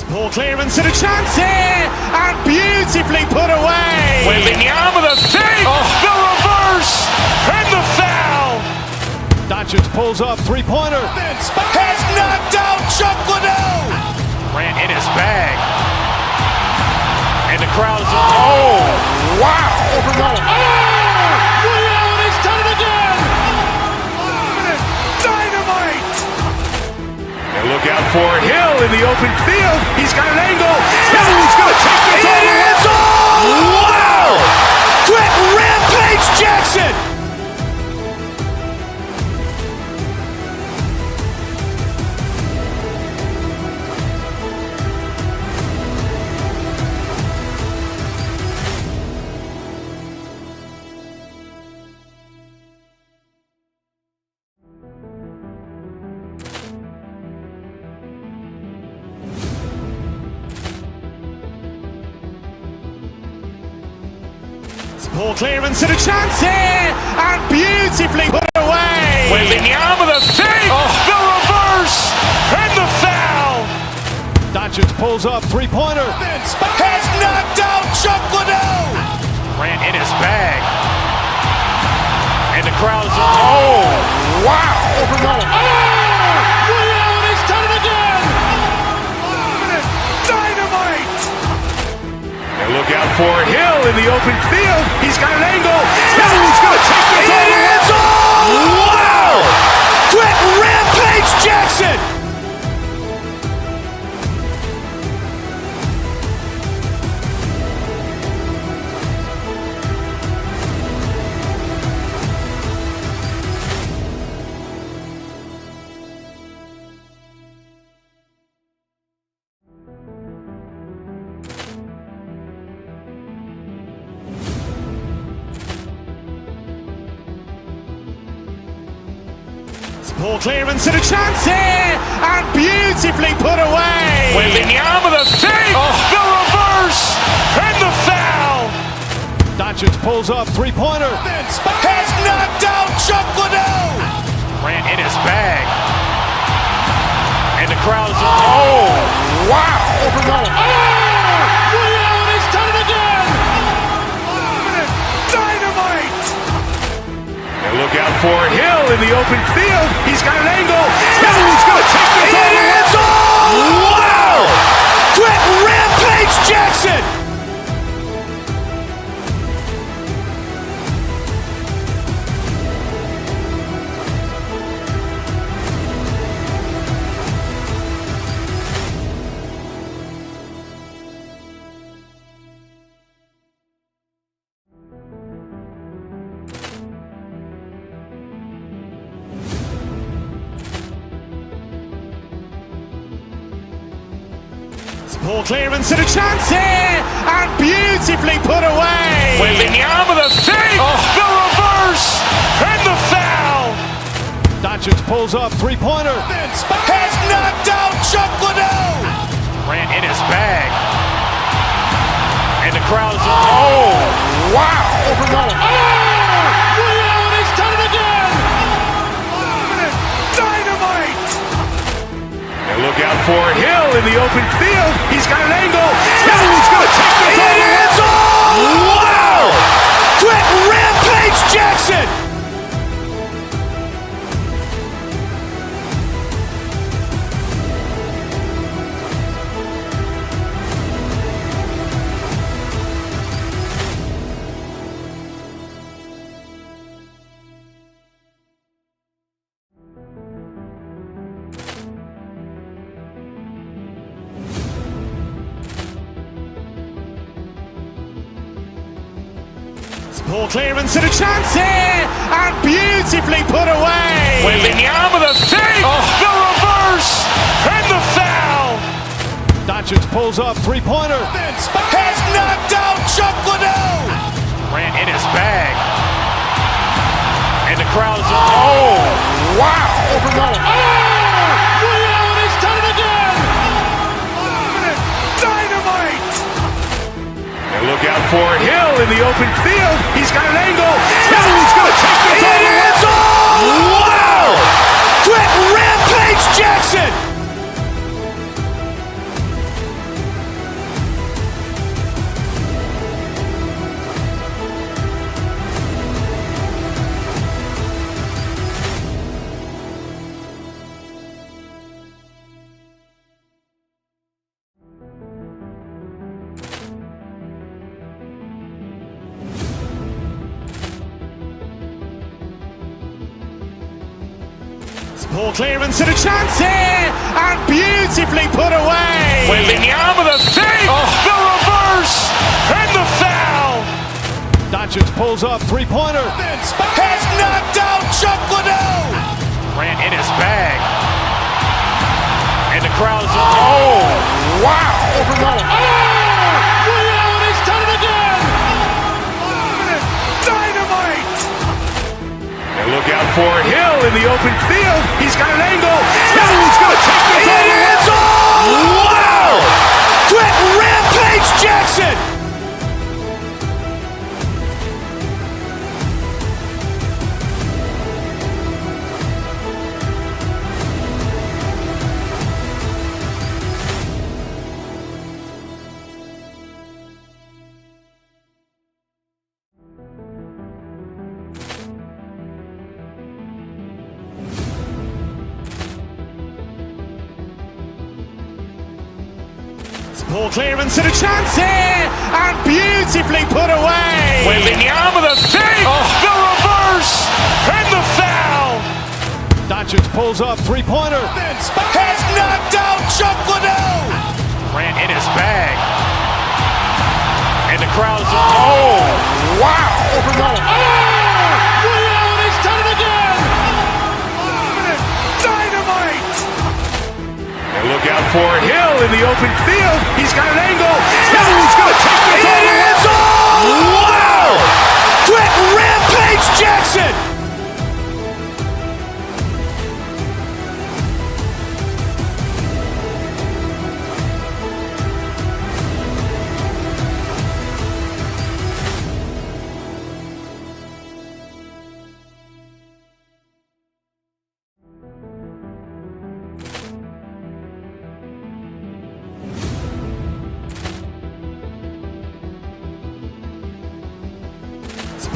Ball clearance and a chance here, and beautifully put away. Wembanyama the fake, the reverse, and the foul. Doncic pulls up, three-pointer. Has knocked out Chuck Liddell. Ran in his bag. And the crowd is, oh, wow. Overrun. Liddell has done it again. Dynamite. And look out for Hill in the open field. He's got an angle. He's going to take this all the way. Wow. Quick Rampage Jackson. Ball clearance and a chance here, and beautifully put away. Wembanyama the fake, the reverse, and the foul. Doncic pulls up, three-pointer. Has knocked out Chuck Liddell. Ran in his bag. And the crowd is, oh, wow. Overrun. Liddell has done it again. Dynamite. And look out for Hill in the open field. He's got an angle. He's going to take this all the way. Wow. Quick Rampage Jackson. Ball clearance and a chance here, and beautifully put away. Wembanyama the fake, the reverse, and the foul. Doncic pulls up, three-pointer. Has knocked out Chuck Liddell. Ran in his bag. And the crowd is, oh, wow. Overrun. Liddell has done it again. Dynamite. And look out for Hill in the open field. He's got an angle. He's going to take this all the way. Wow. Quick Rampage Jackson. Ball clearance and a chance here, and beautifully put away. Wembanyama the fake, the reverse, and the foul. Doncic pulls up, three-pointer. Has knocked out Chuck Liddell. Ran in his bag. And the crowd is, oh, wow. Overrun. Liddell has done it again. Dynamite. And look out for Hill in the open field. He's got an angle. He's going to take this all the way. Wow. Quick Rampage Jackson. Ball clearance and a chance here, and beautifully put away. Wembanyama the fake, the reverse, and the foul. Doncic pulls up, three-pointer. Has knocked out Chuck Liddell. Ran in his bag. And the crowd is, oh, wow. Overrun. Liddell has done it again. Dynamite. And look out for Hill in the open field. He's got an angle. He's going to take this all the way. Wow. Quick Rampage Jackson. Ball clearance and a chance here, and beautifully put away. Lima with a save, the reverse, and the foul. Doncic pulls up, three-pointer. Has knocked out Chuck Liddell. Grant in his bag. And the crowd is, oh, wow. He's done it again. Dynamite. And look out for Hill in the open field. He's got an angle. Hill's going to take this all the way. Wow. Quick Rampage Jackson. Ball clearance and a chance here, and beautifully put away. Lima with a save, the reverse, and the foul. Doncic pulls up, three-pointer. Has knocked out Chuck Liddell. Grant in his bag. And the crowd is, oh, wow. He's done it again. Dynamite. And look out for Hill in the open field. He's got an angle. Hill's going to take this all the way. Wow. Quick Rampage Jackson.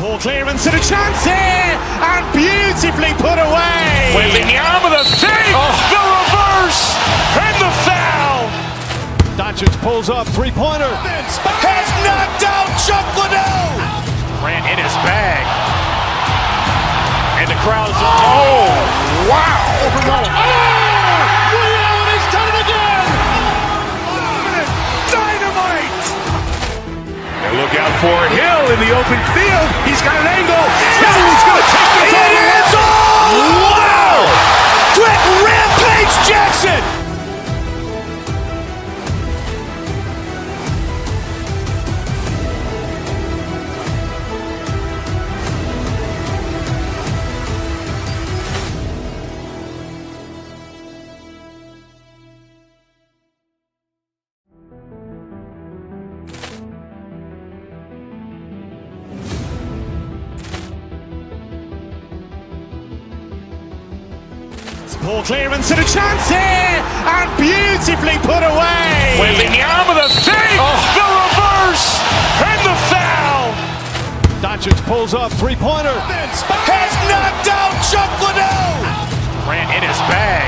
Ball clearance and a chance here, and beautifully put away. Lima with a save, the reverse, and the foul. Doncic pulls up, three-pointer. Has knocked out Chuck Liddell. Grant in his bag. And the crowd is, oh, wow. He's done it again. Dynamite. And look out for Hill in the open field. He's got an angle. Hill's going to take this all the way. Wow. Quick Rampage Jackson. Ball clearance and a chance here, and beautifully put away. Lima with a save, the reverse, and the foul. Doncic pulls up, three-pointer. Has knocked out Chuck Liddell. Grant in his bag.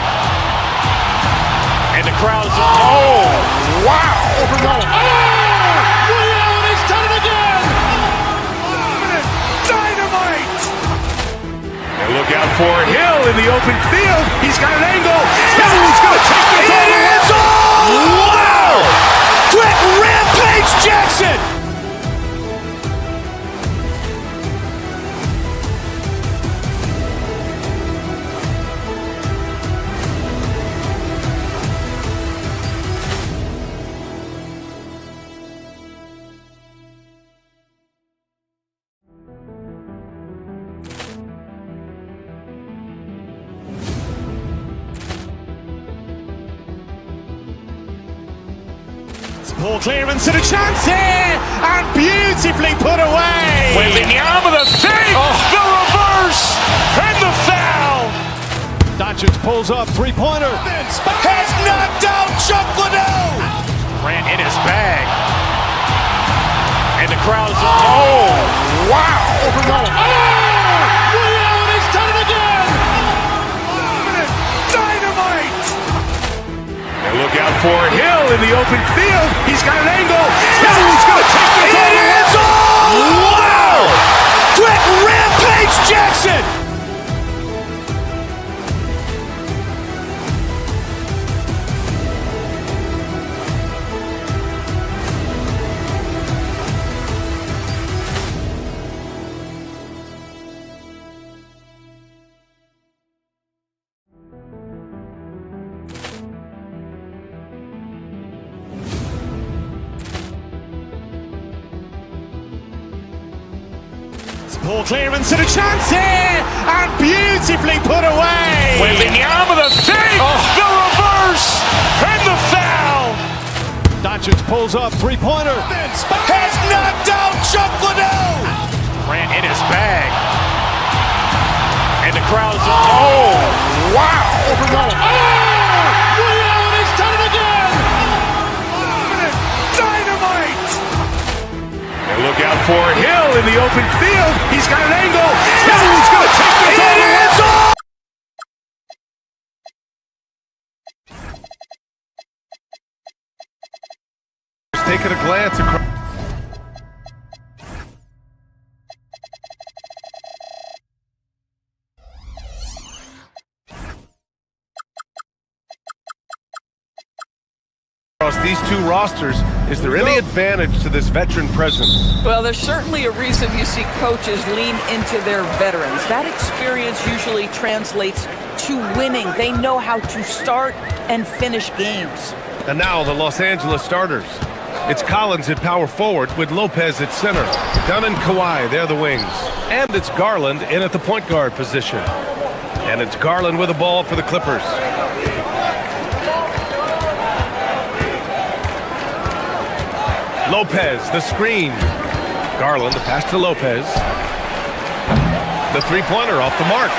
And the crowd is, oh, wow. He's done it again. Dynamite. And look out for Hill in the open field. He's got an angle. Hill's going to take this all the way. Wow. Quick Rampage Jackson. Ball clearance and a chance here, and beautifully put away. Lima with a save, the reverse, and the foul. Doncic pulls up, three-pointer. Has knocked out Chuck Liddell. Grant in his bag. And the crowd is, oh, wow. He's done it again. Dynamite. And look out for Hill in the open field. He's got an angle. Hill's going to take this all the way. Wow. Quick Rampage Jackson. Poor clearance and a chance here, and beautifully put away. Wembanyama the fake, the reverse, and the foul. Doncic pulls up, three-pointer. Has knocked out Chuck Liddell. Ran in his bag. And the crowd's oh, wow. He's done it again. Dynamite. And look out for Hill in the open field. He's got an angle. Hill's going to take this all the way. Taking a glance across. These two rosters, is there any advantage to this veteran presence? Well, there's certainly a reason you see coaches lean into their veterans. That experience usually translates to winning. They know how to start and finish games. And now the Los Angeles starters. It's Collins at power forward with Lopez at center. Dunn and Kawhi, they're the wings. And it's Garland in at the point guard position. And it's Garland with the ball for the Clippers. Lopez, the screen. Garland, the pass to Lopez. The three-pointer off the mark.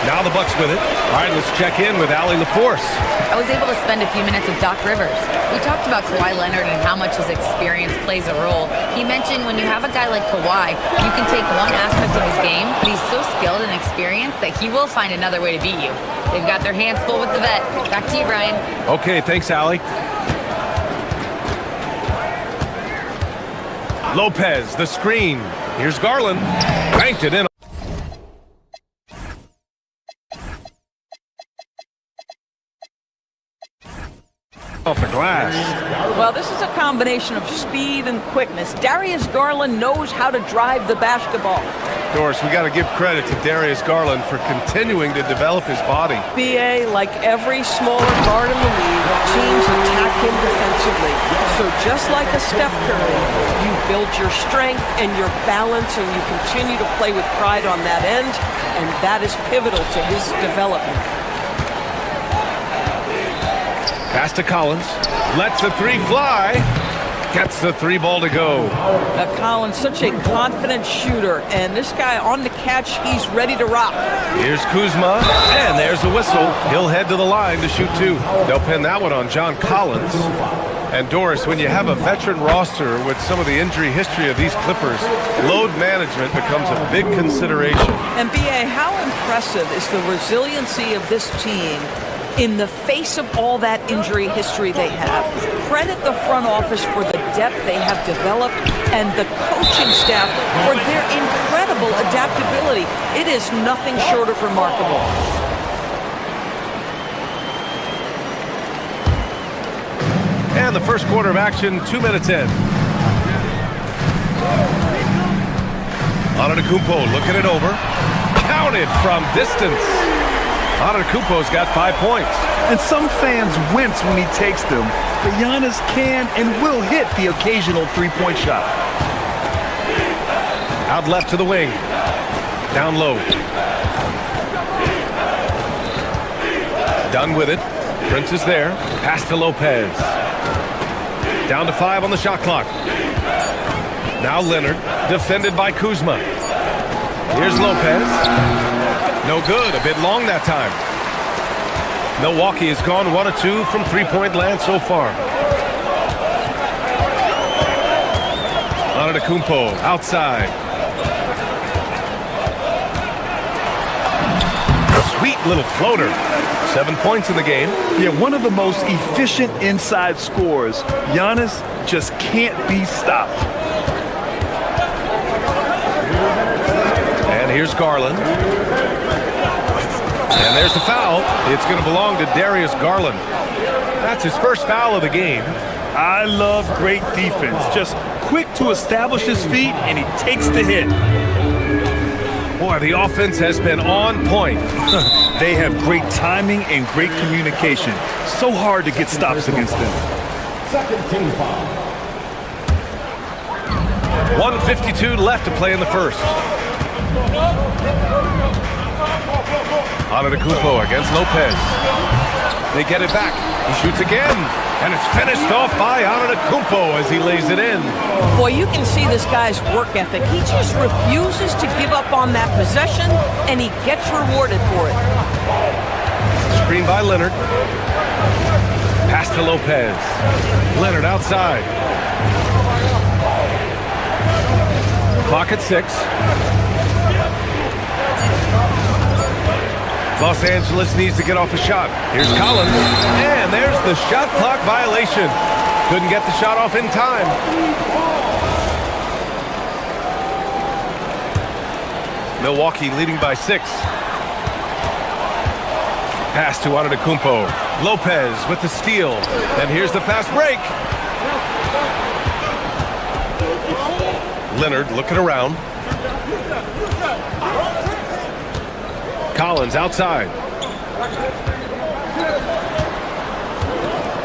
Now the Bucks with it. All right, let's check in with Allie LaForce. I was able to spend a few minutes with Doc Rivers. We talked about Kawhi Leonard and how much his experience plays a role. He mentioned when you have a guy like Kawhi, you can take one aspect of his game, but he's so skilled and experienced that he will find another way to beat you. They've got their hands full with the vet. Back to you, Brian. Okay, thanks, Allie. Lopez, the screen. Here's Garland. Banked it in. Off the glass. Well, this is a combination of speed and quickness. Darius Garland knows how to drive the basketball. Doris, we got to give credit to Darius Garland for continuing to develop his body. BA, like every smaller guard in the league, teams attack him defensively. So just like a Steph Curry, you build your strength and your balance, and you continue to play with pride on that end, and that is pivotal to his development. Pass to Collins. Lets the three fly. Gets the three ball to go. Collins, such a confident shooter, and this guy on the catch, he's ready to rock. Here's Kuzma, and there's the whistle. He'll head to the line to shoot two. They'll pin that one on John Collins. And Doris, when you have a veteran roster with some of the injury history of these Clippers, load management becomes a big consideration. And BA, how impressive is the resiliency of this team in the face of all that injury history they have? Credit the front office for the depth they have developed and the coaching staff for their incredible adaptability. It is nothing short of remarkable. And the first quarter of action, 2 minutes in. Antetokounmpo looking it over. Counted from distance. Antetokounmpo's got 5 points. And some fans wince when he takes them, but Giannis can and will hit the occasional three-point shot. Out left to the wing. Down low. Done with it. Prince is there. Pass to Lopez. Down to 5 on the shot clock. Now Leonard, defended by Kuzma. Here's Lopez. No good, a bit long that time. Milwaukee has gone 1 of 2 from three-point land so far. Antetokounmpo outside. Sweet little floater. 7 points in the game. Yeah, one of the most efficient inside scorers. Giannis just can't be stopped. And here's Garland. And there's the foul. It's going to belong to Darius Garland. That's his first foul of the game. I love great defense. Just quick to establish his feet, and he takes the hit. Boy, the offense has been on point. They have great timing and great communication. So hard to get stops against them. Second team foul. 1:52 left to play in the first. Antetokounmpo against Lopez. They get it back. He shoots again. And it's finished off by Antetokounmpo as he lays it in. Boy, you can see this guy's work ethic. He just refuses to give up on that possession, and he gets rewarded for it. Screen by Leonard. Pass to Lopez. Leonard outside. Clock at 6. Los Angeles needs to get off a shot. Here's Collins. And there's the shot clock violation. Couldn't get the shot off in time. Milwaukee leading by 6. Pass to Antetokounmpo. Lopez with the steal. And here's the fast break. Leonard looking around. Collins outside.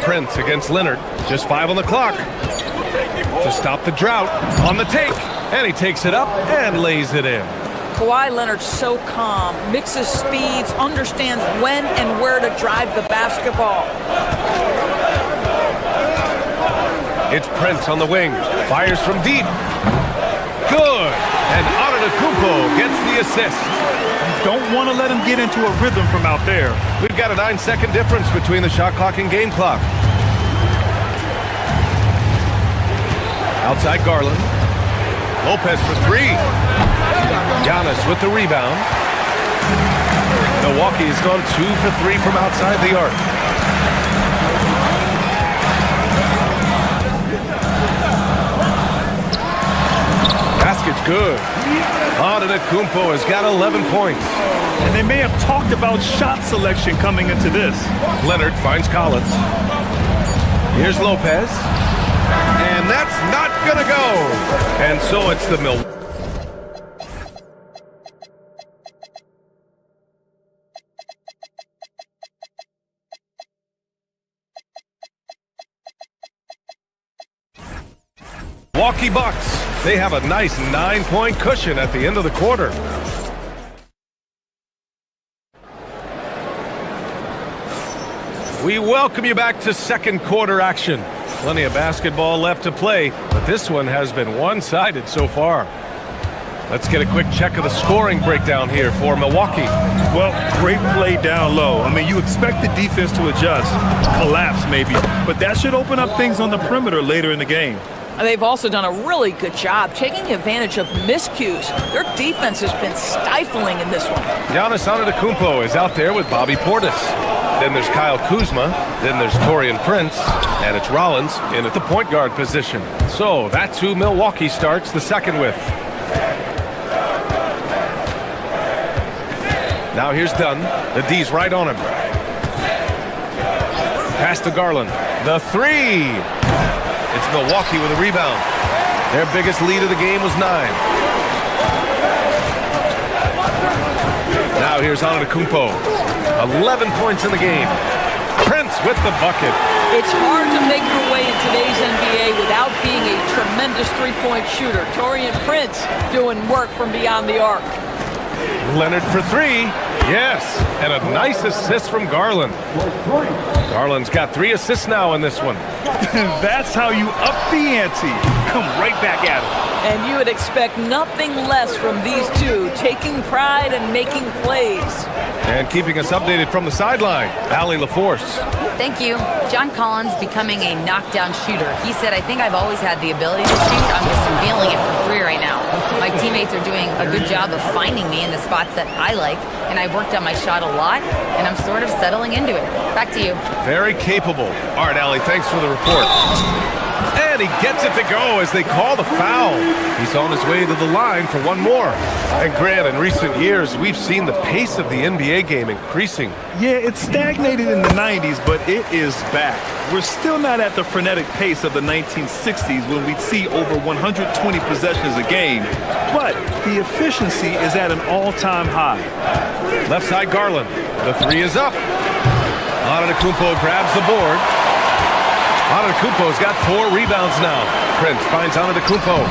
Prince against Leonard. Just 5 on the clock. To stop the drought. On the take. And he takes it up and lays it in. Kawhi Leonard's so calm, mixes speeds, understands when and where to drive the basketball. It's Prince on the wing. Fires from deep. Good. And Antetokounmpo gets the assist. Don't want to let him get into a rhythm from out there. We've got a 9-second difference between the shot clock and game clock. Outside Garland. Lopez for 3. Giannis with the rebound. Milwaukee has gone 2 for 3 from outside the arc. Basket's good. Antetokounmpo has got 11 points. And they may have talked about shot selection coming into this. Leonard finds Collins. Here's Lopez. And that's not going to go. And so it's the Milwaukee. Milwaukee Bucks. They have a nice 9-point cushion at the end of the quarter. We welcome you back to second quarter action. Plenty of basketball left to play, but this one has been one-sided so far. Let's get a quick check of the scoring breakdown here for Milwaukee. Well, great play down low. I mean, you expect the defense to adjust, collapse maybe, but that should open up things on the perimeter later in the game. They've also done a really good job taking advantage of miscues. Their defense has been stifling in this one. Giannis Antetokounmpo is out there with Bobby Portis. Then there's Kyle Kuzma. Then there's Taurean Prince. And it's Rollins in at the point guard position. So that's who Milwaukee starts the second with. Now here's Dunn. The D's right on him. Pass to Garland. The 3. It's Milwaukee with a rebound. Their biggest lead of the game was 9. Now here's Antetokounmpo. 11 points in the game. Prince with the bucket. It's hard to make your way in today's NBA without being a tremendous three-point shooter. Taurean Prince doing work from beyond the arc. Leonard for 3. Yes, and a nice assist from Garland. Garland's got 3 assists now in this one. That's how you up the ante. Come right back at him. And you would expect nothing less from these two, taking pride and making plays. And keeping us updated from the sideline, Allie LaForce. Thank you. John Collins becoming a knockdown shooter. He said, I think I've always had the ability to shoot. I'm just feeling it for 3 right now. My teammates are doing a good job of finding me in the spots that I like, and I've worked on my shot a lot, and I'm sort of settling into it. Back to you. Very capable. All right, Allie, thanks for the report. And he gets it to go as they call the foul. He's on his way to the line for one more. And Grant, in recent years, we've seen the pace of the NBA game increasing. Yeah, it stagnated in the 90s, but it is back. We're still not at the frenetic pace of the 1960s when we'd see over 120 possessions a game, but the efficiency is at an all-time high. Left side Garland. The 3 is up. Antetokounmpo grabs the board. Antetokounmpo's got 4 rebounds now. Prince finds Antetokounmpo.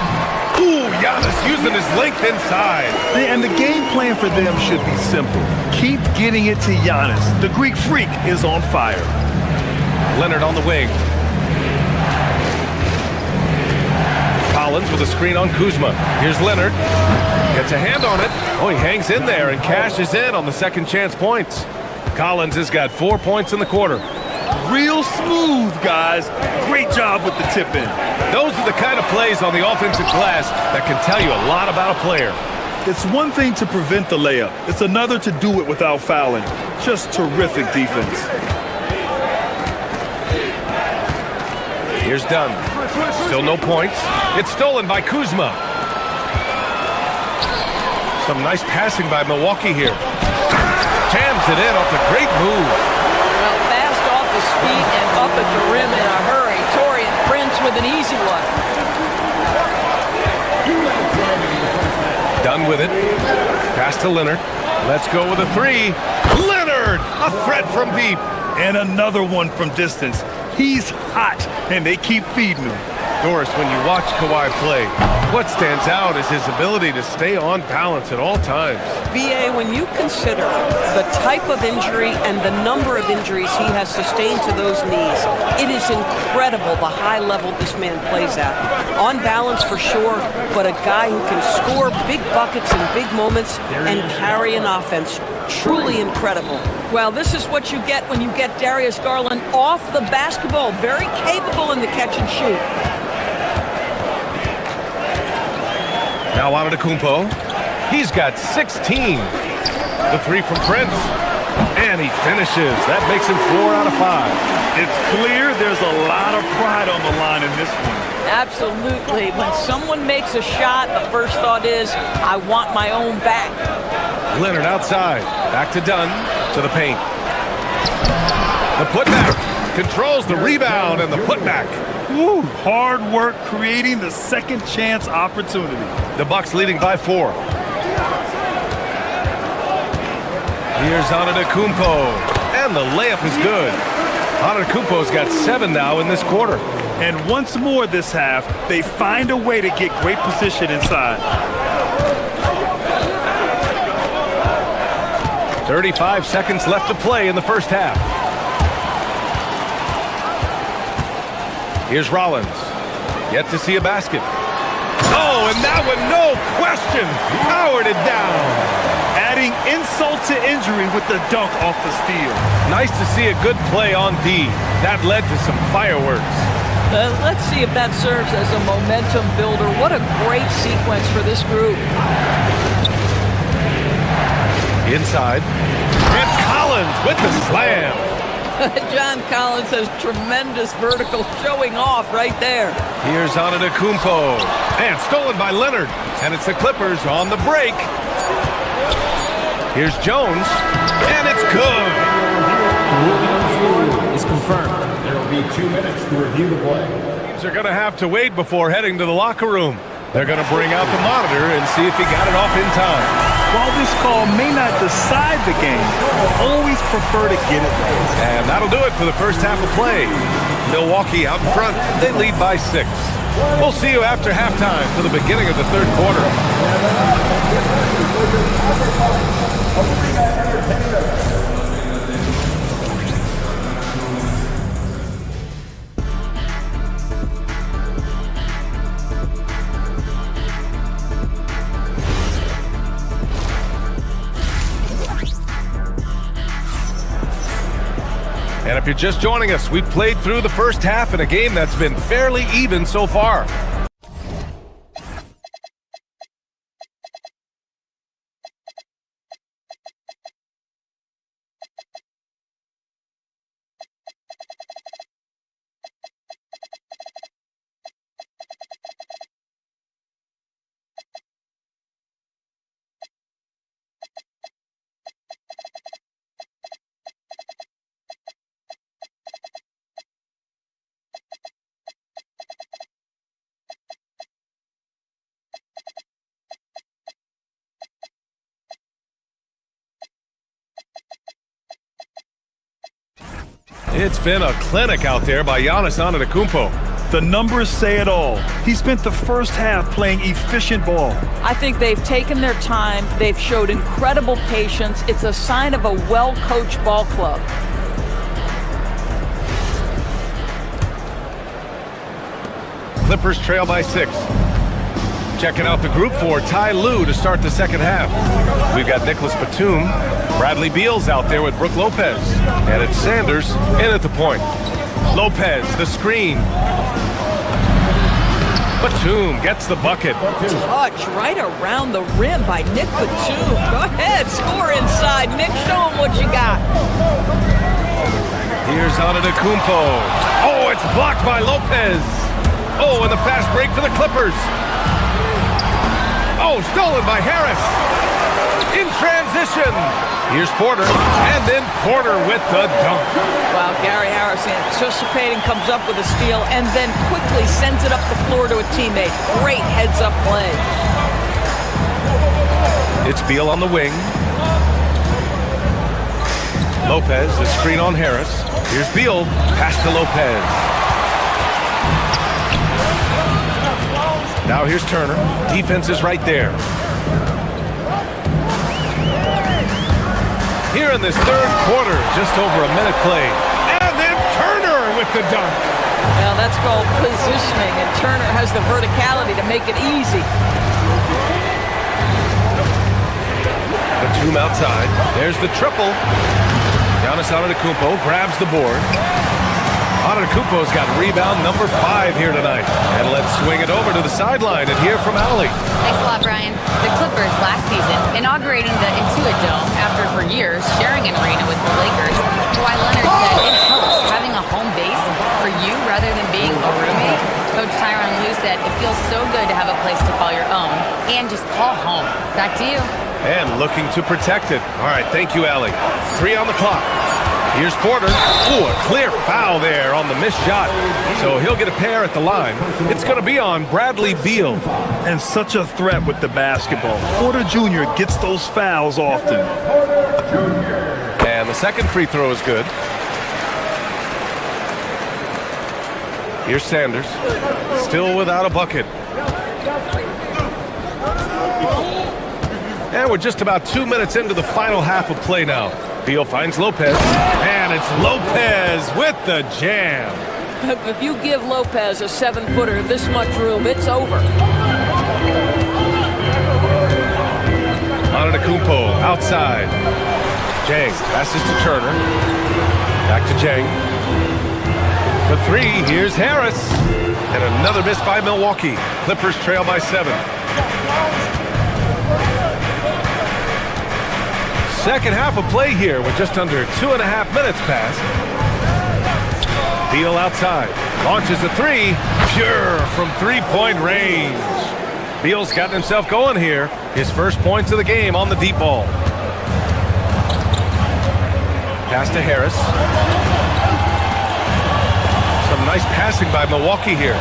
Ooh, Giannis using his length inside. And the game plan for them should be simple. Keep getting it to Giannis. The Greek freak is on fire. Leonard on the wing. Collins with a screen on Kuzma. Here's Leonard. Gets a hand on it. Oh, he hangs in there and cashes in on the second chance points. Collins has got 4 points in the quarter. Real smooth, guys. Great job with the tip-in. Those are the kind of plays on the offensive glass that can tell you a lot about a player. It's one thing to prevent the layup. It's another to do it without fouling. Just terrific defense. Here's Dunn. Still no points. It's stolen by Kuzma. Some nice passing by Milwaukee here. Jams it in off a great move. Well, fast off his feet and up at the rim in a hurry. Taurean Prince with an easy one. Done with it. Pass to Leonard. Let's go with a three. Leonard! A threat from deep. And another one from distance. He's hot, and they keep feeding him. Doris, when you watch Kawhi play, what stands out is his ability to stay on balance at all times. B.A., when you consider the type of injury and the number of injuries he has sustained to those knees, it is incredible the high level this man plays at. On balance for sure, but a guy who can score big buckets in big moments and carry an offense. Truly incredible. Well, this is what you get when you get Darius Garland off the basketball. Very capable in the catch and shoot. Now Antetokounmpo. He's got 16. The three from Prince. And he finishes. That makes him 4 out of 5. It's clear there's a lot of pride on the line in this one. Absolutely. When someone makes a shot, the first thought is, I want my own back. Leonard outside. Back to Dunn. To the paint. The putback. Controls the rebound and the putback. Woo, hard work creating the second chance opportunity. The Bucks leading by 4. Here's Antetokounmpo. And the layup is good. Antetokounmpo's got 7 now in this quarter. And once more this half, they find a way to get great position inside. 35 seconds left to play in the first half. Here's Rollins. Yet to see a basket. Oh, and that one, no question, powered it down. Adding insult to injury with the dunk off the steal. Nice to see a good play on D. That led to some fireworks. Let's see if that serves as a momentum builder. What a great sequence for this group. Inside. And Collins with the slam. John Collins has tremendous vertical showing off right there. Here's Antetokounmpo. And stolen by Leonard. And it's the Clippers on the break. Here's Jones. And it's good. The ruling on the floor is confirmed. There will be 2 minutes to review the play. Teams are going to have to wait before heading to the locker room. They're going to bring out the monitor and see if he got it off in time. While this call may not decide the game, I'll always prefer to get it right. And that'll do it for the first half of play. Milwaukee out in front. They lead by 6. We'll see you after halftime for the beginning of the third quarter. And if you're just joining us, we've played through the first half in a game that's been fairly even so far. It's been a clinic out there by Giannis Antetokounmpo. The numbers say it all. He spent the first half playing efficient ball. I think they've taken their time. They've showed incredible patience. It's a sign of a well-coached ball club. Clippers trail by 6. Checking out the group for Ty Lue to start the second half. We've got Nicholas Batum. Bradley Beal's out there with Brook Lopez. And it's Sanders in at the point. Lopez, the screen. Batum gets the bucket. Touch right around the rim by Nick Batum. Go ahead, score inside. Nick, show him what you got. Here's Antetokounmpo. Oh, it's blocked by Lopez. Oh, and the fast break for the Clippers. Oh, stolen by Harris. In transition. Here's Porter, and then Porter with the dunk. Wow, Gary Harris anticipating, comes up with a steal, and then quickly sends it up the floor to a teammate. Great heads-up play. It's Beal on the wing. Lopez, the screen on Harris. Here's Beal, pass to Lopez. Now here's Turner. Defense is right there. Here in this third quarter, just over a minute played. And then Turner with the dunk. Now that's called positioning, and Turner has the verticality to make it easy. Batum outside. There's the triple. Giannis Antetokounmpo grabs the board. Antetokounmpo's got rebound number 5 here tonight. And let's swing it over to the sideline and hear from Allie. Thanks a lot, Brian. The Clippers last season inaugurating the Intuit Dome after for years sharing an arena with the Lakers. Kawhi Leonard said it helps having a home base for you rather than being a roommate. Coach Tyronn Lue said it feels so good to have a place to call your own and just call home. Back to you. And looking to protect it. All right, thank you, Allie. 3 on the clock. Here's Porter. Ooh, a clear foul there on the missed shot. So he'll get a pair at the line. It's going to be on Bradley Beal. And such a threat with the basketball. Porter Jr. gets those fouls often. And the second free throw is good. Here's Sanders. Still without a bucket. And we're just about 2 minutes into the final half of play now. Beal finds Lopez, and it's Lopez with the jam. If you give Lopez a 7-footer this much room, it's over. Antetokounmpo outside. Jang passes to Turner. Back to Jang. For 3, here's Harris. And another miss by Milwaukee. Clippers trail by 7. Second half of play here with just under 2.5 minutes passed. Beal outside. Launches a 3. Pure from 3-point range. Beal's gotten himself going here. His first points of the game on the deep ball. Pass to Harris. Some nice passing by Milwaukee here.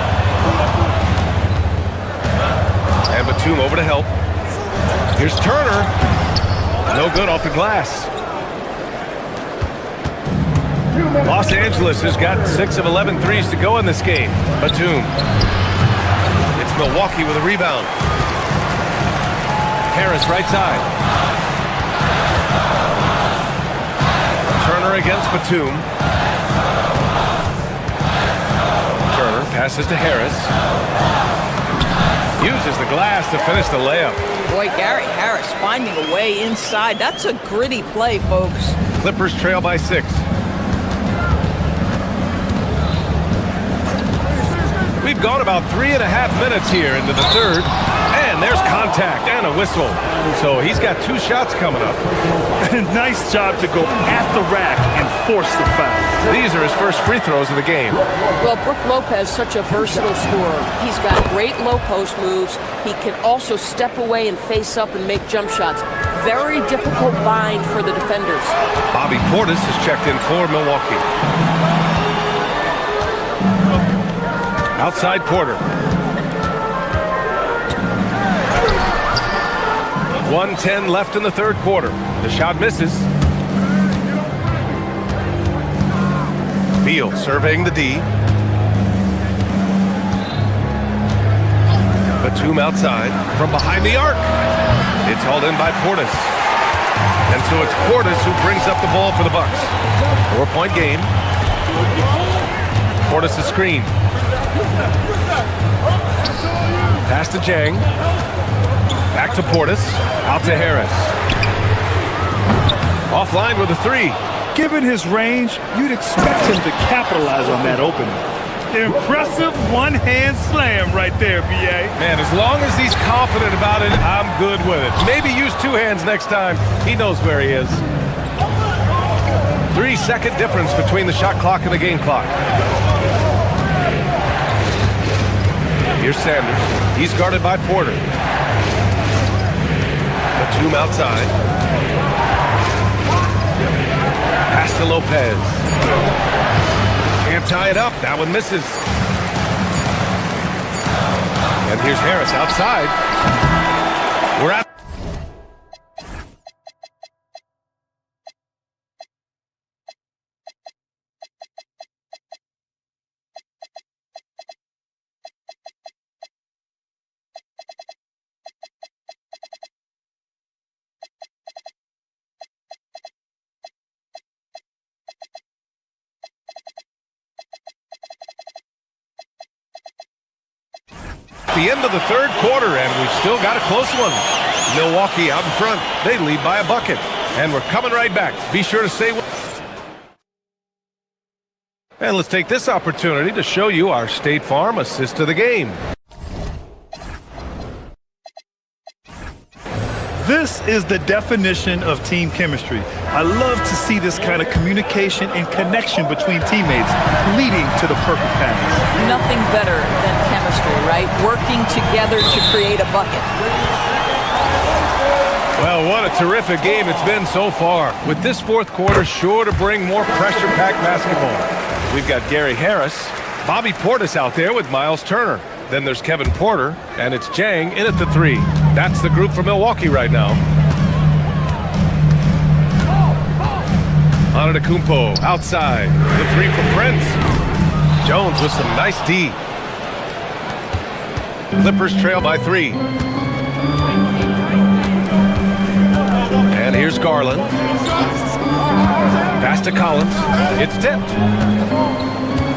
And Batum over to help. Here's Turner. No good off the glass. Los Angeles has got 6 of 11 threes to go in this game. Batum. It's Milwaukee with a rebound. Harris right side. Turner against Batum. Turner passes to Harris. Uses the glass to finish the layup. Boy, Gary Harris finding a way inside. That's a gritty play, folks. Clippers trail by 6. We've gone about 3.5 minutes here into the third. And there's contact and a whistle. So he's got 2 shots coming up. Nice job to go at the rack and force the foul. These are his first free throws of the game. Well, Brook Lopez, such a versatile scorer. He's got great low post moves. He can also step away and face up and make jump shots. Very difficult bind for the defenders. Bobby Portis has checked in for Milwaukee. Outside Porter. 1:10 left in the third quarter. The shot misses. Beal surveying the D. Batum outside from behind the arc. It's hauled in by Portis. And so it's Portis who brings up the ball for the Bucks. 4-point game. Portis the screen. Pass to Jang. Back to Portis. Out to Harris. Offline with a three. Given his range, you'd expect him to capitalize on that opening. Impressive one-hand slam right there, B.A. Man, as long as he's confident about it, I'm good with it. Maybe use two hands next time. He knows where he is. 3-second difference between the shot clock and the game clock. Here's Sanders. He's guarded by Porter. Batum outside. Pass to Lopez. Can't tie it up. That one misses. And here's Harris outside. We're at the end of the third quarter, and we've still got a close one. Milwaukee out in front. They lead by a bucket. And we're coming right back. Be sure to stay with. And let's take this opportunity to show you our State Farm assist to the game. This is the definition of team chemistry. I love to see this kind of communication and connection between teammates leading to the perfect pass. Nothing better than chemistry, right? Working together to create a bucket. Well, what a terrific game it's been so far. With this fourth quarter sure to bring more pressure-packed basketball. We've got Gary Harris, Bobby Portis out there with Miles Turner. Then there's Kevin Porter, and it's Jang in at the three. That's the group for Milwaukee right now. Antetokounmpo outside. The three from Prince. Jones with some nice D. Clippers trail by 3. And here's Garland. Pass to Collins. It's tipped.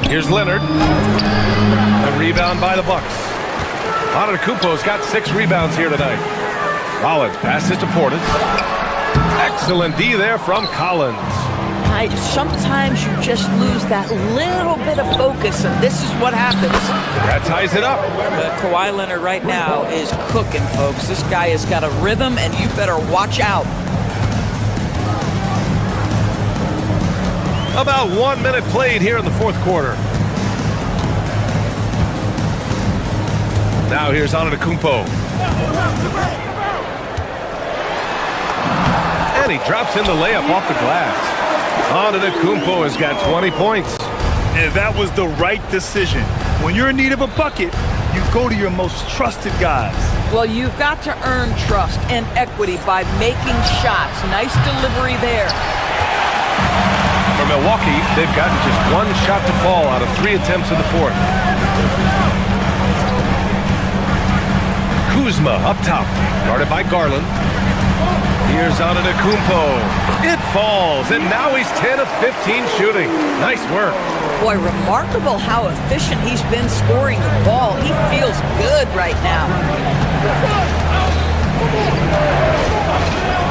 Here's Leonard. A rebound by the Bucks. Antetokounmpo's got 6 rebounds here tonight. Collins passes to Portis. Excellent D there from Collins. Sometimes you just lose that little bit of focus, and this is what happens. That ties it up. Kawhi Leonard right now is cooking, folks. This guy has got a rhythm, and you better watch out. About 1 minute played here in the fourth quarter. Now here's Antetokounmpo. And he drops in the layup off the glass. Antetokounmpo has got 20 points. And that was the right decision. When you're in need of a bucket, you go to your most trusted guys. Well, you've got to earn trust and equity by making shots. Nice delivery there. For Milwaukee, they've gotten just 1 shot to fall out of 3 attempts in the fourth. Kuzma up top, guarded by Garland. Here's Antetokounmpo. It falls, and now he's 10 of 15 shooting. Nice work. Boy, remarkable how efficient he's been scoring the ball. He feels good right now.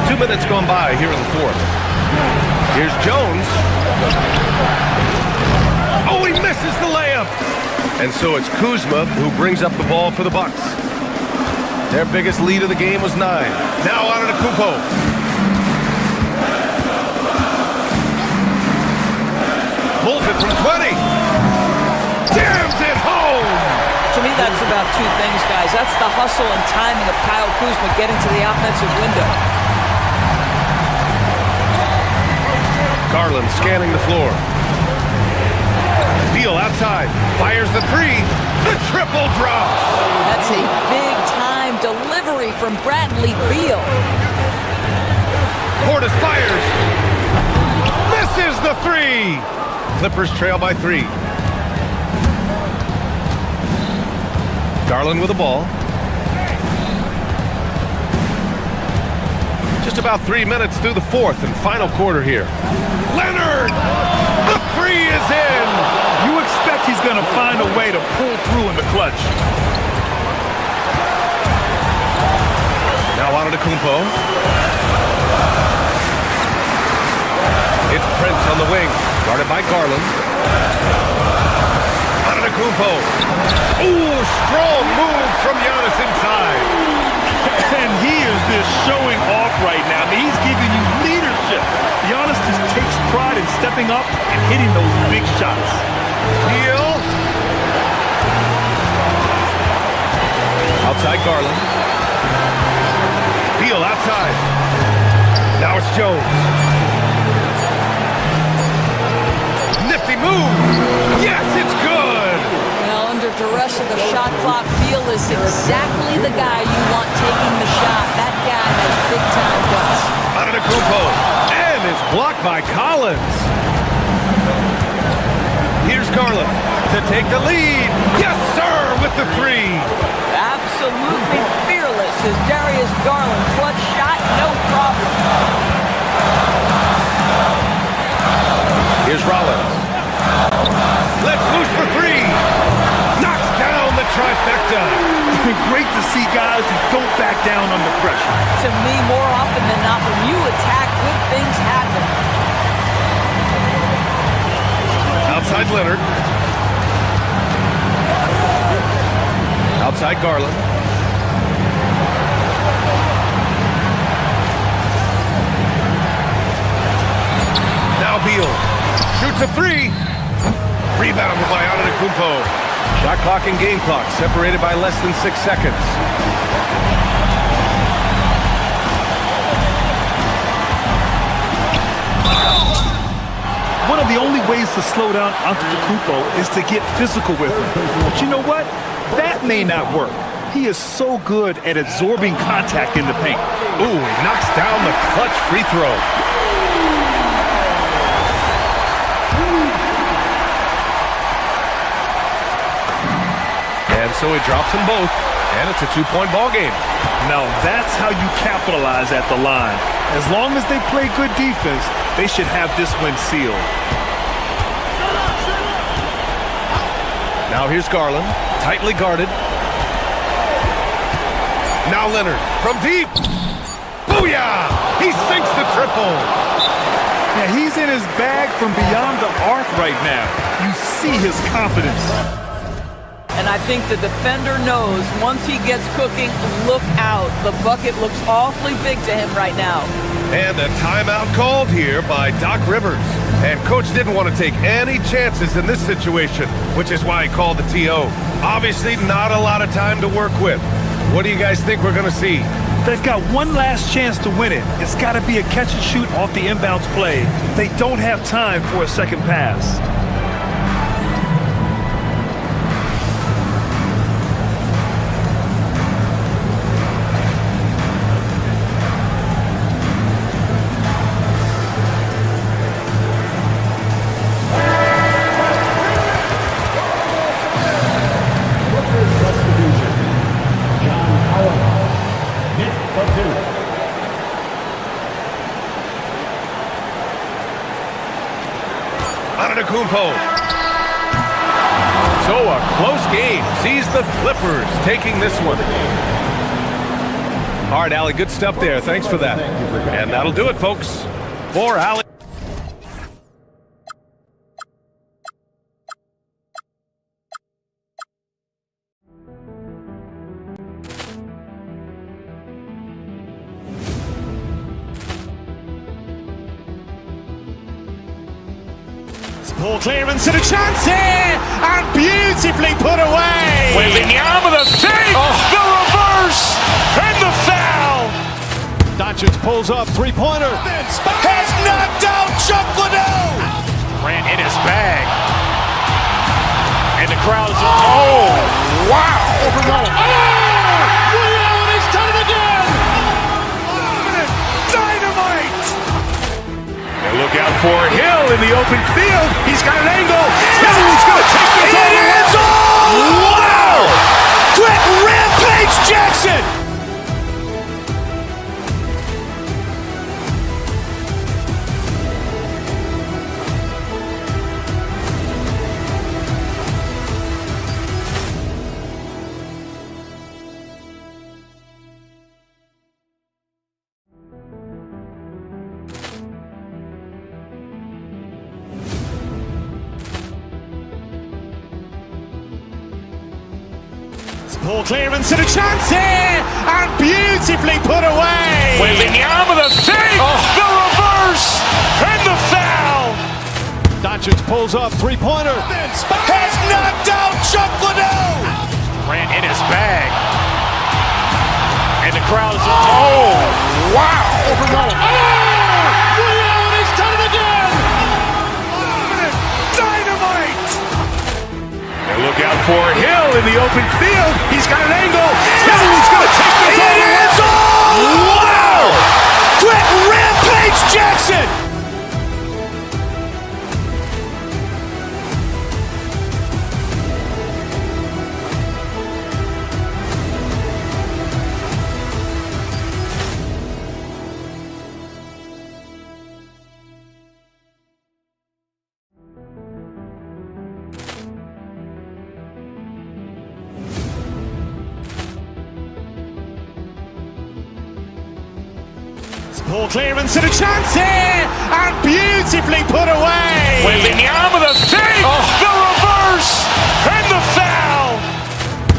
2 minutes gone by here in the fourth. Here's Jones. Oh, he misses the layup. And so it's Kuzma who brings up the ball for the Bucks. Their biggest lead of the game was 9. Now Antetokounmpo. Pulls it from 20. Jams it home. To me, that's about 2 things, guys. That's the hustle and timing of Kyle Kuzma getting to the offensive window. Garland scanning the floor. Beal outside. Fires the 3. The triple drops. That's a big-time delivery from Bradley Beal. Portis fires. Misses the 3. Clippers trail by 3. Garland with the ball. Just about 3 minutes through the fourth and final quarter here. Leonard! The three is in! You expect he's going to find a way to pull through in the clutch. Now Antetokounmpo. It's Prince on the wing, guarded by Garland. Antetokounmpo. Ooh, strong move from Giannis inside. And he is just showing off right now. I mean, he's giving you leadership. Giannis just takes pride in stepping up and hitting those big shots. Beal. Outside Garland. Beal outside. Now it's Jones. Nifty move. Yes, it's good. Well, under duress of the shot clock, Beal is exactly the guy you want taking the shot. That guy has big-time guts. Antetokounmpo. And it's blocked by Collins. Here's Garland to take the lead. Yes, sir, with the three. Absolutely fearless is Darius Garland. Clutch shot, no problem. Here's Rollins. Let's loose for three. Knocks down the trifecta. Great to see guys who don't back down under pressure. To me, more often than not, when you attack, good things happen. Outside Leonard. Outside Garland. Now Beal. Shoots a three. Rebounded by Antetokounmpo. Shot clock and game clock separated by less than 6 seconds. One of the only ways to slow down Antetokounmpo is to get physical with him. But you know what? That may not work. He is so good at absorbing contact in the paint. Ooh, he knocks down the clutch free throw. And so he drops them both, and it's a two-point ball game. Now that's how you capitalize at the line. As long as they play good defense, they should have this win sealed. Now here's Garland, tightly guarded. Now Leonard from deep. Booyah! He sinks the triple. Yeah, he's in his bag from beyond the arc right now. You see his confidence. And I think the defender knows once he gets cooking, look out. The bucket looks awfully big to him right now. And a timeout called here by Doc Rivers. And coach didn't want to take any chances in this situation, which is why he called the TO. Obviously not a lot of time to work with. What do you guys think we're going to see? They've got one last chance to win it. It's got to be a catch and shoot off the inbounds play. They don't have time for a second pass. Antetokounmpo. So a close game sees the Clippers taking this one. All right, Allie, good stuff there. Thanks for that. And that'll do it, folks. For Allie. Ball clearance and a chance here, and beautifully put away. Wembanyama the fake, the reverse, and the foul. Doncic pulls up, three-pointer. Has knocked out Chuck Liddell. Ran in his bag. And the crowd is, oh, wow. He's done it again. Dynamite. And look out for Hill in the open field. He's got an angle. Hill's going to take this all the way. Wow. Quick rampage Jackson. Ball clearance and a chance here, and beautifully put away. Wembanyama the fake, the reverse, and the foul. Doncic pulls up, three-pointer. Has knocked out Chuck Liddell. Ran in his bag. And the crowd is... Oh, wow. He's done it again! Dynamite. And look out for Hill in the open field. He's got an angle. Hill's going to take this all the way. Wow! Quick rampage Jackson. Ball clearance and a chance here, and beautifully put away. Wembanyama the fake, the reverse, and the foul.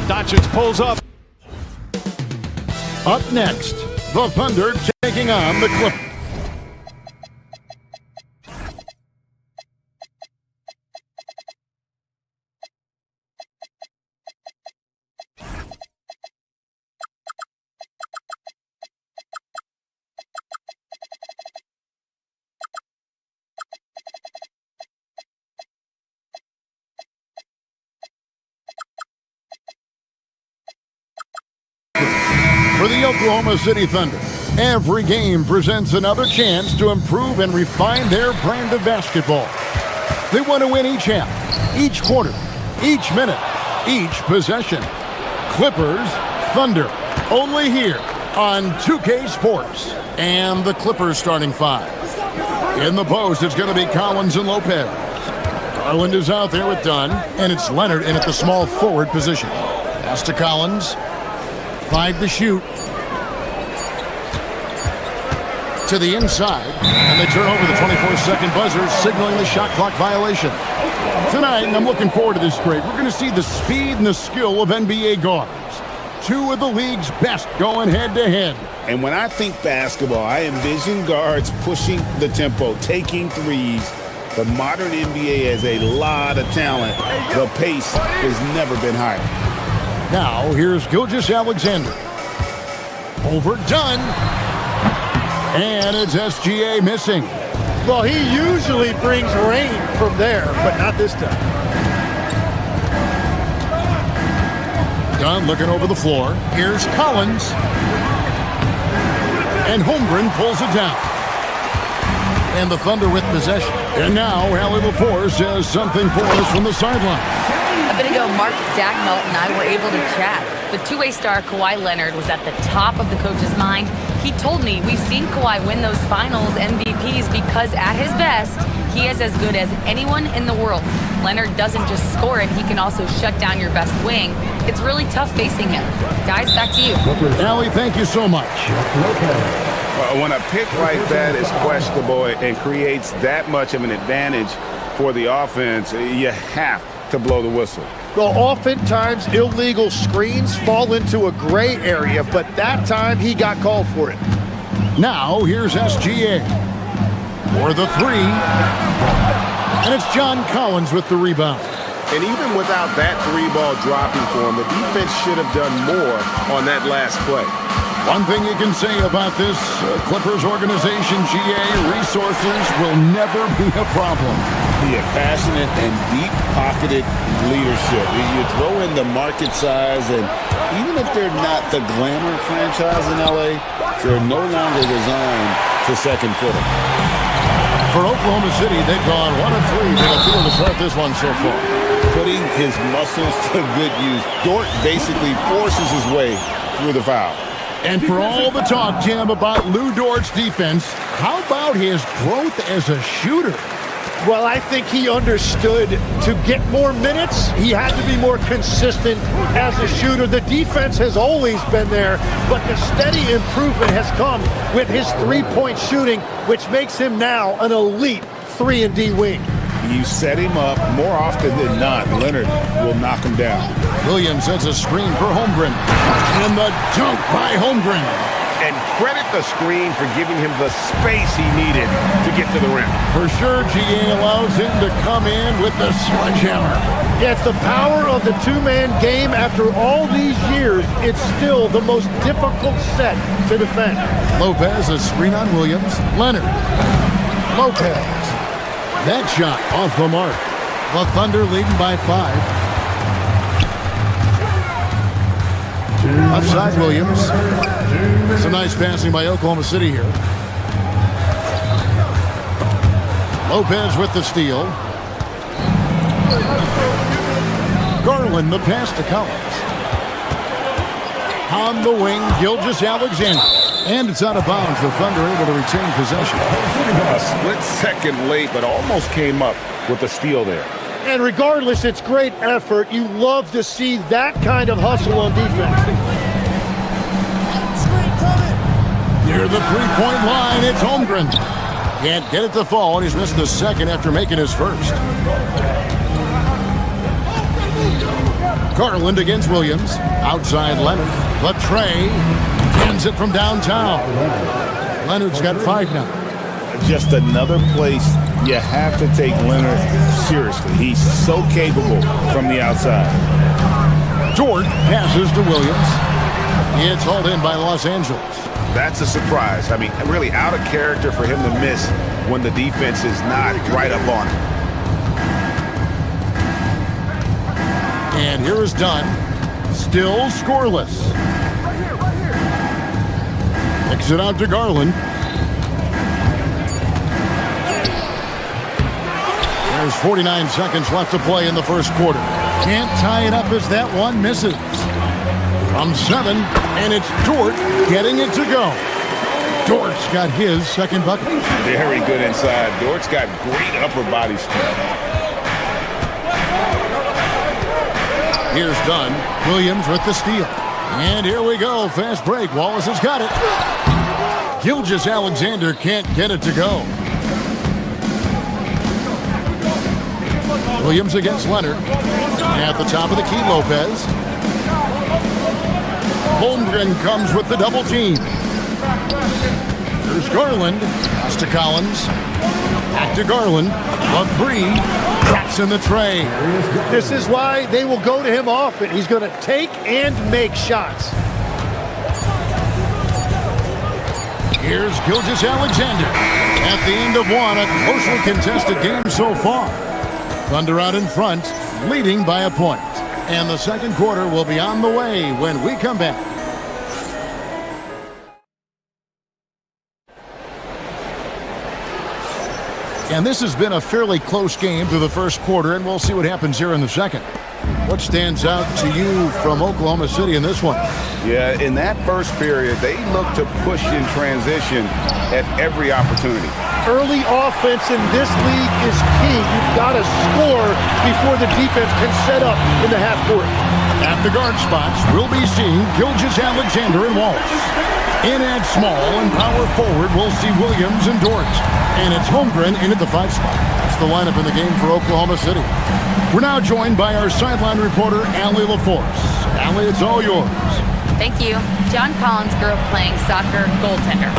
Doncic pulls up. Up next, the Thunder taking on the Clippers. For the Oklahoma City Thunder, every game presents another chance to improve and refine their brand of basketball. They want to win each half, each quarter, each minute, each possession. Clippers, Thunder, only here on 2K Sports. And the Clippers starting five. In the post, it's going to be Collins and Lopez. Garland is out there with Dunn, and it's Leonard in at the small forward position. Pass to Collins. 5 to shoot. To the inside, and they turn over the 24-second buzzer, signaling the shot clock violation. Tonight, and I'm looking forward to this break, we're going to see the speed and the skill of NBA guards. Two of the league's best going head-to-head. And when I think basketball, I envision guards pushing the tempo, taking threes. The modern NBA has a lot of talent. The pace has never been higher. Now, here's Gilgeous-Alexander. Overdone. And it's SGA missing. Well, he usually brings rain from there, but not this time. Dunn looking over the floor. Here's Collins. And Holmgren pulls it down. And the Thunder with possession. And now, Allie LaForce has something for us from the sideline. A bit ago, Mark Dagnall and I were able to chat. The two-way star Kawhi Leonard was at the top of the coach's mind. He told me we've seen Kawhi win those finals MVPs because at his best, he is as good as anyone in the world. Leonard doesn't just score it, he can also shut down your best wing. It's really tough facing him. Guys, back to you. Allie, thank you so much. When a pick like that is questionable and creates that much of an advantage for the offense, you have to blow the whistle. Well, oftentimes illegal screens fall into a gray area, but that time he got called for it. Now, here's SGA for the three. And it's John Collins with the rebound. And even without that three ball dropping for him, the defense should have done more on that last play. One thing you can say about this Clippers organization, GA, resources will never be a problem. Be a passionate and deep-pocketed leadership. You throw in the market size, and even if they're not the glamour franchise in LA, they're no longer designed to second fiddle. For Oklahoma City, they've gone 1 of 3 from the field to start this one so far. Putting his muscles to good use. Dort basically forces his way through the foul. And for all the talk, Jim, about Lou Dort's defense, how about his growth as a shooter? Well, I think he understood to get more minutes, he had to be more consistent as a shooter. The defense has always been there, but the steady improvement has come with his three-point shooting, which makes him now an elite 3-and-D wing. You set him up, more often than not, Leonard will knock him down. Williams sets a screen for Holmgren. And the dunk by Holmgren. And credit the screen for giving him the space he needed to get to the rim. For sure, GA allows him to come in with the sledgehammer. Yeah, it's the power of the two-man game. After all these years, it's still the most difficult set to defend. Lopez, a screen on Williams. Leonard. Lopez. That shot off the mark. The Thunder leading by 5. Outside Williams. Some nice passing by Oklahoma City here. Lopez with the steal. Garland, the pass to Collins. On the wing, Gilgeous-Alexander. And it's out of bounds. The Thunder able to retain possession. A split second late, but almost came up with the steal there. And regardless, it's great effort. You love to see that kind of hustle on defense. Near the three-point line, it's Holmgren. Can't get it to fall, and he's missed the second after making his first. Garland against Williams. Outside Leonard. The tray. Hands it from downtown. Leonard's got 5 now. Just another place you have to take Leonard seriously. He's so capable from the outside. Dort passes to Williams. It's hauled in by Los Angeles. That's a surprise. I mean, really out of character for him to miss when the defense is not right up on him. And here is Dunn. Still scoreless. Kicks it out to Garland. There's 49 seconds left to play in the first quarter. Can't tie it up as that one misses. From 7, and it's Dort getting it to go. Dort's got his second bucket. Very good inside. Dort's got great upper body strength. Here's Dunn. Williams with the steal. And here we go. Fast break. Wallace has got it. Gilgeous-Alexander can't get it to go. Williams against Leonard. At the top of the key, Lopez. Holmgren comes with the double team. There's Garland. Pass to Collins. Back to Garland. A 3. Drops in the tray. This is why they will go to him often. He's going to take and make shots. Here's Gilgeous-Alexander. At the end of one, a closely contested game so far. Thunder out in front, leading by a point. And the second quarter will be on the way when we come back. And this has been a fairly close game through the first quarter, and we'll see what happens here in the second. What stands out to you from Oklahoma City in this one? Yeah, in that first period, they look to push in transition at every opportunity. Early offense in this league is key. You've got to score before the defense can set up in the half court. At the guard spots, we'll be seeing Gilgeous-Alexander and Wallace. In at small and power forward, we'll see Williams and Dort. And it's Holmgren in at the 5 spot. That's the lineup in the game for Oklahoma City. We're now joined by our sideline reporter, Allie LaForce. Allie, it's all yours. Thank you. John Collins grew up playing soccer goaltender.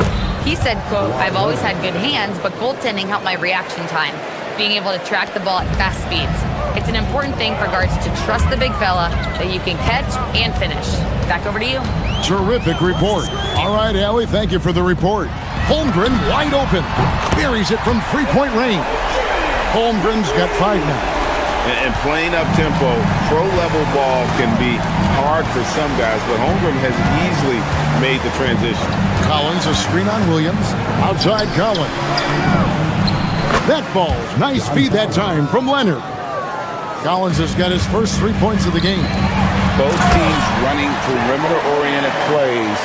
He said, quote, "I've always had good hands, but goaltending helped my reaction time, being able to track the ball at fast speeds. It's an important thing for guards to trust the big fella that you can catch and finish." Back over to you. Terrific report. All right, Allie, thank you for the report. Holmgren wide open. Buries it from 3-point range. Holmgren's got 5 now. And playing up-tempo, pro-level ball can be hard for some guys, but Holmgren has easily made the transition. Collins, a screen on Williams. Outside Collins. That falls. Nice feed that time from Leonard. Collins has got his first 3 points of the game. Both teams running perimeter-oriented plays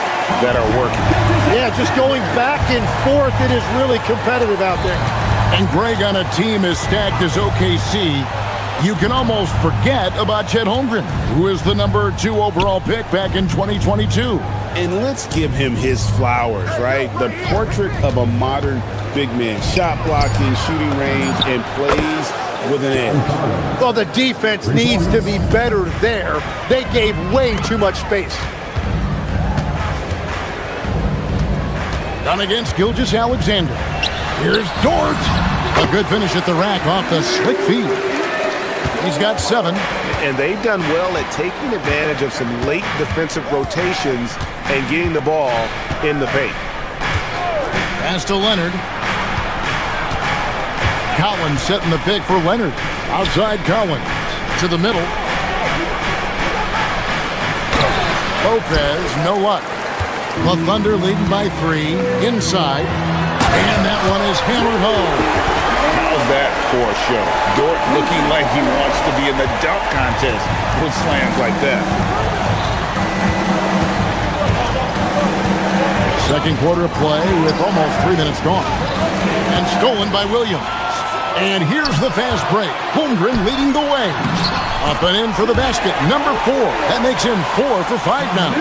that are working. Yeah, just going back and forth. It is really competitive out there. And Greg, on a team as stacked as OKC, you can almost forget about Chet Holmgren, who is the number 2 overall pick back in 2022. And let's give him his flowers, right? The portrait of a modern big man. Shot blocking, shooting range, and plays with an edge. Well, the defense needs to be better there. They gave way too much space. Done against Gilgeous-Alexander. Here's Dort. A good finish at the rack off the slick feed. He's got 7. And they've done well at taking advantage of some late defensive rotations and getting the ball in the paint. Pass to Leonard. Collins setting the pick for Leonard. Outside Collins to the middle. Lopez, no luck. The Thunder leading by 3 inside. And that one is hammered home. How's that for a show? Dort looking like he wants to be in the dunk contest with slams like that. Second quarter of play with almost 3 minutes gone. And stolen by Williams. And here's the fast break. Holmgren leading the way. Up and in for the basket. Number 4. That makes him 4 for 5 now.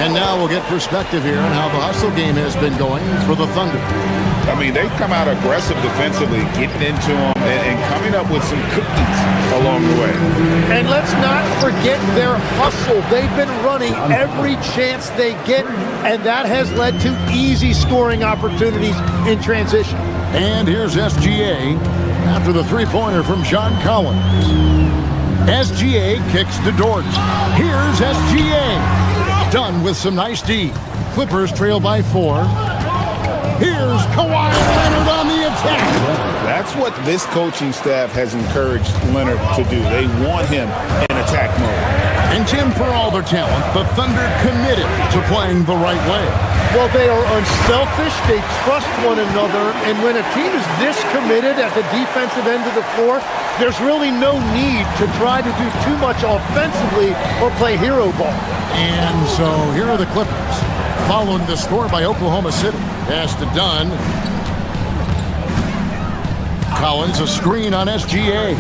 And now we'll get perspective here on how the hustle game has been going for the Thunder. I mean, they've come out aggressive defensively, getting into them and coming up with some cookies along the way. And let's not forget their hustle. They've been running every chance they get, and that has led to easy scoring opportunities in transition. And here's SGA after the three-pointer from John Collins. SGA kicks to Dort. Here's SGA. Done with some nice D. Clippers trail by 4. Here's Kawhi Leonard on the attack. That's what this coaching staff has encouraged Leonard to do. They want him in attack mode. And Jim, for all their talent, the Thunder committed to playing the right way. Well, they are unselfish. They trust one another. And when a team is this committed at the defensive end of the floor, there's really no need to try to do too much offensively or play hero ball. And so here are the Clippers, following the score by Oklahoma City. Pass to Dunn. Collins, a screen on SGA.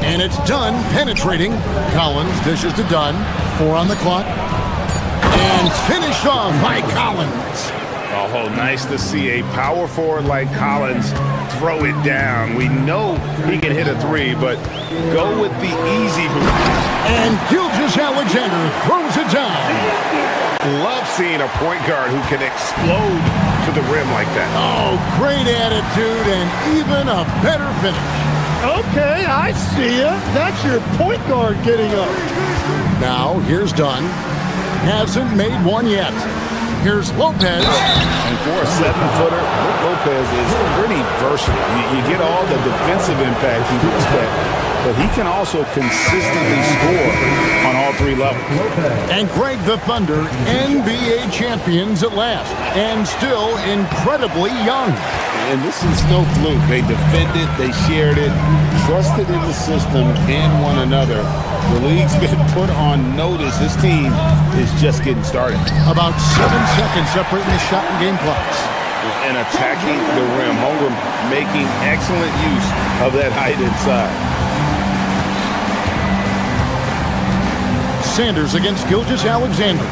And it's Dunn penetrating. Collins dishes to Dunn. 4 on the clock. And finished off by Collins. Oh, nice to see a power forward like Collins throw it down. We know he can hit a 3, but go with the easy hoop. And Gilgeous-Alexander throws it down. Love seeing a point guard who can explode to the rim like that. Oh, great attitude and even a better finish. Okay, I see ya. That's your point guard getting up. Now, here's Dunn. Hasn't made one yet. Here's Lopez. And for a 7-footer, Lopez is pretty versatile. You get all the defensive impact you would expect, but he can also consistently score on all 3 levels. And Greg, the Thunder, NBA champions at last, and still incredibly young. And this is no fluke. They defended, they shared it, trusted in the system and one another. The league's been put on notice. This team is just getting started. About 7 seconds separating the shot and game clocks. And attacking the rim. Holmgren making excellent use of that height inside. Sanders against Gilgeous-Alexander.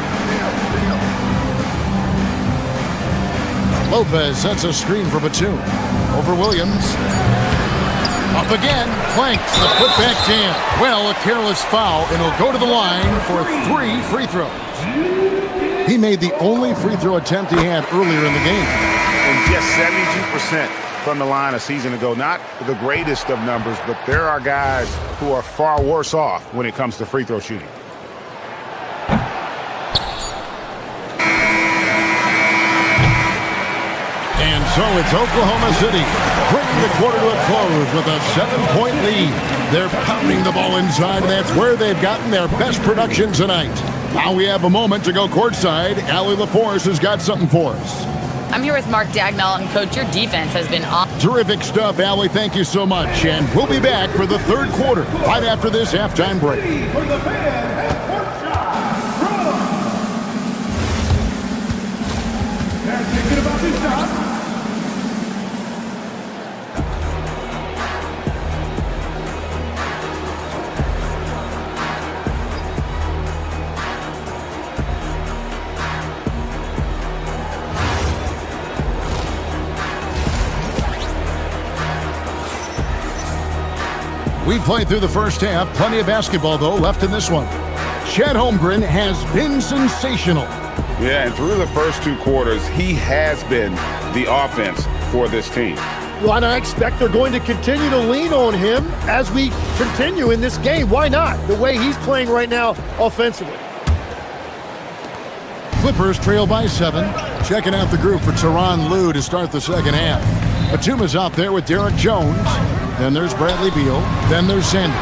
Lopez sets a screen for Batum. Over Williams. Up again. Planks the putback jam. Well, a careless foul, and he'll go to the line for 3 free throws. He made the only free throw attempt he had earlier in the game. And just 72% from the line a season ago. Not the greatest of numbers, but there are guys who are far worse off when it comes to free throw shooting. And so it's Oklahoma City bringing the quarter to a close with a 7-point lead. They're pounding the ball inside, and that's where they've gotten their best production tonight. Now we have a moment to go courtside. Allie LaForce has got something for us. I'm here with Mark Dagnall, and Coach, your defense has been on. Terrific stuff, Allie. Thank you so much. And we'll be back for the third quarter right after this halftime break. We played through the first half. Plenty of basketball, though, left in this one. Chet Holmgren has been sensational. Yeah, and through the first 2 quarters, he has been the offense for this team. Well, and I expect they're going to continue to lean on him as we continue in this game. Why not? The way he's playing right now offensively. Clippers trail by 7. Checking out the group for Tyronn Lue to start the second half. Batum is out there with Derek Jones. Then there's Bradley Beal. Then there's Sanders.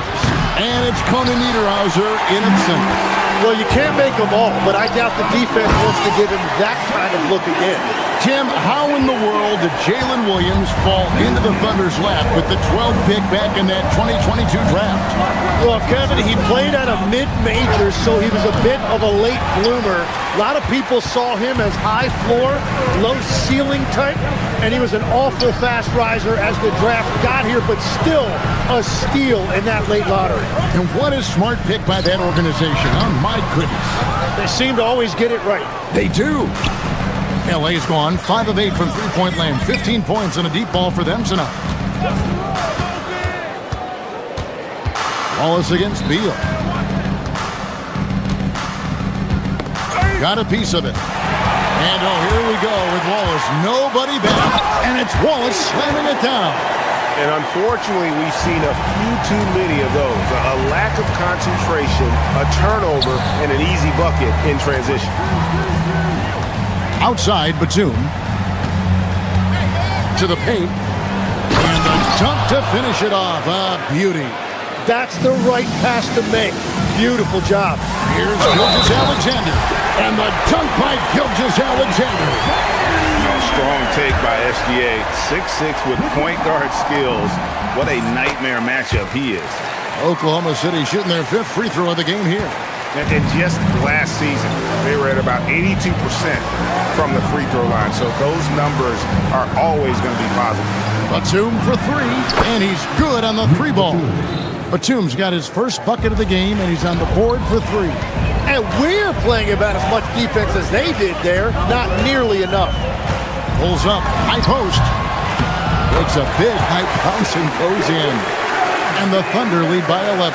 And it's Conan Niederhauser in at center. Well, you can't make them all, but I doubt the defense wants to give him that kind of look again. Tim, how in the world did Jalen Williams fall into the Thunder's lap with the 12th pick back in that 2022 draft? Well, Kevin, he played at a mid-major, so he was a bit of a late bloomer. A lot of people saw him as high floor, low ceiling type, and he was an awful fast riser as the draft got here, but still a steal in that late lottery. And what a smart pick by that organization. Oh, my goodness. They seem to always get it right. They do. LA's gone 5 of 8 from three-point land. 15 points and a deep ball for them tonight. Wallace against Beal. Got a piece of it. And oh, here we go with Wallace. Nobody back. And it's Wallace slamming it down. And unfortunately, we've seen a few too many of those. A lack of concentration, a turnover, and an easy bucket in transition. Outside, Batum. To the paint. And the dunk to finish it off. A beauty. That's the right pass to make. Beautiful job. Here's Gilgeous-Alexander. And the dunk by Gilgeous-Alexander. Strong take by SGA. 6'6" with point guard skills. What a nightmare matchup he is. Oklahoma City shooting their 5th free throw of the game here. And just last season, they were at about 82% from the free throw line. So those numbers are always going to be positive. Batum for 3, and he's good on the 3 ball. Batum's got his first bucket of the game, and he's on the board for 3. And we're playing about as much defense as they did there. Not nearly enough. Pulls up, high post. Makes a big high bounce and goes in. And the Thunder lead by 11.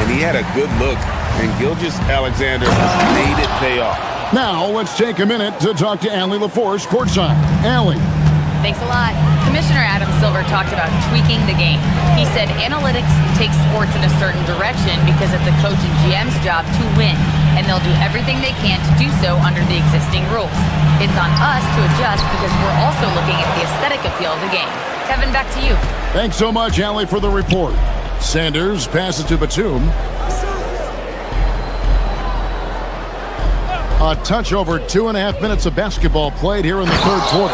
And he had a good look. And Gilgeous-Alexander made it pay off. Now, let's take a minute to talk to Allie LaForce courtside. Allie. Thanks a lot. Commissioner Adam Silver talked about tweaking the game. He said analytics take sports in a certain direction because it's a coach and GM's job to win, and they'll do everything they can to do so under the existing rules. It's on us to adjust because we're also looking at the aesthetic appeal of the game. Kevin, back to you. Thanks so much, Allie, for the report. Sanders passes to Batum. A touch over 2.5 minutes of basketball played here in the third quarter.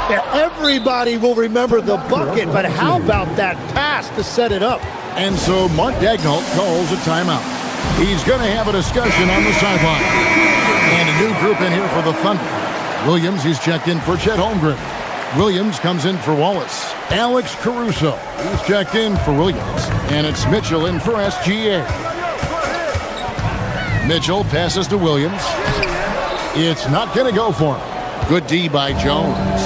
Yeah, everybody will remember the bucket, but how about that pass to set it up? And so Mark Daigneault calls a timeout. He's going to have a discussion on the sideline. And a new group in here for the Thunder. Williams, he's checked in for Chet Holmgren. Williams comes in for Wallace. Alex Caruso, he's checked in for Williams. And it's Mitchell in for SGA. Mitchell passes to Williams. It's not going to go for him. Good D by Jones.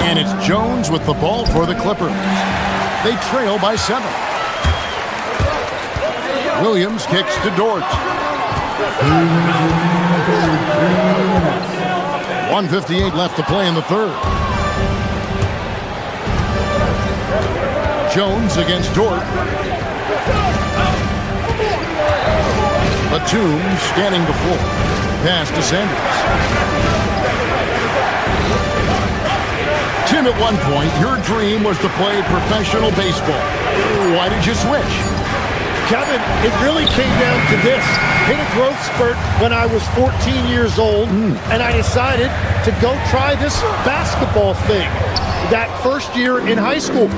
And it's Jones with the ball for the Clippers. They trail by 7. Williams kicks to Dort. 1:58 left to play in the third. Jones against Dort. Batum scanning the floor. Pass to Sanders. Tim, at one point, your dream was to play professional baseball. Why did you switch? Kevin, it really came down to this. Hit a growth spurt when I was 14 years old, and I decided to go try this basketball thing that first year in high school.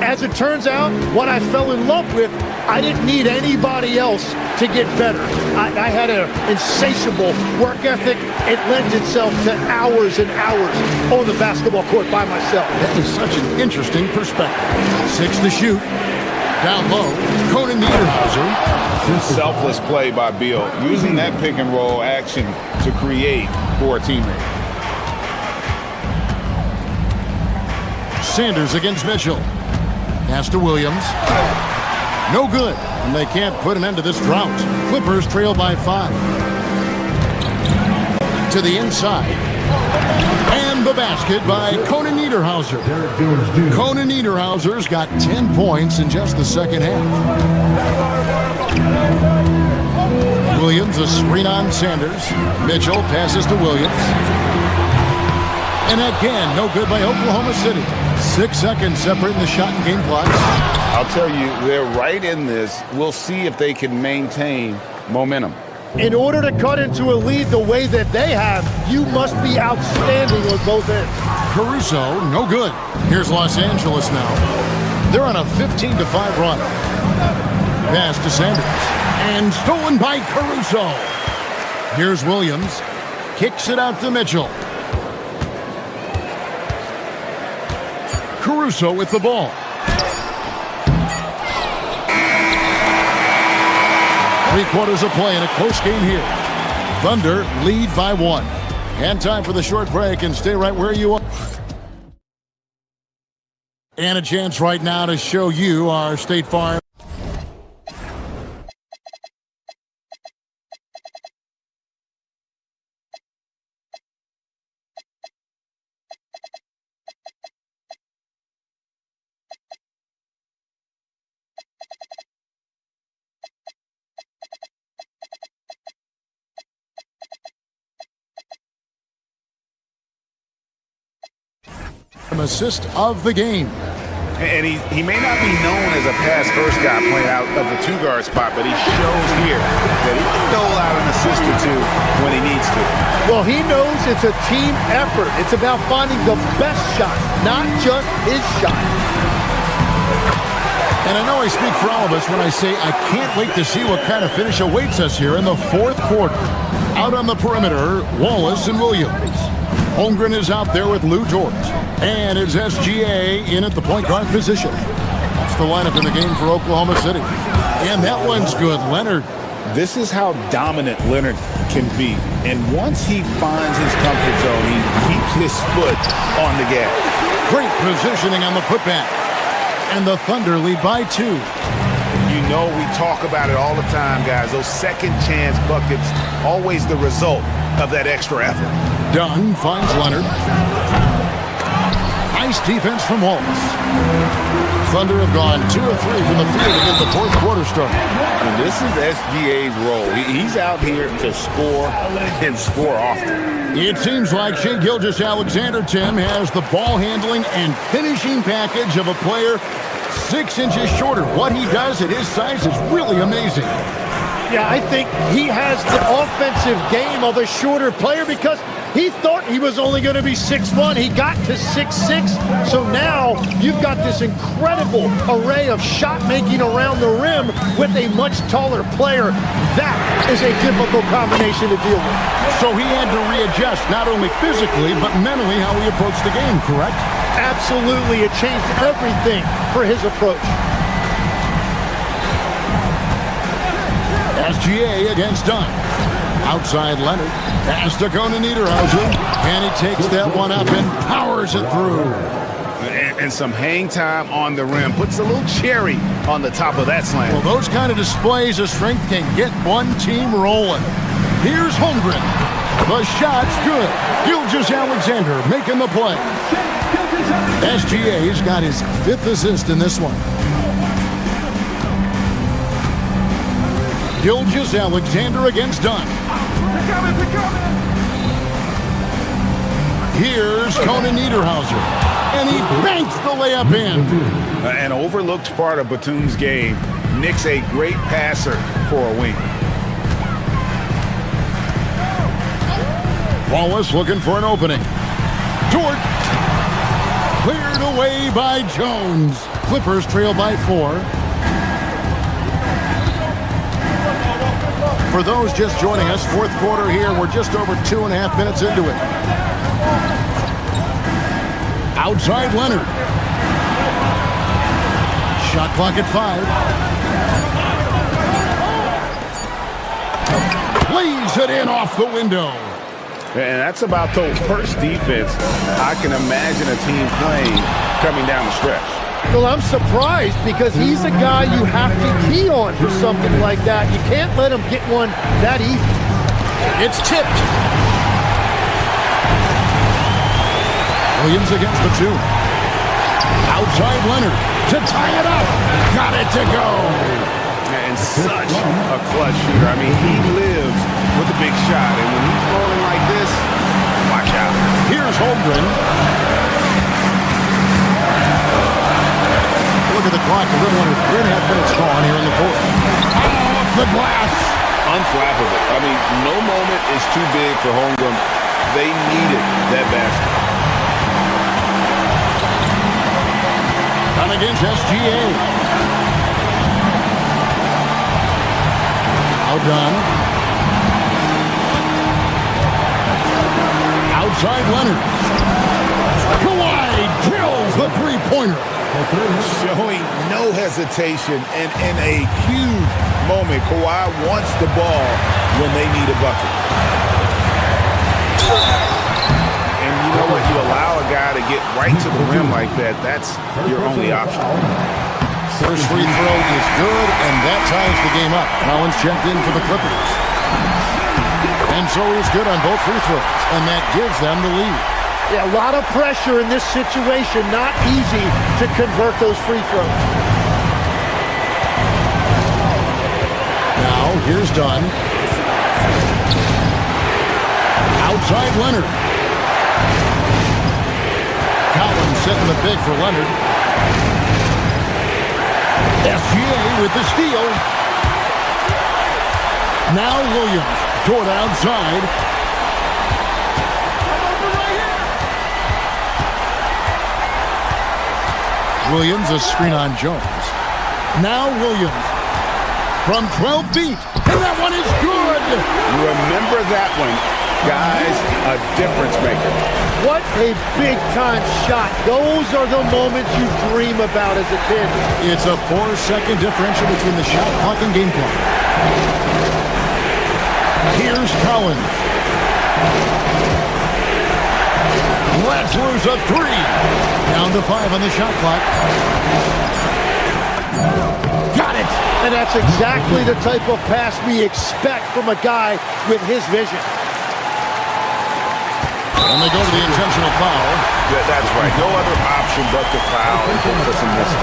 As it turns out, what I fell in love with, I didn't need anybody else to get better. I had an insatiable work ethic. It lends itself to hours and hours on the basketball court by myself. That is such an interesting perspective. 6 to shoot. Down low, Conan Niederhauser. Selfless play by Beal, using that pick and roll action to create for a teammate. Sanders against Mitchell. Pass to Williams. No good, and they can't put an end to this drought. Clippers trail by 5. To the inside. And the basket by Conan Niederhauser. Conan Niederhauser's got 10 points in just the second half. Williams, a screen on Sanders. Mitchell passes to Williams. And again, no good by Oklahoma City. 6 seconds separating the shot and game clock. I'll tell you, they're right in this. We'll see if they can maintain momentum. In order to cut into a lead the way that they have, you must be outstanding on both ends. Caruso, no good. Here's Los Angeles now. They're on a 15-5 run. Pass to Sanders. And stolen by Caruso. Here's Williams. Kicks it out to Mitchell. Caruso with the ball. Three-quarters of play in a close game here. Thunder lead by 1. And time for the short break, and stay right where you are. And a chance right now to show you our State Farm. Assist of the game. And he may not be known as a pass-first guy playing out of the two-guard spot, but he shows here that he can dole out an assist or two when he needs to. Well, he knows it's a team effort. It's about finding the best shot, not just his shot. And I know I speak for all of us when I say I can't wait to see what kind of finish awaits us here in the fourth quarter. Out on the perimeter, Wallace and Williams. Holmgren is out there with Lou George. And it's SGA in at the point guard position. That's the lineup in the game for Oklahoma City. And that one's good. Leonard. This is how dominant Leonard can be. And once he finds his comfort zone, he keeps his foot on the gas. Great positioning on the putback. And the Thunder lead by 2. You know we talk about it all the time, guys. Those second chance buckets, always the result of that extra effort. Dunn finds Leonard. Nice defense from Wallace. Thunder have gone 2 of 3 from the field to get the fourth quarter started. And this is SGA's role. He's out here to score and score often. It seems like Shai Gilgeous-Alexander, Tim, has the ball handling and finishing package of a player 6 inches shorter. What he does at his size is really amazing. Yeah, I think he has the offensive game of a shorter player because he thought he was only going to be 6'1". He got to 6'6". So now you've got this incredible array of shot making around the rim with a much taller player. That is a difficult combination to deal with. So he had to readjust not only physically but mentally how he approached the game, correct? Absolutely. It changed everything for his approach. SGA against Dunn. Outside Leonard. Pass to Conan Niederhauser. And he takes that one up and powers it through. And some hang time on the rim. Puts a little cherry on the top of that slam. Well, those kind of displays of strength can get one team rolling. Here's Holmgren. The shot's good. Gilgeous-Alexander making the play. SGA's got his 5th assist in this one. Gilgeous-Alexander against Dunn. Here's Conan Niederhauser. And he banks the layup in. An overlooked part of Batum's game. Knicks a great passer for a wing. Wallace looking for an opening. Dort. Cleared away by Jones. Clippers trail by 4. For those just joining us, fourth quarter here. We're just over 2.5 minutes into it. Outside Leonard. Shot clock at 5. Lays it in off the window. And that's about the worst defense I can imagine a team playing coming down the stretch. Well, I'm surprised because he's a guy you have to key on for something like that. You can't let him get one that easy. It's tipped. Williams against the two. Outside Leonard to tie it up. Got it to go. And such a clutch shooter. I mean, he lives with a big shot. And when he's rolling like this, watch out. Here's Holmgren. Look at the clock. A little under 3.5 minutes gone here in the fourth. Off the glass. Unflappable. I mean, no moment is too big for Holmgren. They needed that basket. Done against SGA. Outdone. Outside Leonard. Kawhi drills the three-pointer. Showing no hesitation, and in a huge moment, Kawhi wants the ball when they need a bucket. And you know what? You allow a guy to get right to the rim like that, that's your only option. First free throw is good, and that ties the game up. Collins checked in for the Clippers. And so he's good on both free throws, and that gives them the lead. Yeah, a lot of pressure in this situation. Not easy to convert those free throws. Now, here's Dunn. Outside Leonard. Collins setting the big for Leonard. SGA with the steal. Now Williams toward outside. Williams, a screen on Jones. Now Williams from 12 feet, and that one is good. Remember that one, guys, a difference maker. What a big-time shot. Those are the moments you dream about as a kid. It's a 4-second differential between the shot clock and game clock. Here's Collins. Let's lose a three. Down to 5 on the shot clock. Got it. And that's exactly the type of pass we expect from a guy with his vision. And they go to the intentional foul. Yeah, that's right. No other option but to foul and hope for some misses.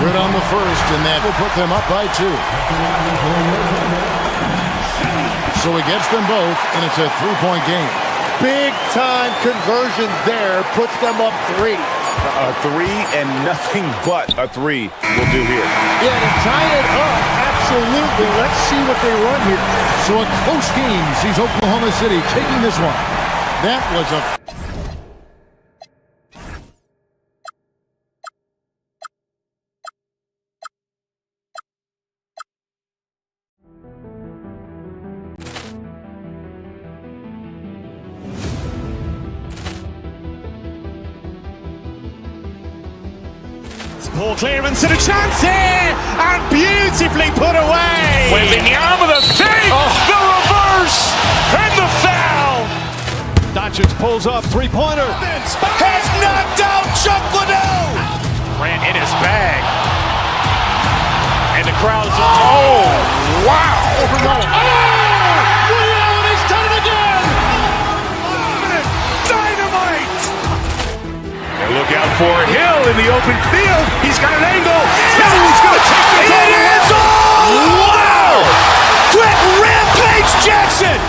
Good on the first, and that will put them up by 2. So he gets them both, and it's a 3-point game. Big-time conversion there puts them up 3. A 3 and nothing but a 3 will do here. Yeah, to tie it up, absolutely. Let's see what they run here. So a close game sees Oklahoma City taking this one. That was a... Ball clearance and a chance here, and beautifully put away. Wembanyama the save, the reverse, and the foul. Doncic pulls up, three-pointer. Has knocked out Chuck Liddell. Ran in his bag. And the crowd is... Oh, wow. He's done it again. Dynamite. And look out for Hill in the open field. He's got an angle. He's going to take this all the way. Wow! Quick Rampage Jackson.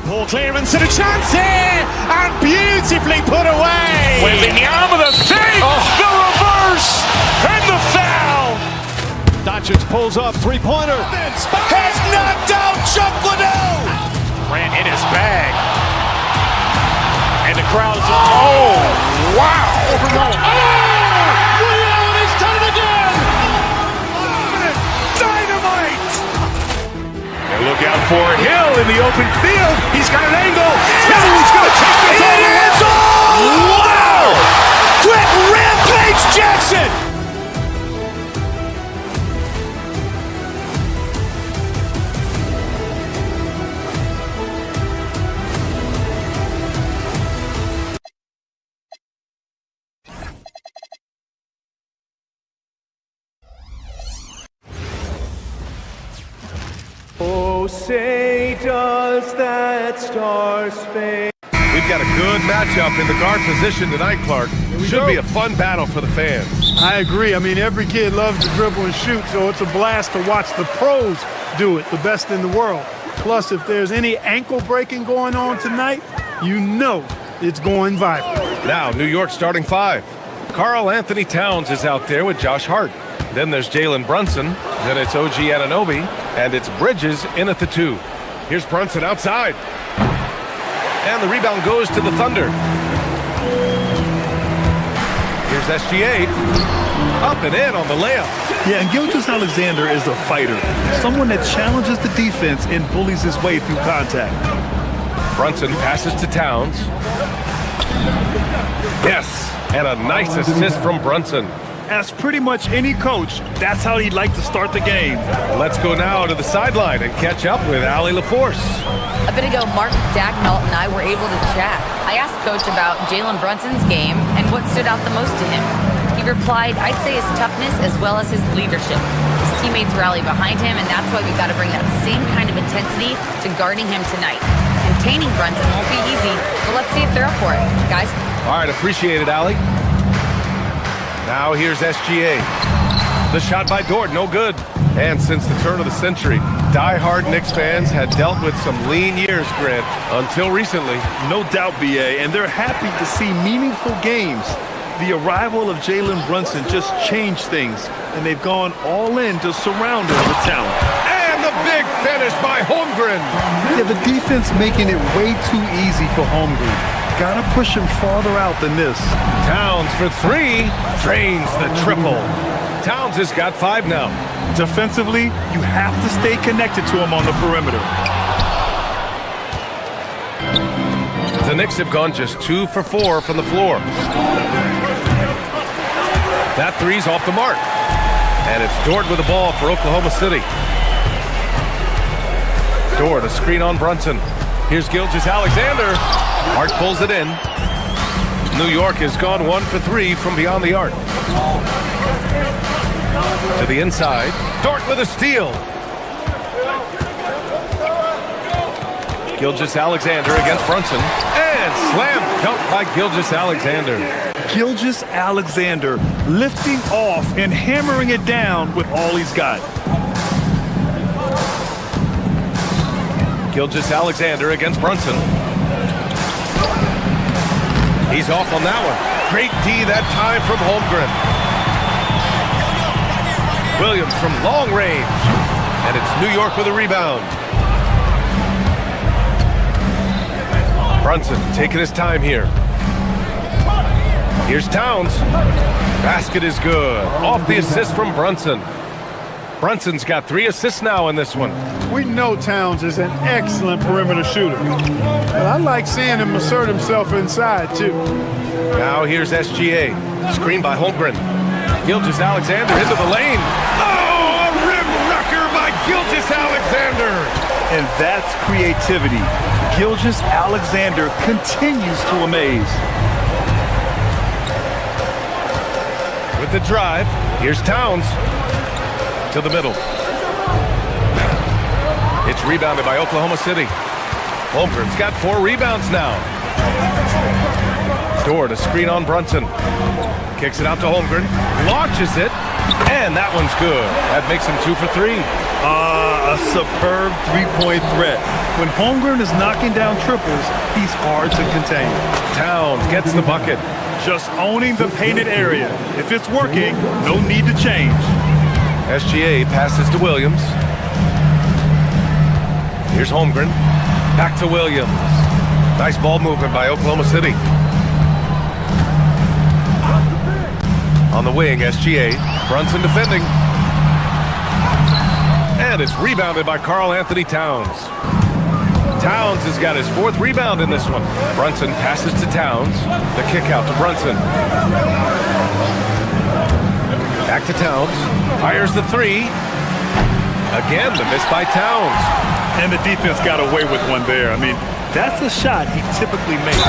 Ball clearance and a chance here, and beautifully put away. Wembanyama the save, the reverse, and the foul. Doncic pulls up, three-pointer. Has knocked out Chuck Liddell. Ran in his bag. And the crowd is... Oh, wow. He's done it again. look out for Hill in the open field. He's got an angle. Hill's going to take this all the way. Wow! Quick rampage Jackson! Oh, say does that star-spangled... We've got a good matchup in the guard position tonight, Clark. Should be a fun battle for the fans. I agree. I mean, every kid loves to dribble and shoot, so it's a blast to watch the pros do it, the best in the world. Plus, if there's any ankle breaking going on tonight, you know it's going viral. Now, New York starting five. Karl Anthony Towns is out there with Josh Hart. Then there's Jalen Brunson. Then it's OG Anunoby. And it's Bridges in at the 2. Here's Brunson outside. And the rebound goes to the Thunder. Here's SGA. Up and in on the layup. Yeah, and Gilgeous-Alexander is a fighter. Someone that challenges the defense and bullies his way through contact. Brunson passes to Towns. Yes, and a nice assist from Brunson. As pretty much any coach, that's how he'd like to start the game. Let's go now to the sideline and catch up with Allie LaForce. A bit ago, Mark Dagnall and I were able to chat. I asked Coach about Jalen Brunson's game and what stood out the most to him. He replied, I'd say his toughness as well as his leadership. His teammates rally behind him, and that's why we've got to bring that same kind of intensity to guarding him tonight. Containing Brunson won't be easy, but let's see if they're up for it. Guys? All right, appreciate it, Allie. Now here's SGA. The shot by Dort, no good. And since the turn of the century, die-hard Knicks fans had dealt with some lean years, Grant, until recently. No doubt, BA, and they're happy to see meaningful games. The arrival of Jalen Brunson just changed things, and they've gone all in to surround him with talent. And the big finish by Holmgren. Yeah, the defense making it way too easy for Holmgren. Gotta push him farther out than this. Towns for 3, drains the triple. Towns has got 5 now. Defensively, you have to stay connected to him on the perimeter. The Knicks have gone just 2 for 4 from the floor. That 3's off the mark. And it's Dort with the ball for Oklahoma City. Dort, a screen on Brunson. Here's Gilgeous-Alexander. Hart pulls it in. New York has gone 1 for 3 from beyond the arc. To the inside. Dort with a steal. Gilgeous-Alexander against Brunson. And slam dunk by Gilgeous-Alexander. Gilgeous-Alexander lifting off and hammering it down with all he's got. Gilgeous-Alexander against Brunson. He's off on that one. Great D that time from Holmgren. Williams from long range. And it's New York with a rebound. Brunson taking his time here. Here's Towns. Basket is good. Off the assist from Brunson. Brunson's got 3 assists now in this one. We know Towns is an excellent perimeter shooter, but I like seeing him assert himself inside, too. Now here's SGA. Screen by Holmgren. Gilgeous-Alexander into the lane. Oh, a rim wrecker by Gilgeous-Alexander. And that's creativity. Gilgeous-Alexander continues to amaze. With the drive, here's Towns. To the middle. It's rebounded by Oklahoma City. Holmgren's got 4 rebounds now. Dort, a screen on Brunson. Kicks it out to Holmgren. Launches it. And that one's good. That makes him 2 for 3. A superb three-point threat. When Holmgren is knocking down triples, he's hard to contain. Towns gets the bucket. Just owning the painted area. If it's working, no need to change. SGA passes to Williams. Here's Holmgren. Back to Williams. Nice ball movement by Oklahoma City. On the wing, SGA. Brunson defending. And it's rebounded by Karl Anthony Towns. Towns has got his 4th rebound in this one. Brunson passes to Towns. The kick out to Brunson. Back to Towns. Fires the 3. Again, the miss by Towns. And the defense got away with one there. I mean, that's a shot he typically makes.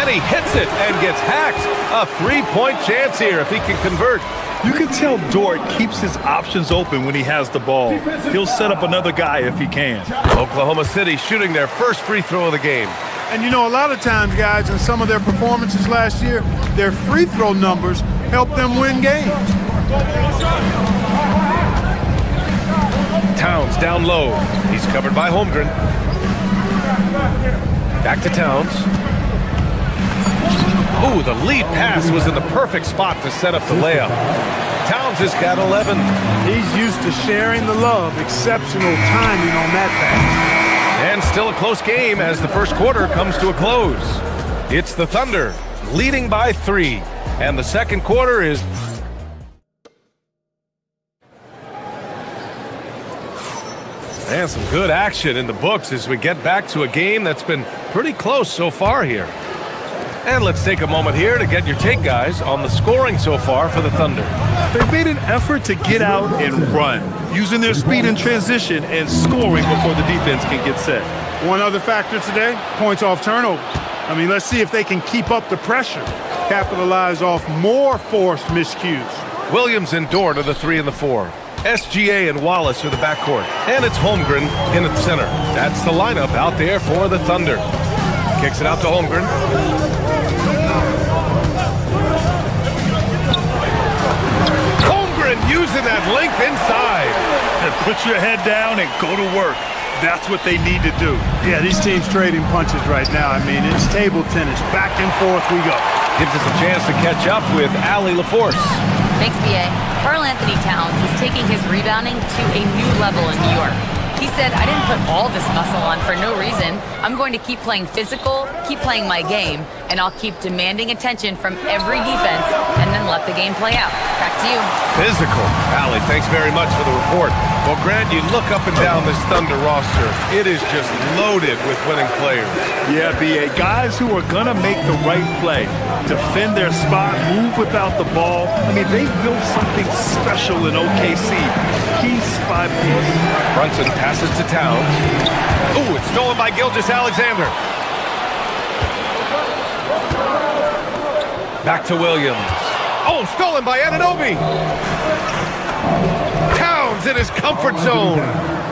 And he hits it and gets hacked. A 3-point chance here if he can convert. You can tell Dort keeps his options open when he has the ball. He'll set up another guy if he can. Oklahoma City shooting their first free throw of the game. And you know, a lot of times, guys, in some of their performances last year, their free throw numbers helped them win games. Towns down low. He's covered by Holmgren. Back to Towns. Ooh, the lead pass was in the perfect spot to set up the layup. Towns has got 11. He's used to sharing the love. Exceptional timing on that pass. And still a close game as the first quarter comes to a close. It's the Thunder leading by 3. And the second quarter is... And some good action in the books as we get back to a game that's been pretty close so far here. And let's take a moment here to get your take, guys, on the scoring so far for the Thunder. They've made an effort to get out and run, using their speed in transition and scoring before the defense can get set. One other factor today, points off turnover. I mean, let's see if they can keep up the pressure, capitalize off more forced miscues. Williams and Dort are the 3 and the 4. SGA and Wallace are the backcourt. And it's Holmgren in at center. That's the lineup out there for the Thunder. Kicks it out to Holmgren. Holmgren using that length inside. And put your head down and go to work. That's what they need to do. Yeah, these teams trading punches right now. I mean, it's table tennis. Back and forth we go. Gives us a chance to catch up with Allie LaForce. Thanks, B.A. Karl Anthony Towns is taking his rebounding to a new level in New York. He said, I didn't put all this muscle on for no reason. I'm going to keep playing physical, keep playing my game, and I'll keep demanding attention from every defense and then let the game play out. Back to you. Physical. Allie, thanks very much for the report. Well, Grant, you look up and down this Thunder roster. It is just loaded with winning players. Yeah, B.A. Guys who are going to make the right play, defend their spot, move without the ball. I mean, they've built something special in OKC. Piece by piece. Brunson passes to Towns. Ooh, it's stolen by Gilgeous-Alexander. Back to Williams. Oh, stolen by Anunoby. Towns in his comfort zone.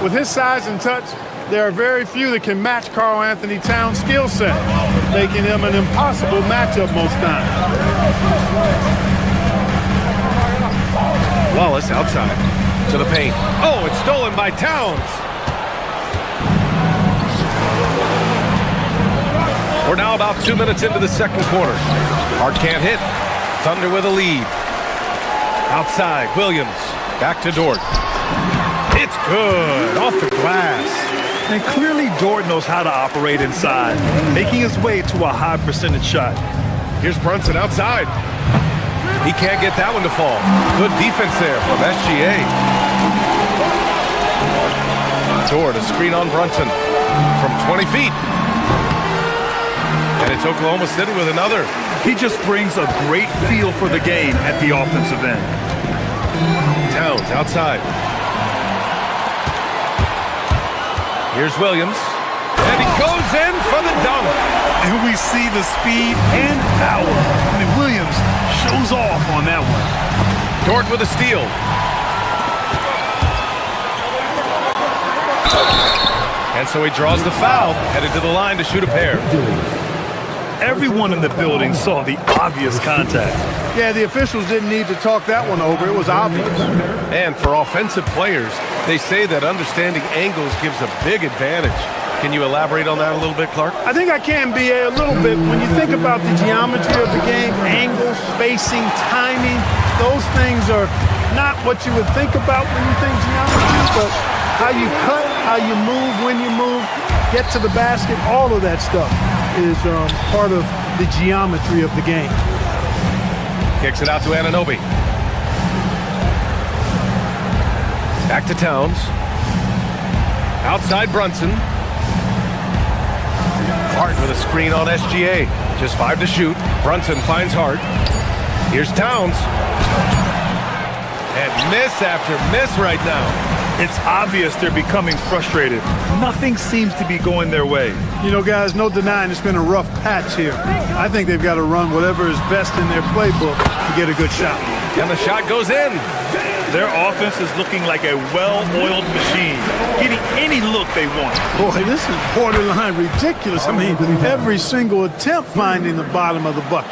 With his size and touch, there are very few that can match Karl Anthony Towns' skill set, making him an impossible matchup most times. Wallace outside to the paint. Oh, it's stolen by Towns. We're now about 2 minutes into the second quarter. Hart can't hit. Thunder with a lead. Outside, Williams. Back to Dort. It's good. Off the glass. And clearly Dort knows how to operate inside, making his way to a high percentage shot. Here's Brunson outside. He can't get that one to fall. Good defense there from SGA. Dort, a screen on Brunson from 20 feet. And it's Oklahoma City with another. He just brings a great feel for the game at the offensive end. Towns outside. Here's Williams. And he goes in for the dunk. And we see the speed and power. I mean, Williams shows off on that one. Dort with a steal. And so he draws the foul, headed to the line to shoot a pair. Everyone in the building saw the obvious contact. Yeah, the officials didn't need to talk that one over. It was obvious. And for offensive players, they say that understanding angles gives a big advantage. Can you elaborate on that a little bit, Clark? I think I can, B.A., a little bit. When you think about the geometry of the game, angles, spacing, timing, those things are not what you would think about when you think geometry, but how you cut, how you move, when you move, get to the basket, all of that stuff is part of the geometry of the game. Kicks it out to Anunoby. Back to Towns. Outside Brunson. Hart with a screen on SGA. Just 5 to shoot. Brunson finds Hart. Here's Towns. And miss after miss right now. It's obvious they're becoming frustrated. Nothing seems to be going their way. You know, guys, no denying it's been a rough patch here. I think they've got to run whatever is best in their playbook to get a good shot. And the shot goes in. Their offense is looking like a well-oiled machine, getting any look they want. Boy, this is borderline ridiculous. I mean, every single attempt finding the bottom of the bucket.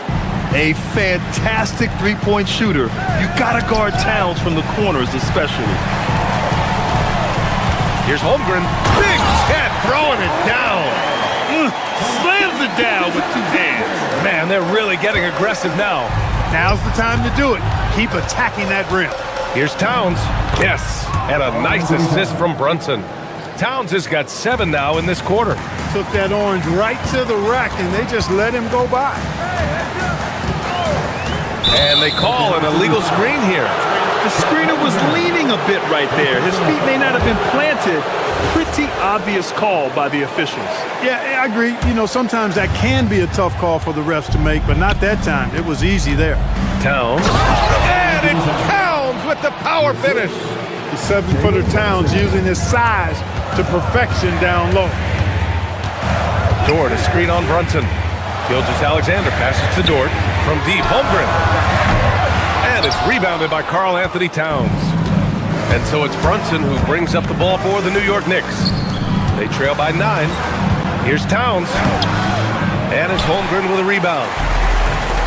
A fantastic three-point shooter. You gotta guard Towns from the corners especially. Here's Holmgren. Big Ted throwing it down. Slams it down with 2 hands. Man, they're really getting aggressive now. Now's the time to do it. Keep attacking that rim. Here's Towns. Yes, and a nice assist from Brunson. Towns has got 7 now in this quarter. Took that orange right to the rack, and they just let him go by. And they call an illegal screen here. The screener was leaning a bit right there. His feet may not have been planted. Pretty obvious call by the officials. Yeah, I agree. You know, sometimes that can be a tough call for the refs to make, but not that time. It was easy there. Towns. And it's Towns with the power finish. The 7-footer Towns using his size to perfection down low. Dort, a screen on Brunson. Gilgeous-Alexander passes to Dort from deep. Holmgren. And it's rebounded by Karl Anthony Towns. And so it's Brunson who brings up the ball for the New York Knicks. They trail by 9. Here's Towns. And it's Holmgren with a rebound.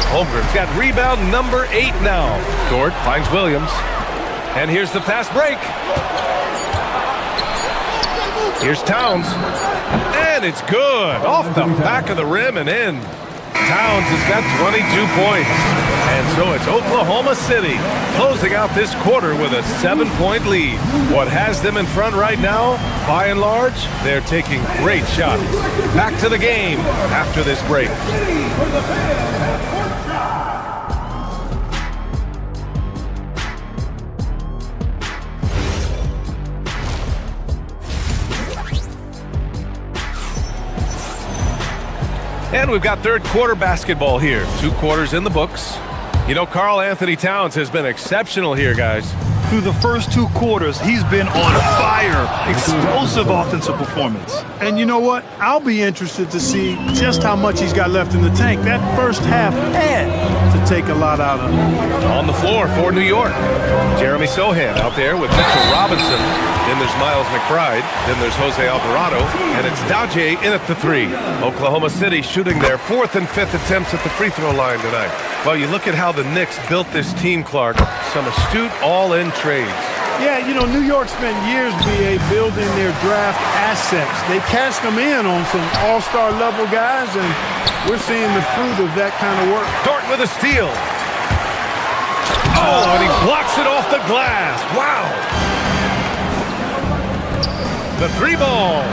Holmgren's got rebound number 8 now. Dort finds Williams. And here's the fast break. Here's Towns. And it's good. Off the back of the rim and in. Towns has got 22 points. And so it's Oklahoma City closing out this quarter with a 7-point lead. What has them in front right now, by and large, they're taking great shots. Back to the game after this break. And we've got third quarter basketball here. 2 quarters in the books. You know, Karl Anthony Towns has been exceptional here, guys. Through the first 2 quarters, he's been on fire. Explosive offensive performance. And you know what? I'll be interested to see just how much he's got left in the tank. That first half had to take a lot out of him. On the floor for New York, Jeremy Sohan out there with Mitchell Robinson. Then there's Miles McBride. Then there's Jose Alvarado. And it's Daje in at the 3. Oklahoma City shooting their 4th and 5th attempts at the free throw line tonight. Well, you look at how the Knicks built this team, Clark. Some astute all-in trades. Yeah, you know, New York spent years, B.A., building their draft assets. They cashed them in on some all-star level guys, and we're seeing the fruit of that kind of work. Dort with a steal. Oh, and he blocks it off the glass. Wow. The 3 ball.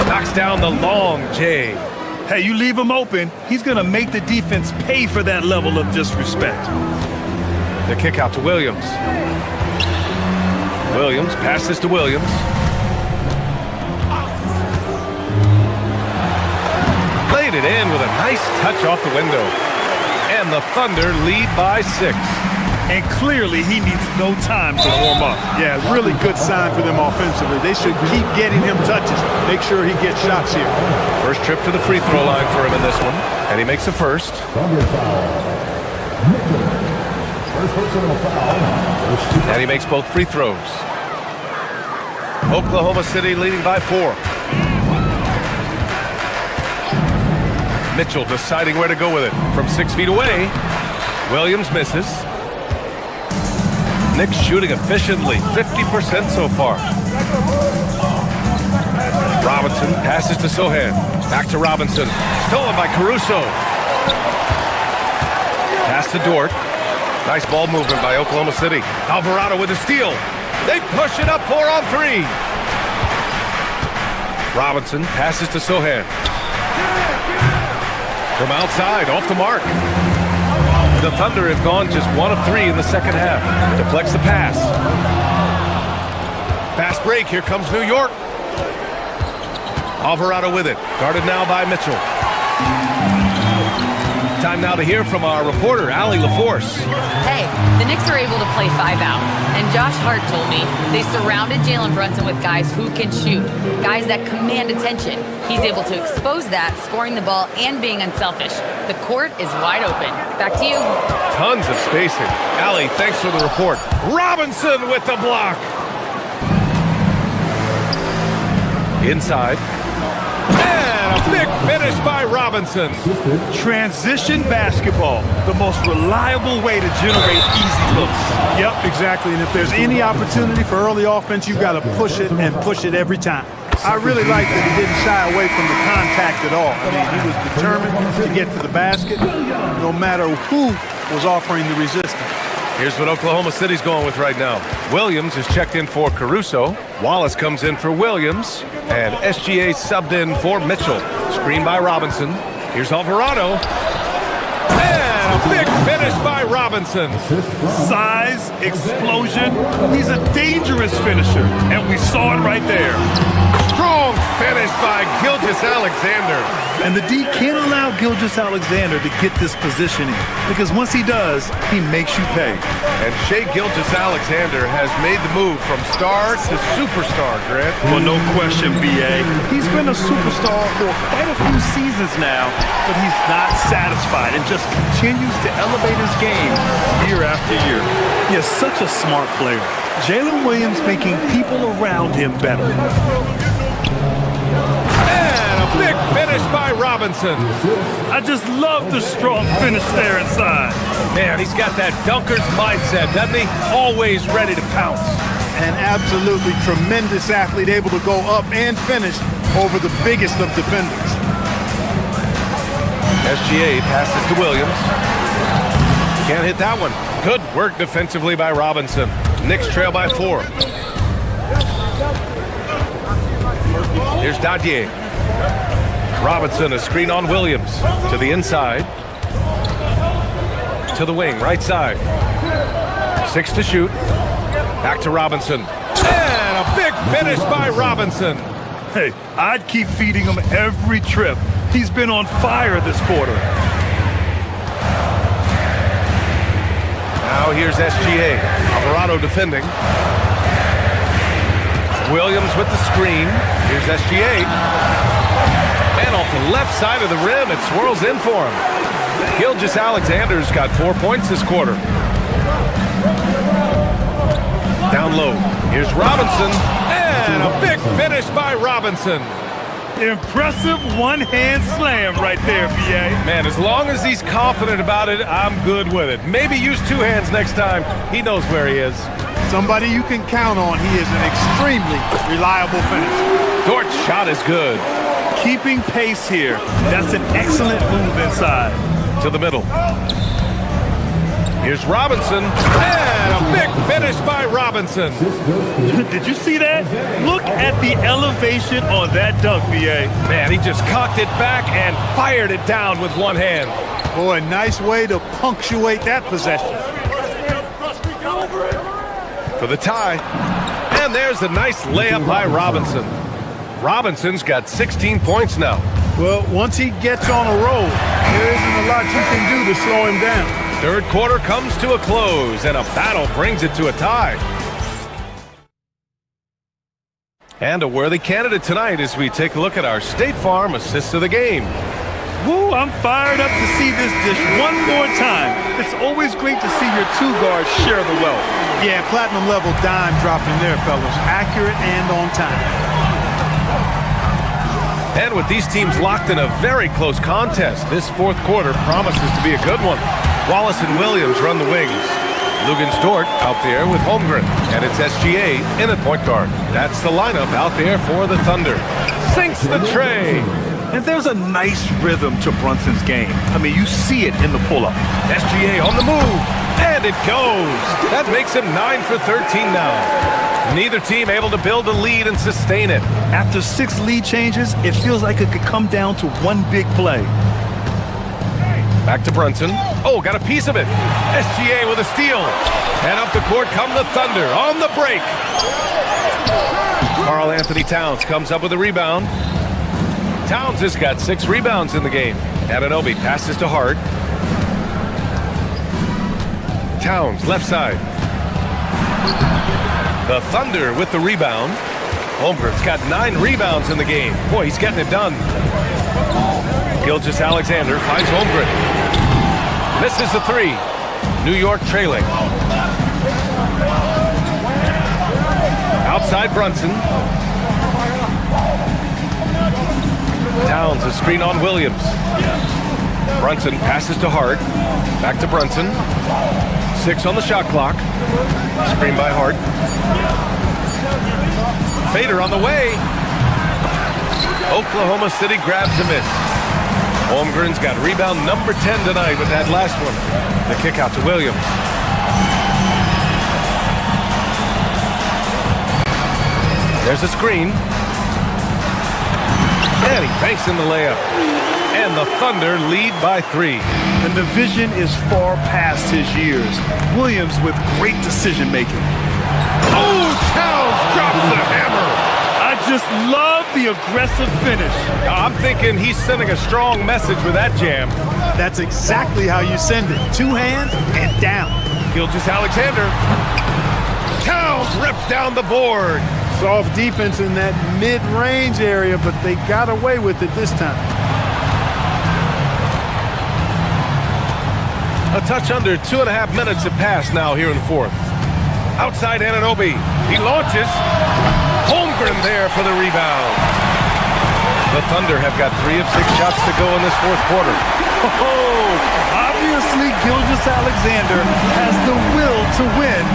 Knocks down the long J. Hey, you leave him open, he's going to make the defense pay for that level of disrespect. The kick out to Williams. Williams passes to Williams. Played it in with a nice touch off the window. And the Thunder lead by 6. And clearly he needs no time to warm up. Yeah, really good sign for them offensively. They should keep getting him touches. Make sure he gets shots here. First trip to the free throw line for him in this one. And he makes the first. And he makes both free throws. Oklahoma City leading by 4. Mitchell deciding where to go with it. From 6 feet away, Williams misses. Knicks shooting efficiently, 50% so far. Robinson passes to Sohan. Back to Robinson. Stolen by Caruso. Pass to Dort. Nice ball movement by Oklahoma City. Alvarado with a steal. They push it up 4 on 3. Robinson passes to Sohan. From outside, off the mark. The Thunder have gone just 1 of 3 in the second half. Deflects the pass. Fast break, here comes New York. Alvarado with it. Guarded now by Mitchell. Time now to hear from our reporter, Allie LaForce. Hey, the Knicks are able to play 5 out. And Josh Hart told me they surrounded Jalen Brunson with guys who can shoot, guys that command attention. He's able to expose that, scoring the ball and being unselfish. The court is wide open. Back to you. Tons of spacing. Allie, thanks for the report. Robinson with the block. Inside. And a big finish by Robinson. Transition basketball, the most reliable way to generate easy looks. Yep, exactly. And if there's any opportunity for early offense, you've got to push it and push it every time. I really like that he didn't shy away from the contact at all. I mean, he was determined to get to the basket no matter who was offering the resistance. Here's what Oklahoma City's going with right now. Williams is checked in for Caruso. Wallace comes in for Williams. And SGA subbed in for Mitchell. Screen by Robinson. Here's Alvarado. And a big finish by Robinson. Size, explosion. He's a dangerous finisher, and we saw it right there. Strong finish by Gilgeous-Alexander. And the D can't allow Gilgeous-Alexander to get this positioning, because once he does, he makes you pay. And Shai Gilgeous-Alexander has made the move from star to superstar, Grant. Well, no question, B.A. He's been a superstar for quite a few seasons now, but he's not satisfied and just continues to elevate his game year after year. He is such a smart player. Jalen Williams making people around him better. And a big finish by Robinson. I just love the strong finish there inside. Man, he's got that dunker's mindset, doesn't he? Always ready to pounce. An absolutely tremendous athlete, able to go up and finish over the biggest of defenders. SGA passes to Williams. Can't hit that one. Good work defensively by Robinson. Knicks trail by 4. Here's Dadier. Robinson, a screen on Williams. To the inside. To the wing, right side. 6 to shoot. Back to Robinson. And a big finish by Robinson. Hey, I'd keep feeding him every trip. He's been on fire this quarter. Now here's SGA. Alvarado defending. Williams with the screen. Here's SGA. And off the left side of the rim, it swirls in for him. Gilgeous-Alexander's got 4 points this quarter. Down low. Here's Robinson. And a big finish by Robinson. Impressive one-hand slam right there, B.A. Man, as long as he's confident about it, I'm good with it. Maybe use 2 hands next time. He knows where he is. Somebody you can count on. He is an extremely reliable finisher. Dort's shot is good. Keeping pace here. That's an excellent move inside. To the middle. Here's Robinson. And a big finish by Robinson. Did you see that? Look at the elevation on that dunk, B.A. Man, he just cocked it back and fired it down with one hand. Boy, nice way to punctuate that possession. For the tie. And there's a nice layup by Robinson. Robinson's got 16 points now. Well, once he gets on a roll, there isn't a lot you can do to slow him down. Third quarter comes to a close, and a battle brings it to a tie. And a worthy candidate tonight as we take a look at our State Farm assists of the game. Woo, I'm fired up to see this dish one more time. It's always great to see your 2 guards share the wealth. Yeah, platinum level dime dropping there, fellas. Accurate and on time. And with these teams locked in a very close contest, this fourth quarter promises to be a good one. Wallace and Williams run the wings. Lugens-Dort out there with Holmgren. And it's SGA in at point guard. That's the lineup out there for the Thunder. Sinks the tray. And there's a nice rhythm to Brunson's game. I mean, you see it in the pull-up. SGA on the move. And it goes. That makes him 9 for 13 now. Neither team able to build a lead and sustain it. After 6 lead changes, it feels like it could come down to one big play. Back to Brunson. Oh, got a piece of it. SGA with a steal. And up the court come the Thunder on the break. Karl Anthony Towns comes up with a rebound. Towns has got 6 rebounds in the game. Anunoby passes to Hart. Towns, left side. The Thunder with the rebound. Holmgren's got 9 rebounds in the game. Boy, he's getting it done. Gilgeous-Alexander finds Holmgren. Misses the 3. New York trailing. Outside Brunson. Towns, a screen on Williams. Brunson passes to Hart. Back to Brunson. 6 on the shot clock. Screen by Hart. Fader on the way. Oklahoma City grabs a miss. Holmgren's got rebound number 10 tonight with that last one. The kick out to Williams. There's a screen. And he banks in the layup. And the Thunder lead by 3. And the vision is far past his years. Williams with great decision making. Oh, Towns drops the hammer. I just love the aggressive finish. I'm thinking he's sending a strong message with that jam. That's exactly how you send it. 2 hands and down. Gilgeous-Alexander. Towns rips down the board. Soft defense in that mid-range area, but they got away with it this time. A touch under 2.5 minutes have passed now here in the 4th. Outside Anunoby. He launches. Holmgren there for the rebound. The Thunder have got 3 of 6 shots to go in this 4th quarter. Oh, obviously Gilgeous-Alexander has the will to win.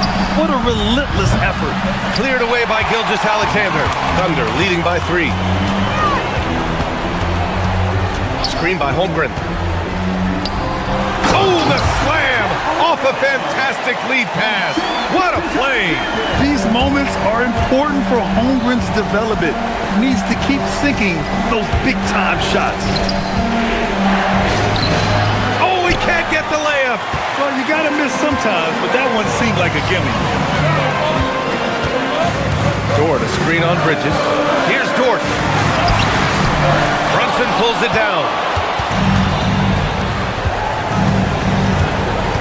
What a relentless effort. Cleared away by Gilgeous-Alexander. Thunder leading by 3. Screen by Holmgren. Oh, the slam off a fantastic lead pass. What a play. These moments are important for Holmgren's development. He needs to keep sinking those big-time shots. Oh, he can't get the layup. Well, you got to miss sometimes, but that one seemed like a gimme. Dort, a screen on Bridges. Here's Dort. Brunson pulls it down.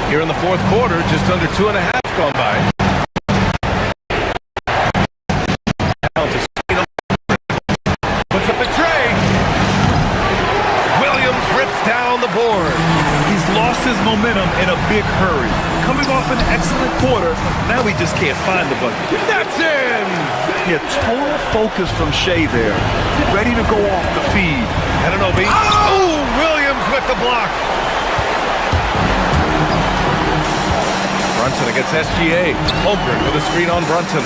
Here in the 4th quarter, just under 2.5 gone by. Puts up the tray. Williams rips down the board. He's lost his momentum in a big hurry. Coming off an excellent quarter, now he just can't find the bucket. That's in! Yeah, total focus from Shea there. Ready to go off the feed. Anunoby. Oh, Williams with the block. Brunson against SGA. Holmgren with a screen on Brunson.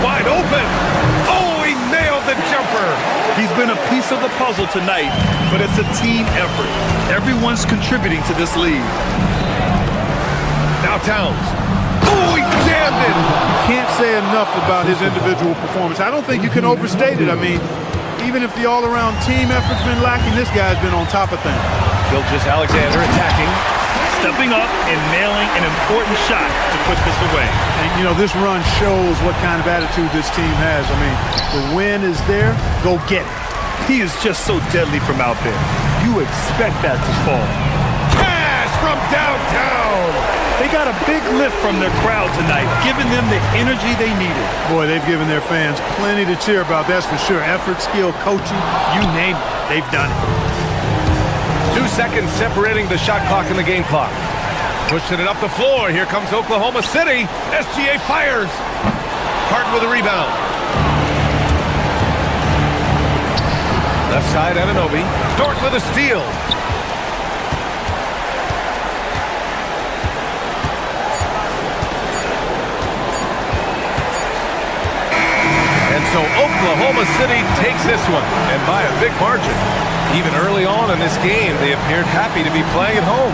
Wide open. Oh, he nailed the jumper. He's been a piece of the puzzle tonight, but it's a team effort. Everyone's contributing to this lead. Now Towns. Oh, he jammed it. Can't say enough about his individual performance. I don't think you can overstate it. I mean, even if the all-around team effort's been lacking, this guy's been on top of things. Gilgeous-Alexander attacking. Stepping up and nailing an important shot to put this away. And, you know, this run shows what kind of attitude this team has. I mean, the win is there. Go get it. He is just so deadly from out there. You expect that to fall. Cash from downtown. They got a big lift from their crowd tonight, giving them the energy they needed. Boy, they've given their fans plenty to cheer about, that's for sure. Effort, skill, coaching, you name it. They've done it. 2 seconds separating the shot clock and the game clock. Pushing it up the floor. Here comes Oklahoma City. SGA fires. Hart with a rebound. Left side, Anunoby. Dort with a steal. And so Oklahoma City takes this one, and by a big margin. Even early on in this game, they appeared happy to be playing at home.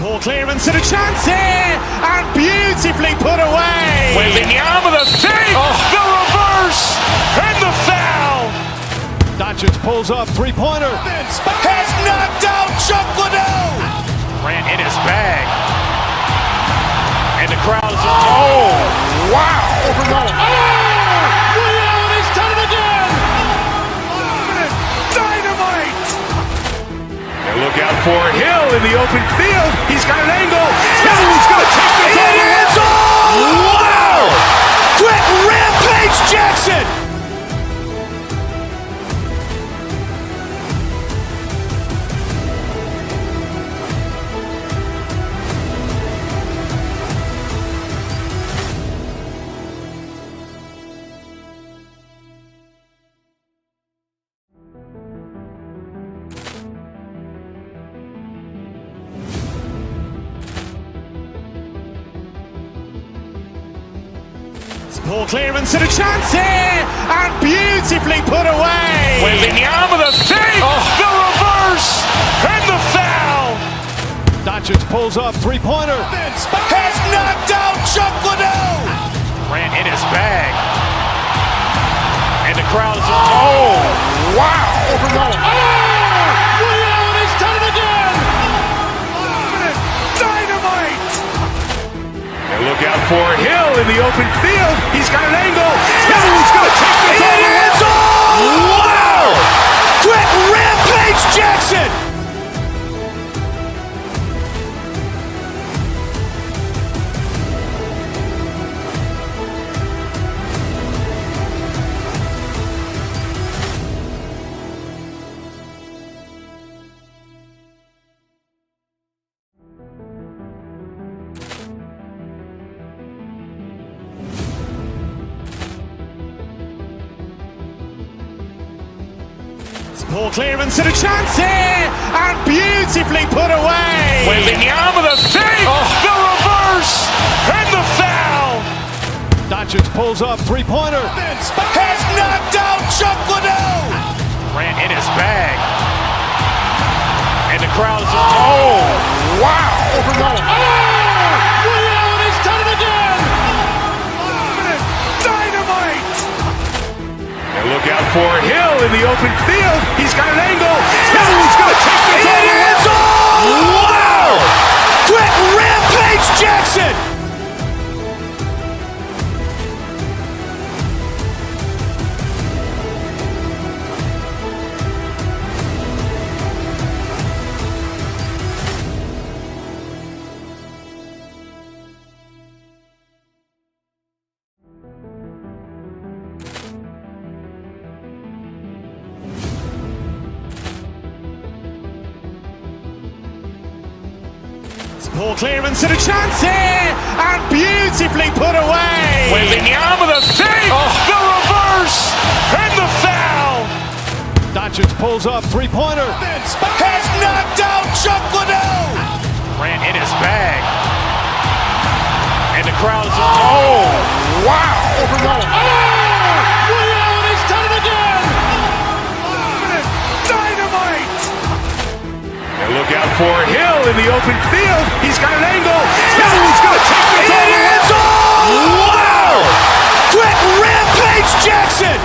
Ball clearance and a chance here, and beautifully put away. Wembanyama the save, the reverse, and the foul. Doncic pulls up, three-pointer. Has knocked out Chuck Liddell. Grant in his bag. And the crowd is... Oh, wow. He's done it again. Dynamite. And look out for Hill in the open field. He's got an angle. Hill's going to take this all the way. Wow. Quick Rampage Jackson. Ball clearance and a chance here, and beautifully put away. Wembanyama the fake, the reverse, and the foul. Doncic pulls up, three-pointer. Has knocked out Chuck Liddell. Grant in his bag. And the crowd is... Oh, wow. He's done it again. Dynamite. And look out for Hill in the open field. He's got an angle. Hill's going to take this all the way. Wow. Quick Rampage Jackson. Ball clearance and a chance here, and beautifully put away. Wembanyama the fake, the reverse, and the foul. Doncic pulls up, three-pointer. Has knocked out Chuck Liddell. Grant in his bag. And the crowd is... Oh, wow. He's done it again. Dynamite. And look out for Hill in the open field. He's got an angle. Hill's going to take this all the way. Wow. Quick Rampage Jackson. Ball clearance and a chance here, and beautifully put away. Wembanyama the fake, the reverse, and the foul. Doncic pulls up, three-pointer. Has knocked out Chuck Liddell. Grant in his bag. And the crowd is... Oh, wow. He's done it again. Dynamite. And look out for Hill in the open field. He's got an angle. Hill's going to take this all the way. Wow. Quick Rampage Jackson.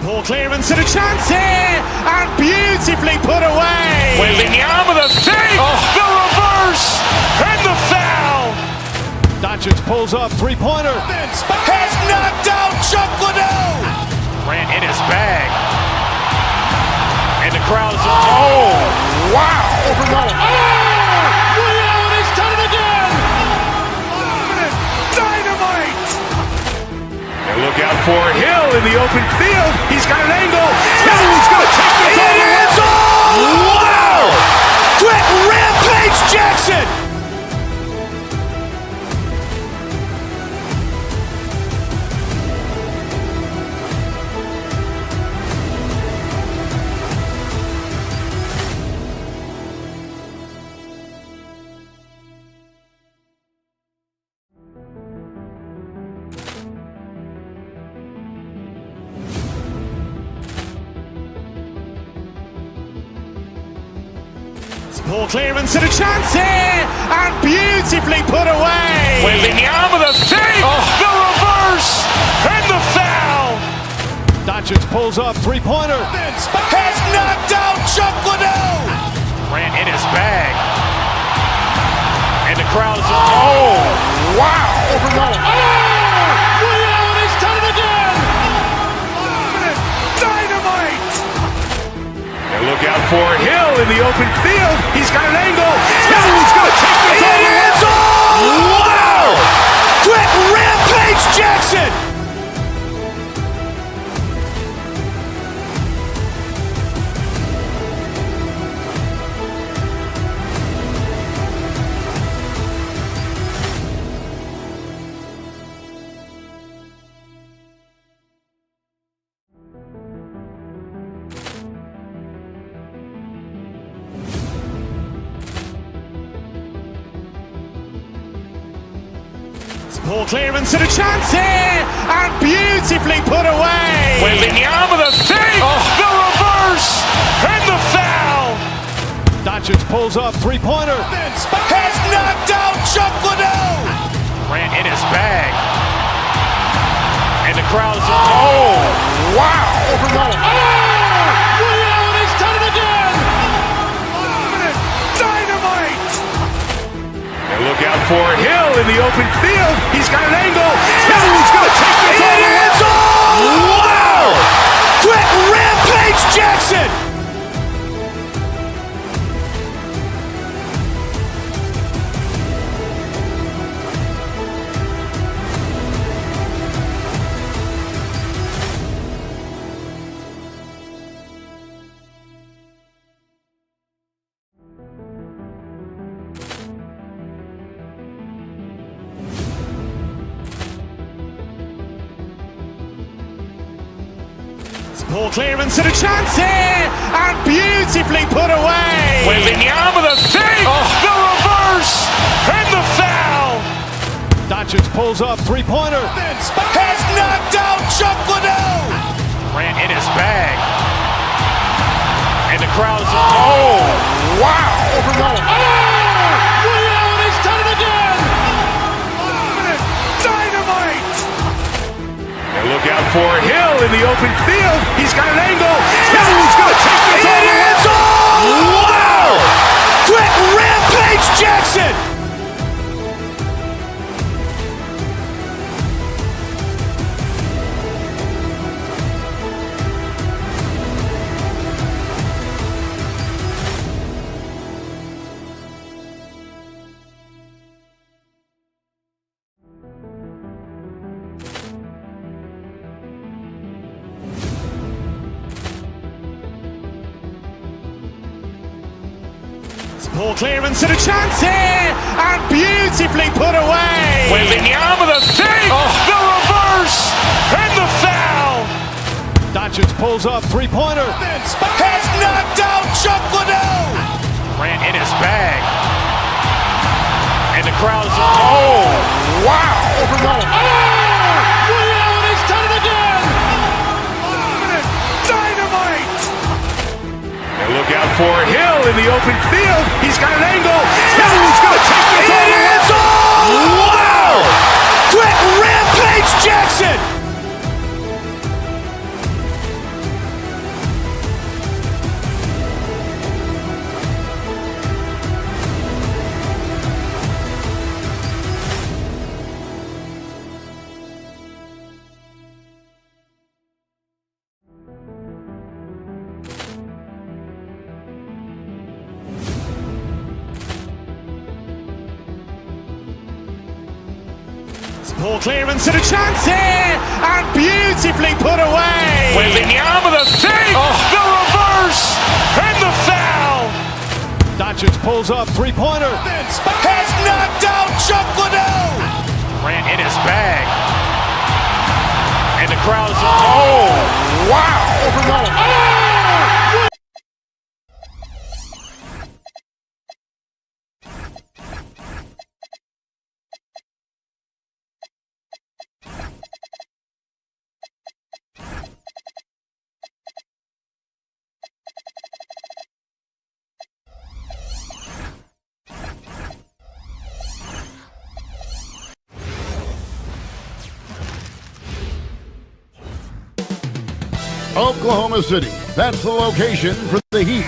Ball clearance and a chance here, and beautifully put away. Wembanyama the fake, the reverse, and the foul. Doncic pulls up, three-pointer. Has knocked out Chuck Liddell. Grant in his bag. And the crowd is... Oh, wow. He's done it again. Dynamite. And look out for Hill in the open field. He's got an angle. Hill's going to take this all the way. Wow. Quick Rampage Jackson. Ball clearance and a chance here, and beautifully put away. Wembanyama the save, the reverse, and the foul. Doncic pulls up, three-pointer. Has knocked out Chuck Liddell. Grant in his bag. And the crowd is, oh, wow. Ray Allen has done it again. Dynamite. And look out for Hill in the open field. He's got an angle. He's going to take this all the way. Wow. Quick Rampage Jackson. Ball clearance and a chance here, and beautifully put away. Wembanyama the save, the reverse, and the foul. Doncic pulls up, three-pointer. Has knocked out Chuck Liddell. Grant in his bag. And the crowd is, oh, wow. Ray Allen has done it again. Dynamite. And look out for Hill in the open field. He's got an angle. He's going to take this all the way. Wow. Quick Rampage Jackson. Ball clearance and a chance here, and beautifully put away. Wembanyama the save, the reverse, and the foul. Doncic pulls up, three-pointer. Has knocked out Chuck Liddell. Grant in his bag. And the crowd is, oh, wow. Ray Allen has done it again. Dynamite. And look out for Hill in the open field. He's got an angle. He's going to take this all the way. Wow. Quick Rampage Jackson. Ball clearance and a chance here, and beautifully put away. Wembanyama the save, the reverse, and the foul. Doncic pulls up, three-pointer. Has knocked out Chuck Liddell. Grant in his bag. And the crowd is, oh, wow. Ray Allen has done it again. Dynamite. And look out for Hill in the open field. He's got an angle. He's going to take this all the way. Wow. Quick Rampage Jackson. Ball clearance and a chance here, and beautifully put away. Wembanyama the save, the reverse, and the foul. Doncic pulls up, three-pointer. Has knocked out Chuck Liddell. Grant in his bag. And the crowd is, oh, wow. Oklahoma City. That's the location for the Heat.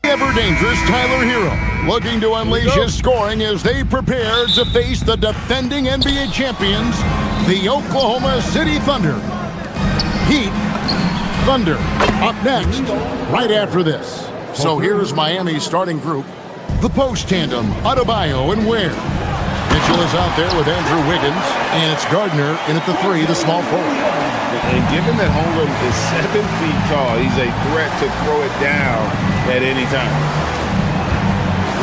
Ever-dangerous Tyler Hero, looking to unleash his scoring as they prepare to face the defending NBA champions, the Oklahoma City Thunder. Heat, Thunder, up next, right after this. So here's Miami's starting group. The post tandem, Adebayo and Ware. Mitchell is out there with Andrew Wiggins, and it's Gardner in at the 3, the small forward. And given that Holmgren is 7 feet tall, he's a threat to throw it down at any time.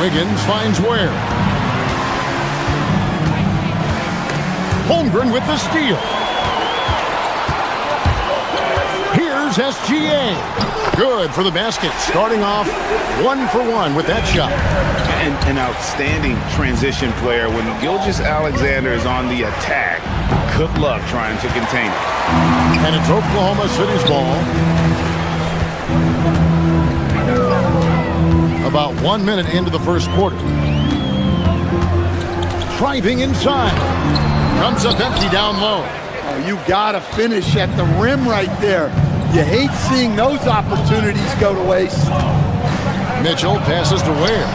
Wiggins finds Ware. Holmgren with the steal. Here's SGA. Good for the basket, starting off 1 for 1 with that shot. And an outstanding transition player when Gilgeous-Alexander is on the attack. Good luck trying to contain it. And it's Oklahoma City's ball. About 1 minute into the first quarter. Driving inside. Comes up empty down low. Oh, you gotta finish at the rim right there. You hate seeing those opportunities go to waste. Mitchell passes to Ware.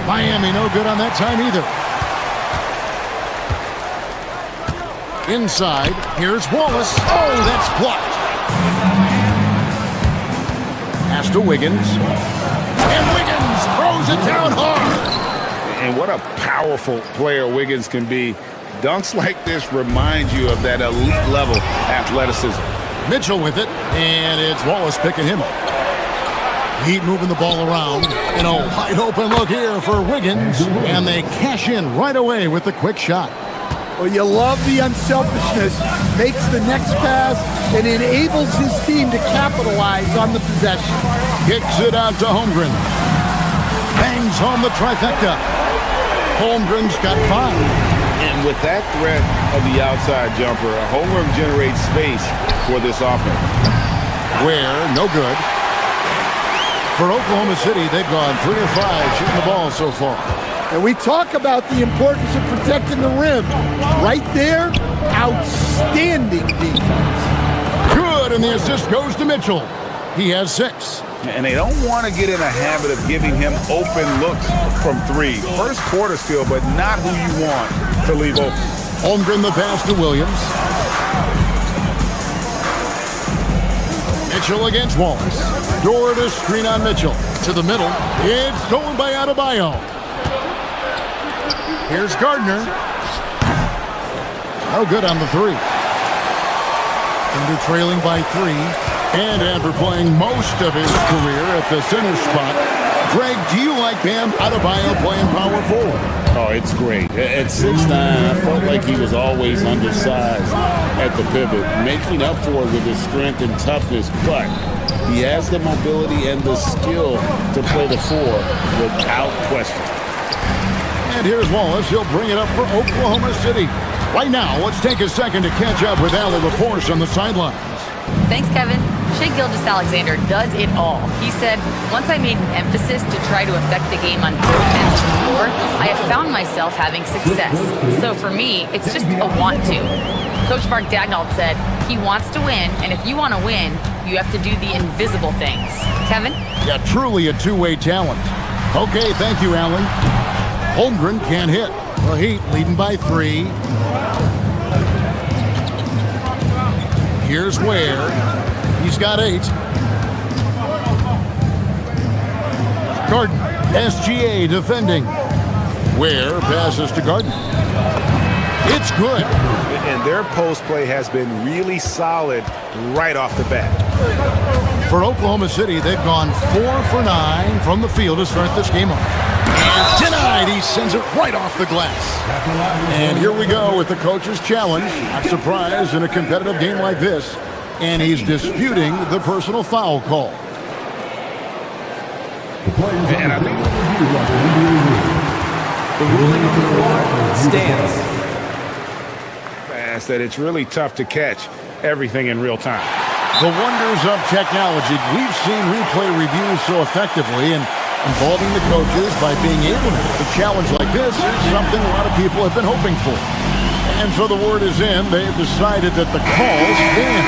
Miami no good on that time either. Inside, here's Wallace. Oh, that's blocked. Pass to Wiggins. And Wiggins throws it down hard. And what a powerful player Wiggins can be. Dunks like this remind you of that elite level athleticism. Mitchell with it, and it's Wallace picking him up. Heat moving the ball around. And a wide open look here for Wiggins. And they cash in right away with the quick shot. Well, you love the unselfishness. Makes the next pass and enables his team to capitalize on the possession. Kicks it out to Holmgren. Bangs home the trifecta. Holmgren's got 5. And with that threat of the outside jumper, Holmgren generates space for this offense. Ware, no good. For Oklahoma City, they've gone 3 of 5 shooting the ball so far. And we talk about the importance of protecting the rim. Right there, outstanding defense. Good, and the assist goes to Mitchell. He has 6. And they don't want to get in a habit of giving him open looks from 3. First quarter still, but not who you want to leave open. Holmgren the pass to Williams. Mitchell against Wallace. Door to screen on Mitchell. To the middle. It's stolen by Adebayo. Here's Gardner. No good on the 3. Thunder trailing by 3. And after playing most of his career at the center spot, Greg, do you like Bam Adebayo playing power forward? Oh, it's great. At 6'9", I felt like he was always undersized at the pivot, making up for it with his strength and toughness, but he has the mobility and the skill to play the 4 without question. And here's Wallace. He'll bring it up for Oklahoma City. Right now, let's take a second to catch up with Allie LaForce on the sidelines. Thanks, Kevin. Shai Gilgeous-Alexander does it all. He said, once I made an emphasis to try to affect the game on both ends of the floor, I have found myself having success. So for me, it's just a want to. Coach Mark Daigneault said, he wants to win, and if you want to win, you have to do the invisible things. Kevin? Yeah, truly a two-way talent. Okay, thank you, Allen. Holmgren can't hit. The Heat leading by 3. Here's Ware. He's got 8. Gardner. SGA defending. Ware passes to Gardner. It's good. And their post play has been really solid right off the bat. For Oklahoma City, they've gone 4 for 9 from the field to start this game off. And denied. He sends it right off the glass. And here we go with the coach's challenge. Not surprised in a competitive game like this. And he's disputing the personal foul call. And I think the ruling on the floor stands. fast that it's really tough to catch everything in real time. The wonders of technology. We've seen replay reviews so effectively, and involving the coaches by being able to have a challenge like this is something a lot of people have been hoping for. And so the word is in. They've decided that the call stands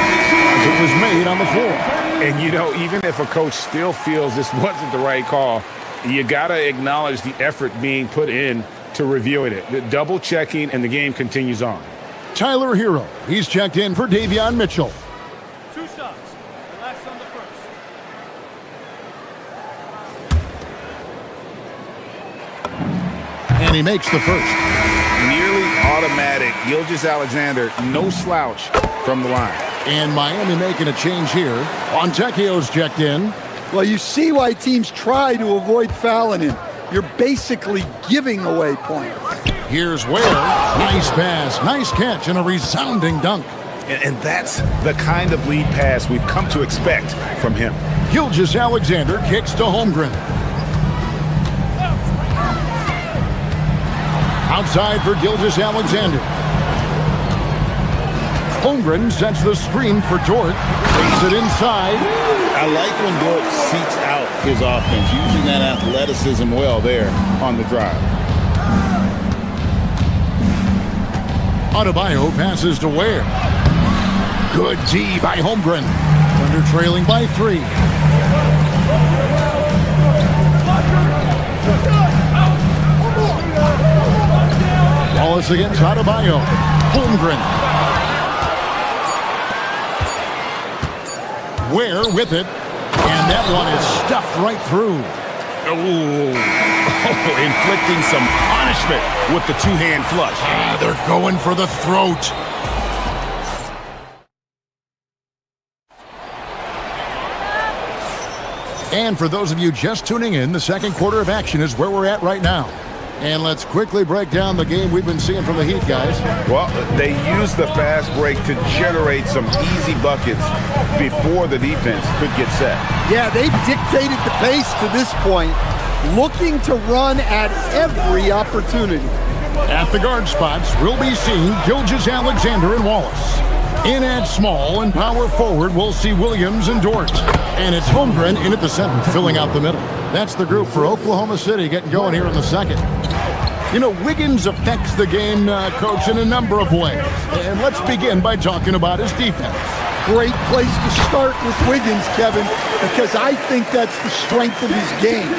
as it was made on the floor. And, you know, even if a coach still feels this wasn't the right call, you got to acknowledge the effort being put in to reviewing it. The double checking, and the game continues on. Tyler Hero, he's checked in for Davion Mitchell. 2 shots. Relax on the first. And he makes the first. Nearly automatic. Gilgeous-Alexander, no slouch from the line. And Miami making a change here. Fontecchio's checked in. Well, you see why teams try to avoid fouling him. You're basically giving away points. Here's Ware. Nice pass, nice catch, and a resounding dunk. And that's the kind of lead pass we've come to expect from him. Gilgeous-Alexander kicks to Holmgren. Outside for Gilgeous-Alexander. Holmgren sets the screen for Dort. Takes it inside. I like when Dort seeks out his offense, using that athleticism well there on the drive. Adebayo passes to Ware. Good D by Holmgren. Thunder trailing by 3. Wallace against Adebayo. Holmgren. Ware with it, and that one is stuffed right through. Inflicting some punishment with the two-hand flush. They're going for the throat. And for those of you just tuning in, the second quarter of action is where we're at right now. And let's quickly break down the game we've been seeing from the Heat, guys. Well, they used the fast break to generate some easy buckets before the defense could get set. Yeah, they've dictated the pace to this point, looking to run at every opportunity. At the guard spots, we'll be seeing Gilgeous-Alexander and Wallace. In at small and power forward, we'll see Williams and Dort. And it's Holmgren in at the center, filling out the middle. That's the group for Oklahoma City getting going here in the second. You know, Wiggins affects the game, Coach, in a number of ways. And let's begin by talking about his defense. Great place to start with Wiggins, Kevin, because I think that's the strength of his game.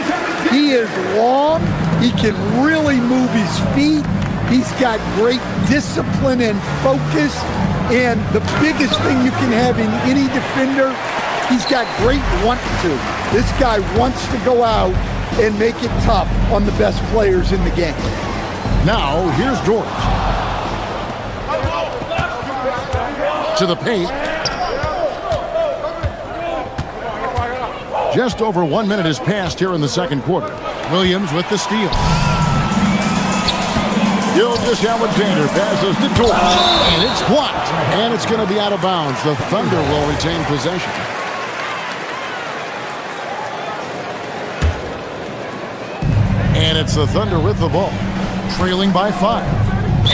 He is long. He can really move his feet. He's got great discipline and focus. And the biggest thing you can have in any defender, he's got great want to. This guy wants to go out and make it tough on the best players in the game. Now, here's Dort. To the paint. Just over 1 minute has passed here in the second quarter. Williams with the steal. Gilgeous-Alexander passes to Dort, and it's blocked. And it's going to be out of bounds. The Thunder will retain possession. And it's the Thunder with the ball, trailing by 5.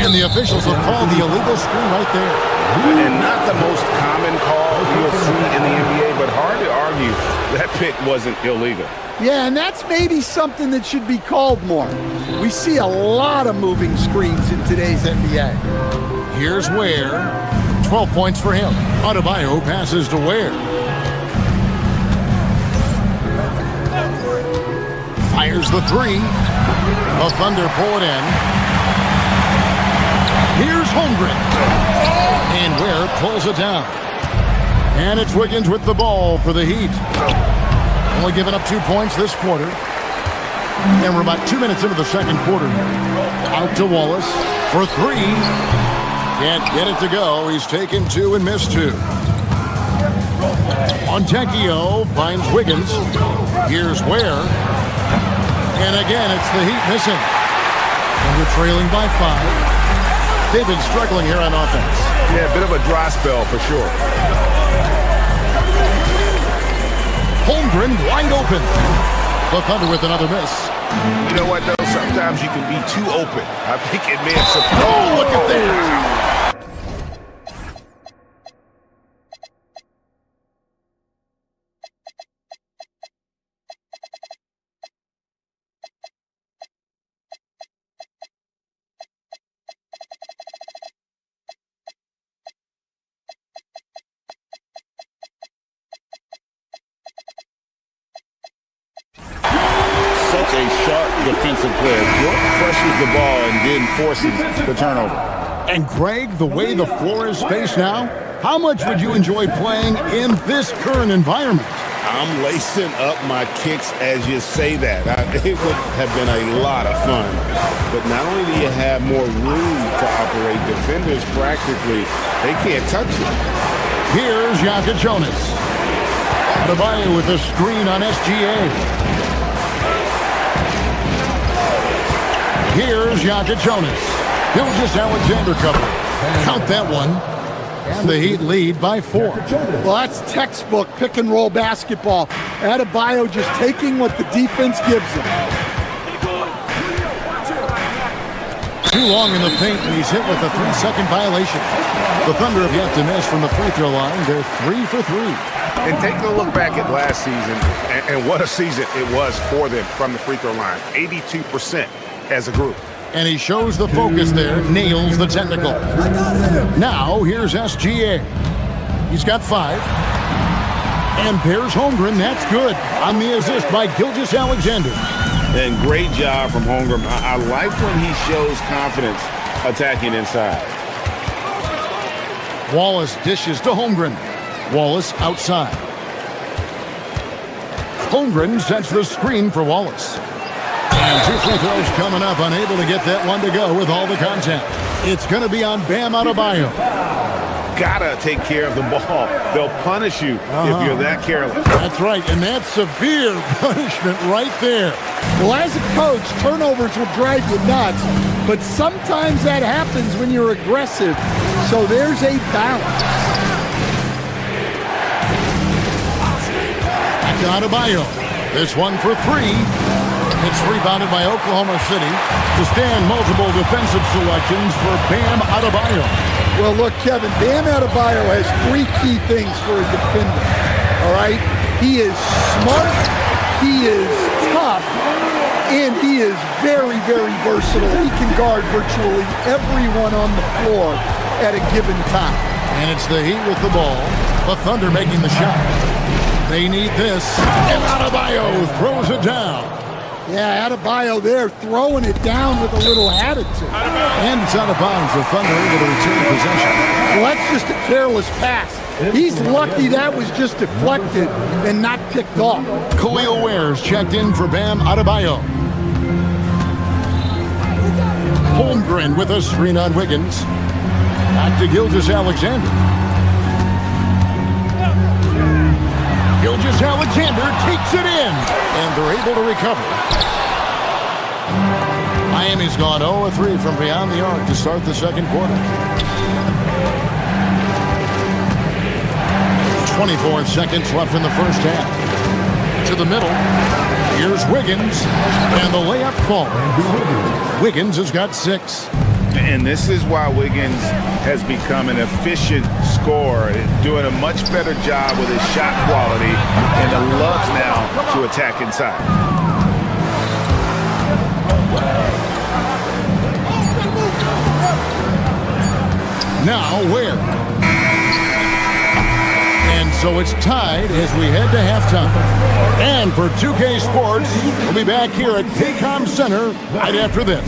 And the officials have called the illegal screen right there. And not the most common call you'll see in the NBA, but hard to argue that pick wasn't illegal. Yeah, and that's maybe something that should be called more. We see a lot of moving screens in today's NBA. Here's Ware. 12 points for him. Adebayo passes to Ware. Fires the 3. The Thunder pull it in. Here's Holmgren. And Ware pulls it down. And it's Wiggins with the ball for the Heat. Only giving up 2 points this quarter. And we're about 2 minutes into the second quarter here. Out to Wallace for 3. Can't get it to go. He's taken 2 and missed 2. Fontecchio finds Wiggins. Here's Ware. And again, it's the Heat missing. And we're trailing by 5. They've been struggling here on offense. Yeah, a bit of a dry spell for sure. Holmgren wide open. The Thunder with another miss. You know what, though? Sometimes you can be too open. I think it may have surprised. Oh, look at that. defensive player. Dort pressures the ball and then forces the turnover. And Greg, the way the floor is spaced now, how much would you enjoy playing in this current environment? I'm lacing up my kicks as you say that. It would have been a lot of fun. But not only do you have more room to operate, defenders practically, they can't touch it. Here's Jonas. Adebayo with a screen on SGA. Here's Jonas. Gilgeous-Alexander cover. Count that one. And the Heat lead by 4. Well, that's textbook pick-and-roll basketball. Adebayo just taking what the defense gives him. Too long in the paint, and he's hit with a 3-second violation. The Thunder have yet to miss from the free throw line. They're 3 for 3. And taking a look back at last season, and what a season it was for them from the free throw line. 82% as a group. And he shows the focus there, nails the technical. Now, here's SGA. He's got 5. And pairs Holmgren, that's good. On the assist by Gilgeous-Alexander. And great job from Holmgren. I like when he shows confidence attacking inside. Wallace dishes to Holmgren. Wallace outside. Holmgren sets the screen for Wallace. And 2 free throws coming up, unable to get that one to go with all the contact. It's going to be on Bam Adebayo. Gotta take care of the ball. They'll punish you if you're that careless. That's right, and that's severe punishment right there. Well, as a coach, turnovers will drive you nuts, but sometimes that happens when you're aggressive. So there's a balance. Back to Adebayo. This one for 3. It's rebounded by Oklahoma City to stand multiple defensive selections for Bam Adebayo. Well, look, Kevin, Bam Adebayo has 3 key things for a defender, all right? He is smart, he is tough, and he is very, very versatile. He can guard virtually everyone on the floor at a given time. And it's the Heat with the ball. The Thunder making the shot. They need this, and Adebayo throws it down. Yeah, Adebayo there throwing it down with a little attitude. And it's out of bounds. The Thunder able to retain possession. Well, that's just a careless pass. He's lucky that was just deflected and not picked off. Khalil Ware's checked in for Bam Adebayo. Holmgren with a screen on Wiggins. Back to Gilgeous-Alexander. Gilgeous-Alexander takes it in, and they're able to recover. Miami's gone 0-3 from beyond the arc to start the second quarter. 24 seconds left in the first half. To the middle. Here's Wiggins, and the layup falls. Wiggins has got 6. And this is why Wiggins has become an efficient scorer, doing a much better job with his shot quality, and loves now to attack inside. Now Ware. And so it's tied as we head to halftime. And for 2K Sports, we'll be back here at Paycom Center right after this.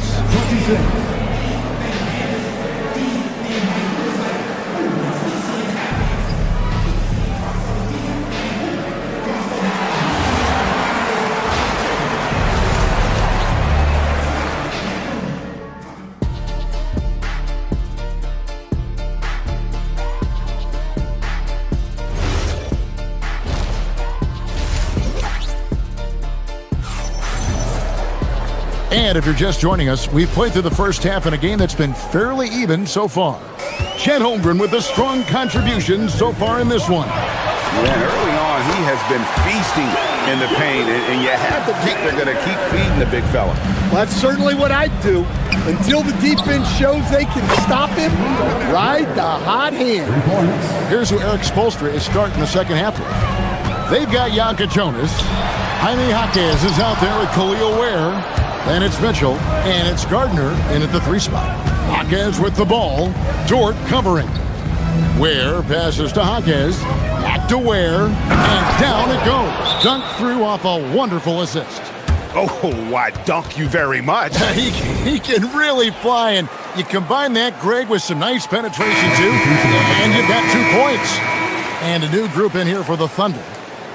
And if you're just joining us, we've played through the first half in a game that's been fairly even so far. Chet Holmgren with a strong contribution so far in this one. Yeah, early on, he has been feasting in the paint, and you have to think they're going to keep feeding the big fella. Well, that's certainly what I'd do. Until the defense shows they can stop him, ride the hot hand. Here's who Eric Spoelstra is starting the second half with. They've got Jonas. Jaime Jaquez is out there with Khalil Ware. Then it's Mitchell, and it's Gardner in at the 3 spot. Jaquez with the ball. Dort covering. Ware passes to Jaquez. Back to Ware. And down it goes. Dunked through off a wonderful assist. Oh, why, dunk you very much. He can really fly, and you combine that, Greg, with some nice penetration, too, and you've got 2 points. And a new group in here for the Thunder.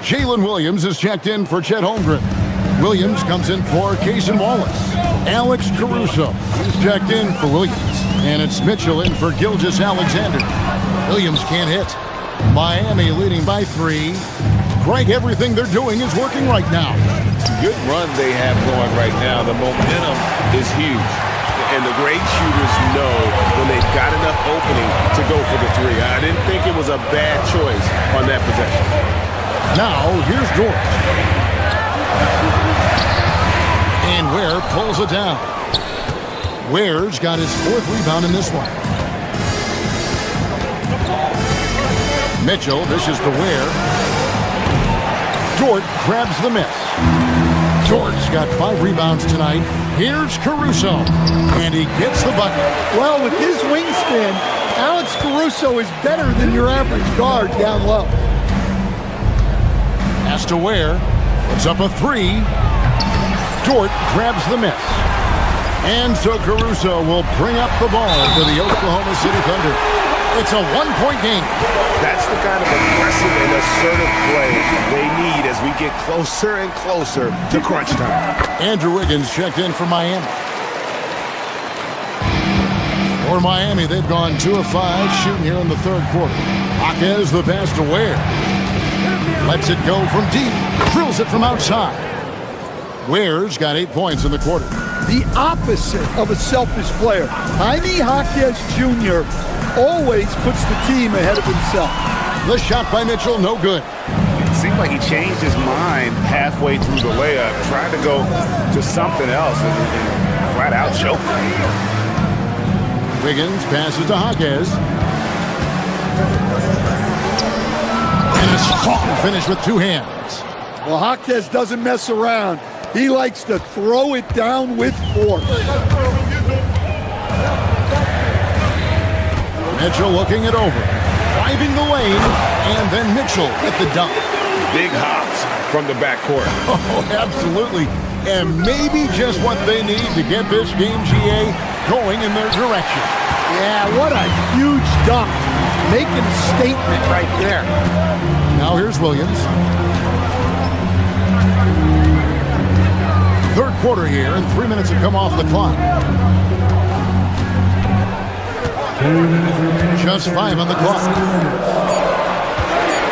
Jalen Williams is checked in for Chet Holmgren. Williams comes in for Cason Wallace. Alex Caruso is checked in for Williams. And it's Mitchell in for Gilgeous-Alexander. Williams can't hit. Miami leading by 3. Greg, everything they're doing is working right now. Good run they have going right now. The momentum is huge. And the great shooters know when they've got enough opening to go for the 3. I didn't think it was a bad choice on that possession. Now, here's George. And Ware pulls it down. Ware's got his 4th rebound in this one. Mitchell dishes to Ware. Dort grabs the miss. Dort's got 5 rebounds tonight. Here's Caruso. And he gets the bucket. Well, with his wingspan, Alex Caruso is better than your average guard down low. Pass to Ware. Puts up a 3. Dort grabs the miss. And so Caruso will bring up the ball for the Oklahoma City Thunder. It's a 1-point game. That's the kind of aggressive and assertive play they need as we get closer and closer to crunch time. Andrew Wiggins checked in for Miami. For Miami, they've gone 2 of 5 shooting here in the 3rd quarter. Jaquez the pass to Ware. Lets it go from deep. Drills it from outside. Ware's got 8 points in the quarter. The opposite of a selfish player. Jaime Jaquez Jr. always puts the team ahead of himself. The shot by Mitchell, no good. It seemed like he changed his mind halfway through the layup, tried to go to something else, and flat out choked. Wiggins passes to Jaquez. And a strong finish with 2 hands. Well, Jaquez doesn't mess around. He likes to throw it down with force. Mitchell looking it over. Driving the lane, and then Mitchell at the dunk. Big hops from the backcourt. Oh, absolutely. And maybe just what they need to get this game, GA, going in their direction. Yeah, what a huge dunk. Making a statement right there. Now here's Williams. 3rd quarter here, and 3 minutes have come off the clock. Just 5 on the clock.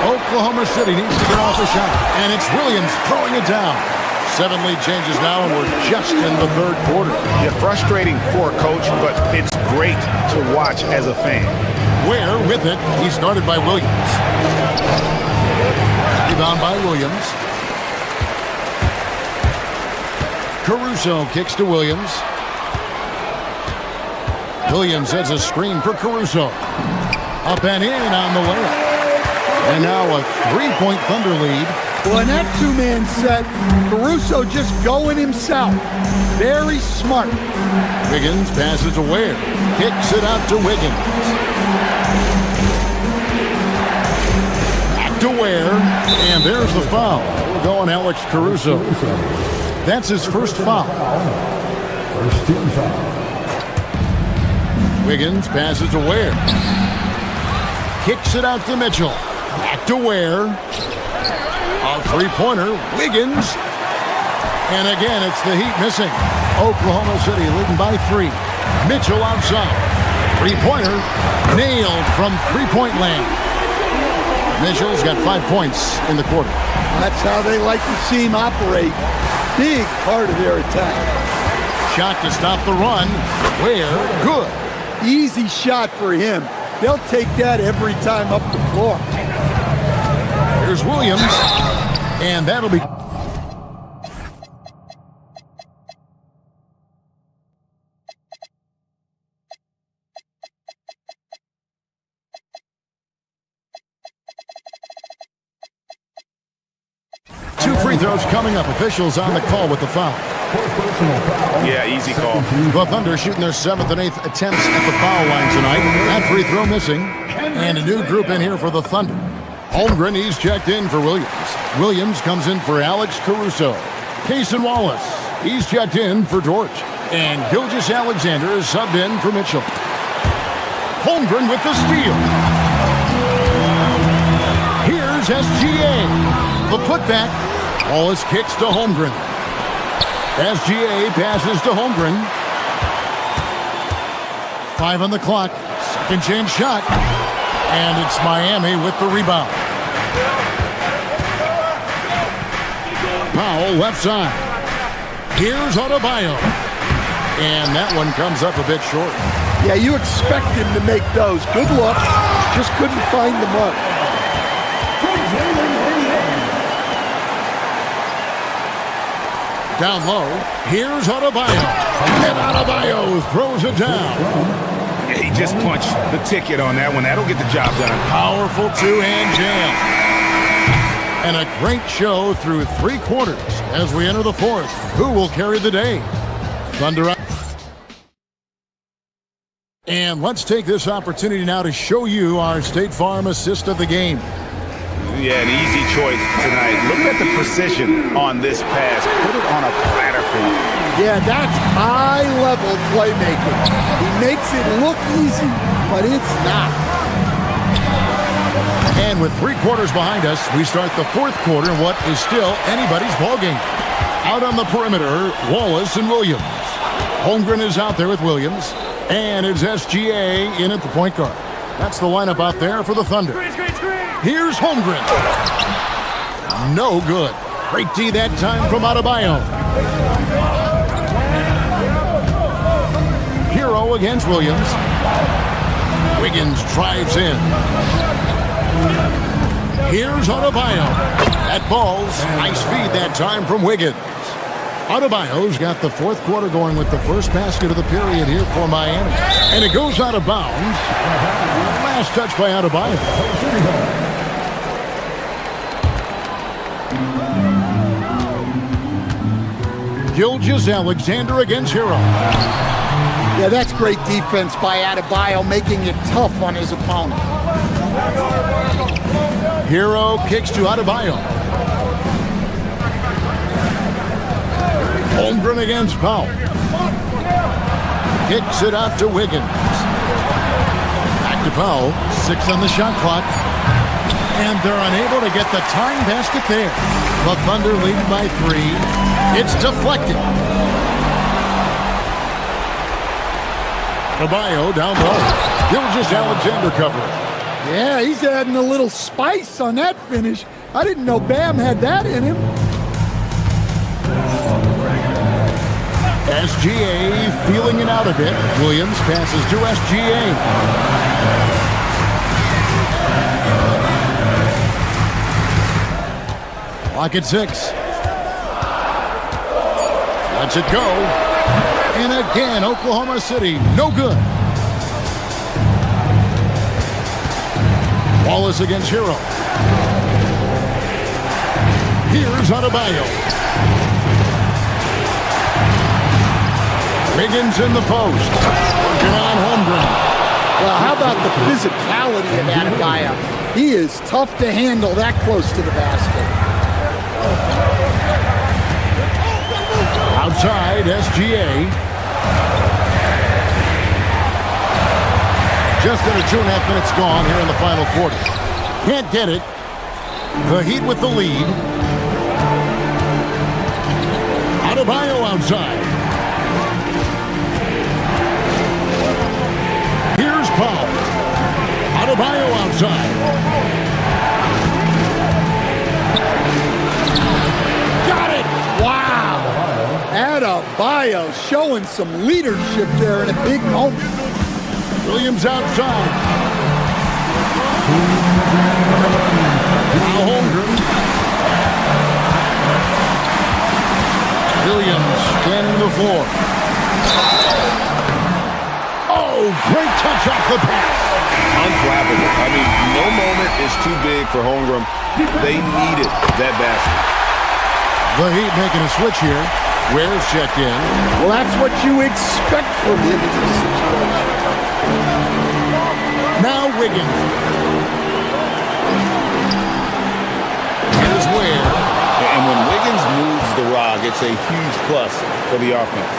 Oklahoma City needs to get off a shot, and it's Williams throwing it down. 7 lead changes now, and we're just in the 3rd quarter. Yeah, frustrating for a coach, but it's great to watch as a fan. Ware with it. He started by Williams. Rebound by Williams. Caruso kicks to Williams. Williams has a screen for Caruso. Up and in on the way. And now a 3-point Thunder lead. Well, in that 2-man set, Caruso just going himself. Very smart. Wiggins passes to Ware. Kicks it out to Wiggins. Back to Ware. And there's the foul. We're going Alex Caruso. That's his first foul. First team foul. Wiggins passes to Ware. Kicks it out to Mitchell. Back to Ware. A 3-pointer. Wiggins. And again, it's the Heat missing. Oklahoma City leading by 3. Mitchell outside. 3-pointer. Nailed from 3-point land. Mitchell's got 5 points in the quarter. That's how they like to see him operate. Big part of their attack. Shot to stop the run. Ware, good. Easy shot for him. They'll take that every time up the floor. Here's Williams. And that'll be... Two free throws coming up. Officials on the call with the foul. Yeah, easy call. The Thunder shooting their 7th and 8th attempts at the foul line tonight. That free throw missing. And a new group in here for the Thunder. Holmgren, he's checked in for Williams. Williams comes in for Alex Caruso. Cason Wallace. He's checked in for Dort. And Gilgeous-Alexander is subbed in for Mitchell. Holmgren with the steal. Here's SGA. The putback. Wallace kicks to Holmgren. SGA passes to Holmgren. 5 on the clock. Second chance shot. And it's Miami with the rebound. Powell left side. Here's Adebayo. And that one comes up a bit short. Yeah, you expect him to make those. Good luck. Just couldn't find the mark. Down low. Here's Adebayo. And Adebayo throws it down. Yeah, he just punched the ticket on that one. That'll get the job done. Powerful two-hand jam. And a great show through 3 quarters as we enter the 4th. Who will carry the day? Thunder out. And let's take this opportunity now to show you our State Farm assist of the game. Yeah, an easy choice tonight. Look at the precision on this pass. Put it on a platter for you. Yeah, that's high-level playmaking. He makes it look easy, but it's not. And with 3 quarters behind us, we start the 4th quarter in what is still anybody's ballgame. Out on the perimeter, Wallace and Williams. Holmgren is out there with Williams. And it's SGA in at the point guard. That's the lineup out there for the Thunder. Here's Holmgren. No good. Great D that time from Adebayo. Hero against Williams. Wiggins drives in. Here's Adebayo. That ball's nice feed that time from Wiggins. Adebayo's got the 4th quarter going with the first basket of the period here for Miami. And it goes out of bounds. Last touch by Adebayo. Gilgeous-Alexander against Hero. Yeah, that's great defense by Adebayo, making it tough on his opponent. Hero kicks to Adebayo. Holmgren against Powell. Kicks it out to Wiggins. Back to Powell. 6 on the shot clock. And they're unable to get the tying basket there. The Thunder leading by 3. It's deflected. Adebayo down low. Gilgeous-Alexander covering. Yeah, he's adding a little spice on that finish. I didn't know Bam had that in him. SGA feeling it out a bit. Williams passes to SGA. Clock at 6. Lets it go. And again, Oklahoma City, no good. Wallace against Hero. Here's Adebayo. Wiggins in the post. Working on Holmgren. Well, how about the physicality of Adebayo? He is tough to handle that close to the basket. Outside, SGA. Just under 2.5 minutes gone here in the final quarter. Can't get it. The Heat with the lead. Adebayo outside. Here's Powell. Adebayo outside. Got it! Wow! Adebayo showing some leadership there in a big moment. Williams outside. Now Holmgren. Williams scanning the floor. Oh, great touch off the pass. Unflappable. I mean, no moment is too big for Holmgren. They needed that basket. The Heat making a switch here. Ware's checked in. Well, that's what you expect from him in this situation. Now Wiggins. Here's Ware. And when Wiggins moves the rock, it's a huge plus for the offense.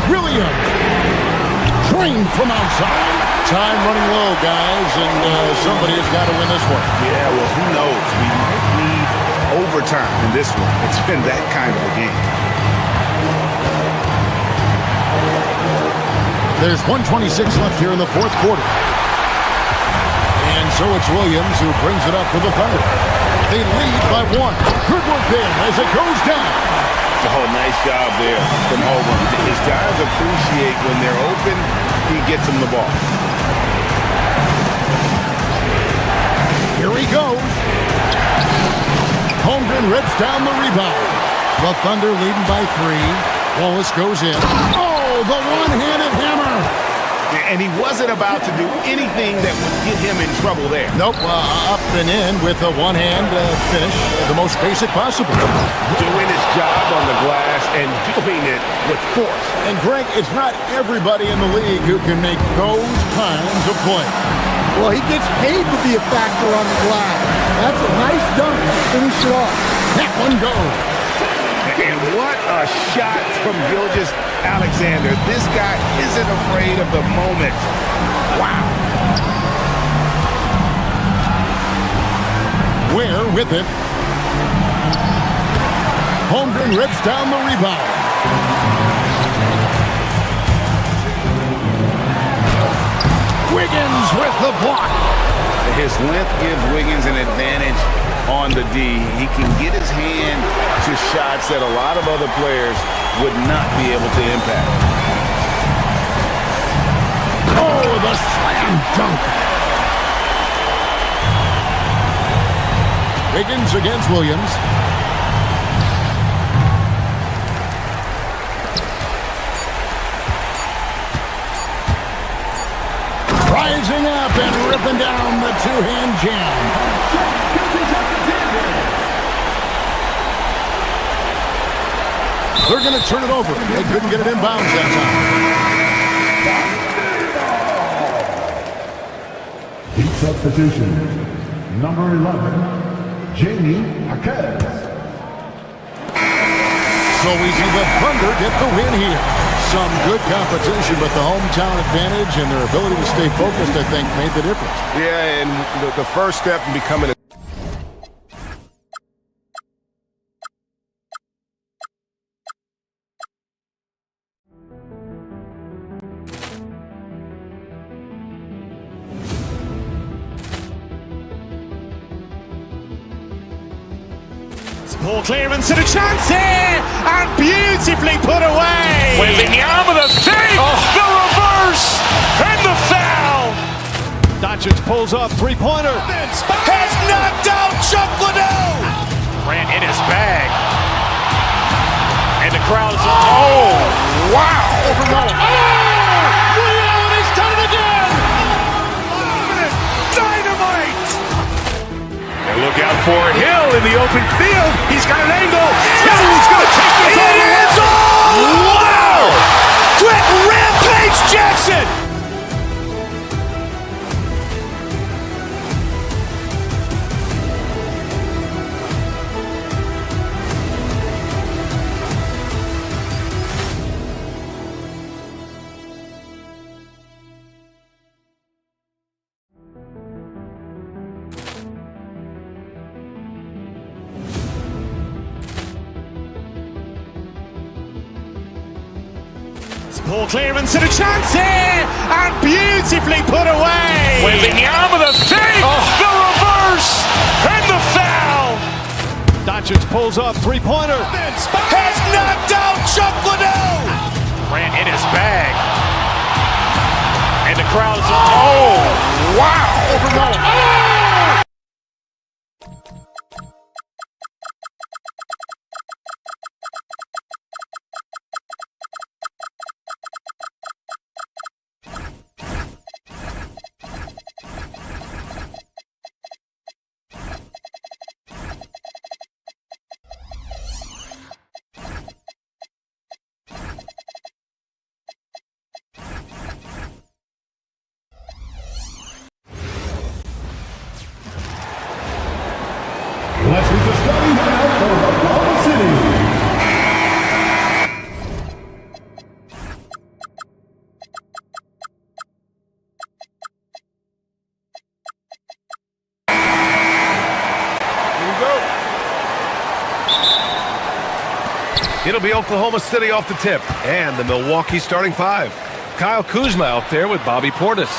Williams, trained from outside. Time running low, guys, and somebody has got to win this one. Yeah, well, who knows? We might need overtime in this one. It's been that kind of a game. There's 1:26 left here in the fourth quarter. And so it's Williams who brings it up for the Thunder. They lead by one. Good work there as it goes down. Oh, nice job there from Hogan. His guys appreciate when they're open, he gets them the ball. Here he goes. Holmgren rips down the rebound. The Thunder leading by 3. Wallace goes in. Oh, the one-handed hammer. And he wasn't about to do anything that would get him in trouble there. Nope, up and in with a one-hand finish, the most basic possible. Doing his job on the glass and doing it with force. And Greg, it's not everybody in the league who can make those kinds of plays. Well, he gets paid to be a factor on the glass. That's a nice dunk to finish it off. That one goes. And what a shot from Gilgeous-Alexander. This guy isn't afraid of the moment. Wow. Ware with it. Holmgren rips down the rebound. Wiggins with the block. His length gives Wiggins an advantage on the D. He can get his hand to shots that a lot of other players would not be able to impact. Oh, the slam dunk. Wiggins against Williams. Rising up and ripping down the two-hand jam. They're going to turn it over. They couldn't get it inbounds that time. Heat substitution. Number 11, Jamie Akez. So we see the Thunder get the win here. Some good competition, but the hometown advantage and their ability to stay focused, I think, made the difference. Yeah, and the first step in becoming a Ball clearance and a chance here, and beautifully put away. Wembanyama the save, the reverse, and the foul. Doncic pulls up, three-pointer. Has knocked out Chuck Liddell. Grant in his bag. And the crowd is... Oh, wow. Willie Allen has done it again. Dynamite. And look out for Hill in the open field. He's got an angle. Hill's going to take this all the way. Wow! Quick Rampage Jackson. Ball clearance and a chance here, and beautifully put away. Wembanyama the save, the reverse, and the foul. Doncic pulls up, three-pointer. Has knocked out Chuck Liddell. Grant in his bag. And the crowd is... Oh, wow. It'll be Oklahoma City off the tip, and the Milwaukee starting five. Kyle Kuzma out there with Bobby Portis.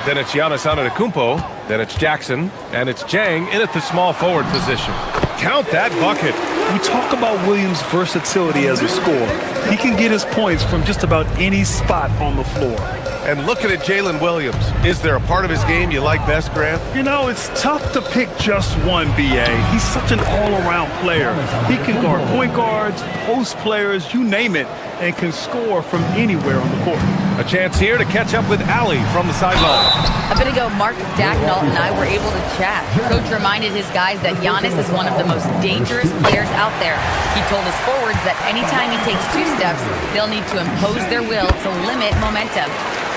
Then it's Giannis Antetokounmpo. Then it's Jackson. And it's Jang in at the small forward position. Count that bucket. We talk about Williams' versatility as a scorer. He can get his points from just about any spot on the floor. And looking at Jalen Williams, is there a part of his game you like best, Grant? You know, it's tough to pick just one, B.A. He's such an all-around player. He can guard point guards, post players, you name it, and can score from anywhere on the court. A chance here to catch up with Allie from the sideline. A bit ago, Mark Dagnall and I were able to chat. Coach reminded his guys that Giannis is one of the most dangerous players out there. He told his forwards that anytime he takes 2 steps, they'll need to impose their will to limit momentum.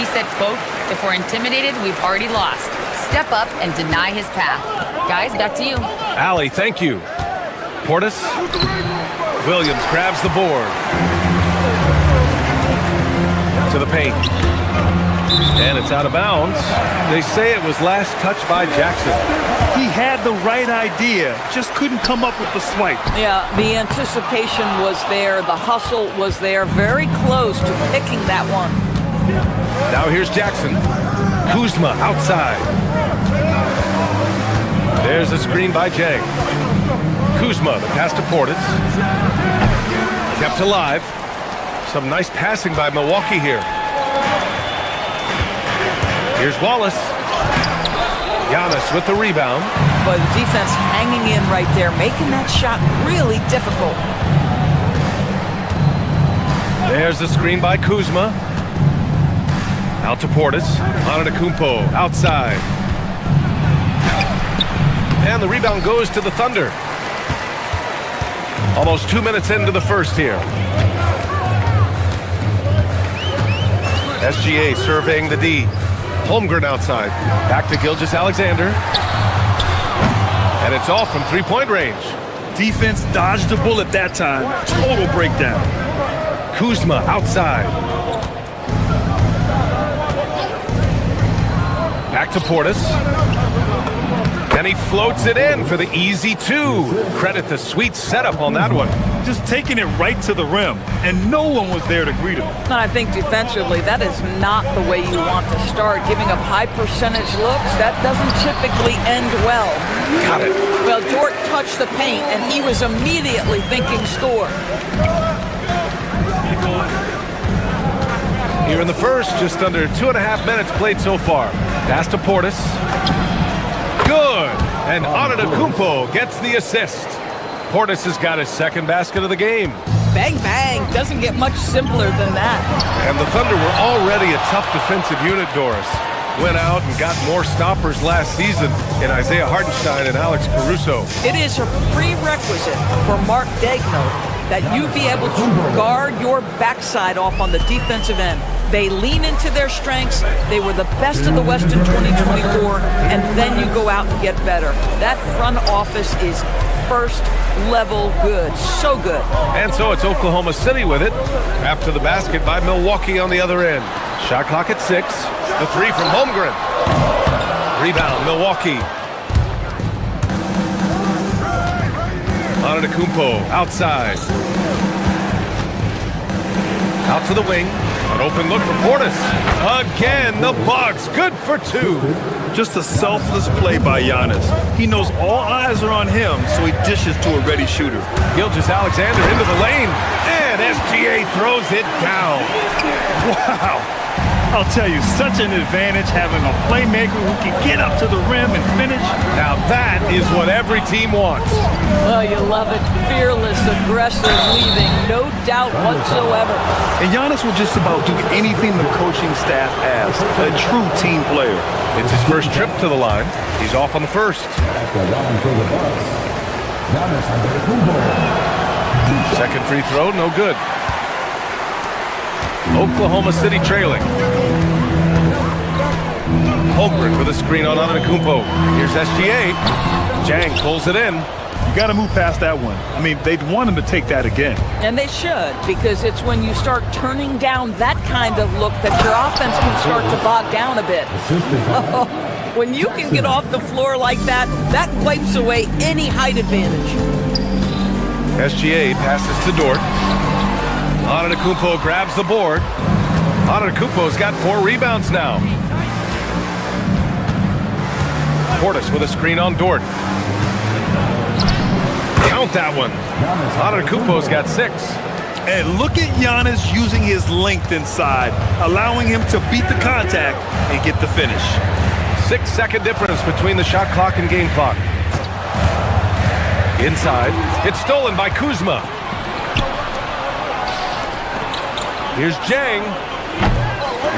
He said, quote, "If we're intimidated, we've already lost. Step up and deny his path." Guys, back to you. Allie, thank you. Portis. Williams grabs the board. To the paint. And it's out of bounds. They say it was last touched by Jackson. He had the right idea, just couldn't come up with the swipe. Yeah, the anticipation was there. The hustle was there. Very close to picking that one. Now here's Jackson. Kuzma outside. There's a screen by Jang. Kuzma, the pass to Portis. Kept alive. Some nice passing by Milwaukee here. Here's Wallace. Giannis with the rebound. But the defense hanging in right there, making that shot really difficult. There's the screen by Kuzma. Out to Portis. Antetokounmpo outside. And the rebound goes to the Thunder. Almost 2 minutes into the first here. SGA surveying the D. Holmgren outside. Back to Gilgeous-Alexander. And it's off from three-point range. Defense dodged the bullet that time. Total breakdown. Kuzma outside. Back to Portis. And he floats it in for the easy 2. Credit the sweet setup on that one. Just taking it right to the rim, and no one was there to greet him. And I think defensively, that is not the way you want to start. Giving up high percentage looks, that doesn't typically end well. Got it. Well, Dort touched the paint, and he was immediately thinking score. Here in the first, just under 2.5 minutes played so far. Pass to Portis. Good. And Antetokounmpo gets the assist. Portis has got his second basket of the game. Bang, bang. Doesn't get much simpler than that. And the Thunder were already a tough defensive unit, Doris. Went out and got more stoppers last season in Isaiah Hartenstein and Alex Caruso. It is a prerequisite for Mark Daigneault that you be able to guard your backside off on the defensive end. They lean into their strengths. They were the best of the West in 2024, and then you go out and get better. That front office is first level good. So good. And so it's Oklahoma City with it. After the basket by Milwaukee on the other end. Shot clock at 6. The 3 from Holmgren. Rebound, Milwaukee. Antetokounmpo outside. Out to the wing. An open look for Portis. Again, the Bucks. Good for 2. Just a selfless play by Giannis. He knows all eyes are on him, so he dishes to a ready shooter. Gilgeous-Alexander into the lane. And SGA throws it down. Wow. I'll tell you, such an advantage having a playmaker who can get up to the rim and finish. Now that is what every team wants. Well, you love it. Fearless, aggressive, leaving. No doubt whatsoever. And Giannis will just about do anything the coaching staff asks. A true team player. It's his first trip to the line. He's off on the first. Second free throw, no good. Oklahoma City trailing. Holmgren with a screen on Antetokounmpo. Here's SGA. Jang pulls it in. You got to move past that one. I mean, they'd want him to take that again. And they should, because it's when you start turning down that kind of look that your offense can start to bog down a bit. When you can get off the floor like that, that wipes away any height advantage. SGA passes to Dort. Antetokounmpo grabs the board. Antetokounmpo's got 4 rebounds now. Portis with a screen on Dort. Count that one. Antetokounmpo's got 6. And look at Giannis using his length inside, allowing him to beat the contact and get the finish. 6-second difference between the shot clock and game clock. Inside, it's stolen by Kuzma. Here's Jang.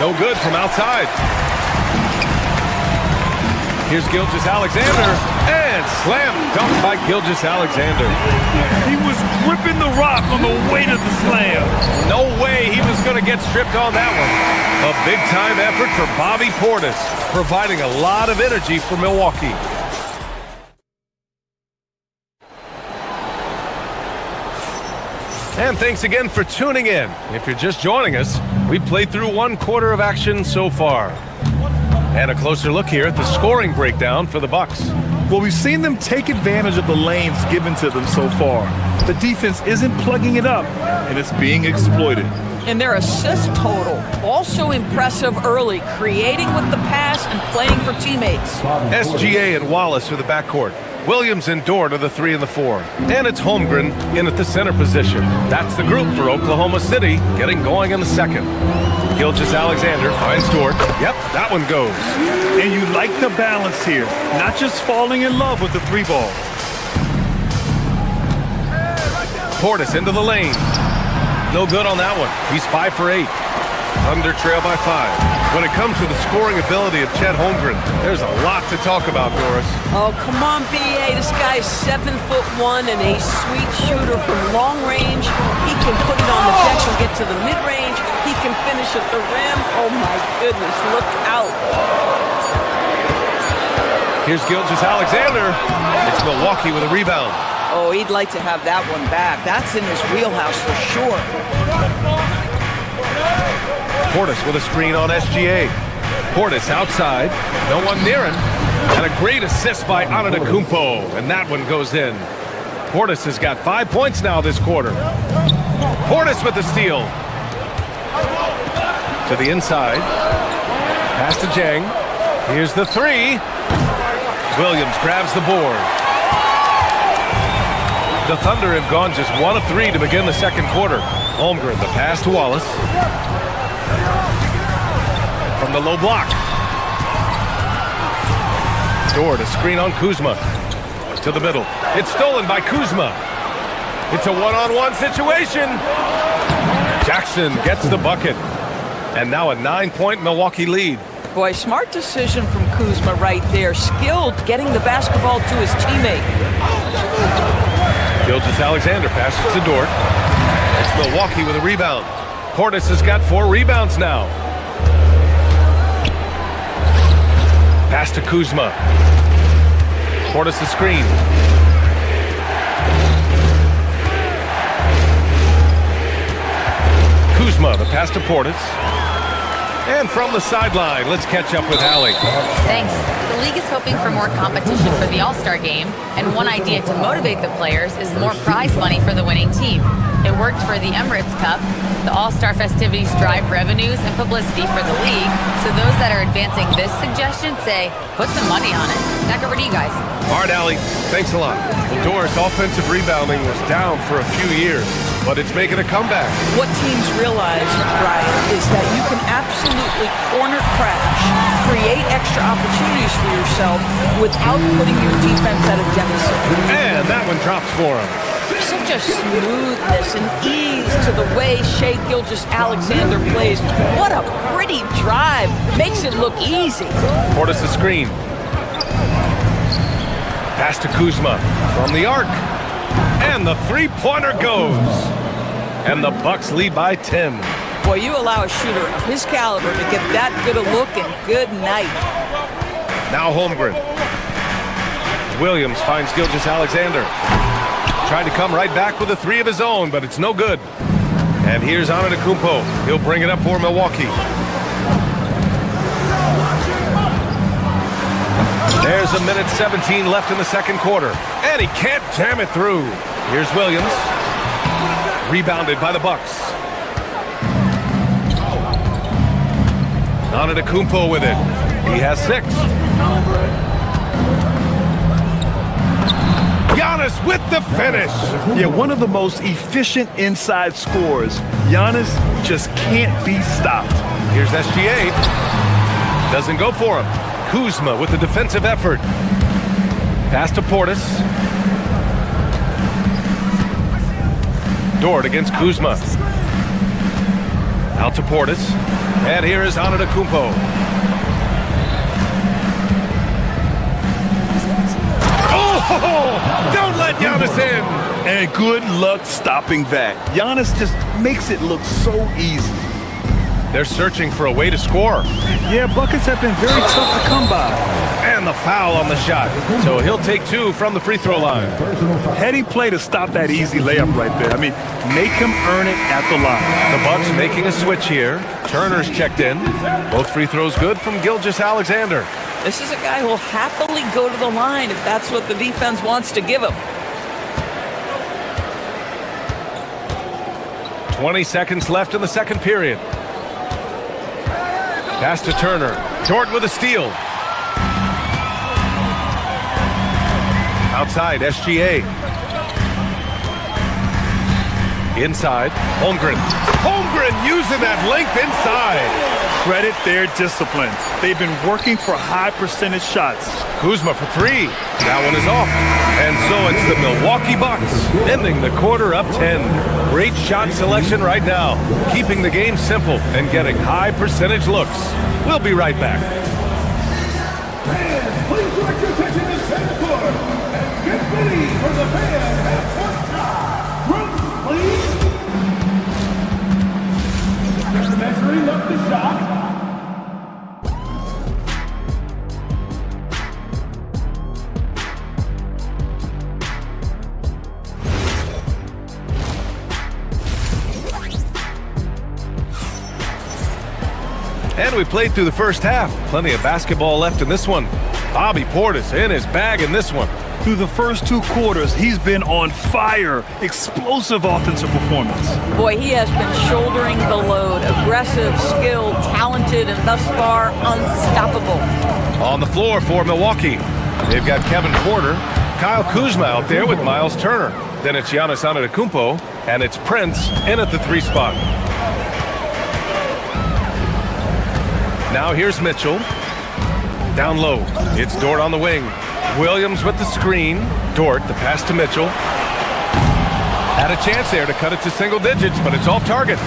No good from outside. Here's Gilgeous-Alexander. And slam dunk by Gilgeous-Alexander. He was gripping the rock on the weight of the slam. No way he was going to get stripped on that one. A big-time effort for Bobby Portis, providing a lot of energy for Milwaukee. And thanks again for tuning in. If you're just joining us, we played through 1 quarter of action so far. And a closer look here at the scoring breakdown for the Bucks. Well, we've seen them take advantage of the lanes given to them so far. The defense isn't plugging it up, and it's being exploited. And their assist total, also impressive early, creating with the pass and playing for teammates. SGA and Wallace are the backcourt. Williams and Dort are the 3 and the 4. And it's Holmgren in at the center position. That's the group for Oklahoma City, getting going in the second. Gilgeous-Alexander finds Dort. Yep, that one goes. And you like the balance here, not just falling in love with the 3 ball. Portis into the lane. No good on that one. He's 5 for 8. Thunder trail by 5. When it comes to the scoring ability of Chet Holmgren, there's a lot to talk about, Doris. Oh, come on, B.A. This guy's 7'1" and a sweet shooter from long range. He can put it on the deck and get to the mid-range. He can finish at the rim. Oh, my goodness, look out. Here's Gilgeous-Alexander. It's Milwaukee with a rebound. Oh, he'd like to have that one back. That's in his wheelhouse for sure. Portis with a screen on SGA. Portis outside. No one near him. And a great assist by Antetokounmpo. And that one goes in. Portis has got 5 points now this quarter. Portis with the steal. To the inside. Pass to Jang. Here's the 3. Williams grabs the board. The Thunder have gone just 1 of 3 to begin the second quarter. Holmgren, the pass to Wallace. From the low block. Dort, a screen on Kuzma. To the middle. It's stolen by Kuzma. It's a one-on-one situation. Jackson gets the bucket. And now a 9-point Milwaukee lead. Boy, smart decision from Kuzma right there. Skilled getting the basketball to his teammate. Gilgeous-Alexander passes to Dort. It's Milwaukee with a rebound. Portis has got 4 rebounds now. Pass to Kuzma. Portis the screen. Kuzma, the pass to Portis. And from the sideline, let's catch up with Allie. Thanks. The league is hoping for more competition for the All-Star game, and one idea to motivate the players is more prize money for the winning team. It worked for the Emirates Cup. The All-Star festivities drive revenues and publicity for the league, so those that are advancing this suggestion say, put some money on it. Back over to you guys. All right, Allie, thanks a lot. Well, Doris, offensive rebounding was down for a few years, but it's making a comeback. What teams realize, Ryan, is that you can absolutely corner crash, create extra opportunities for yourself without putting your defense at a deficit. And that one drops for him. Such a smoothness and ease to the way Shai Gilgeous-Alexander plays. What a pretty drive. Makes it look easy. Portis the screen. Pass to Kuzma from the arc. And the three-pointer goes. And the Bucks lead by 10. Boy, you allow a shooter of his caliber to get that good a look, and good night. Now Holmgren. Williams finds Gilgeous-Alexander. Tried to come right back with a 3 of his own, but it's no good. And here's Antetokounmpo. He'll bring it up for Milwaukee. There's a minute 17 left in the second quarter. And he can't jam it through. Here's Williams. Rebounded by the Bucks. Antetokounmpo with it. He has 6. Giannis with the finish. Yeah, one of the most efficient inside scorers. Giannis just can't be stopped. Here's SGA. Doesn't go for him. Kuzma with the defensive effort. Pass to Portis. Dort against Kuzma. Out to Portis. And here is Antetokounmpo. Oh! Don't let Giannis in! And good luck stopping that. Giannis just makes it look so easy. They're searching for a way to score. Yeah, buckets have been very tough to come by. And the foul on the shot. So he'll take 2 from the free throw line. Heading play to stop that easy layup right there. I mean, make him earn it at the line. The Bucks making a switch here. Turner's checked in. Both free throws good from Gilgeous-Alexander. This is a guy who will happily go to the line if that's what the defense wants to give him. 20 seconds left in the second period. Pass to Turner. Dort with a steal. Outside, SGA. Inside, Holmgren. Holmgren using that length inside. Credit their discipline. They've been working for high percentage shots. Kuzma for 3. That one is off. And so it's the Milwaukee Bucks ending the quarter up 10. Great shot selection right now, keeping the game simple and getting high percentage looks. We'll be right back. Fans, please direct your attention to center court. Get ready for the fan half-court shot. Rooms, please. Measuring up the shot. And we played through the first half. Plenty of basketball left in this one. Bobby Portis in his bag in this one. Through the first 2 quarters, he's been on fire. Explosive offensive performance. Boy, he has been shouldering the load. Aggressive, skilled, talented, and thus far unstoppable. On the floor for Milwaukee, they've got Kevin Porter, Kyle Kuzma out there with Miles Turner. Then it's Giannis Antetokounmpo, and it's Prince in at the 3 spot. Now here's Mitchell. Down low, it's Dort on the wing. Williams with the screen. Dort, the pass to Mitchell. Had a chance there to cut it to single digits, but it's off target.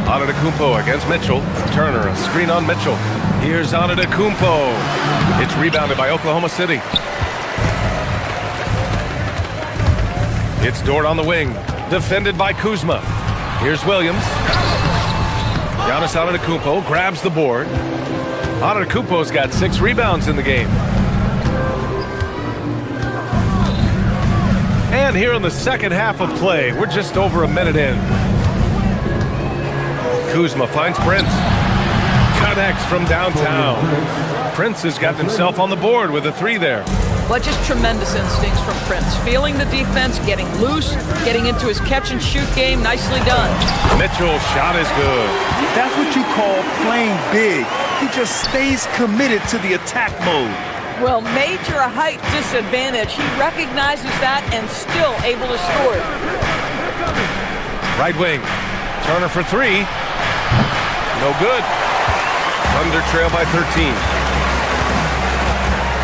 Antetokounmpo against Mitchell. Turner, a screen on Mitchell. Here's Antetokounmpo. It's rebounded by Oklahoma City. It's Dort on the wing, defended by Kuzma. Here's Williams. Giannis Antetokounmpo grabs the board. Antetokounmpo's got 6 rebounds in the game. And here in the second half of play, we're just over a minute in. Kuzma finds Prince. Connects from downtown. Prince has got himself on the board with a 3 there. Well, just tremendous instincts from Prince. Feeling the defense, getting loose, getting into his catch-and-shoot game. Nicely done. Mitchell's shot is good. That's what you call playing big. He just stays committed to the attack mode. Well, major height disadvantage. He recognizes that and still able to score. Right wing. Turner for 3. No good. Thunder trail by 13.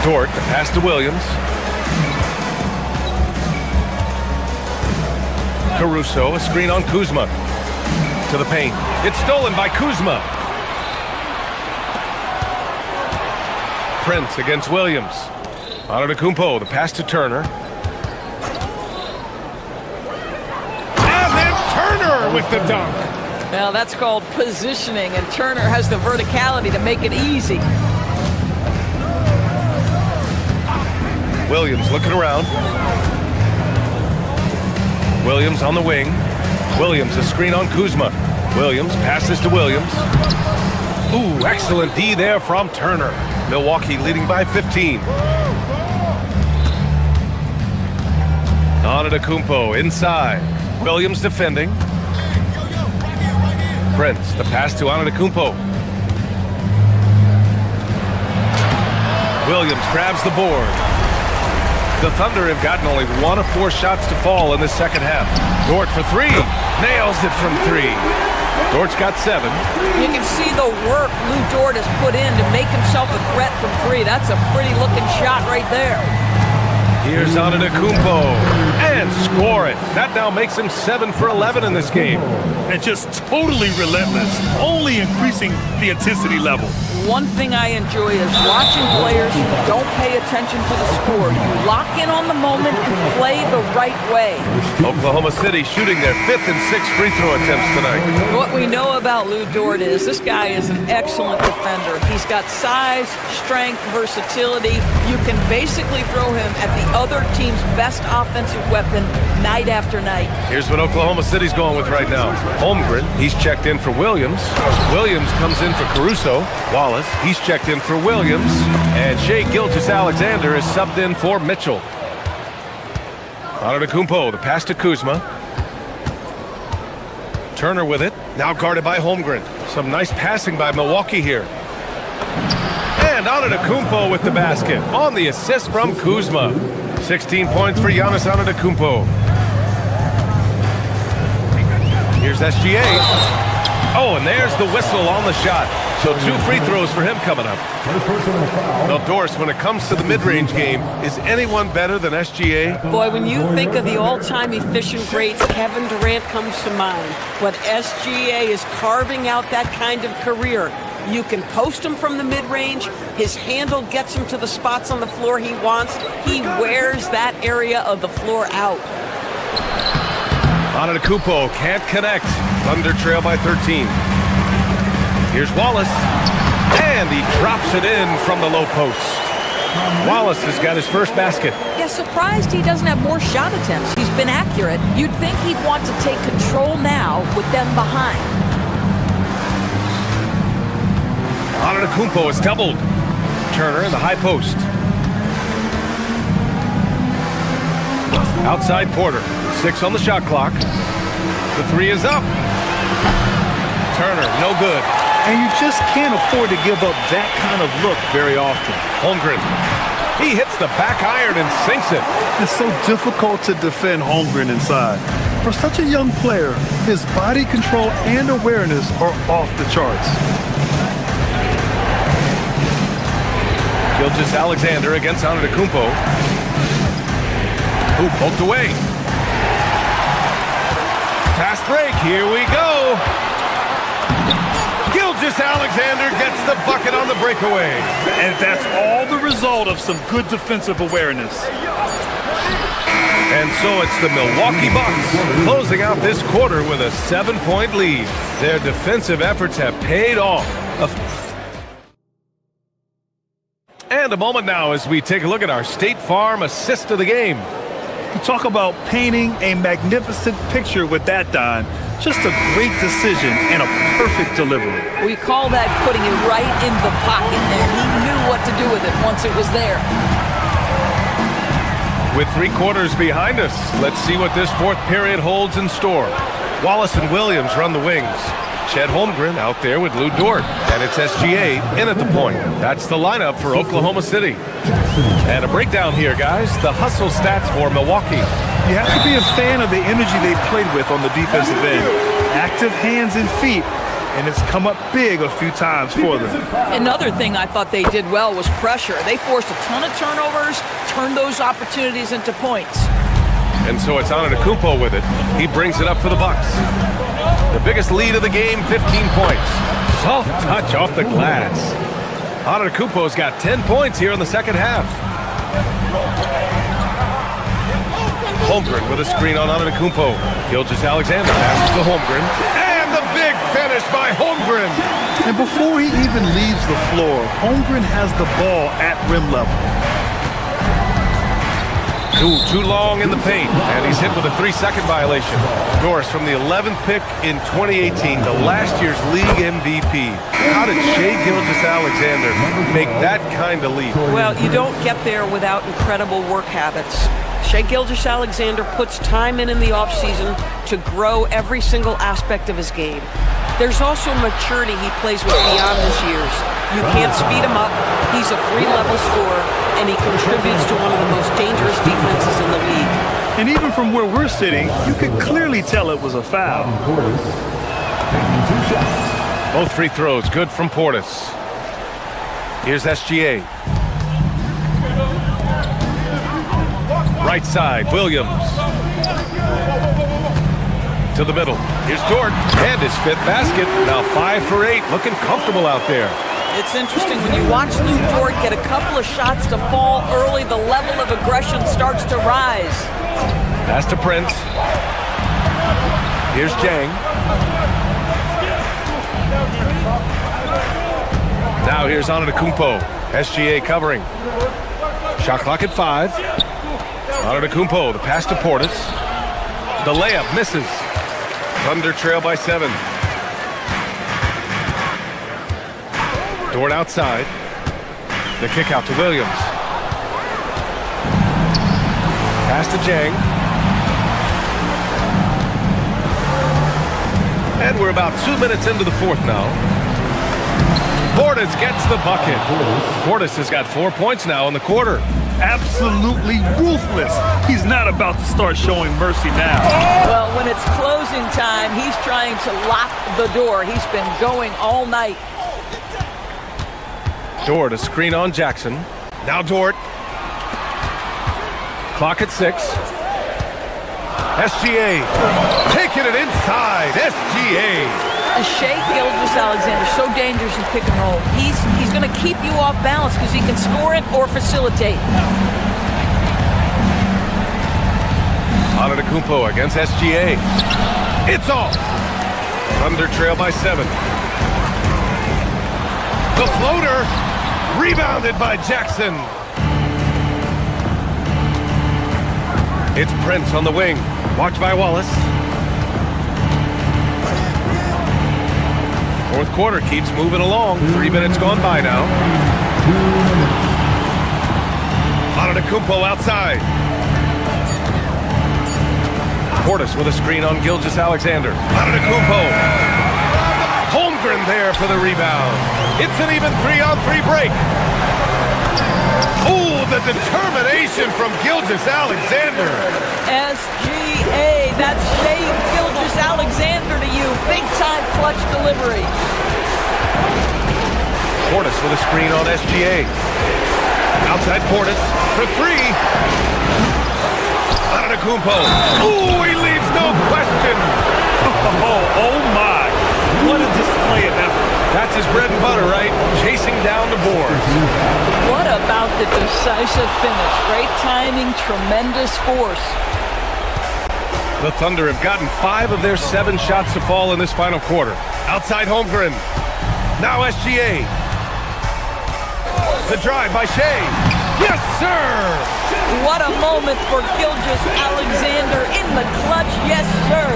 Dort, the pass to Williams. Caruso, a screen on Kuzma. To the paint. It's stolen by Kuzma. Prince against Williams. Antetokounmpo, the pass to Turner. And then Turner with the dunk. Now that's called positioning, and Turner has the verticality to make it easy. Williams looking around. Williams on the wing. Williams, a screen on Kuzma. Williams passes to Williams. Ooh, excellent D there from Turner. Milwaukee leading by 15. Antetokounmpo inside. Williams defending. Prince, the pass to Antetokounmpo. Williams grabs the board. The Thunder have gotten only 1 of 4 shots to fall in the second half. Dort for 3. Nails it from 3. Dort's got 7. You can see the work Lou Dort has put in to make himself a threat from 3. That's a pretty looking shot right there. Here's Antetokounmpo, and score it. That now makes him 7 for 11 in this game. And just totally relentless, only increasing the intensity level. One thing I enjoy is watching players who don't pay attention to the score. You lock in on the moment and play the right way. Oklahoma City shooting their 5th and 6th free throw attempts tonight. What we know about Lou Dort is this guy is an excellent defender. He's got size, strength, versatility. You can basically throw him at the other team's best offensive weapon night after night. Here's what Oklahoma City's going with right now. Holmgren, he's checked in for Williams. Williams comes in for Caruso. Wallace, he's checked in for Williams. And Shai Gilgeous-Alexander is subbed in for Mitchell. Antetokounmpo, the pass to Kuzma. Turner with it, now guarded by Holmgren. Some nice passing by Milwaukee here. And Antetokounmpo with the basket on the assist from Kuzma. 16 points for Giannis Antetokounmpo. Here's SGA. Oh, and there's the whistle on the shot. So 2 free throws for him coming up. Now, Doris, when it comes to the mid-range game, is anyone better than SGA? Boy, when you think of the all-time efficient greats, Kevin Durant comes to mind. But SGA is carving out that kind of career. You can post him from the mid-range. His handle gets him to the spots on the floor he wants. He wears that area of the floor out. Antetokounmpo can't connect. Thunder trail by 13. Here's Wallace. And he drops it in from the low post. Wallace has got his first basket. Yeah, surprised he doesn't have more shot attempts. He's been accurate. You'd think he'd want to take control now with them behind. Antetokounmpo is doubled. Turner in the high post. Outside Porter. 6 on the shot clock. The 3 is up. Turner, no good. And you just can't afford to give up that kind of look very often. Holmgren. He hits the back iron and sinks it. It's so difficult to defend Holmgren inside. For such a young player, his body control and awareness are off the charts. Gilgeous-Alexander against Antetokounmpo. Who poked away. Fast break, here we go. Gilgeous-Alexander gets the bucket on the breakaway. And that's all the result of some good defensive awareness. And so it's the Milwaukee Bucks closing out this quarter with a 7-point lead. Their defensive efforts have paid off. And a moment now as we take a look at our State Farm assist of the game. You talk about painting a magnificent picture with that dime. Just a great decision and a perfect delivery. We call that putting it right in the pocket, and he knew what to do with it once it was there. With 3 quarters behind us, let's see what this 4th period holds in store. Wallace and Williams run the wings. Chet Holmgren out there with Lou Dort. And it's SGA in at the point. That's the lineup for Oklahoma City. And a breakdown here, guys. The hustle stats for Milwaukee. You have to be a fan of the energy they've played with on the defensive end. Active hands and feet, and it's come up big a few times for them. Another thing I thought they did well was pressure. They forced a ton of turnovers, turned those opportunities into points. And so it's Antetokounmpo with it. He brings it up for the Bucks. The biggest lead of the game, 15 points. Soft touch off the glass. Antetokounmpo's got 10 points here in the second half. Holmgren with a screen on Antetokounmpo. Gilgeous-Alexander passes to Holmgren. And the big finish by Holmgren. And before he even leaves the floor, Holmgren has the ball at rim level. Too long in the paint, and he's hit with a 3-second violation. Doris from the 11th pick in 2018, the last year's league MVP. How did Shai Gilgeous-Alexander make that kind of leap? Well, you don't get there without incredible work habits. Shai Gilgeous-Alexander puts time in the offseason to grow every single aspect of his game. there's also maturity he plays with beyond his years. You can't speed him up. He's a free-level scorer, and he contributes to one of the most dangerous defenses in the league. And even from where we're sitting, you could clearly tell it was a foul. Both free throws good from Portis. Here's SGA. Right side, Williams. To the middle. Here's Dort. And his fifth basket. Now 5 for 8. Looking comfortable out there. It's interesting when you watch Lou Dort get a couple of shots to fall early, the level of aggression starts to rise. Pass to Prince. Here's Jang. Now here's Antetokounmpo. SGA covering. Shot clock at 5. Antetokounmpo, the pass to Portis. The layup misses. Thunder trail by 7. Dort outside. The kick out to Williams. Pass to Jang. And we're about 2 minutes into the fourth now. Portis gets the bucket. Portis has got 4 points now in the quarter. Absolutely ruthless. He's not about to start showing mercy now. Well, when it's closing time, he's trying to lock the door. He's been going all night. Dort, a screen on Jackson. Now Dort. Clock at 6. SGA taking it inside. SGA. Shai Gilgeous-Alexander, so dangerous in pick and roll. He's going to keep you off balance because he can score it or facilitate. Antetokounmpo against SGA. It's off. Thunder trail by 7. The floater rebounded by Jackson. It's Prince on the wing. Watched by Wallace. Fourth quarter keeps moving along. 3 minutes gone by now. Antetokounmpo outside. Portis with a screen on Gilgeous-Alexander. Antetokounmpo. Holmgren there for the rebound. It's an even 3-on-3 break. Oh, the determination from Gilgeous-Alexander. SGA, that's Shai Gilgeous-Alexander to you. Big-time clutch delivery. Portis with a screen on SGA. Outside Portis for 3. Antetokounmpo. Ooh, he leaves no question. Oh my. What a display of effort. That's his bread and butter, right? Chasing down the boards. What about the decisive finish? Great timing, tremendous force. The Thunder have gotten 5 of their 7 shots to fall in this final quarter. Outside Holmgren. Now SGA. The drive by Shai. Yes, sir! What a moment for Gilgeous-Alexander in the clutch. Yes, sir!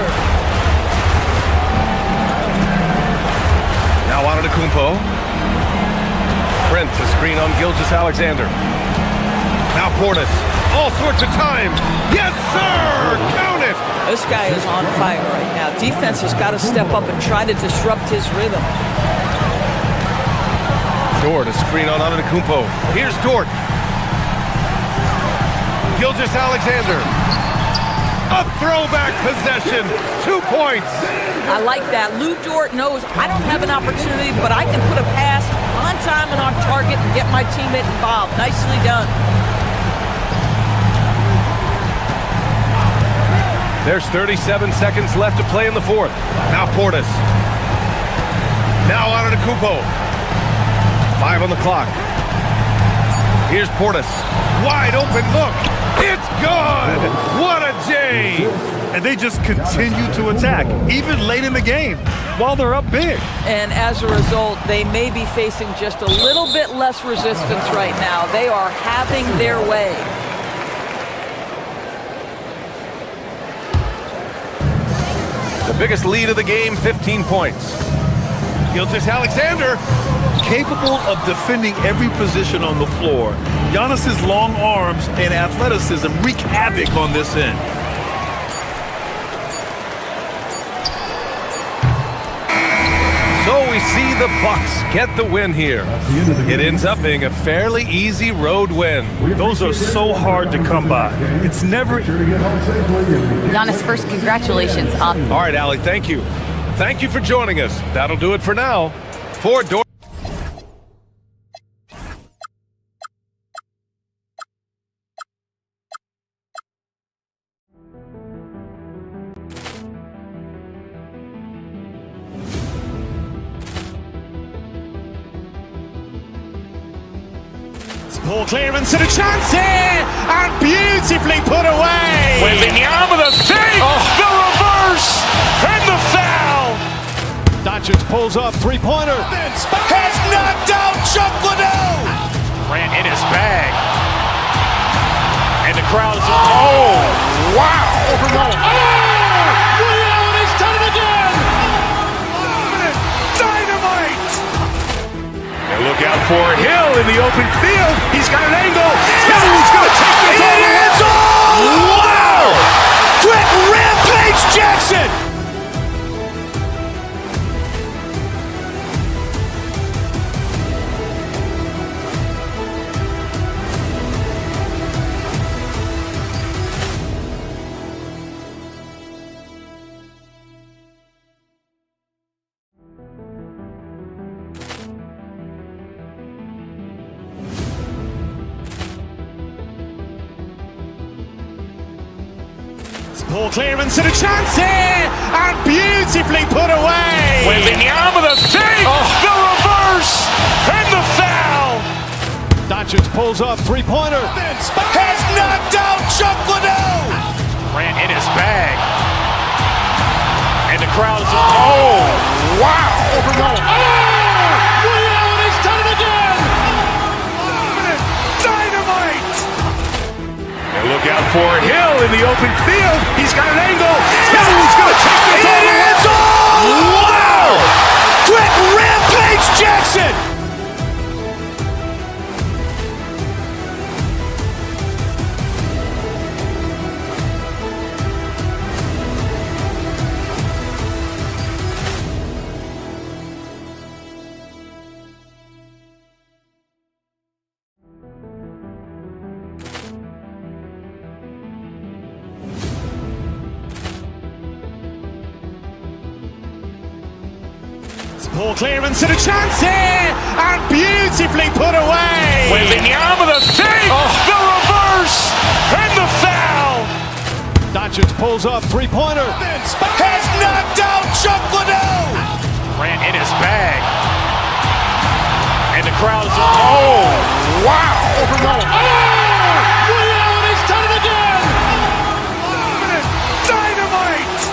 Now Antetokounmpo. Prince, a screen on Gilgeous-Alexander. Now Portis. All sorts of time. Yes, sir! Count it! This guy is on fire right now. Defense has got to step up and try to disrupt his rhythm. Dort, a screen on Antetokounmpo. Here's Dort. Gilgeous-Alexander. A throwback possession. 2 points. I like that. Lou Dort knows I don't have an opportunity, but I can put a pass on time and on target and get my teammate involved. Nicely done. There's 37 seconds left to play in the fourth. Now Portis. Now Antetokounmpo. 5 on the clock. Here's Portis. Wide open look. It's good. What a J. And they just continue to attack, even late in the game, while they're up big. And as a result, they may be facing just a little bit less resistance right now. They are having their way. The biggest lead of the game, 15 points. Gilgeous-Alexander. Capable of defending every position on the floor. Giannis's long arms and athleticism wreak havoc on this end. So we see the Bucks get the win here. It ends up being a fairly easy road win. Those are so hard to come by. It's never... Giannis, first, congratulations. All right, Allie, thank you. Thank you for joining us. That'll do it for now. For Dor... Ball clearance and a chance here, and beautifully put away. Wembanyama the save, the reverse, and the foul. Doncic pulls up, three-pointer. Has knocked out Chuck Liddell. Grant in his bag. And the crowd is... Oh, wow. Liddell, and he's done it again. Dynamite. And look out for Hill in the open field. He's got an angle. Hill's going to take this all the way. Wow! Quick Rampage Jackson. Ball clearance and a chance here, and beautifully put away. Wembanyama the save, the reverse, and the foul. Doncic pulls up, three-pointer. Has knocked out Chuck Liddell. Grant in his bag. And the crowd is... Oh, wow. Liddell, and he's done it again. Dynamite. And look out for Hill in the open field. He's got an angle. Hill's going to take this all the way. Wow! Quick Rampage Jackson. Ball clearance and a chance here, and beautifully put away. Wembanyama the save, the reverse, and the foul. Doncic pulls up, three-pointer. Has knocked out Chuck Liddell. Grant in his bag. And the crowd is... Oh, wow. Liddell, and he's done it again. Dynamite.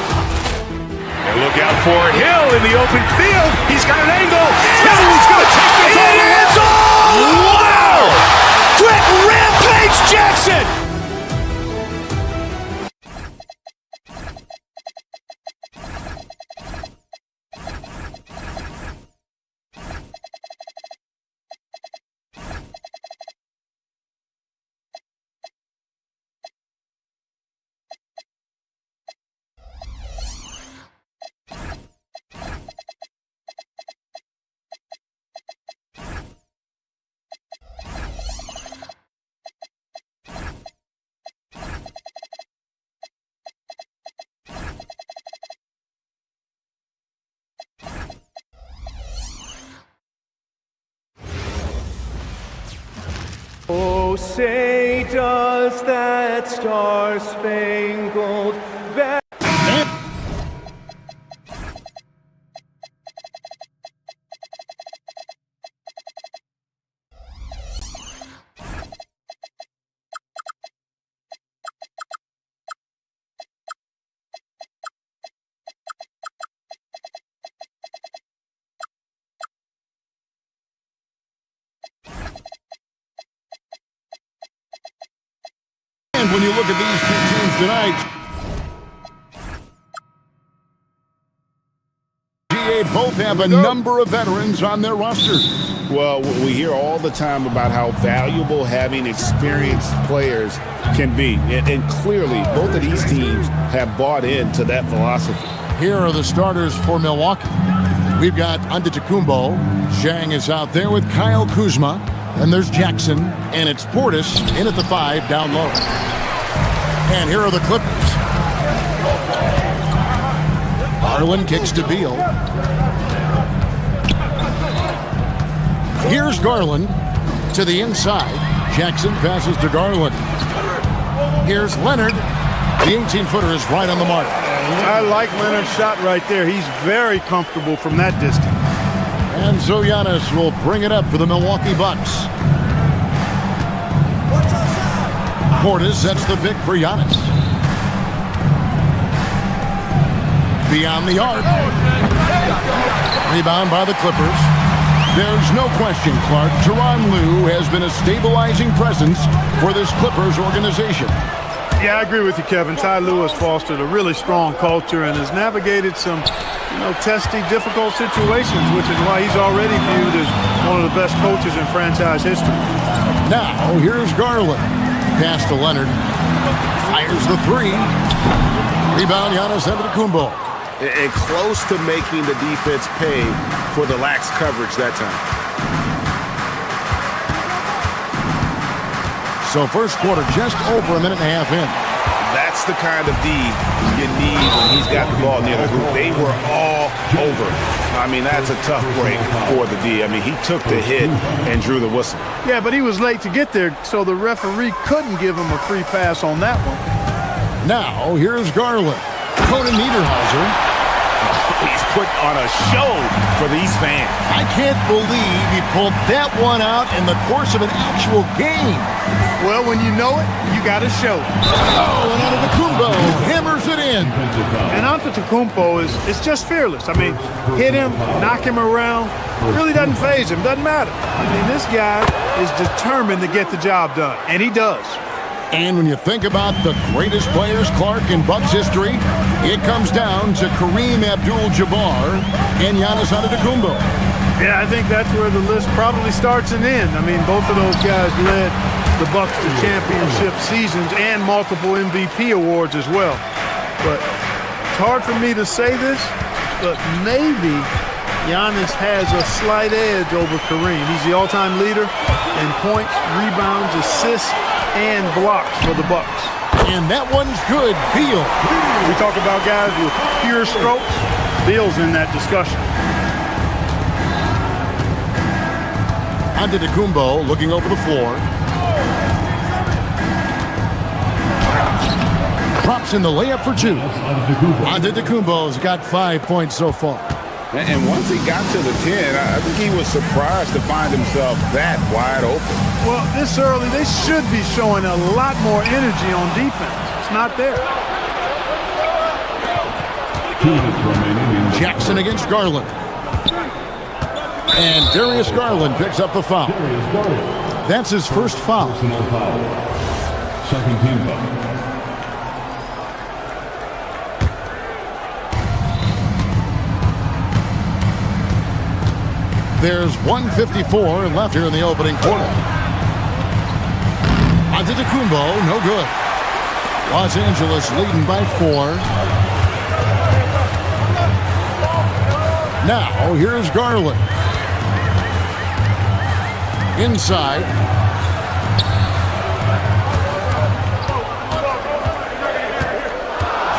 And look out for Hill in the open field. He's got an angle. Hill's going to take this all the way. Wow! Quick Rampage Jackson. Oh, say does that star-spangled banner... When you look at these two teams tonight, GA both have a number of veterans on their roster. Well, we hear all the time about how valuable having experienced players can be. And clearly, both of these teams have bought into that philosophy. Here are the starters for Milwaukee. We've got Antetokounmpo. Zhang is out there with Kyle Kuzma. And there's Jackson. And it's Portis in at the 5 down low. And here are the Clippers. Garland kicks to Beal. Here's Garland to the inside. Jackson passes to Garland. Here's Leonard. The 18-footer is right on the mark. I like Leonard's shot right there. He's very comfortable from that distance. And so Giannis will bring it up for the Milwaukee Bucks. Portis sets the pick for Giannis. Beyond the arc. Rebound by the Clippers. There's no question, Clark. Tyronn Lue has been a stabilizing presence for this Clippers organization. Yeah, I agree with you, Kevin. Ty Lue has fostered a really strong culture and has navigated some, testy, difficult situations, which is why he's already viewed as one of the best coaches in franchise history. Now, here's Garland. Pass to Leonard. Fires the 3. Rebound, Giannis Antetokounmpo. And close to making the defense pay for the lax coverage that time. So first quarter just over a minute and a half in. That's the kind of D you need when he's got the ball near the hoop. They were all over. I mean, that's a tough break for the D. I mean, he took the hit and drew the whistle. Yeah, but he was late to get there, so the referee couldn't give him a free pass on that one. Now, here's Garland. Conan Niederhauser. He's put on a show for these fans. I can't believe he pulled that one out in the course of an actual game. Well, when you know it, you got to show it. Oh, and Antetokounmpo hammers it in. And Antetokounmpo is just fearless. I mean, hit him, knock him around, really doesn't faze him, doesn't matter. I mean, this guy is determined to get the job done, and he does. And when you think about the greatest players, Clark, in Bucks history, it comes down to Kareem Abdul-Jabbar and Giannis Antetokounmpo. Yeah, I think that's where the list probably starts and ends. I mean, both of those guys led the Bucks to championship seasons and multiple MVP awards as well. But it's hard for me to say this, but maybe Giannis has a slight edge over Kareem. He's the all-time leader in points, rebounds, assists, and blocks for the Bucks. And that one's good. Beal. We talk about guys with pure strokes. Beal's in that discussion. Antetokounmpo looking over the floor. Drops in the layup for 2. Antetokounmpo's got 5 points so far. And once he got to the 10, I think he was surprised to find himself that wide open. Well, this early, they should be showing a lot more energy on defense. It's not there. Jackson against Garland. And Darius Garland picks up the foul. That's his first foul. Second team foul. There's 1:54 left here in the opening quarter. Antetokounmpo, no good. Los Angeles leading by 4. Now, here's Garland. Inside.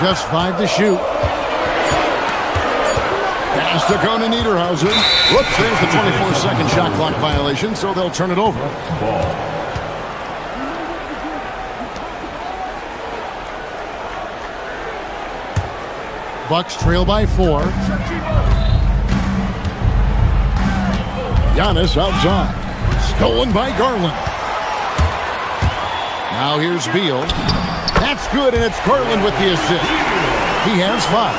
Just 5 to shoot. Pass to Conan Niederhauser. Whoops, there's the 24-second shot clock violation, so they'll turn it over. Bucks trail by 4. Giannis outside. Stolen by Garland. Now here's Beal. That's good, and it's Garland with the assist. He has 5.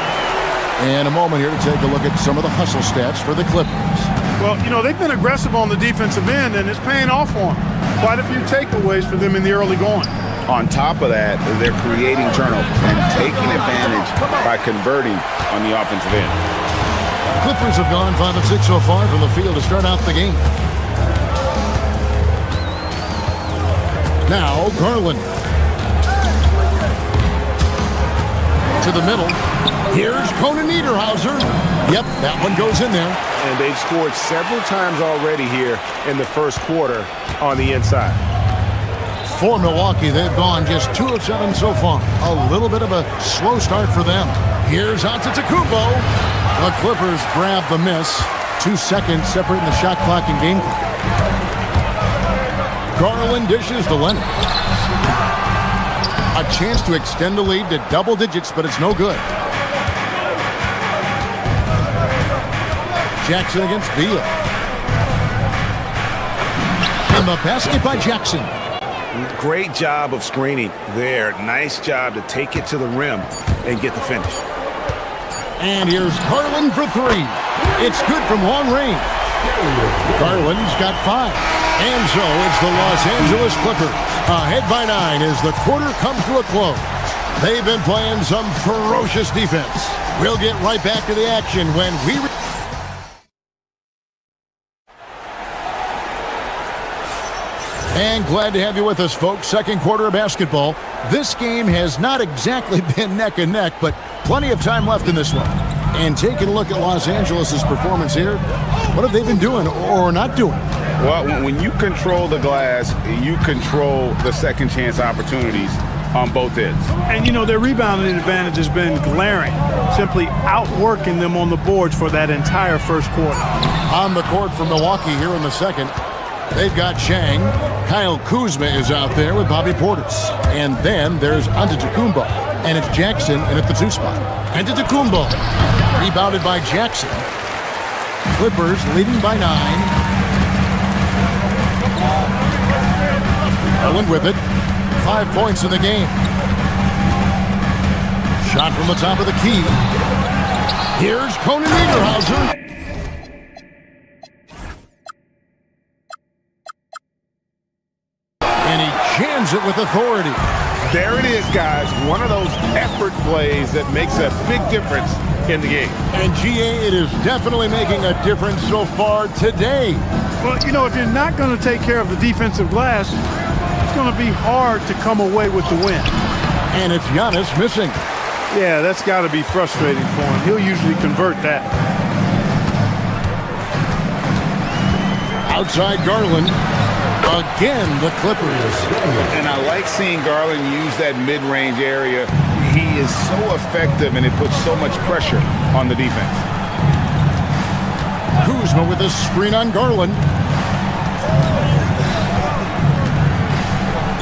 And a moment here to take a look at some of the hustle stats for the Clippers. Well, they've been aggressive on the defensive end, and it's paying off for them. Quite a few takeaways for them in the early going. On top of that, they're creating turnovers and taking advantage by converting on the offensive end. Clippers have gone 5 of 6 so far from the field to start out the game. Now, Garland. to the middle. Here's Conan Niederhauser. Yep, that one goes in there. And they've scored several times already here in the first quarter on the inside. For Milwaukee, they've gone just 2 of 7 so far. A little bit of a slow start for them. Here's Antetokounmpo. The Clippers grab the miss. 2 seconds separating the shot clock and game clock. Garland dishes to Leonard. A chance to extend the lead to double digits, but it's no good. Jackson against Beal. And the basket by Jackson. Great job of screening there. Nice job to take it to the rim and get the finish. And here's Garland for 3. It's good from long range. Garland's got 5. And so it's the Los Angeles Clippers ahead by 9 as the quarter comes to a close. They've been playing some ferocious defense. We'll get right back to the action when we... And glad to have you with us, folks. Second quarter of basketball. This game has not exactly been neck and neck, but plenty of time left in this one. And taking a look at Los Angeles' performance here, what have they been doing or not doing? Well, when you control the glass, you control the second chance opportunities on both ends. And, you know, their rebounding advantage has been glaring, simply outworking them on the boards for that entire first quarter. On the court for Milwaukee here in the second, they've got Chang. Kyle Kuzma is out there with Bobby Portis. And then there's Antetokounmpo. And it's Jackson in at the 2 spot. Antetokounmpo rebounded by Jackson. Clippers leading by 9. Garland with it. 5 points in the game. Shot from the top of the key. Here's Conan Niederhauser. And he jams it with authority. There it is, guys. One of those effort plays that makes a big difference in the game. And GA, it is definitely making a difference so far today. Well, you know, if you're not going to take care of the defensive glass, it's going to be hard to come away with the win. And it's Giannis missing. Yeah, that's got to be frustrating for him. He'll usually convert that. Outside Garland. Again, the Clippers. And I like seeing Garland use that mid-range area. He is so effective, and it puts so much pressure on the defense. Kuzma with a screen on Garland.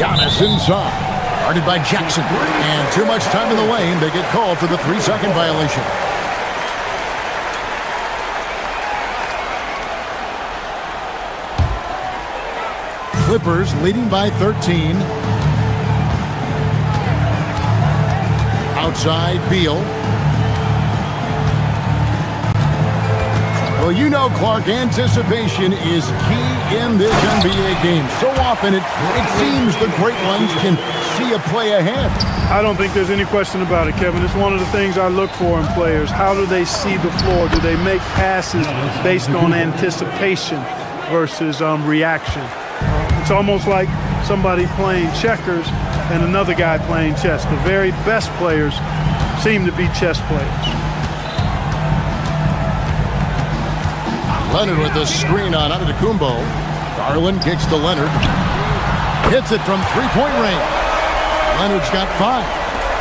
Giannis inside. Guarded by Jackson. And too much time in the lane. They get called for the 3-second violation. Clippers leading by 13. Outside Beal. Well, you know, Clark, anticipation is key in this NBA game. So often it seems the great ones can see a play ahead. I don't think there's any question about it, Kevin. It's one of the things I look for in players. How do they see the floor? Do they make passes based on anticipation versus reaction? It's almost like somebody playing checkers and another guy playing chess. The very best players seem to be chess players. Leonard with the screen on Antetokounmpo. Garland kicks to Leonard. Hits it from 3-point range. Leonard's got 5.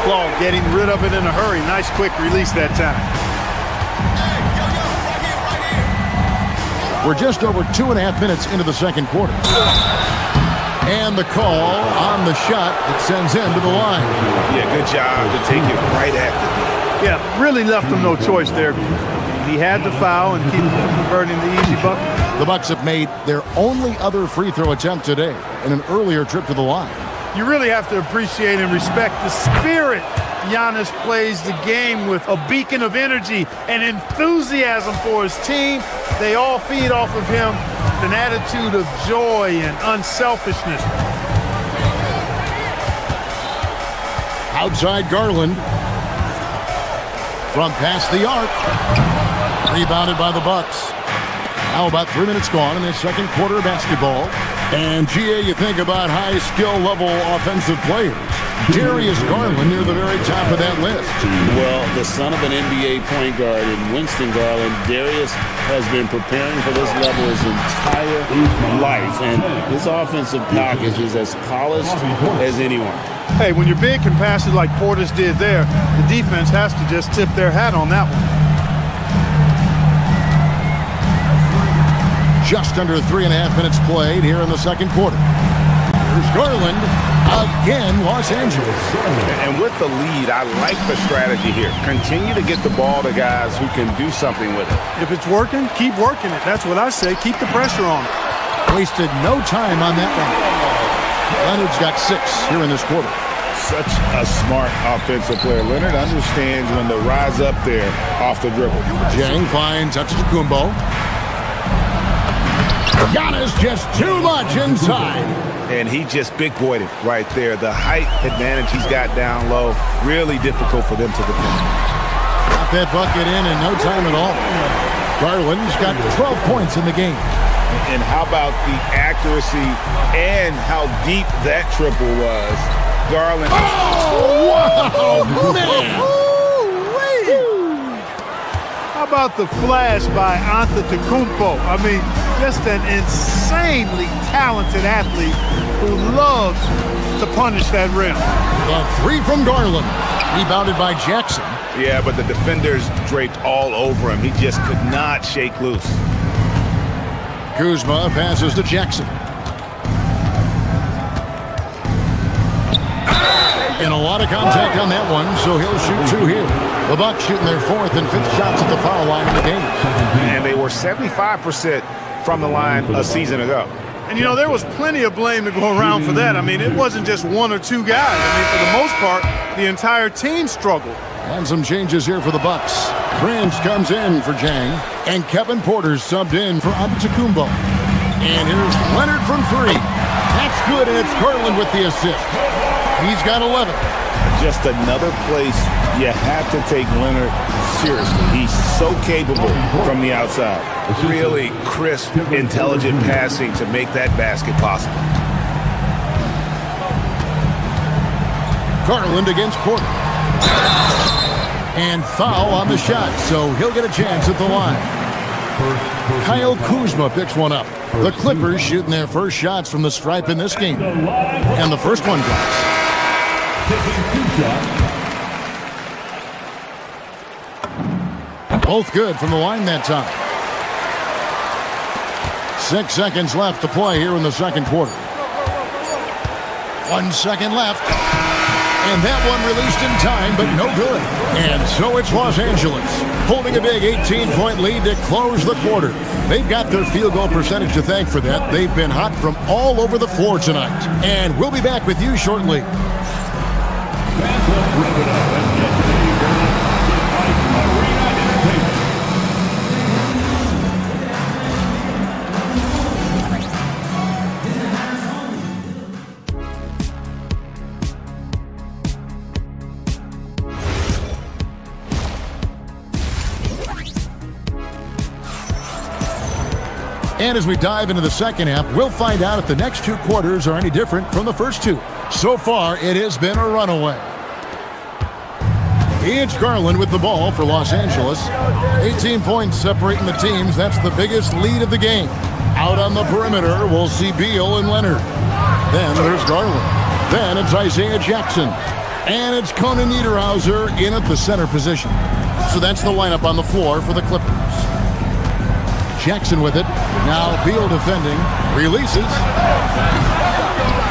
Claw getting rid of it in a hurry. Nice quick release that time. We're just over 2.5 minutes into the second quarter. And the call on the shot that sends him to the line. Yeah, good job to take it right at the... Yeah, really left him no choice there. He had to foul and keep him from converting the easy bucket. The Bucks have made their only other free throw attempt today in an earlier trip to the line. You really have to appreciate and respect the spirit Giannis plays the game with, a beacon of energy and enthusiasm for his team. They all feed off of him, an attitude of joy and unselfishness. Outside Garland. From past the arc. Rebounded by the Bucks. Now about 3 minutes gone in the second quarter of basketball. And GA, you think about high skill level offensive players. Darius Garland near the very top of that list. Well, the son of an NBA point guard in Winston Garland, Darius has been preparing for this level his entire life, and his offensive package is as polished as anyone. Hey, when your big can pass it like Portis did there, the defense has to just tip their hat on that one. Just under 3.5 minutes played here in the second quarter. Here's Garland. Again, Los Angeles. And with the lead, I like the strategy here. Continue to get the ball to guys who can do something with it. If it's working, keep working it. That's what I say. Keep the pressure on it. Wasted no time on that one. Leonard's got 6 here in this quarter. Such a smart offensive player. Leonard understands when to rise up there off the dribble. Jang finds Antetokounmpo. Giannis just too much inside. And he just big-boyed it right there. The height advantage he's got down low, really difficult for them to defend. Got that bucket in no time at all. Garland's got 12 points in the game. And how about the accuracy and how deep that triple was? Garland. Oh, wow, man. How about the flash by Antetokounmpo? I mean, just an insanely talented athlete who loves to punish that rim. The 3 from Garland, rebounded by Jackson. Yeah, but the defenders draped all over him. He just could not shake loose. Kuzma passes to Jackson. And a lot of contact on that one, so he'll shoot 2 here. The Bucks shooting their 4th and 5th shots at the foul line in the game. And they were 75% from the line a season ago. And, you know, there was plenty of blame to go around for that. I mean, it wasn't just 1 or 2 guys. I mean, for the most part, the entire team struggled. And some changes here for the Bucks. Prince comes in for Jang, and Kevin Porter subbed in for Antetokounmpo. And here's Leonard from 3. That's good, and it's Garland with the assist. He's got 11. Just another place you have to take Leonard seriously. He's so capable from the outside. Really crisp, intelligent passing to make that basket possible. Garland against Porter. And foul on the shot, so he'll get a chance at the line. Kyle Kuzma picks one up. The Clippers shooting their first shots from the stripe in this game. And the first one drops. Both good from the line that time. 6 seconds left to play here in the second quarter. 1 second left. And that one released in time, but no good. And so it's Los Angeles, holding a big 18-point lead to close the quarter. They've got their field goal percentage to thank for that. They've been hot from all over the floor tonight. And we'll be back with you shortly. And as we dive into the second half, we'll find out if the next 2 quarters are any different from the first 2. So far, it has been a runaway. It's Garland with the ball for Los Angeles. 18 points separating the teams. That's the biggest lead of the game. Out on the perimeter, we'll see Beal and Leonard. Then there's Garland. Then it's Isaiah Jackson. And it's Conan Niederhauser in at the center position. So that's the lineup on the floor for the Clippers. Jackson with it. Now Beal defending. Releases.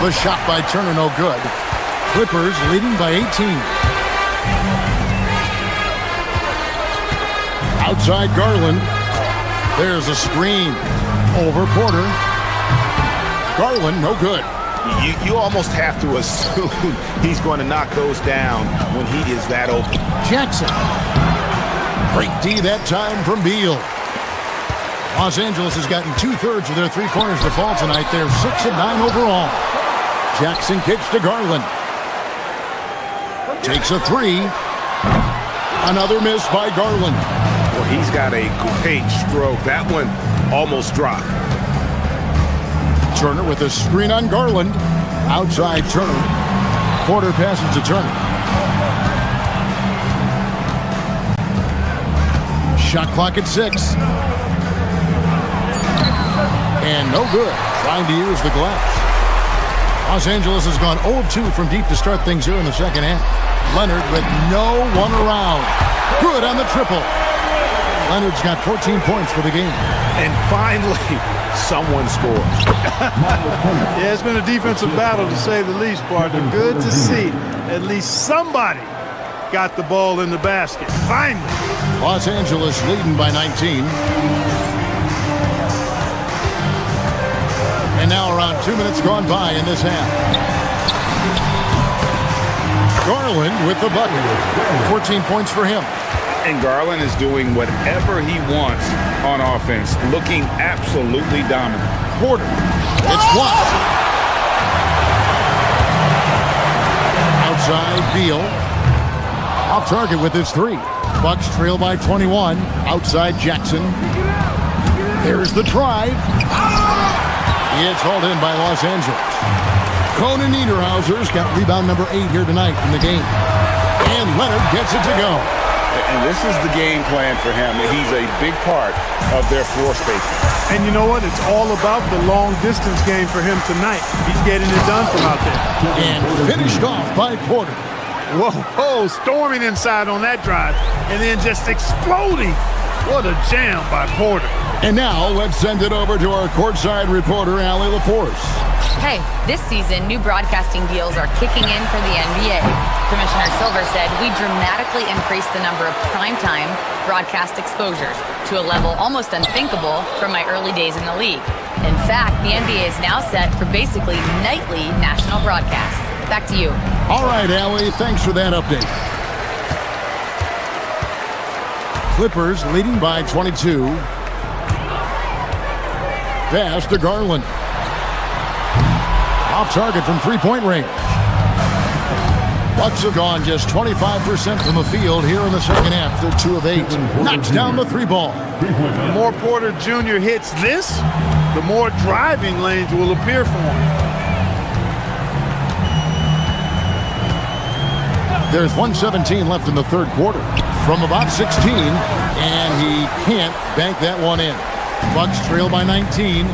The shot by Turner no good. Clippers leading by 18. Outside Garland. There's a screen. Over Porter. Garland no good. You almost have to assume he's going to knock those down when he is that open. Jackson. Great D that time from Beal. Los Angeles has gotten 2/3 of their 3 corners to fall tonight. They're 6 of 9 overall. Jackson kicks to Garland. Takes a 3. Another miss by Garland. Well, he's got a great stroke. That one almost dropped. Turner with a screen on Garland. Outside Turner. Porter passes to Turner. Shot clock at 6. And no good. Trying to use the glass. Los Angeles has gone 0 of 2 from deep to start things here in the second half. Leonard with no one around. Good on the triple. Leonard's got 14 points for the game. And finally, someone scores. Yeah, it's been a defensive battle to say the least, partner. Good to see at least somebody got the ball in the basket. Finally. Los Angeles leading by 19. And now around 2 minutes gone by in this half. Garland with the bucket. 14 points for him. And Garland is doing whatever he wants on offense, looking absolutely dominant. Porter. It's blocked. Outside, Beal. Off target with his 3. Bucks trail by 21. Outside, Jackson. There's the drive. It's hauled in by Los Angeles. Conan Niederhauser's got rebound number 8 here tonight in the game. And Leonard gets it to go. And this is the game plan for him. He's a big part of their floor spacing. And you know what? It's all about the long-distance game for him tonight. He's getting it done from out there. And finished off by Porter. Whoa, storming inside on that drive. And then just exploding. What a jam by Porter. And now let's send it over to our courtside reporter, Allie LaForce. Hey, this season, new broadcasting deals are kicking in for the NBA. Commissioner Silver said we dramatically increased the number of primetime broadcast exposures to a level almost unthinkable from my early days in the league. In fact, the NBA is now set for basically nightly national broadcasts. Back to you. All right, Allie, thanks for that update. Clippers leading by 22. Pass to Garland. Off target from three-point range. Bucks have gone just 25% from the field here in the second half. They're 2 of 8. Knocks down the 3-ball. The more Porter Jr. hits this, the more driving lanes will appear for him. There's 1:17 left in the third quarter. From about 16, and he can't bank that one in. Bucks trail by 19.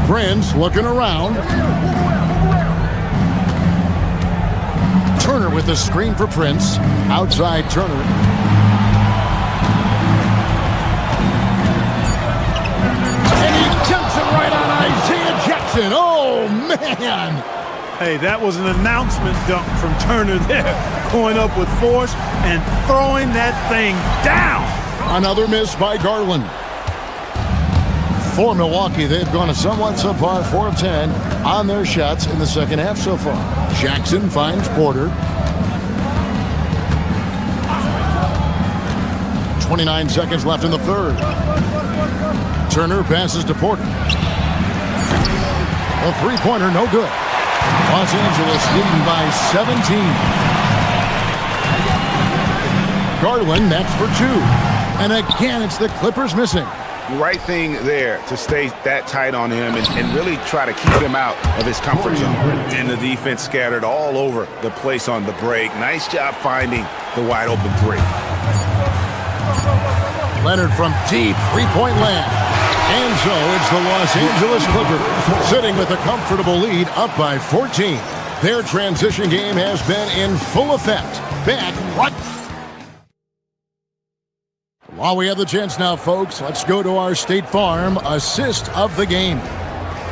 Prince looking around. Turner with the screen for Prince. Outside Turner. And he jumps it right on Isaiah Jackson. Oh, man. Hey, that was an announcement dunk from Turner there. Going up with force and throwing that thing down. Another miss by Garland. For Milwaukee, they've gone a somewhat subpar 4 of 10 on their shots in the second half so far. Jackson finds Porter. 29 seconds left in the third. Turner passes to Porter. A three-pointer, no good. Los Angeles leading by 17. Garland, that's for 2. And again, it's the Clippers missing. The right thing there to stay that tight on him and really try to keep him out of his comfort zone. And the defense scattered all over the place on the break. Nice job finding the wide open 3. Leonard from deep three-point land. And so it's the Los Angeles Clippers sitting with a comfortable lead up by 14. Their transition game has been in full effect. Back right. While we have the chance now, folks, let's go to our State Farm assist of the game.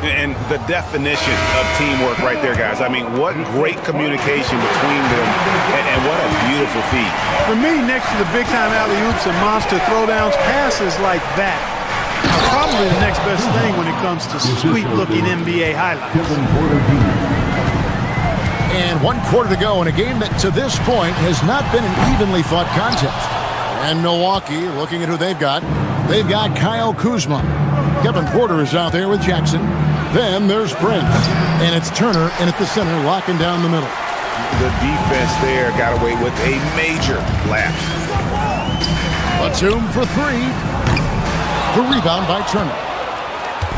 And the definition of teamwork right there, guys. I mean, what great communication between them, and what a beautiful feat. For me, next to the big-time alley-oops and monster throwdowns, passes like that are probably the next best thing when it comes to sweet-looking NBA highlights. And 1 quarter to go in a game that, to this point, has not been an evenly fought contest. And Milwaukee, looking at who they've got Kyle Kuzma. Kevin Porter is out there with Jackson. Then there's Prince. And it's Turner in at the center, locking down the middle. The defense there got away with a major lapse. Batum for 3. The rebound by Turner.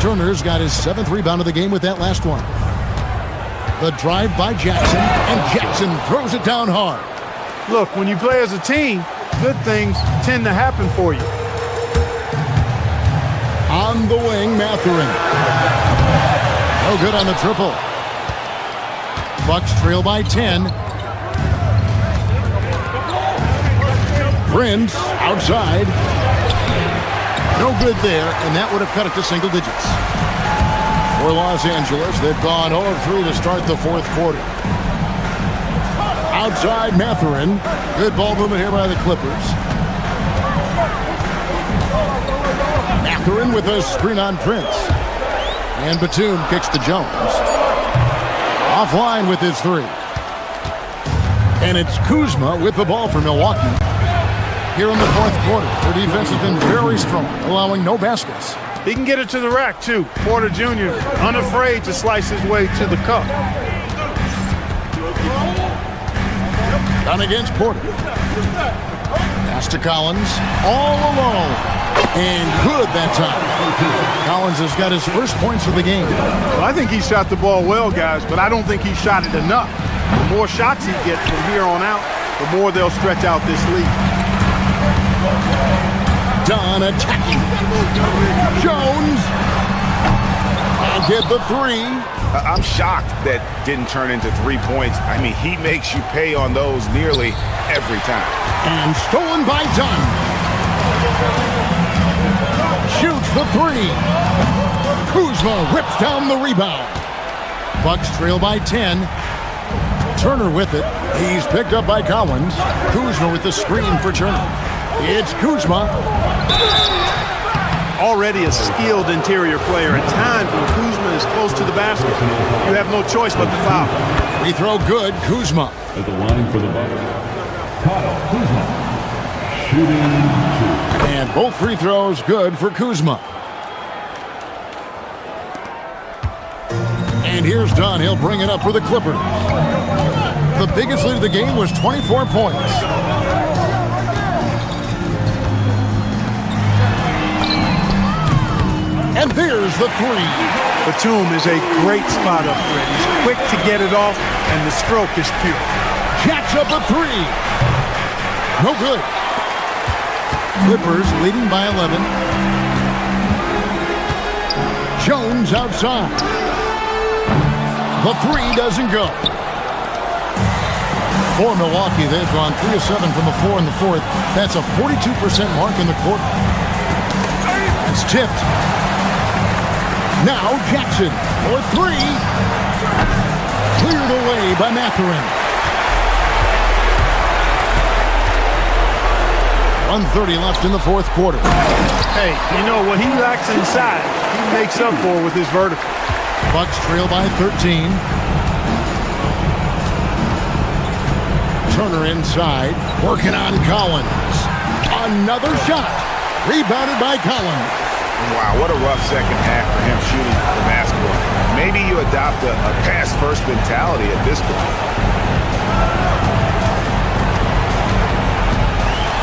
Turner's got his 7th rebound of the game with that last one. The drive by Jackson, and Jackson throws it down hard. Look, when you play as a team, good things tend to happen for you. On the wing, Mathurin. No good on the triple. Bucks trail by 10. Prince outside. No good there, and that would have cut it to single digits. For Los Angeles, they've gone 0-3 to start the fourth quarter. Outside, Mathurin. Good ball movement here by the Clippers. Mathurin with a screen on Prince. And Batum kicks to Jones. Offline with his three. And it's Kuzma with the ball for Milwaukee. Here in the fourth quarter, their defense has been very strong, allowing no baskets. He can get it to the rack, too. Porter Jr. unafraid to slice his way to the cup. Done against Porter. Pass to Collins. All alone. And good that time. Collins has got his first points of the game. Well, I think he shot the ball well, guys, but I don't think he shot it enough. The more shots he gets from here on out, the more they'll stretch out this lead. Dunn attacking. Jones. I'll get the three. I'm shocked that didn't turn into 3 points. I mean, he makes you pay on those nearly every time. And stolen by Dunn. Shoots the three. Kuzma rips down the rebound. Bucks trail by 10. Turner with it. He's picked up by Collins. Kuzma with the screen for Turner. It's Kuzma. Already a skilled interior player. At times when Kuzma is close to the basket, you have no choice but to foul. Free throw good, Kuzma. At the line for the Bucks, Kyle Kuzma. Shooting 2. And both free throws good for Kuzma. And here's Dunn. He'll bring it up for the Clippers. The biggest lead of the game was 24 points. And there's the three. Batum is a great spot up there. He's quick to get it off, and the stroke is pure. Jacks up a three. No good. Clippers leading by 11. Jones outside. The three doesn't go. For Milwaukee, they've gone 3 of 7 from the floor in the fourth. That's a 42% mark in the quarter. It's tipped. Now Jackson for three. Cleared away by Mathurin. 1:30 left in the fourth quarter. Hey, you know, what he lacks inside, he makes up for with his vertical. Bucks trail by 13. Turner inside, working on Collins. Another shot. Rebounded by Collins. Wow, what a rough second half for him shooting the basketball. Maybe you adopt a pass-first mentality at this point.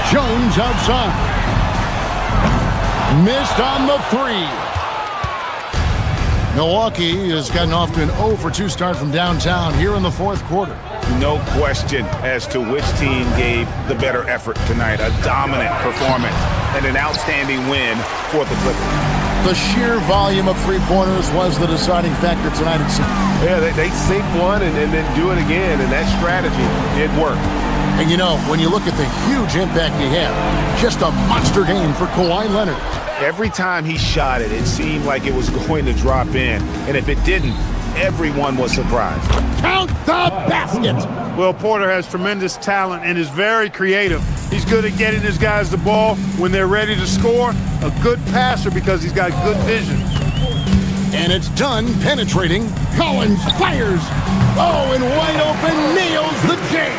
Jones outside. Missed on the three. Milwaukee has gotten off to an 0-for-2 start from downtown here in the fourth quarter. No question as to which team gave the better effort tonight. A dominant performance and an outstanding win for the Clippers. The sheer volume of three-pointers was the deciding factor tonight, it seemed. Yeah, they sink one and then do it again, and that strategy did work. And you know, when you look at the huge impact he had, just a monster game for Kawhi Leonard. Every time he shot it, it seemed like it was going to drop in. And if it didn't, everyone was surprised. Count the basket! Well, Porter has tremendous talent and is very creative. He's good at getting his guys the ball when they're ready to score. A good passer because he's got good vision. And it's done penetrating. Collins fires. Oh, and wide open, nails the J.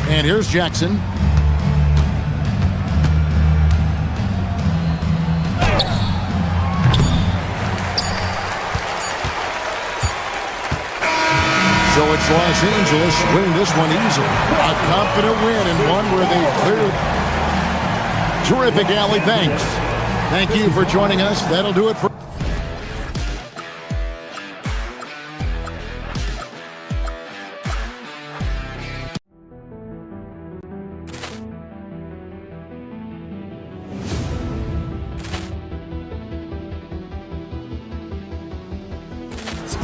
And here's Jackson. So it's Los Angeles winning this one easily. A confident win and one where they cleared. Terrific, Allie. Thanks. Thank you for joining us. That'll do it for...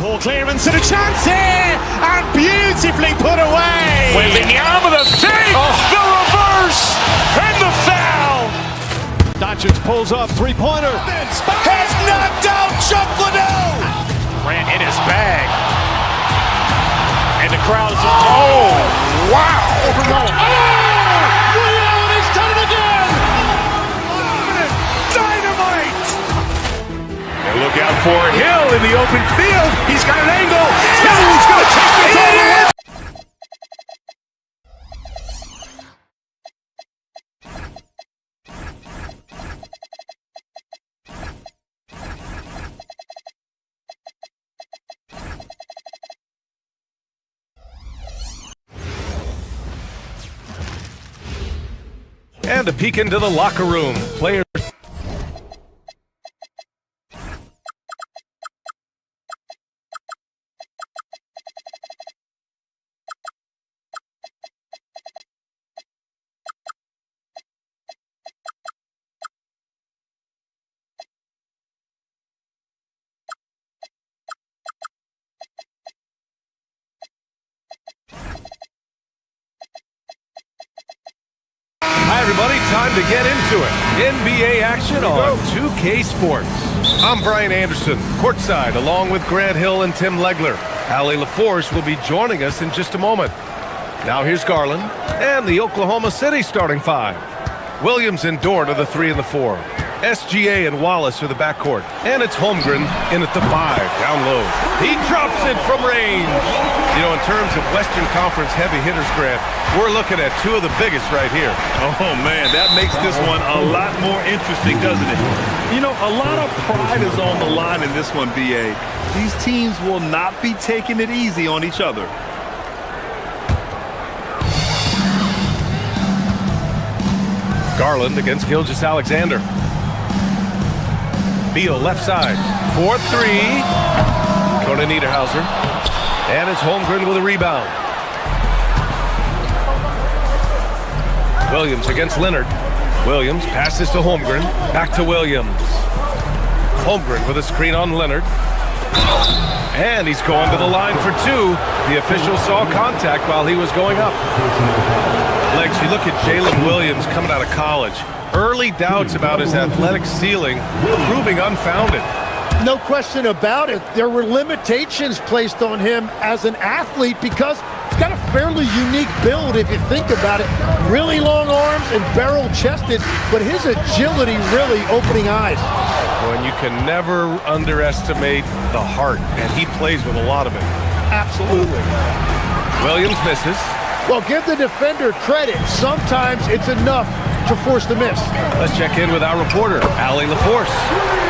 Ball clearance and a chance here, and beautifully put away. Wembanyama the fake, the reverse, and the foul. Doncic pulls up, three-pointer. Has knocked out Chuck Liddell. Grant in his bag. And the crowd is... Oh, wow. Ray Allen has done it again. Dynamite. And look out for Hill in the open field. He's got an angle. Hill's going to take this all the way. And a peek into the locker room. Players. Hi, everybody. Time to get into it. NBA action on 2K Sports. I'm Brian Anderson, courtside, along with Grant Hill and Tim Legler. Allie LaForce will be joining us in just a moment. Now here's Garland and the Oklahoma City starting five. Williams and Dort are the 3 and the 4. SGA and Wallace are the backcourt. And it's Holmgren in at the 5, down low. He drops it from range. You know, in terms of Western Conference heavy hitters, Grant, we're looking at 2 of the biggest right here. Oh, man, that makes this one a lot more interesting, doesn't it? You know, a lot of pride is on the line in this one, B.A. These teams will not be taking it easy on each other. Garland against Gilgeous-Alexander. Beal left side. 4-3. Conan Niederhauser. And it's Holmgren with a rebound. Williams against Leonard. Williams passes to Holmgren. Back to Williams. Holmgren with a screen on Leonard. And he's going to the line for 2. The official saw contact while he was going up. Legs, you look at Jalen Williams coming out of college. Early doubts about his athletic ceiling proving unfounded. No question about it. There were limitations placed on him as an athlete because he's got a fairly unique build if you think about it. Really long arms and barrel-chested, but his agility really opening eyes. Well, and you can never underestimate the heart, and he plays with a lot of it. Absolutely. Williams misses. Well, give the defender credit. Sometimes it's enough to force the miss. Let's check in with our reporter, Allie LaForce.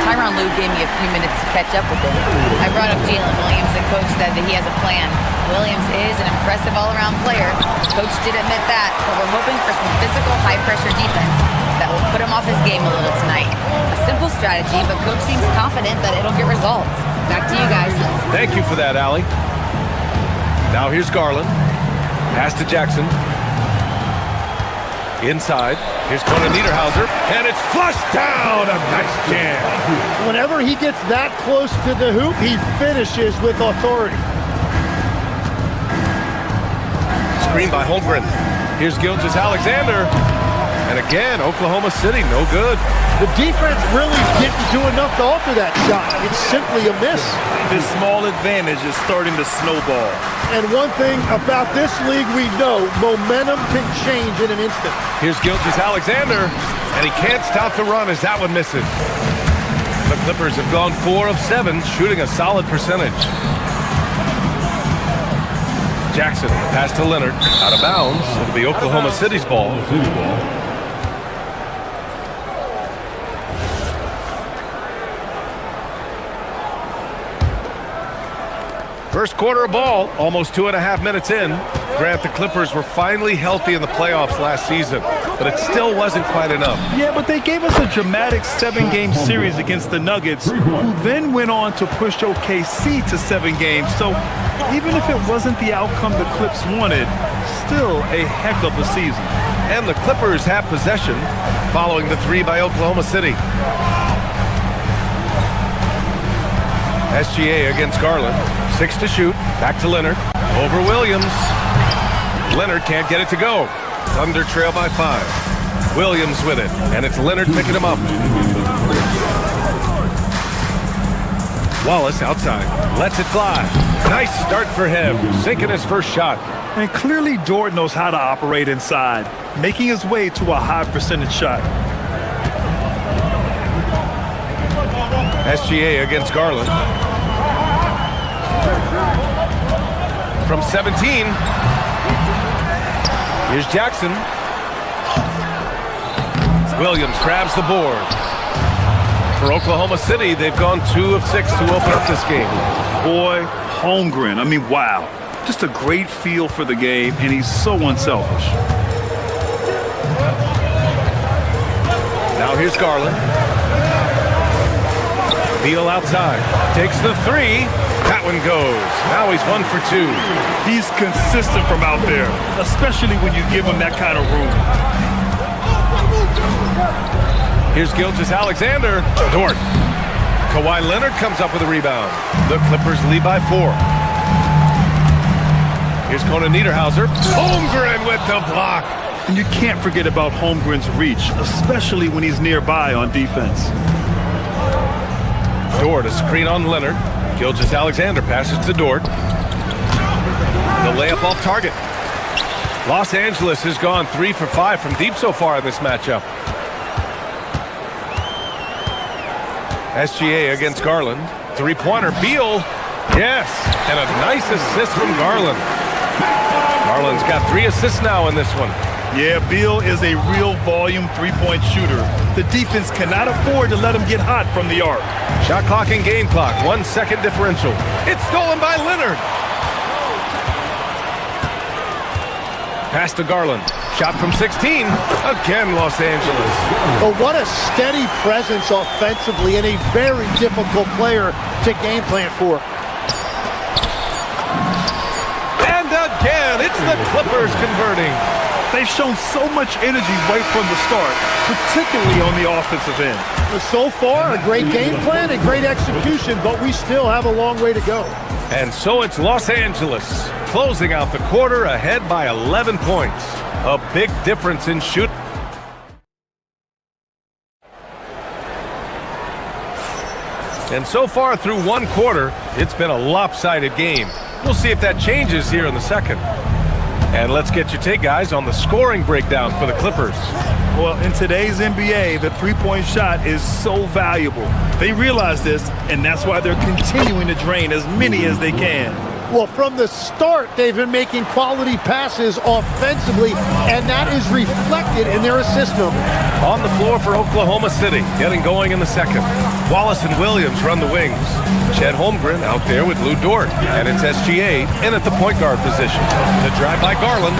Tyronn Lue gave me a few minutes to catch up with him. I brought up Jalen Williams, and Coach said that he has a plan. Williams is an impressive all-around player. Coach did admit that, but we're hoping for some physical, high-pressure defense that will put him off his game a little tonight. A simple strategy, but Coach seems confident that it'll get results. Back to you guys. Thank you for that, Allie. Now here's Garland. Pass to Jackson. Inside. Here's Conan Niederhauser. And it's flushed down. A nice jam. Whenever he gets that close to the hoop, he finishes with authority. Screen by Holmgren. Here's Gilgeous-Alexander. And again, Oklahoma City, no good. The defense really didn't do enough to alter that shot. It's simply a miss. This small advantage is starting to snowball. And one thing about this league we know, momentum can change in an instant. Here's Gilgeous-Alexander, and he can't stop the run as that one misses. The Clippers have gone 4 of 7, shooting a solid percentage. Jackson, pass to Leonard, out of bounds. It'll be Oklahoma City's ball. First quarter of ball, almost 2.5 minutes in. Grant, the Clippers were finally healthy in the playoffs last season, but it still wasn't quite enough. Yeah, but they gave us a dramatic 7-game series against the Nuggets, who then went on to push OKC to 7 games. So even if it wasn't the outcome the Clips wanted, still a heck of a season. And the Clippers have possession following the 3 by Oklahoma City. SGA against Garland. 6 to shoot. Back to Leonard. Over Williams. Leonard can't get it to go. Thunder trail by 5. Williams with it, and it's Leonard picking him up. Wallace outside. Lets it fly. Nice start for him. Sinking his first shot. And clearly Dort knows how to operate inside, making his way to a high percentage shot. SGA against Garland. From 17. Here's Jackson. Williams grabs the board. For Oklahoma City, they've gone 2 of 6 to open up this game. Boy, Holmgren, I mean, wow. Just a great feel for the game, and he's so unselfish. Now here's Garland. Beal outside. Takes the 3. That one goes. Now he's 1 for 2. He's consistent from out there, especially when you give him that kind of room. Here's Gilgeous-Alexander. Dort. Kawhi Leonard comes up with a rebound. The Clippers lead by 4. Here's Conan Niederhauser. Holmgren with the block. And you can't forget about Holmgren's reach, especially when he's nearby on defense. Dort, a screen on Leonard. Gilgeous-Alexander passes to Dort. The layup off target. Los Angeles has gone 3 for 5 from deep so far in this matchup. SGA against Garland. 3-pointer. Beal. Yes. And a nice assist from Garland. Garland's got 3 assists now in this one. Yeah, Beal is a real volume three-point shooter. The defense cannot afford to let him get hot from the arc. Shot clock and game clock. 1 second differential. It's stolen by Leonard. Pass to Garland. Shot from 16. Again, Los Angeles. But what a steady presence offensively and a very difficult player to game plan for. And again, it's the Clippers converting. They've shown so much energy right from the start, particularly on the offensive end. So far, a great game plan and great execution, but we still have a long way to go. And so it's Los Angeles closing out the quarter ahead by 11 points. A big difference in shoot. And so far through 1 quarter, it's been a lopsided game. We'll see if that changes here in the second. And let's get your take, guys, on the scoring breakdown for the Clippers. Well, in today's NBA, the three-point shot is so valuable. They realize this, and that's why they're continuing to drain as many as they can. Well, from the start, they've been making quality passes offensively, and that is reflected in their assist number. On the floor for Oklahoma City, getting going in the second. Wallace and Williams run the wings. Chet Holmgren out there with Lou Dort, and it's SGA in at the point guard position. The drive by Garland.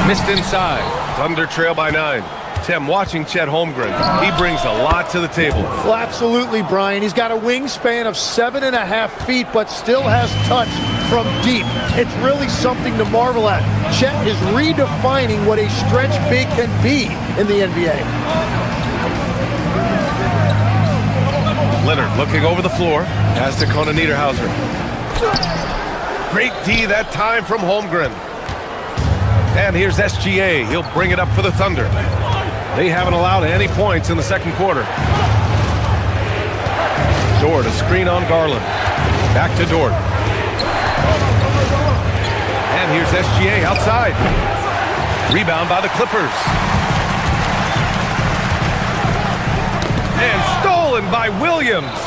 Missed inside. Thunder trail by 9. Tim, watching Chet Holmgren, he brings a lot to the table. Well, absolutely, Brian. He's got a wingspan of 7.5 feet, but still has touch from deep. It's really something to marvel at. Chet is redefining what a stretch big can be in the NBA. Leonard looking over the floor. Pass to Conan Niederhauser. Great D that time from Holmgren. And here's SGA. He'll bring it up for the Thunder. They haven't allowed any points in the second quarter. Dort, a screen on Garland. Back to Dort. And here's SGA outside. Rebound by the Clippers. And stolen by Williams.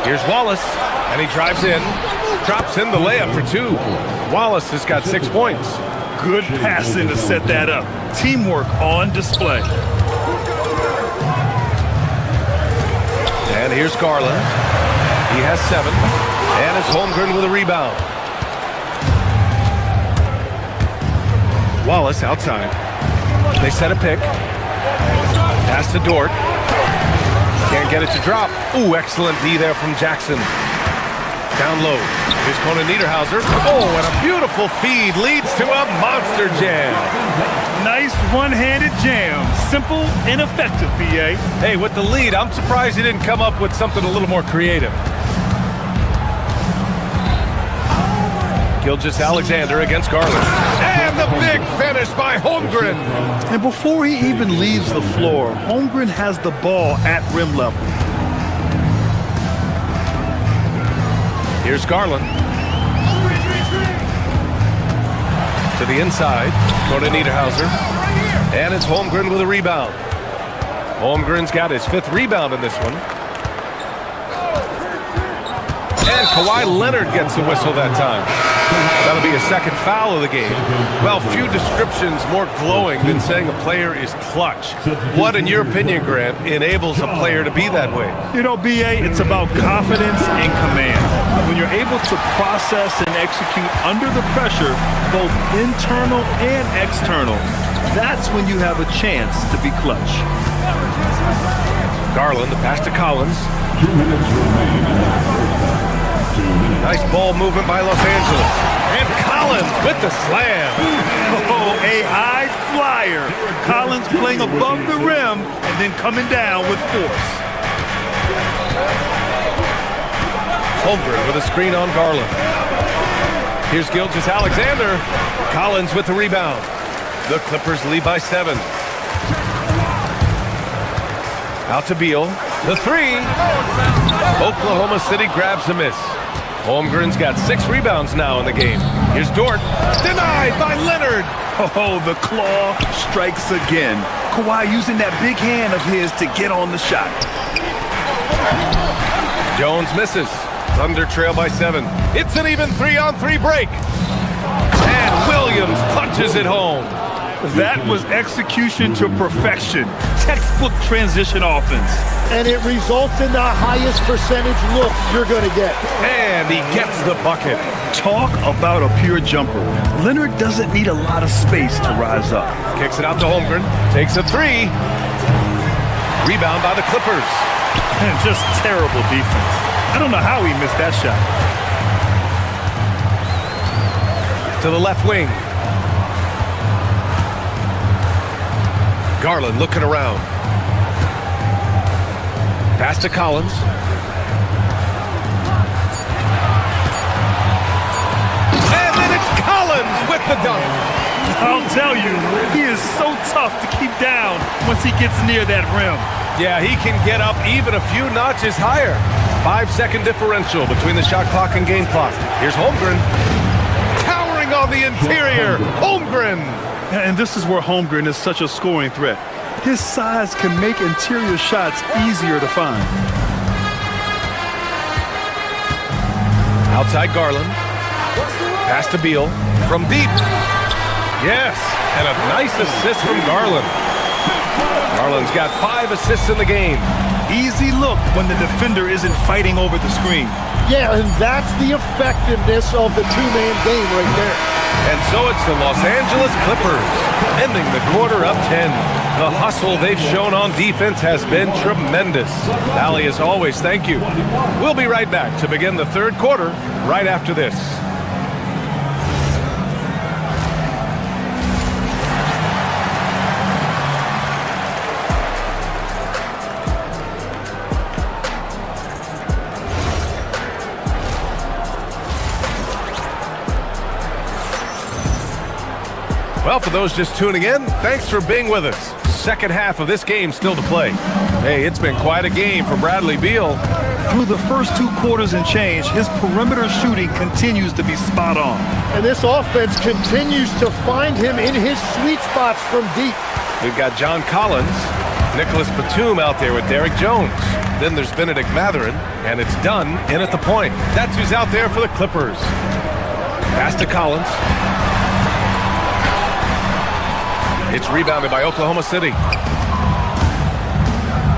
Here's Wallace, and he drives in. Drops in the layup for 2. Wallace has got 6 points. Good passing to set that up. Teamwork on display. And here's Garland. He has 7. And it's Holmgren with a rebound. Wallace outside. They set a pick. Pass to Dort. Can't get it to drop. Ooh, excellent D there from Jackson. Down low. Here's Conan Niederhauser. Oh, and a beautiful feed leads to a monster jam. Nice one-handed jam. Simple and effective, BA. Hey, with the lead, I'm surprised he didn't come up with something a little more creative. Gilgeous-Alexander against Garland. And the big finish by Holmgren. And before he even leaves the floor, Holmgren has the ball at rim level. Here's Garland. To the inside, Conan Niederhauser. And it's Holmgren with a rebound. Holmgren's got his 5th rebound in this one. And Kawhi Leonard gets the whistle that time. That'll be a 2nd foul of the game. Well, few descriptions more glowing than saying a player is clutch. What, in your opinion, Grant, enables a player to be that way? You know, B.A., it's about confidence and command. When you're able to process and execute under the pressure, both internal and external, that's when you have a chance to be clutch. Garland, the pass to Collins. 2 minutes remain. Nice ball movement by Los Angeles. And Collins with the slam. Oh, a high flyer. Collins playing above the rim and then coming down with force. Holmgren with a screen on Garland. Here's Gilgeous-Alexander. Collins with the rebound. The Clippers lead by 7. Out to Beal. The 3. Oklahoma City grabs a miss. Holmgren's got 6 rebounds now in the game. Here's Dort. Denied by Leonard. Oh, the claw strikes again. Kawhi using that big hand of his to get on the shot. Jones misses. Thunder trail by 7. It's an even 3-on-3 break. And Williams punches it home. That was execution to perfection. Textbook transition offense. And it results in the highest percentage look you're going to get. And he gets the bucket. Talk about a pure jumper. Leonard doesn't need a lot of space to rise up. Kicks it out to Holmgren. Takes a 3. Rebound by the Clippers. And just terrible defense. I don't know how he missed that shot. To the left wing. Garland looking around. Pass to Collins. And then it's Collins with the dunk. I'll tell you, he is so tough to keep down once he gets near that rim. Yeah, he can get up even a few notches higher. 5-second differential between the shot clock and game clock. Here's Holmgren. Towering on the interior. Holmgren. And this is where Holmgren is such a scoring threat. His size can make interior shots easier to find. Outside Garland. Pass to Beal. From deep. Yes, and a nice assist from Garland. Garland's got 5 assists in the game. Easy look when the defender isn't fighting over the screen. Yeah, and that's the effectiveness of the two-man game right there. And so it's the Los Angeles Clippers, ending the quarter up 10. The hustle they've shown on defense has been tremendous. Allie, as always, thank you. We'll be right back to begin the 3rd quarter right after this. Well, for those just tuning in, thanks for being with us. Second half of this game still to play. Hey, it's been quite a game for Bradley Beal. Through the first 2 quarters and change, his perimeter shooting continues to be spot on. And this offense continues to find him in his sweet spots from deep. We've got John Collins, Nicholas Batum out there with Derek Jones. Then there's Benedict Mathurin, and it's done in at the point. That's who's out there for the Clippers. Pass to Collins. It's rebounded by Oklahoma City.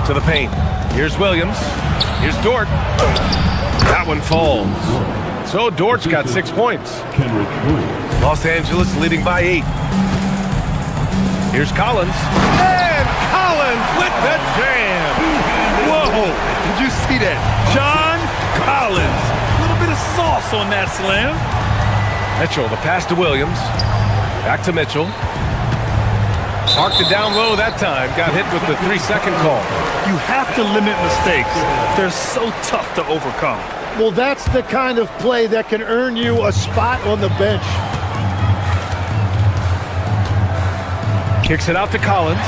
To the paint. Here's Williams. Here's Dort. That one falls. So Dort's got 6 points. Los Angeles leading by 8. Here's Collins. And Collins with the jam. Whoa! Did you see that? John Collins. A little bit of sauce on that slam. Mitchell, the pass to Williams. Back to Mitchell. Marked it down low that time. Got hit with the 3-second call. You have to limit mistakes. They're so tough to overcome. Well, that's the kind of play that can earn you a spot on the bench. Kicks it out to Collins.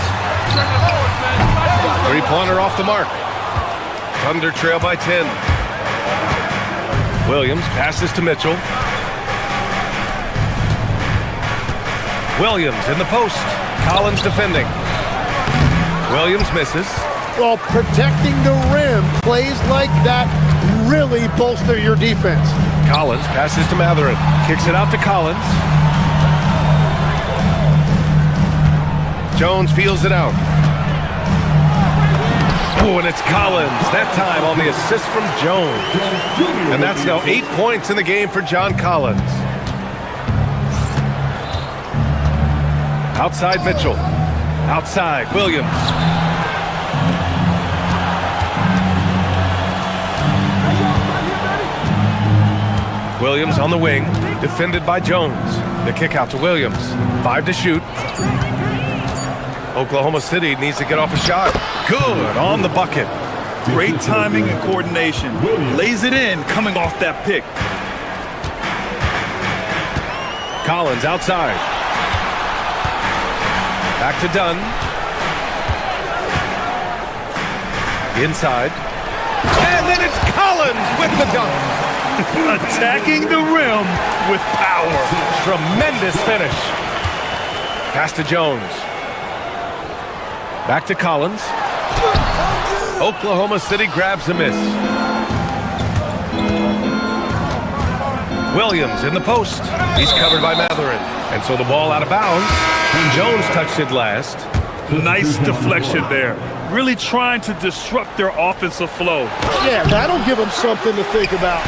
Three-pointer off the mark. Thunder trail by 10. Williams passes to Mitchell. Williams in the post. Collins defending. Williams misses. Well, protecting the rim, plays like that really bolster your defense. Collins passes to Matherin. Kicks it out to Collins. Jones feels it out. Oh, and it's Collins. That time on the assist from Jones. And that's now 8 points in the game for John Collins. Outside Mitchell. Outside Williams. Williams on the wing, defended by Jones. The kick out to Williams. 5 to shoot. Oklahoma City needs to get off a shot. Good on the bucket. Great timing and coordination. Lays it in coming off that pick. Collins outside. Back to Dunn. Inside. And then it's Collins with the dunk. Attacking the rim with power. Tremendous finish. Pass to Jones. Back to Collins. Oklahoma City grabs a miss. Williams in the post. He's covered by Matherin. And so the ball out of bounds. Jones touched it last. Nice deflection there. Really trying to disrupt their offensive flow. Yeah, that'll give them something to think about.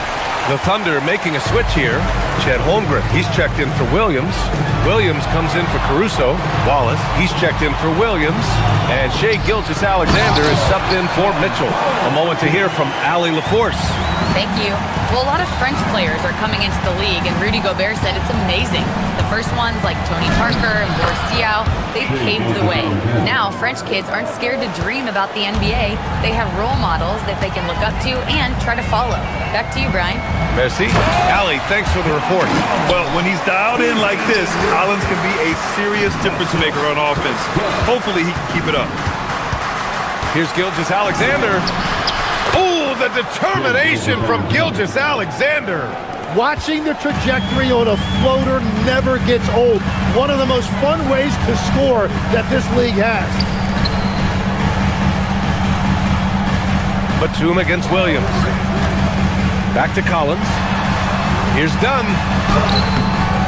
The Thunder making a switch here. Chet Holmgren, he's checked in for Williams. Williams comes in for Caruso. Wallace, he's checked in for Williams. And Shai Gilgeous-Alexander is subbed in for Mitchell. A moment to hear from Allie LaForce. Thank you. Well, a lot of French players are coming into the league, and Rudy Gobert said it's amazing. The first ones, like Tony Parker and Boris Diaw, they paved the way. Now, French kids aren't scared to dream about the NBA. They have role models that they can look up to and try to follow. Back to you, Brian. Merci. Allie, thanks for the report. Well, when he's dialed in like this, Collins can be a serious difference maker on offense. Hopefully he can keep it up. Here's Gilgeous-Alexander. Oh, the determination from Gilgeous-Alexander. Watching the trajectory on a floater never gets old. One of the most fun ways to score that this league has. Batum against Williams. Back to Collins. Here's Dunn.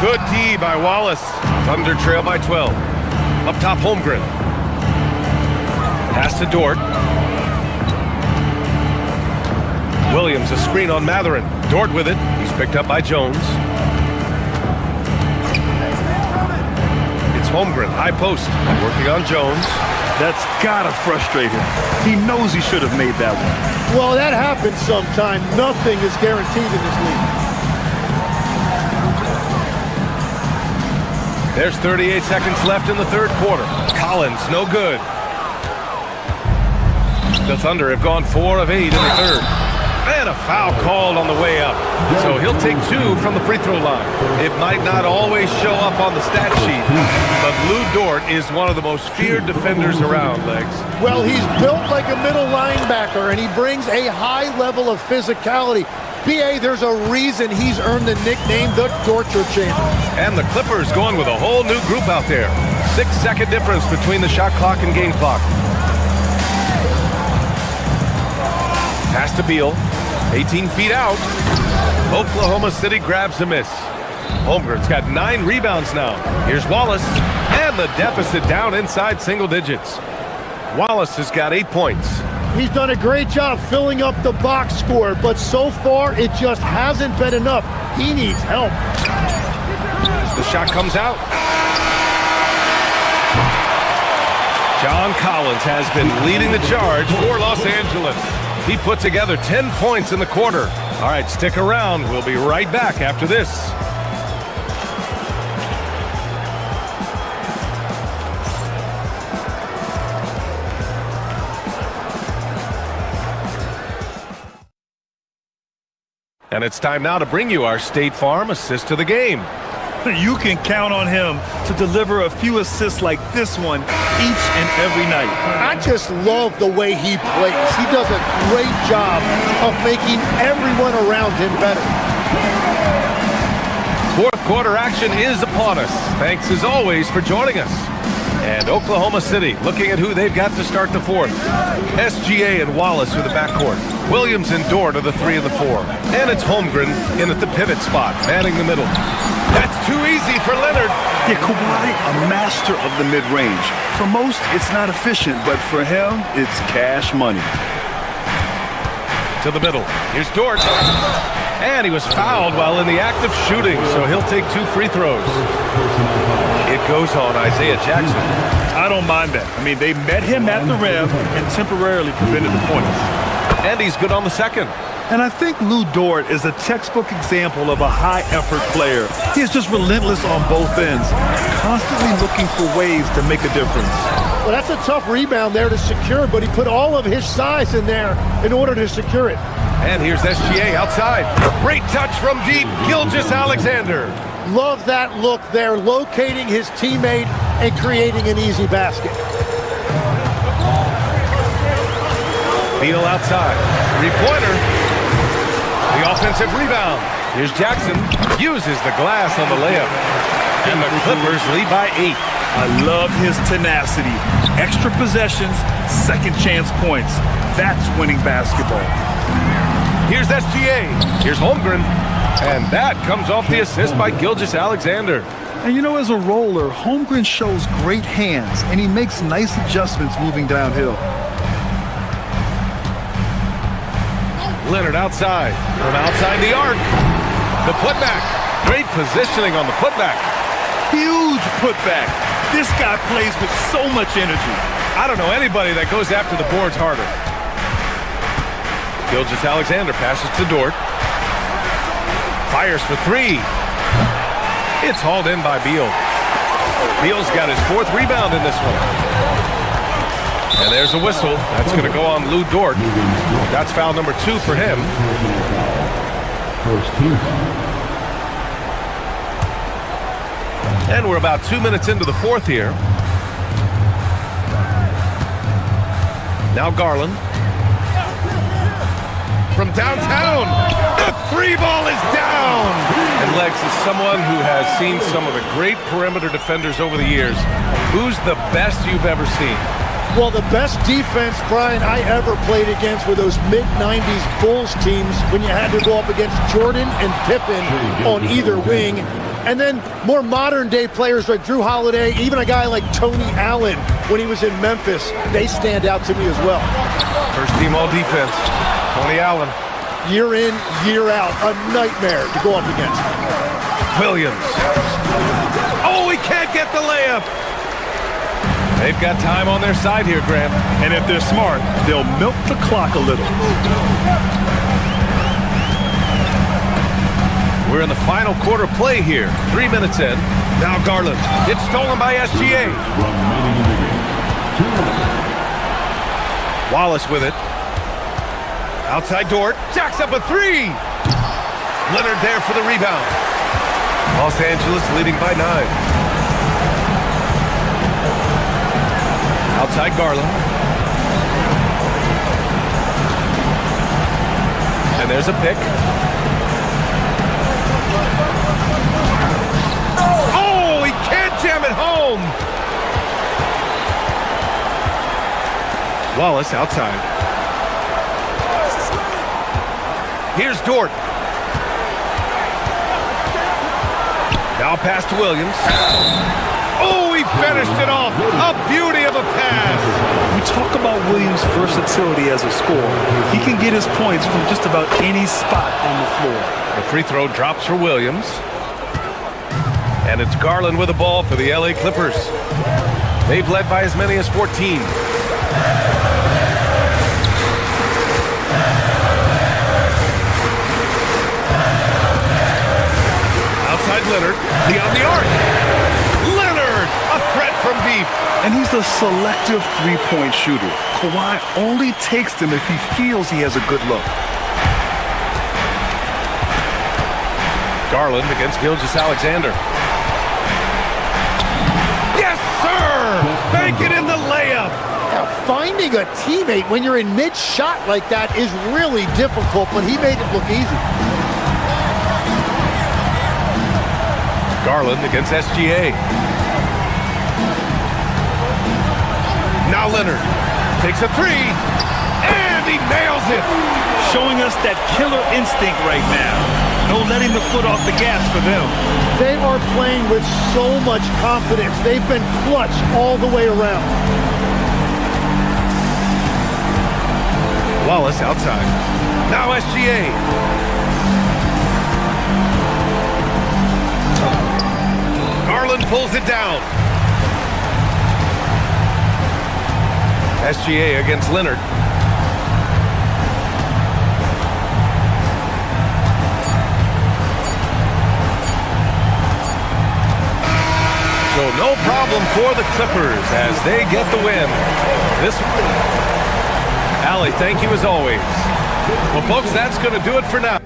Good D by Wallace. Thunder trail by 12. Up top, Holmgren. Pass to Dort. Williams, a screen on Matherin. Dort with it. He's picked up by Jones. It's Holmgren, high post. Working on Jones. That's gotta frustrate him. He knows he should have made that one. Well, that happens sometime. Nothing is guaranteed in this league. There's 38 seconds left in the third quarter. Collins, no good. The Thunder have gone 4 of 8 in the third. And a foul called on the way up. So he'll take 2 from the free throw line. It might not always show up on the stat sheet, but Lou Dort is one of the most feared defenders around, Legs. Well, he's built like a middle linebacker, and he brings a high level of physicality. B.A., there's a reason he's earned the nickname the Torture Chamber. And the Clippers going with a whole new group out there. 6-second difference between the shot clock and game clock. Pass to Beal. 18 feet out. Oklahoma City grabs the miss. Holmgren's got 9 rebounds now. Here's Wallace. And the deficit down inside single digits. Wallace has got 8 points. He's done a great job filling up the box score, but so far it just hasn't been enough. He needs help. The shot comes out. John Collins has been leading the charge for Los Angeles. He put together 10 points in the quarter. All right, stick around. We'll be right back after this. And it's time now to bring you our State Farm assist to the game. You can count on him to deliver a few assists like this one each and every night. I just love the way he plays. He does a great job of making everyone around him better. Fourth quarter action is upon us. Thanks as always for joining us. And Oklahoma City looking at who they've got to start the fourth. SGA and Wallace are the backcourt. Williams and Dort are the 3 and the 4. And it's Holmgren in at the pivot spot, manning the middle. That's too easy for Leonard. Yeah, Kawhi, a master of the mid-range. For most, it's not efficient, but for him, it's cash money. To the middle. Here's Dort. And he was fouled while in the act of shooting, so he'll take 2 free throws. It goes on Isaiah Jackson. I don't mind that. I mean, they met him at the rim and temporarily prevented the points. And he's good on the second. And I think Lou Dort is a textbook example of a high-effort player. He is just relentless on both ends, constantly looking for ways to make a difference. Well, that's a tough rebound there to secure, but he put all of his size in there in order to secure it. And here's SGA outside. Great touch from deep, Gilgeous-Alexander. Love that look there, locating his teammate and creating an easy basket. Beal outside. Three-pointer. The offensive rebound. Here's Jackson. Uses the glass on the layup. And the Clippers lead by 8. I love his tenacity. Extra possessions, second chance points. That's winning basketball. Here's SGA. Here's Holmgren. And that comes off the assist by Gilgeous-Alexander. And you know, as a roller, Holmgren shows great hands, and he makes nice adjustments moving downhill. Leonard outside. From outside the arc. The putback. Great positioning on the putback. Huge putback. This guy plays with so much energy. I don't know anybody that goes after the boards harder. Gilgeous-Alexander passes to Dort. Fires for 3. It's hauled in by Beal. Beal's got his 4th rebound in this one. And there's a whistle. That's going to go on Lou Dort. That's foul number 2 for him. First team. And we're about 2 minutes into the fourth here. Now Garland. From downtown. The 3 ball is down. And Legs is someone who has seen some of the great perimeter defenders over the years. Who's the best you've ever seen? Well, the best defense, Brian, I ever played against were those mid-90s Bulls teams when you had to go up against Jordan and Pippen on either wing. And then more modern-day players like Drew Holiday, even a guy like Tony Allen when he was in Memphis, they stand out to me as well. First team all defense, Tony Allen. Year in, year out, a nightmare to go up against. Williams. Oh, he can't get the layup. They've got time on their side here, Grant. And if they're smart, they'll milk the clock a little. We're in the final quarter play here. 3 minutes in. Now Garland. It's stolen by SGA. Wallace with it. Outside Dort. Jacks up a 3. Leonard there for the rebound. Los Angeles leading by 9. Outside Garland. And there's a pick. Oh, he can't jam it home. Wallace outside. Here's Dort. Now pass to Williams. Oh, he finished it off. A beauty of a pass. We talk about Williams' versatility as a scorer. He can get his points from just about any spot on the floor. The free throw drops for Williams. And it's Garland with the ball for the LA Clippers. They've led by as many as 14. Outside Leonard, beyond the arc. Leonard, a threat from deep. And he's a selective three-point shooter. Kawhi only takes them if he feels he has a good look. Garland against Gilgeous-Alexander. Yes, sir! Bank it in the layup. Now, finding a teammate when you're in mid-shot like that is really difficult, but he made it look easy. Garland against SGA. Now Leonard takes a three, and he nails it. Showing us that killer instinct right now. No letting the foot off the gas for them. They are playing with so much confidence. They've been clutch all the way around. Wallace outside. Now SGA. Garland pulls it down. SGA against Leonard. So no problem for the Clippers as they get the win. Allie, thank you as always. Well, folks, that's going to do it for now.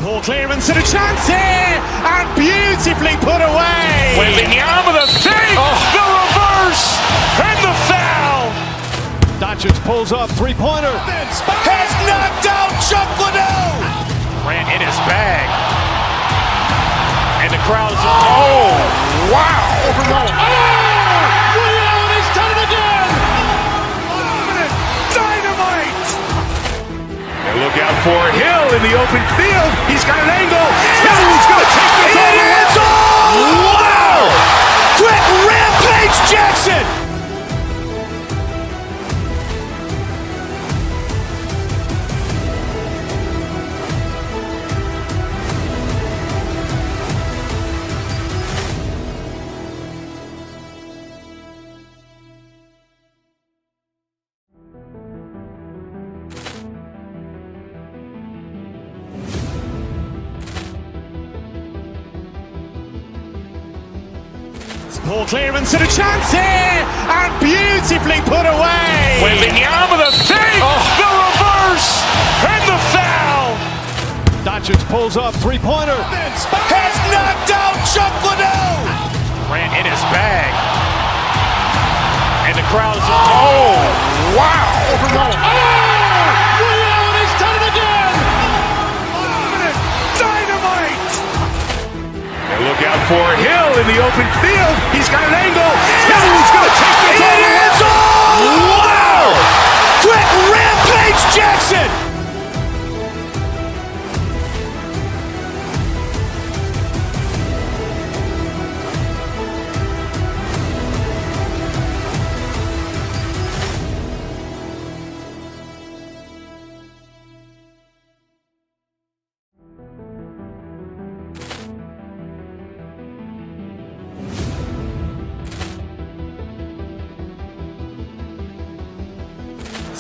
Ball clearance and a chance here, and beautifully put away. Wembanyama the save, the reverse, and the foul. Doncic pulls up, three-pointer. Has knocked out Chuck Liddell. Ran in his bag. And the crowd is, oh, wow. Overrun. Ray Allen has done it again. Dynamite. And look out for Hill in the open field. He's got an angle. He's going to take this all the way. Wow. Quick rampage Jackson. Ball clearance and a chance here, and beautifully put away. Wembanyama the save, the reverse, and the foul. Doncic pulls up, three-pointer. Has knocked out Chuck Liddell. Ran in his bag. And the crowd is, oh, wow. Overrun. Ray Allen has done it again. Dynamite. And look out for Hill in the open field. He's got an angle. He's going to take this all the way. Wow. Quick rampage Jackson.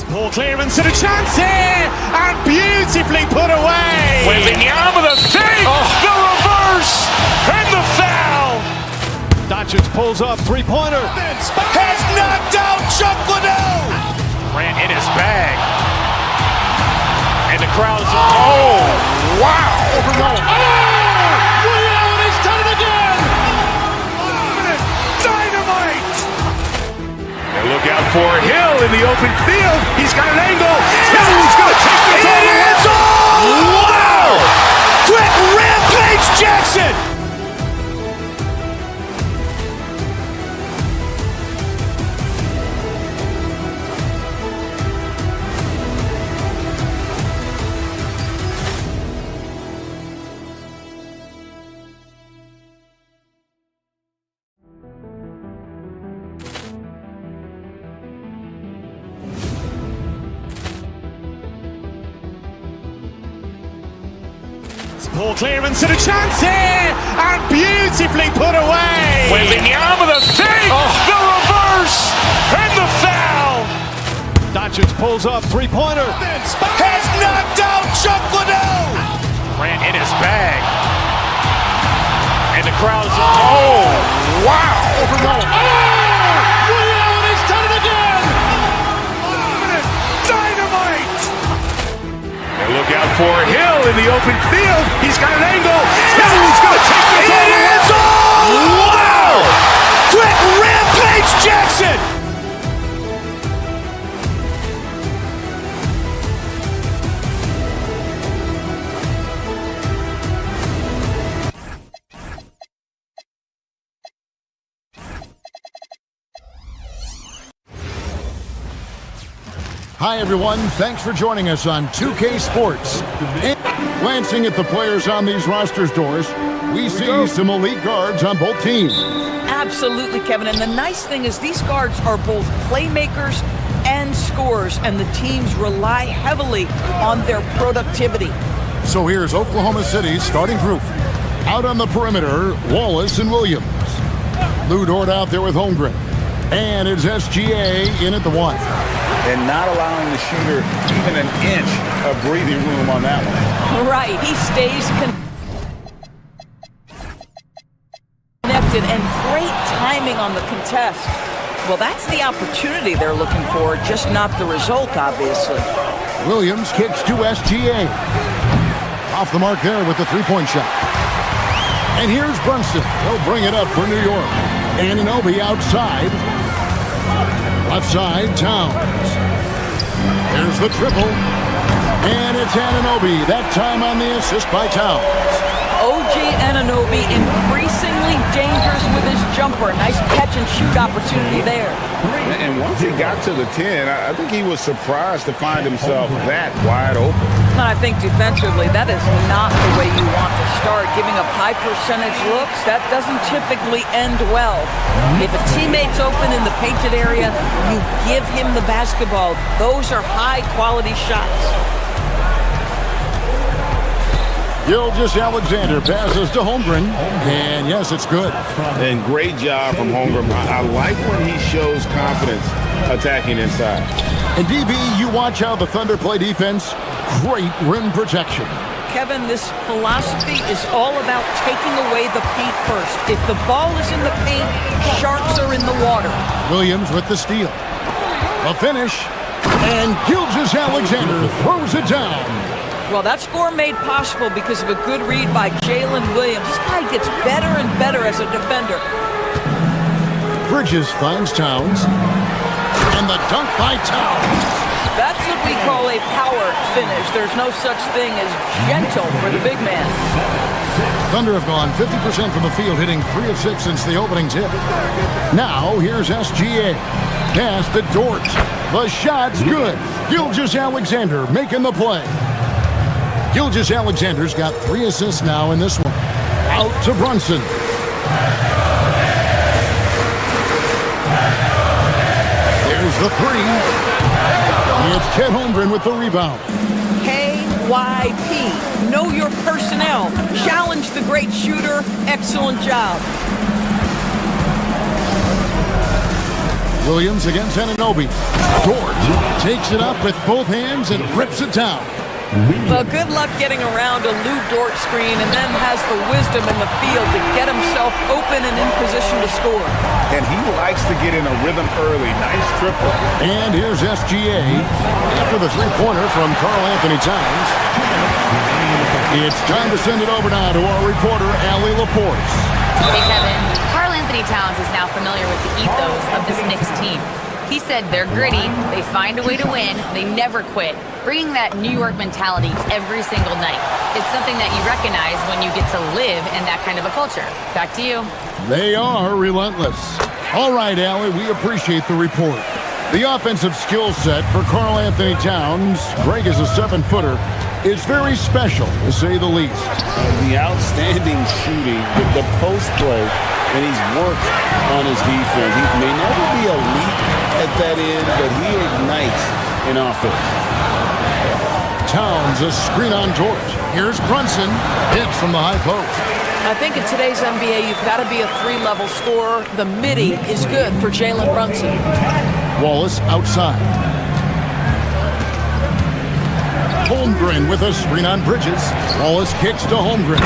Ball clearance and a chance here, and beautifully put away. Wembanyama the save, the reverse, and the foul. Doncic pulls up, three-pointer. Has knocked out Chuck Liddell. Ran in his bag. And the crowd is, oh, wow. Overrun. Ray Allen has done it again. Dynamite. And look out for Hill in the open field. He's got an angle. He's going to take this all the way. Wow. Quick rampage Jackson. Ball clearance and a chance here, and beautifully put away. Wembanyama the save, the reverse, and the foul. Doncic pulls up, three-pointer. Has knocked out Chuck Liddell. Ran it in his bag. And the crowd is... Oh, wow! William, and he's done it again! Dynamite! And look out for Hill in the open field. He's got an angle. Hill's going to take this all the way. Wow! Quick Rampage Jackson! Hi, everyone. Thanks for joining us on 2K Sports. And glancing at the players on these rosters, Doris, we see some elite guards on both teams. Absolutely, Kevin. And the nice thing is these guards are both playmakers and scorers, and the teams rely heavily on their productivity. So here's Oklahoma City's starting group. Out on the perimeter, Wallace and Williams. Lou Dort out there with Holmgren. And it's SGA in at the 1. And not allowing the shooter even an inch of breathing room on that one. Right, he stays connected, and great timing on the contest. Well, that's the opportunity they're looking for, just not the result, obviously. Williams kicks to SGA. Off the mark there with the three-point shot. And here's Brunson. He'll bring it up for New York. Anunoby outside. Left side, Towns. There's the triple. And it's Anunoby. That time on the assist by Towns. OG Anunoby increasingly dangerous with his jumper. Nice catch-and-shoot opportunity there. And once he got to the 10, I think he was surprised to find himself that wide open. And I think defensively, that is not the way you want to start. Giving up high-percentage looks, that doesn't typically end well. If a teammate's open in the painted area, you give him the basketball. Those are high-quality shots. Gilgeous-Alexander passes to Holmgren, and yes, it's good. And great job from Holmgren. I like when he shows confidence attacking inside. And DB, you watch how the Thunder play defense. Great rim protection. Kevin, this philosophy is all about taking away the paint first. If the ball is in the paint, sharks are in the water. Williams with the steal. A finish, and Gilgeous-Alexander throws it down. Well, that score made possible because of a good read by Jalen Williams. This guy gets better and better as a defender. Bridges finds Towns. And the dunk by Towns. That's what we call a power finish. There's no such thing as gentle for the big man. Thunder have gone 50% from the field, hitting 3 of 6 since the opening tip. Now, here's SGA. Pass to Dort. The shot's good. Gilgeous-Alexander making the play. Gilgeous-Alexander's got 3 assists now in this one. Out to Brunson. There's the 3. It's Chet Holmgren with the rebound. KYP. Know your personnel. Challenge the great shooter. Excellent job. Williams against Anunoby. Dort takes it up with both hands and rips it down. Well, good luck getting around a Lou Dort screen, and then has the wisdom in the field to get himself open and in position to score. And he likes to get in a rhythm early. Nice triple. And here's SGA after the three-pointer from Karl-Anthony Towns. It's time to send it over now to our reporter, Allie LaForce. Hey, Kevin. Karl-Anthony Towns is now familiar with the ethos of this Knicks team. He said they're gritty, they find a way to win, they never quit, bringing that New York mentality every single night. It's something that you recognize when you get to live in that kind of a culture. Back to you. They are relentless. All right, Allie, we appreciate the report. The offensive skill set for Karl-Anthony Towns, Greg is a 7-footer, is very special, to say the least. The outstanding shooting, the post play, and he's worked on his defense. He may never be elite at that end, but he ignites in offense. Towns, a screen on Dort. Here's Brunson, hits from the high post. I think in today's NBA, you've got to be a 3-level scorer. The midi is good for Jalen Brunson. Wallace outside. Holmgren with a screen on Bridges. Wallace kicks to Holmgren.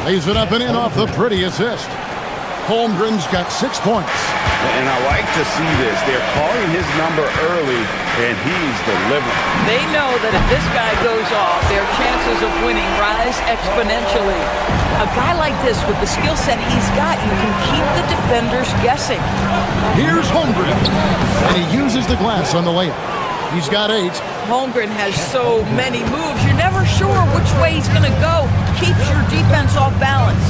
Lays it up and in off the pretty assist. Holmgren's got 6 points. And I like to see this. They're calling his number early, and he's delivering. They know that if this guy goes off, their chances of winning rise exponentially. A guy like this, with the skill set he's got, you can keep the defenders guessing. Here's Holmgren, and he uses the glass on the layup. He's got 8. Holmgren has so many moves, you're never sure which way he's going to go. Keeps your defense off balance.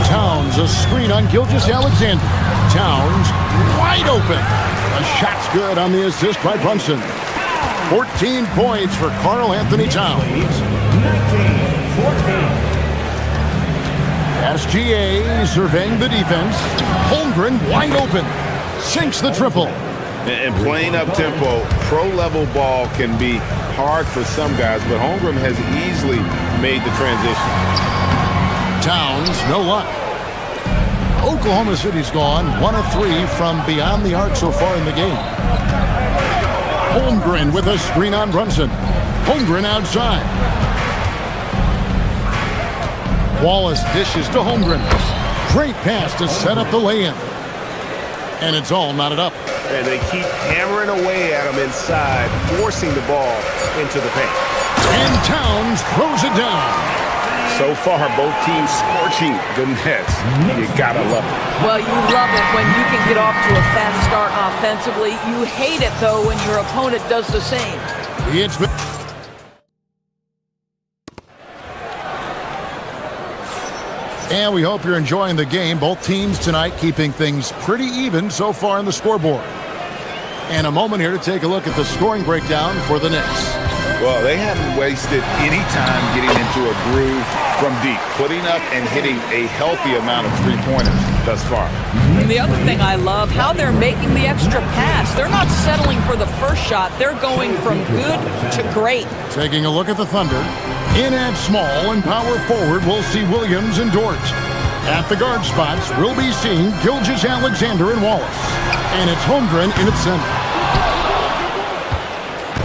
Towns, a screen on Gilgeous-Alexander. Towns, wide open. A shot's good on the assist by Brunson. 14 points for Karl Anthony Towns. 19-14. SGA surveying the defense. Holmgren wide open. Sinks the triple. And playing up-tempo, pro-level ball can be hard for some guys, but Holmgren has easily made the transition. Towns, no luck. Oklahoma City's gone 1 of 3 from beyond the arc so far in the game. Holmgren with a screen on Brunson. Holmgren outside. Wallace dishes to Holmgren. Great pass to set up the lay-in. And it's all knotted up. And they keep hammering away at him inside, forcing the ball into the paint. And Towns throws it down. So far, both teams scorching the nets. You gotta love it. Well, you love it when you can get off to a fast start offensively. You hate it, though, when your opponent does the same. And we hope you're enjoying the game. Both teams tonight keeping things pretty even so far on the scoreboard. And a moment here to take a look at the scoring breakdown for the Knicks. Well, they haven't wasted any time getting into a groove from deep, putting up and hitting a healthy amount of three-pointers thus far. And the other thing I love, how they're making the extra pass. They're not settling for the first shot. They're going from good to great. Taking a look at the Thunder. In at small and power forward, we'll see Williams and Dort. At the guard spots, we'll be seeing Gilgeous-Alexander and Wallace. And it's Holmgren in its center.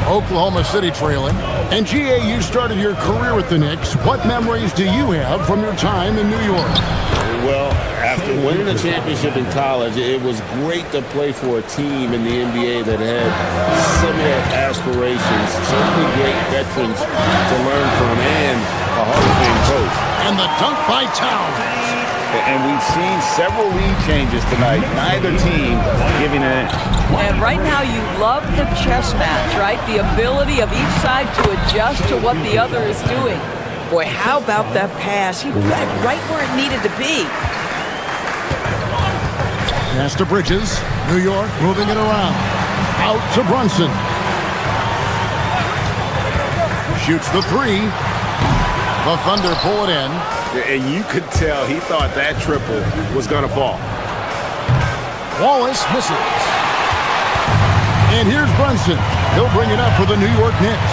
Oklahoma City trailing. And GA, you started your career with the Knicks. What memories do you have from your time in New York? Well, after winning a championship in college, it was great to play for a team in the NBA that had similar aspirations. Certainly great veterans to learn from and a Hall of Fame coach. And the dunk by Towns. And we've seen several lead changes tonight, neither team giving an inch. And right now you love the chess match, right? The ability of each side to adjust to what the other is doing. Boy, how about that pass? He put it right where it needed to be. Pass to Bridges. New York moving it around. Out to Brunson. Shoots the three. The Thunder pull it in. And you could tell he thought that triple was going to fall. Wallace misses. And here's Brunson. He'll bring it up for the New York Knicks.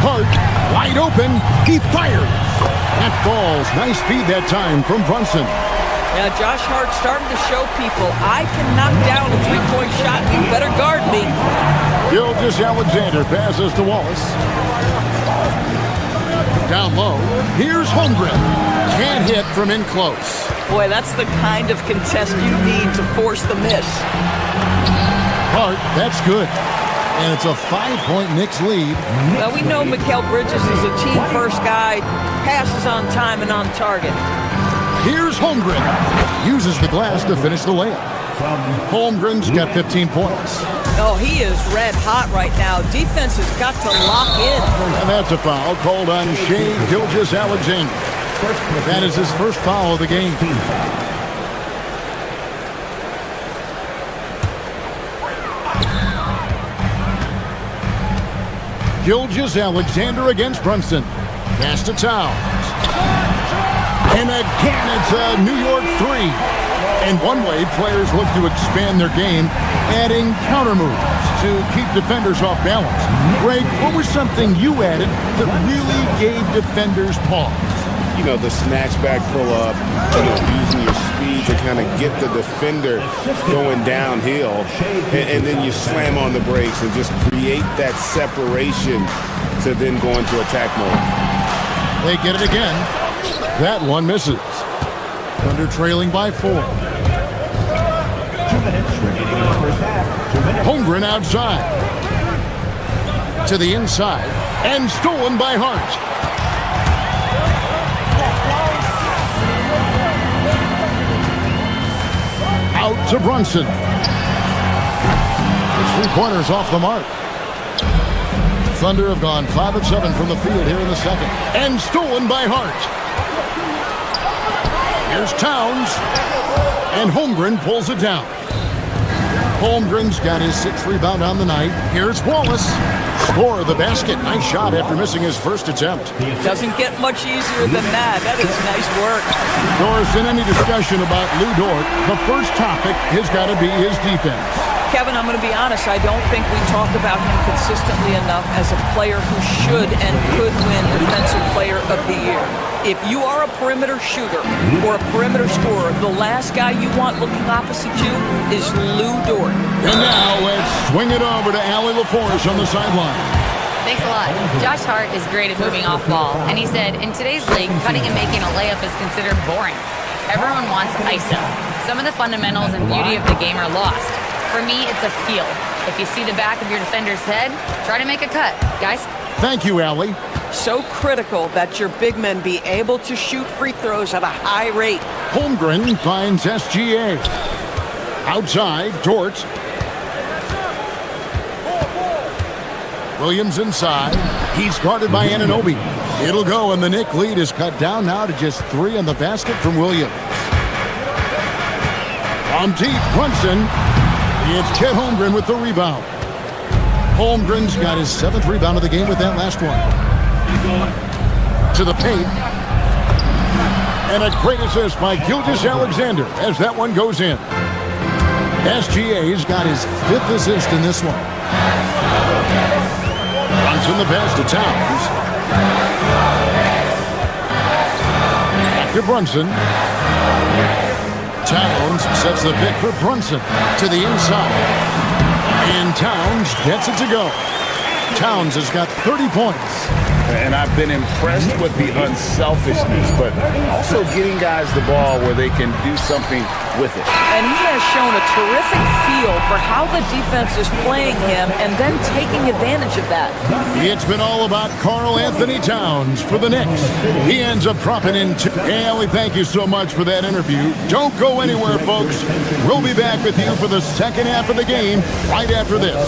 Hart, wide open. He fires. That falls. Nice speed that time from Brunson. Yeah, Josh Hart starting to show people, I can knock down a three-point shot. You better guard me. Gilgeous-Alexander passes to Wallace. Down low, here's Holmgren. Can't hit from in close. Boy, that's the kind of contest you need to force the miss. Hart, that's good. And it's a 5-point Knicks lead. Well, we know Mikal Bridges is a team-first guy, passes on time and on target. Here's Holmgren. Uses the glass to finish the layup. Holmgren's got 15 points. Oh, he is red hot right now. Defense has got to lock in. And that's a foul called on Shai Gilgeous-Alexander. That is his first foul of the game. Gilgeous-Alexander against Brunson. Pass to Towns. And again, it's a New York three. And one way players look to expand their game, adding counter moves to keep defenders off balance. Greg, what was something you added that really gave defenders pause? You know, the snatch back pull-up, using your speed to kind of get the defender going downhill, and then you slam on the brakes and just create that separation to then go into attack mode. They get it again. That one misses. Thunder trailing by 4. 2 minutes remaining in the first half. 2 minutes. Holmgren outside. To the inside. And stolen by Hart. Out to Brunson. It's 3 pointers off the mark. Thunder have gone 5 of 7 from the field here in the second. And stolen by Hart. Here's Towns. And Holmgren pulls it down. Holmgren's got his 6th rebound on the night. Here's Wallace. Score of the basket. Nice shot after missing his first attempt. Doesn't get much easier than that. That is nice work. Doris, in any discussion about Lou Dort, the first topic has got to be his defense. Kevin, I'm going to be honest. I don't think we talk about him consistently enough as a player who should and could win Defensive Player of the Year. If you are a perimeter shooter or a perimeter scorer, the last guy you want looking opposite you is Lou Dort. And now let's swing it over to Allie LaForce on the sideline. Thanks a lot. Josh Hart is great at moving off ball, and he said, in today's league, cutting and making a layup is considered boring. Everyone wants ISO. Some of the fundamentals and beauty of the game are lost. For me, it's a feel. If you see the back of your defender's head, try to make a cut, guys. Thank you, Allie. So critical that your big men be able to shoot free throws at a high rate. Holmgren finds SGA. Outside, Dort. Williams inside. He's guarded by Anunoby. It'll go, and the Knicks lead is cut down now to just 3 on the basket from Williams. From deep, Brunson. It's Chet Holmgren with the rebound. Holmgren's got his 7th rebound of the game with that last one. To the paint. And a great assist by Gilgeous-Alexander as that one goes in. SGA's got his 5th assist in this one. Brunson the pass to Towns. Back to Brunson. Towns sets the pick for Brunson to the inside. And Towns gets it to go. Towns has got 30 points. And I've been impressed with the unselfishness, but also getting guys the ball where they can do something with it. And he has shown a terrific feel for how the defense is playing him and then taking advantage of that. It's been all about Karl Anthony Towns for the Knicks. He ends up dropping in 2. Hey, Allie, thank you so much for that interview. Don't go anywhere, folks. We'll be back with you for the second half of the game right after this.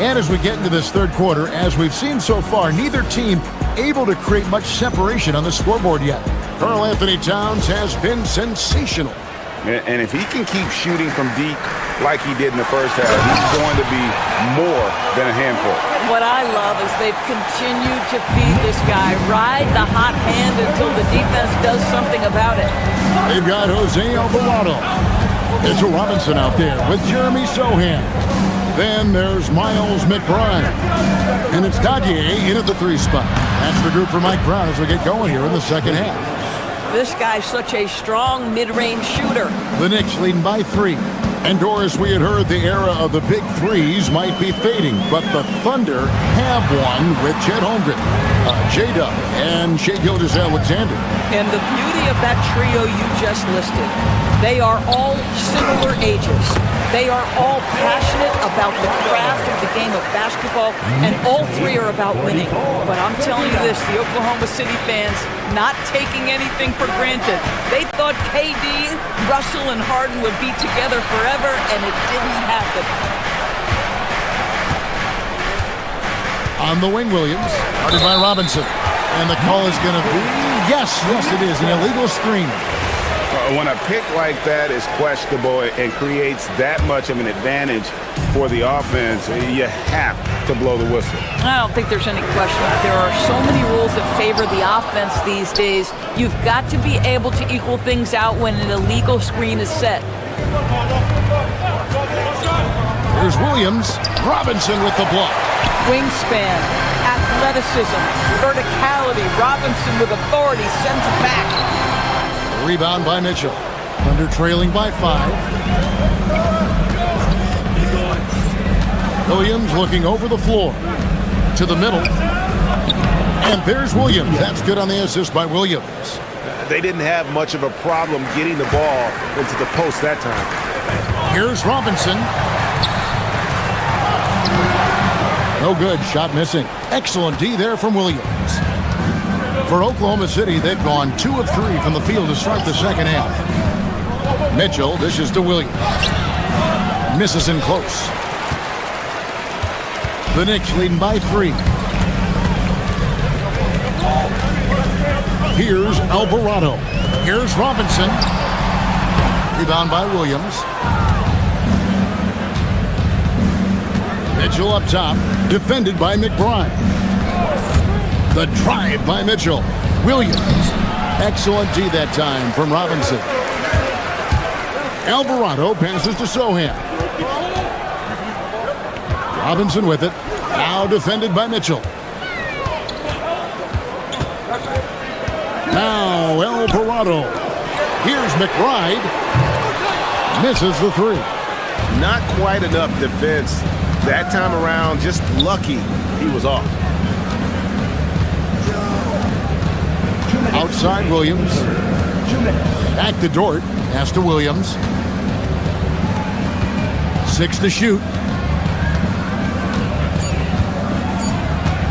And as we get into this third quarter, as we've seen so far, neither team able to create much separation on the scoreboard yet. Karl Anthony Towns has been sensational. And if he can keep shooting from deep like he did in the first half, he's going to be more than a handful. What I love is they've continued to feed this guy, ride the hot hand until the defense does something about it. They've got Jose Alvarado. Mitchell Robinson out there with Jeremy Sohan. Then there's Miles McBride. And it's Dadier in at the 3 spot. That's the group for Mike Brown as we get going here in the second half. This guy's such a strong mid-range shooter. The Knicks leading by 3. And Doris, we had heard the era of the big threes might be fading, but the Thunder have one with Chet Holmgren, J-Dub, and Shai Gilgeous-Alexander. And the beauty of that trio you just listed, they are all similar ages. They are all passionate about the craft of the game of basketball, and all 3 are about winning. But I'm telling you this, the Oklahoma City fans not taking anything for granted. They thought KD, Russell, and Harden would be together forever, and it didn't happen. On the wing, Williams, guarded by Robinson. And the call is going to be, yes, it is, an illegal screen. When a pick like that is questionable and creates that much of an advantage for the offense, you have to blow the whistle. I don't think there's any question. There are so many rules that favor the offense these days. You've got to be able to equal things out when an illegal screen is set. Here's Williams. Robinson with the block. Wingspan. Athleticism, verticality. Robinson with authority sends it back. Rebound by Mitchell. Thunder trailing by 5. Williams looking over the floor to the middle. And there's Williams. That's good on the assist by Williams. They didn't have much of a problem getting the ball into the post that time. Here's Robinson. No good. Shot missing. Excellent D there from Williams. For Oklahoma City, they've gone 2 of 3 from the field to start the second half. Mitchell dishes to Williams. Misses in close. The Knicks leading by 3. Here's Alvarado. Here's Robinson. Rebound by Williams. Mitchell up top. Defended by McBride. The drive by Mitchell. Williams. Excellent D that time from Robinson. Alvarado passes to Sohan. Robinson with it. Now defended by Mitchell. Now Alvarado. Here's McBride. Misses the 3. Not quite enough defense that time around. Just lucky he was off. Outside Williams. Back to Dort. Pass to Williams. 6 to shoot.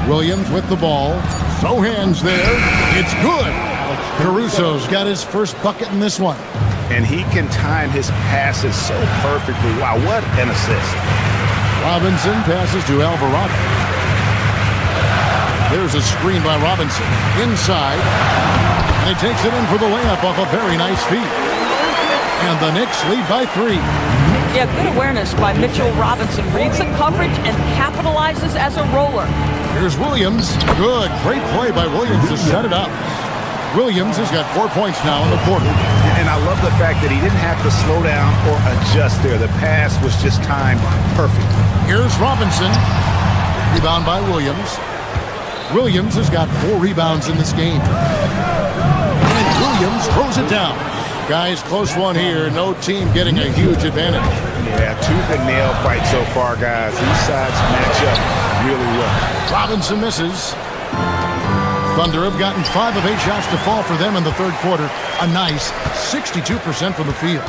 Williams with the ball. Sohan's there. It's good. Caruso's got his first bucket in this one. And he can time his passes so perfectly. Wow, what an assist. Robinson passes to Alvarado. There's a screen by Robinson. Inside. And he takes it in for the layup off a very nice feed. And the Knicks lead by 3. Yeah, good awareness by Mitchell Robinson. Reads the coverage and capitalizes as a roller. Here's Williams. Good. Great play by Williams to set it up. Williams has got 4 points now in the quarter. And I love the fact that he didn't have to slow down or adjust there. The pass was just timed perfect. Here's Robinson. Rebound by Williams. Williams has got 4 rebounds in this game. And Williams throws it down. Guys, close one here. No team getting a huge advantage. Yeah, tooth and nail fight so far, guys. These sides match up really well. Robinson misses. Thunder have gotten 5 of 8 shots to fall for them in the third quarter. A nice 62% from the field.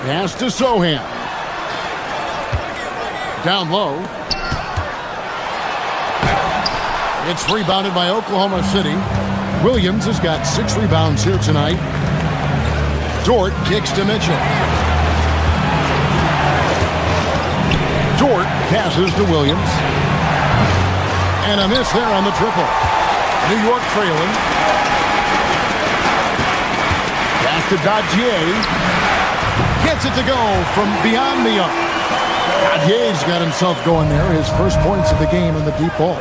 Pass to Sohan. Down low. It's rebounded by Oklahoma City. Williams has got 6 rebounds here tonight. Dort kicks to Mitchell. Dort passes to Williams. And a miss there on the triple. New York trailing. Pass to Dadier. Gets it to go from beyond the arc. Dadier's got himself going there. His first points of the game in the deep ball.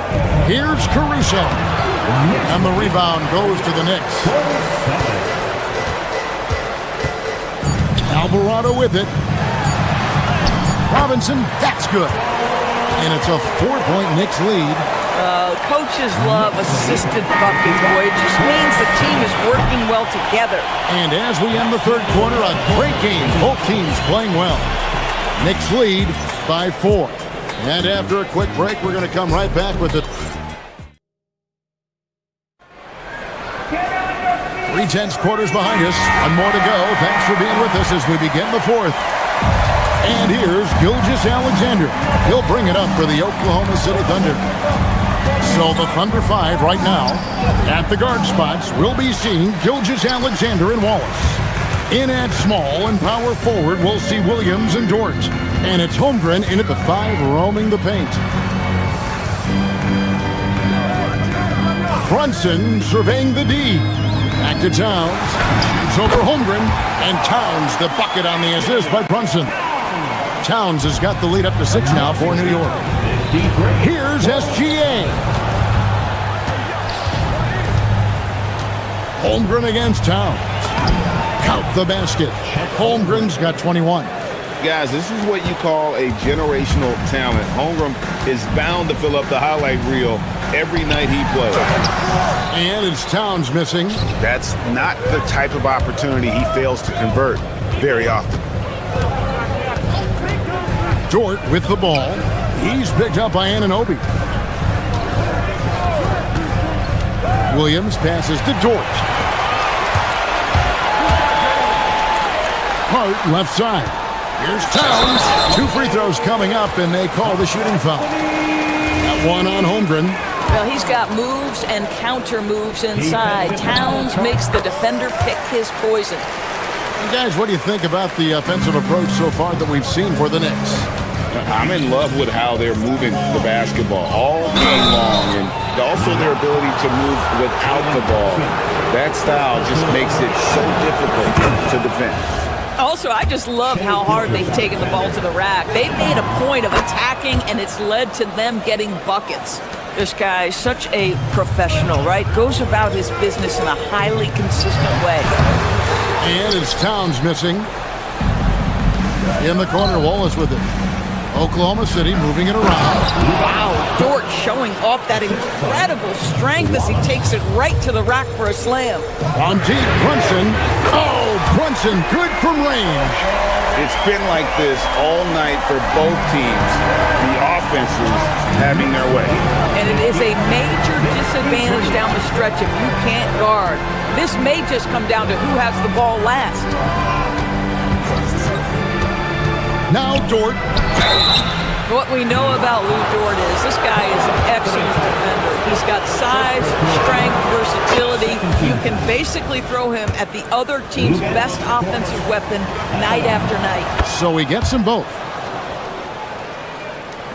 Here's Caruso. And the rebound goes to the Knicks. Alvarado with it. Robinson, that's good. And it's a 4-point Knicks lead. Coaches love assisted buckets, boy. It just means the team is working well together. And as we end the third quarter, a great game. Both teams playing well. Knicks lead by 4. And after a quick break, we're going to come right back with it. 3/10 quarters behind us. One more to go. Thanks for being with us as we begin the fourth. And here's Gilgeous-Alexander. He'll bring it up for the Oklahoma City Thunder. So the Thunder 5 right now. At the guard spots, we'll be seeing Gilgeous-Alexander and Wallace. In at small and power forward, we'll see Williams and Dort. And it's Holmgren in at the 5, roaming the paint. Brunson surveying the D. Back to Towns. Shoots over Holmgren. And Towns the bucket on the assist by Brunson. Towns has got the lead up to 6 now for New York. Here's SGA. Holmgren against Towns. Count the basket. Holmgren's got 21. Guys, this is what you call a generational talent. Holmgren is bound to fill up the highlight reel every night he plays. And it's Towns missing. That's not the type of opportunity he fails to convert very often. Dort with the ball. He's picked up by Anunoby. Williams passes to Dort. Hart left side. Here's Towns. 2 free throws coming up, and they call the shooting foul. That one on Holmgren. Well, he's got moves and counter moves inside. Towns makes the defender pick his poison. And guys, what do you think about the offensive approach so far that we've seen for the Knicks? I'm in love with how they're moving the basketball all game long, and also their ability to move without the ball. That style just makes it so difficult to defend. Also, I just love how hard they've taken the ball to the rack. They've made a point of attacking, and it's led to them getting buckets. This guy is such a professional, right? Goes about his business in a highly consistent way. And it's Towns missing. In the corner, Wallace with it. Oklahoma City moving it around. Wow, Dort showing off that incredible strength as he takes it right to the rack for a slam. On deep, Brunson. Oh, Brunson, good from range. It's been like this all night for both teams. The offenses having their way. And it is a major disadvantage down the stretch if you can't guard. This may just come down to who has the ball last. Now Dort. What we know about Lou Dort is this guy is an excellent defender. He's got size, strength, versatility. You can basically throw him at the other team's best offensive weapon night after night. So he gets them both.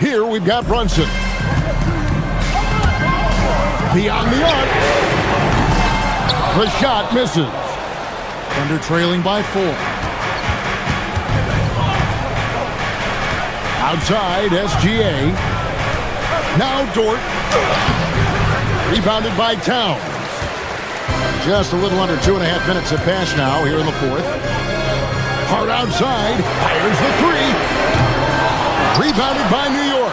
Here we've got Brunson. Beyond the arc. The shot misses. Thunder trailing by 4. Outside, SGA. Now Dort. Rebounded by Towns. Just a little under 2.5 minutes have passed now here in the 4th. Hart outside. Fires the 3. Rebounded by New York.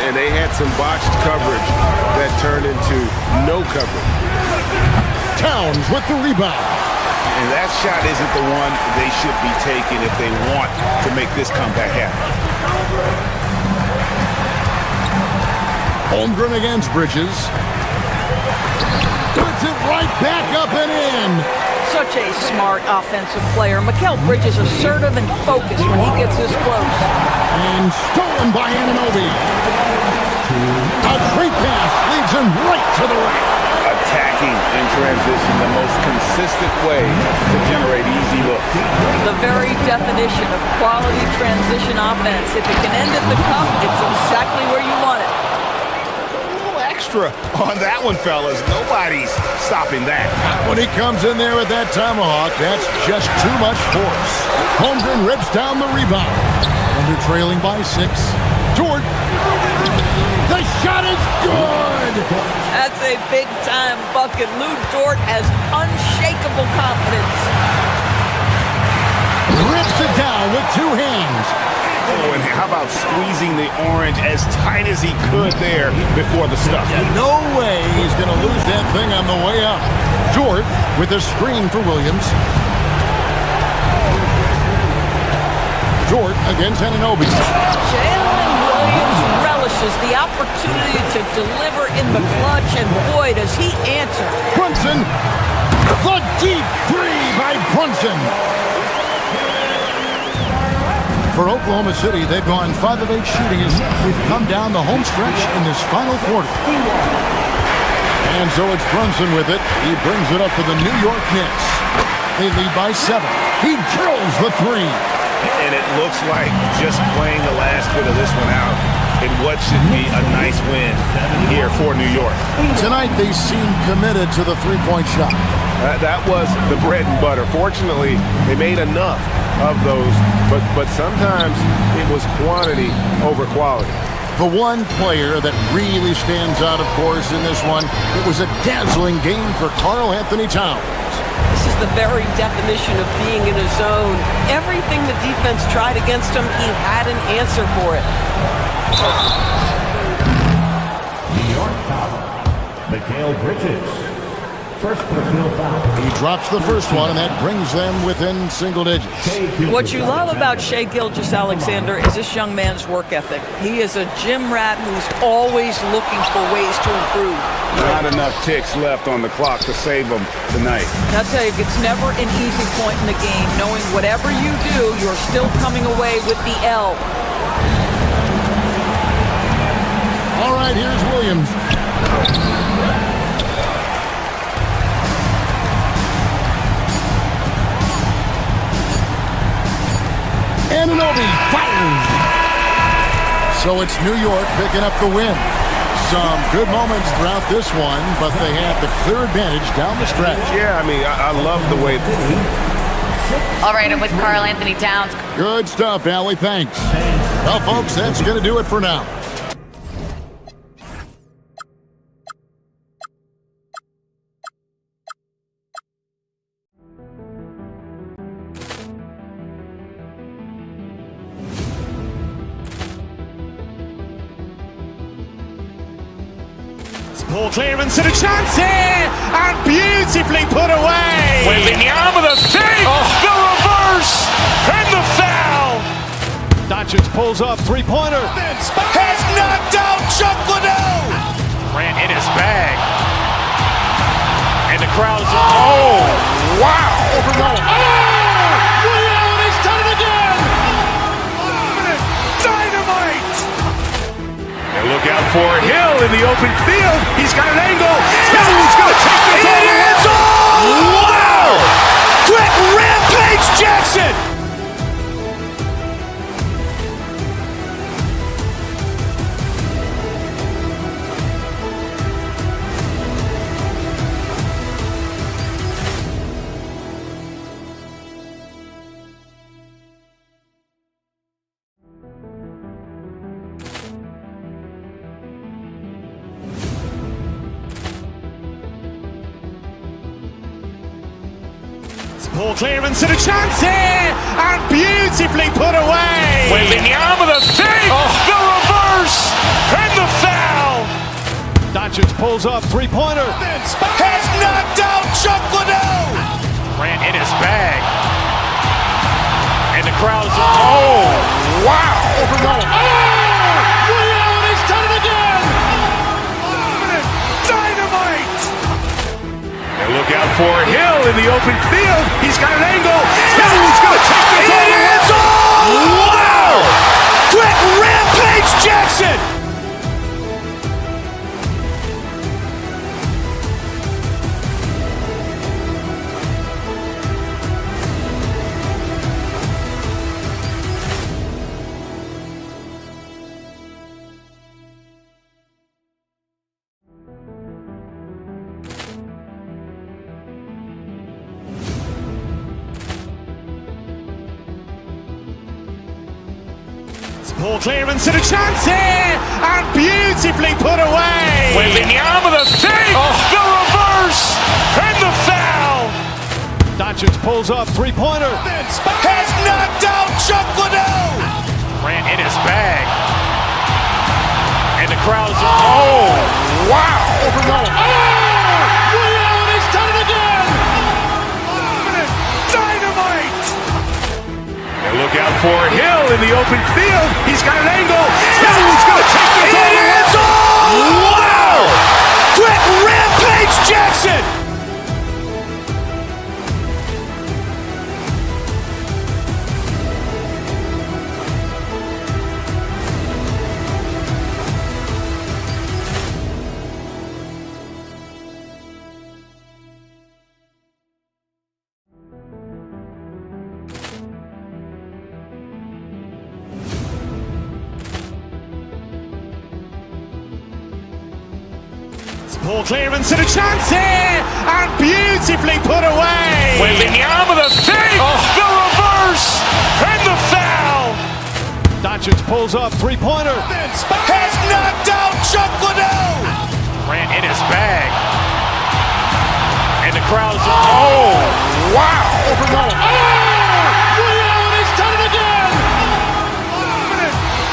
And they had some botched coverage that turned into no coverage. Towns with the rebound. And that shot isn't the one they should be taking if they want to make this comeback happen. Holmgren against Bridges. Puts it right back up and in. Such a smart offensive player. Mikal Bridges assertive and focused when he gets this close. And stolen by Anunoby. A great pass leads him right to the rack. Attacking in transition, the most consistent way to generate easy looks. The very definition of quality transition offense. If it can end at the cup, it's exactly where you want it. A little extra on that one, fellas. Nobody's stopping that. When he comes in there with that tomahawk, that's just too much force. Holmgren rips down the rebound. Under trailing by 6. Dort. The shot is good. That's a big-time bucket. Lou Dort has unshakable confidence. Rips it down with 2 hands. Oh, and how about squeezing the orange as tight as he could there before the stuff? No way he's going to lose that thing on the way up. Dort with a screen for Williams. Dort against Anunoby. Jalen Williams relishes the opportunity to deliver in the clutch, and boy, does he answer. Brunson. The deep 3 by Brunson. For Oklahoma City, they've gone 5 of 8 shooting as they've come down the home stretch in this final quarter. And so it's Brunson with it. He brings it up for the New York Knicks. They lead by 7. He drills the 3. And it looks like just playing the last bit of this one out in what should be a nice win here for New York. Tonight they seem committed to the 3-point shot. That was the bread and butter. Fortunately, they made enough of those, but sometimes it was quantity over quality. The one player that really stands out, of course, in this one, it was a dazzling game for Karl Anthony Towns. This is the very definition of being in a zone. Everything the defense tried against him, he had an answer for it. New York foul. Mikal Bridges. First personal foul. He drops the first one, and that brings them within single digits. What you love about Shai Gilgeous-Alexander is this young man's work ethic. He is a gym rat who's always looking for ways to improve. Not enough ticks left on the clock to save them tonight. I'll tell you, it's never an easy point in the game, knowing whatever you do, you're still coming away with the L. All right, here's Williams. Anunoby fires. So it's New York picking up the win. Some good moments throughout this one, but they had the clear advantage down the stretch. Yeah, I mean, I love the way. All right, I'm with Karl Anthony Towns. Good stuff, Allie. Thanks. Well, folks, that's going to do it for now. Ball clearance and a chance here, and beautifully put away. Wembanyama the save, the reverse, and the foul. Doncic pulls up, three-pointer. Has knocked out Chuck Liddell. Grant in his bag. And the crowd is, oh, wow. Overrun. Ray Allen has done it again. Dynamite. And look out for Hill in the open field. He's got an angle. Hill's going to take this all the way. Wow. Quick rampage Jackson. Ball clearance and a chance here, and beautifully put away. Wembanyama the save, the reverse, and the foul. Doncic pulls up, three-pointer. Has knocked out Chuck Liddell. Grant in his bag. And the crowd is, oh, wow. Overrun. Ray Allen has done it again. Dynamite. And look out for Hill in the open field. He's got an angle. Hill's going to take this all the way. Wow. Quick rampage Jackson. Ball clearance and a chance here, and beautifully put away. Wembanyama the save, the reverse, and the foul. Doncic pulls up, three-pointer. Has knocked out Chuck Liddell. Grant in his bag. And the crowd is, oh, wow. Overrun. Ray Allen has done it again. Dynamite. And look out for Hill in the open field. He's got an angle. Hill's going to take this all the way. Wow. Quick rampage Jackson. Ball clearance and a chance here, and beautifully put away. Wembanyama the save, the reverse, and the foul. Doncic pulls up, three-pointer. Has knocked out Chuck Liddell. Grant in his bag. And the crowd is, oh, wow. Overrun. Ray Allen has done it again.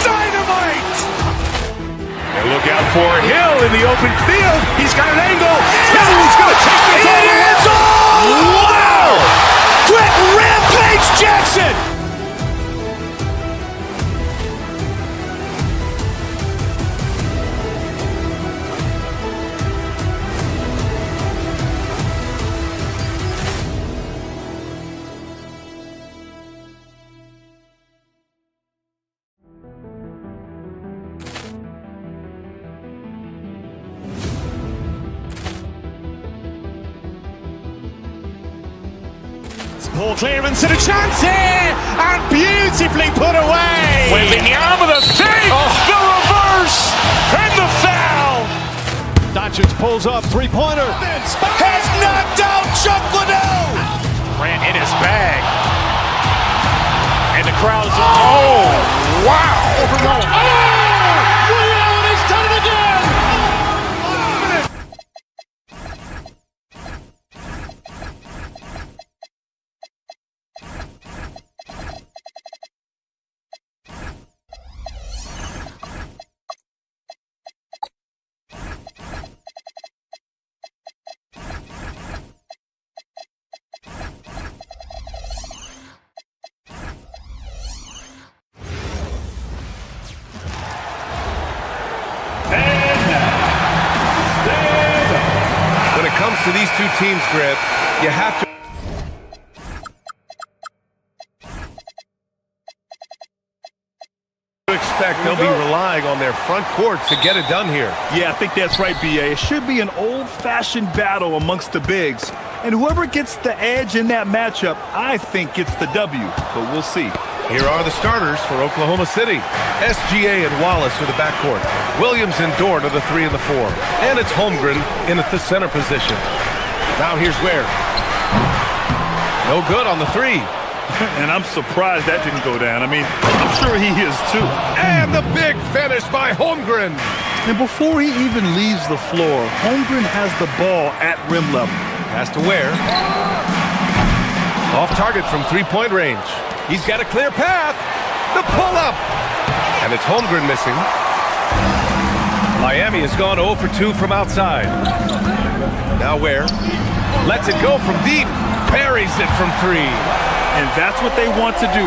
Dynamite. And look out for Hill in the open field. He's got an angle. Hill's going to take this all the way. Wow! Quick rampage Jackson! Ball clearance and a chance here, and beautifully put away. Wembanyama the save, the reverse, and the foul. Doncic pulls up, three-pointer. Has knocked out Chuck Liddell. Ran in his bag, and the crowd is. Oh, wow! Overruled. Allen has done it again. When it comes to these two teams, Grant, you have to expect they'll be relying on their front court to get it done here. Yeah, I think that's right, B.A. It should be an old-fashioned battle amongst the bigs. And whoever gets the edge in that matchup, I think gets the W. But we'll see. Here are the starters for Oklahoma City. SGA and Wallace are the backcourt. Williams and Dort are the 3 and the 4. And it's Holmgren in at the center position. Now here's Ware. No good on the 3. And I'm surprised that didn't go down. I mean, I'm sure he is too. And the big finish by Holmgren. And before he even leaves the floor, Holmgren has the ball at rim level. Has to Ware. Off target from three-point range. He's got a clear path. The pull-up. And it's Holmgren missing. Miami has gone 0 for 2 from outside. Now Ware lets it go from deep. Buries it from 3. And that's what they want to do.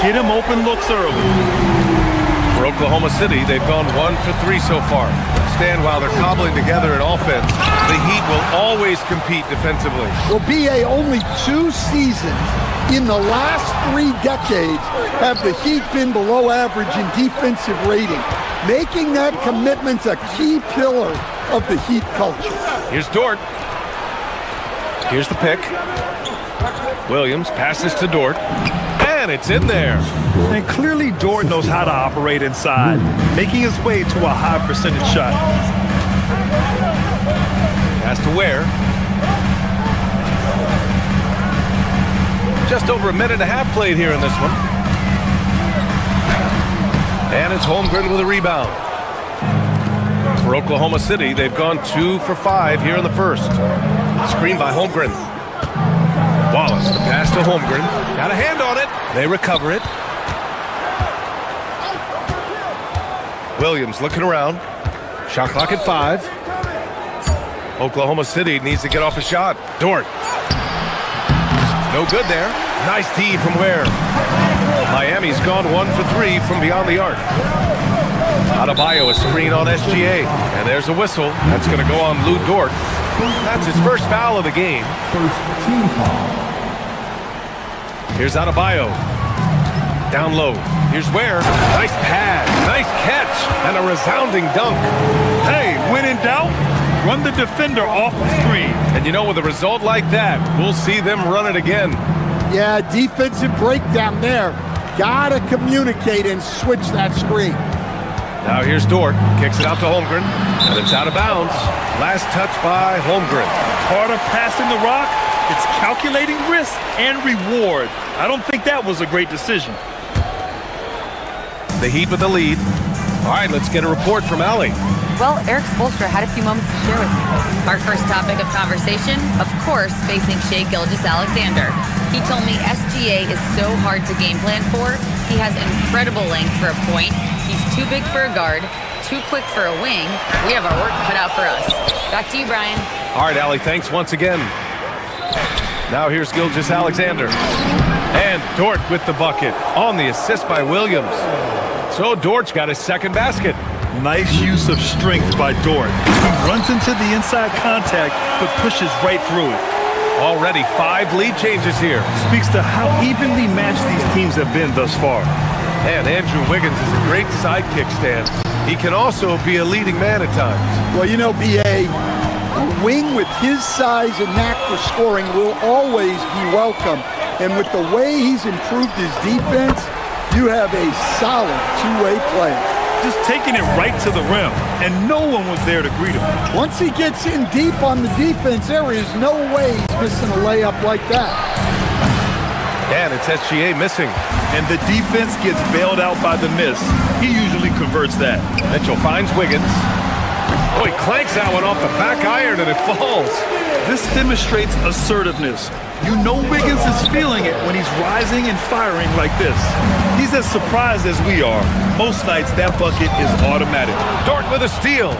Get him open looks early. For Oklahoma City, they've gone 1 for 3 so far. Stand while they're cobbling together in offense. The Heat will always compete defensively. Well, B.A., only 2 seasons in the last 3 decades have the Heat been below average in defensive rating, making that commitment a key pillar of the Heat culture. Here's Dort. Here's the pick. Williams passes to Dort, and it's in there. And clearly Dort knows how to operate inside, making his way to a high percentage shot. Pass to Ware. Just over a minute and a half played here in this one. And it's Holmgren with a rebound. For Oklahoma City, they've gone 2 for 5 here in the first. Screen by Holmgren. Wallace, the pass to Holmgren. Got a hand on it. They recover it. Williams looking around. Shot clock at 5. Oklahoma City needs to get off a shot. Dort. No good there. Nice D from Ware. Miami's gone 1 for 3 from beyond the arc. Adebayo, a screen on SGA. And there's a whistle. That's going to go on Lou Dort. That's his first foul of the game. First team foul. Here's Adebayo. Down low. Here's Ware. Nice pass. Nice catch. And a resounding dunk. Hey, when in doubt, run the defender off the screen. And you know, with a result like that, we'll see them run it again. Yeah, defensive breakdown there. Gotta communicate and switch that screen. Now here's Dort. Kicks it out to Holmgren. And it's out of bounds. Last touch by Holmgren. Part of passing the rock, it's calculating risk and reward. I don't think that was a great decision. The Heat with the lead. All right, let's get a report from Allie. Well, Eric Spoelstra had a few moments to share with me. Our first topic of conversation, of course, facing Shai Gilgeous-Alexander. He told me SGA is so hard to game plan for. He has incredible length for a point. He's too big for a guard, too quick for a wing, we have our work cut out for us. Back to you, Brian. All right, Allie, thanks once again. Now here's Gilgeous-Alexander. And Dort with the bucket on the assist by Williams. So Dort's got his second basket. Nice use of strength by Dort. He runs into the inside contact, but pushes right through it. Already 5 lead changes here. Speaks to how evenly matched these teams have been thus far. And Andrew Wiggins is a great sidekick stand. He can also be a leading man at times. Well, you know, B.A., a wing with his size and knack for scoring will always be welcome. And with the way he's improved his defense, you have a solid two-way player. Just taking it right to the rim, and no one was there to greet him. Once he gets in deep on the defense, there is no way he's missing a layup like that. And it's SGA missing. And the defense gets bailed out by the miss. He usually converts that. Mitchell finds Wiggins. Oh, he clanks that one off the back iron and it falls. This demonstrates assertiveness. You know Wiggins is feeling it when he's rising and firing like this. He's as surprised as we are. Most nights, that bucket is automatic. Dort with a steal.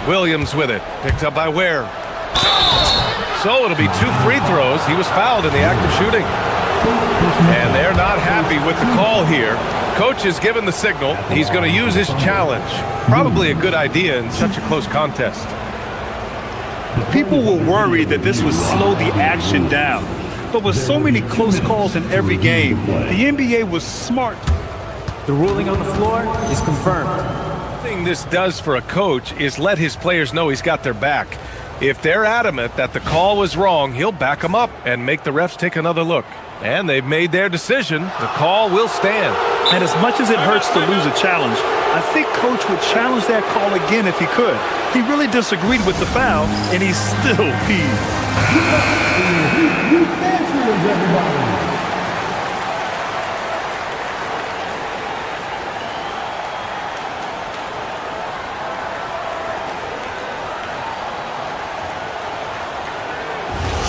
Williams with it. Picked up by Ware. So it'll be 2 free throws. He was fouled in the act of shooting. And they're not happy with the call here. Coach has given the signal. He's going to use his challenge. Probably a good idea in such a close contest. People were worried that this would slow the action down. But with so many close calls in every game, the NBA was smart. The ruling on the floor is confirmed. The thing this does for a coach is let his players know he's got their back. If they're adamant that the call was wrong, he'll back them up and make the refs take another look. And they've made their decision. The call will stand. And as much as it hurts to lose a challenge, I think Coach would challenge that call again if he could. He really disagreed with the foul, and he's still peeved.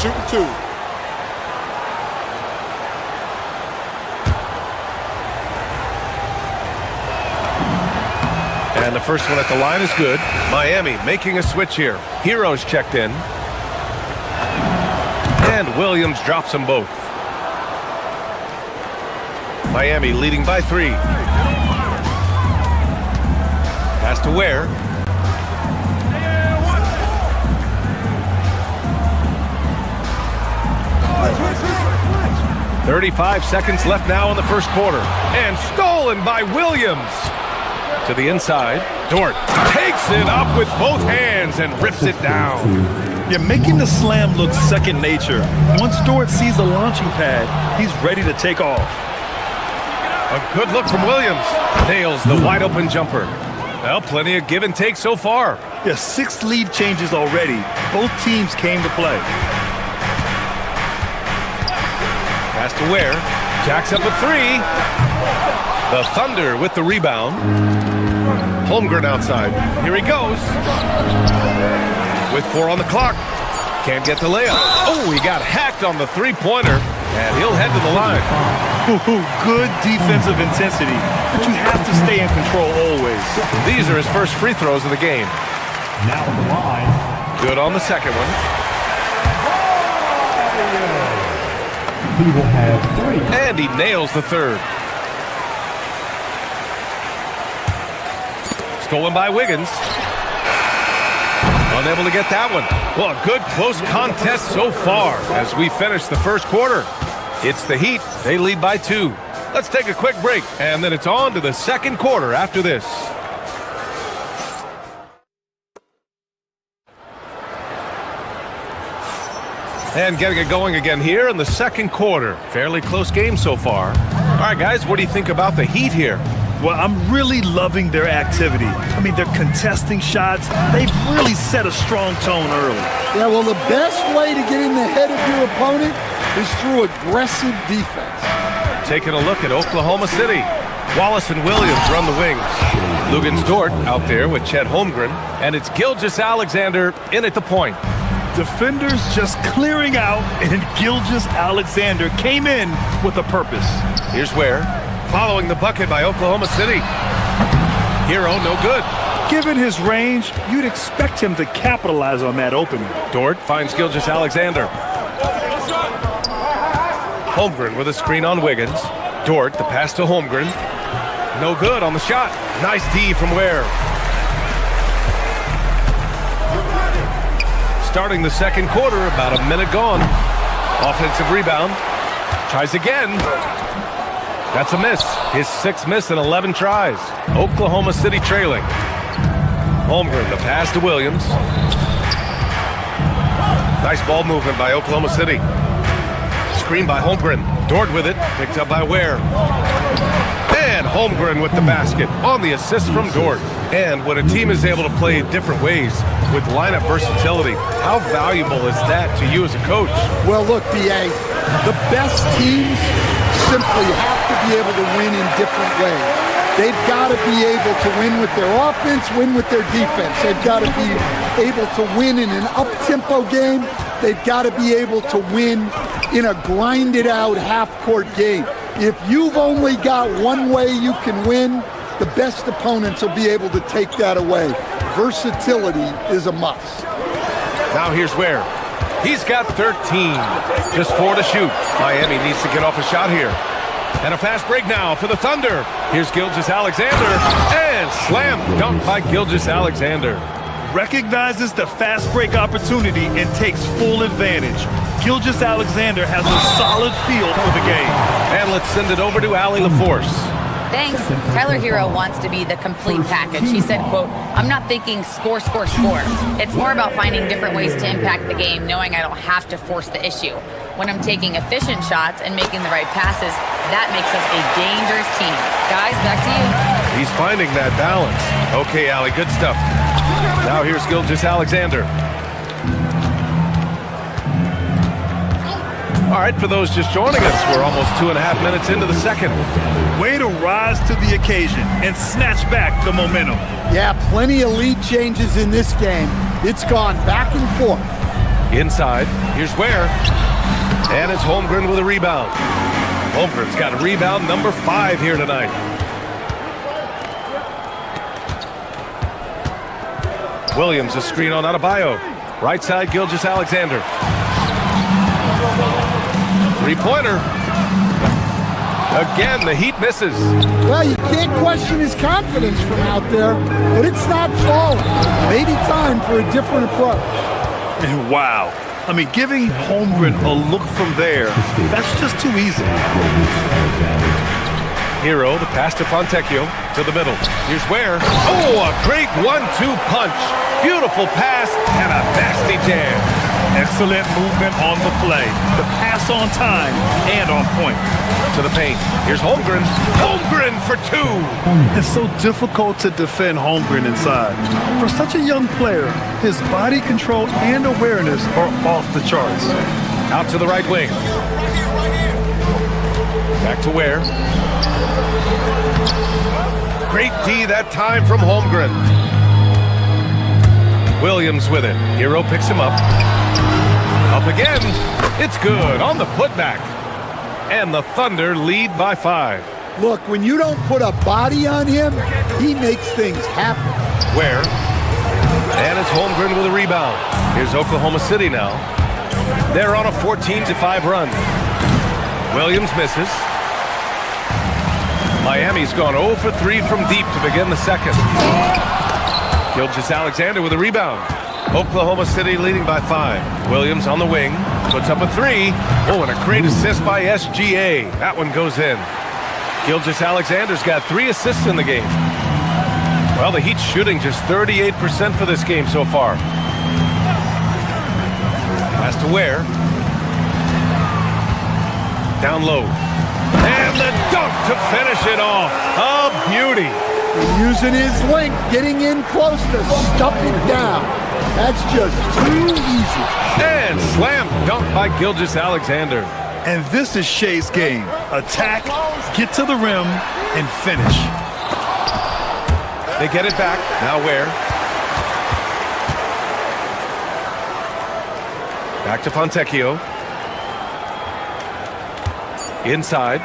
Shooting 2. And the first one at the line is good. Miami making a switch here. Heroes checked in. And Williams drops them both. Miami leading by 3. Pass to Ware. .35 seconds left now in the first quarter. And stolen by Williams. To the inside. Dort takes it up with both hands and rips it down. You're making the slam look second nature. Once Dort sees the launching pad, he's ready to take off. A good look from Williams. Nails the wide open jumper. Well, plenty of give and take so far. Yeah, 6 lead changes already. Both teams came to play. Pass to Ware. Jacks up with 3. The Thunder with the rebound. Holmgren outside. Here he goes. With 4 on the clock. Can't get the layup. Oh, he got hacked on the three-pointer. And he'll head to the line. Good defensive intensity. But you have to stay in control always. These are his first free throws of the game. Now on the line. Good on the second one. He will have 3. And he nails the third. Stolen by Wiggins. Unable to get that one. Well, a good close contest so far as we finish the first quarter. It's the Heat. They lead by 2. Let's take a quick break, and then it's on to the second quarter after this. And getting it going again here in the second quarter. Fairly close game so far. All right, guys, what do you think about the Heat here? Well, I'm really loving their activity. I mean, they're contesting shots. They've really set a strong tone early. Yeah, well, the best way to get in the head of your opponent is through aggressive defense. Taking a look at Oklahoma City. Wallace and Williams run the wings. Luguentz Dort out there with Chet Holmgren. And it's Gilgeous-Alexander in at the point. Defenders just clearing out, and Gilgeous-Alexander came in with a purpose. Here's Ware, following the bucket by Oklahoma City. Hero, no good. Given his range, you'd expect him to capitalize on that opening. Dort finds Gilgeous-Alexander. Holmgren with a screen on Wiggins. Dort, the pass to Holmgren. No good on the shot. Nice D from Ware. Starting the second quarter, about a minute gone. Offensive rebound. Tries again. That's a miss. His 6th miss in 11 tries. Oklahoma City trailing. Holmgren, the pass to Williams. Nice ball movement by Oklahoma City. Screen by Holmgren. Dort with it. Picked up by Ware. And Holmgren with the basket on the assist from Dort. And when a team is able to play different ways with lineup versatility, how valuable is that to you as a coach? Well, look, B.A., the best teams simply have to be able to win in different ways. They've got to be able to win with their offense, win with their defense. They've got to be able to win in an up-tempo game. They've got to be able to win in a grinded-out half-court game. If you've only got one way you can win, the best opponents will be able to take that away. Versatility is a must. Now here's Ware. He's got 13. Just 4 to shoot. Miami needs to get off a shot here. And a fast break now for the Thunder. Here's Gilgeous-Alexander. And slam dunk by Gilgeous-Alexander. Recognizes the fast break opportunity and takes full advantage. Gilgeous-Alexander has a solid feel for the game. And let's send it over to Allie LaForce. Thanks. Tyler Hero wants to be the complete package. He said, quote, "I'm not thinking score, score, score. It's more about finding different ways to impact the game, knowing I don't have to force the issue. When I'm taking efficient shots and making the right passes, that makes us a dangerous team." Guys, back to you. He's finding that balance. Okay, Allie, good stuff. Now here's Gilgeous-Alexander. All right, for those just joining us, we're almost 2.5 minutes into the second. Way to rise to the occasion and snatch back the momentum. Yeah, plenty of lead changes in this game. It's gone back and forth. Inside, here's Ware. And it's Holmgren with a rebound. Holmgren's got a rebound number 5 here tonight. Williams, a screen on Adebayo. Right side, Gilgeous-Alexander. Three-pointer. Again, the Heat misses. Well, you can't question his confidence from out there, but it's not falling. Maybe time for a different approach. And wow. I mean, giving Holmgren a look from there, that's just too easy. Hero, the pass to Fontecchio, to the middle. Here's Ware. Oh, a great 1-2 punch. Beautiful pass and a nasty jam. Excellent movement on the play. The pass on time and on point. To the paint. Here's Holmgren. Holmgren for 2. It's so difficult to defend Holmgren inside. For such a young player, his body control and awareness are off the charts. Out to the right wing. Back to Ware. Great D that time from Holmgren. Williams with it. Hero picks him up. Up again. It's good on the putback. And the Thunder lead by 5. Look, when you don't put a body on him, he makes things happen. Ware. And it's Holmgren with a rebound. Here's Oklahoma City now. They're on a 14-5 run. Williams misses. Miami's gone 0 for 3 from deep to begin the second. Gilgeous-Alexander with a rebound. Oklahoma City leading by 5. Williams on the wing. Puts up a 3. Oh, and a great assist by SGA. That one goes in. Gilgeous-Alexander's got 3 assists in the game. Well, the Heat's shooting just 38% for this game so far. Pass to Ware. Down low. And the dunk to finish it off. A beauty. Using his length, getting in close to stuff it down. That's just too easy. And slam dunk by Gilgeous-Alexander. And this is Shea's game. Attack, get to the rim, and finish. They get it back. Now Ware. Back to Fontecchio. Inside.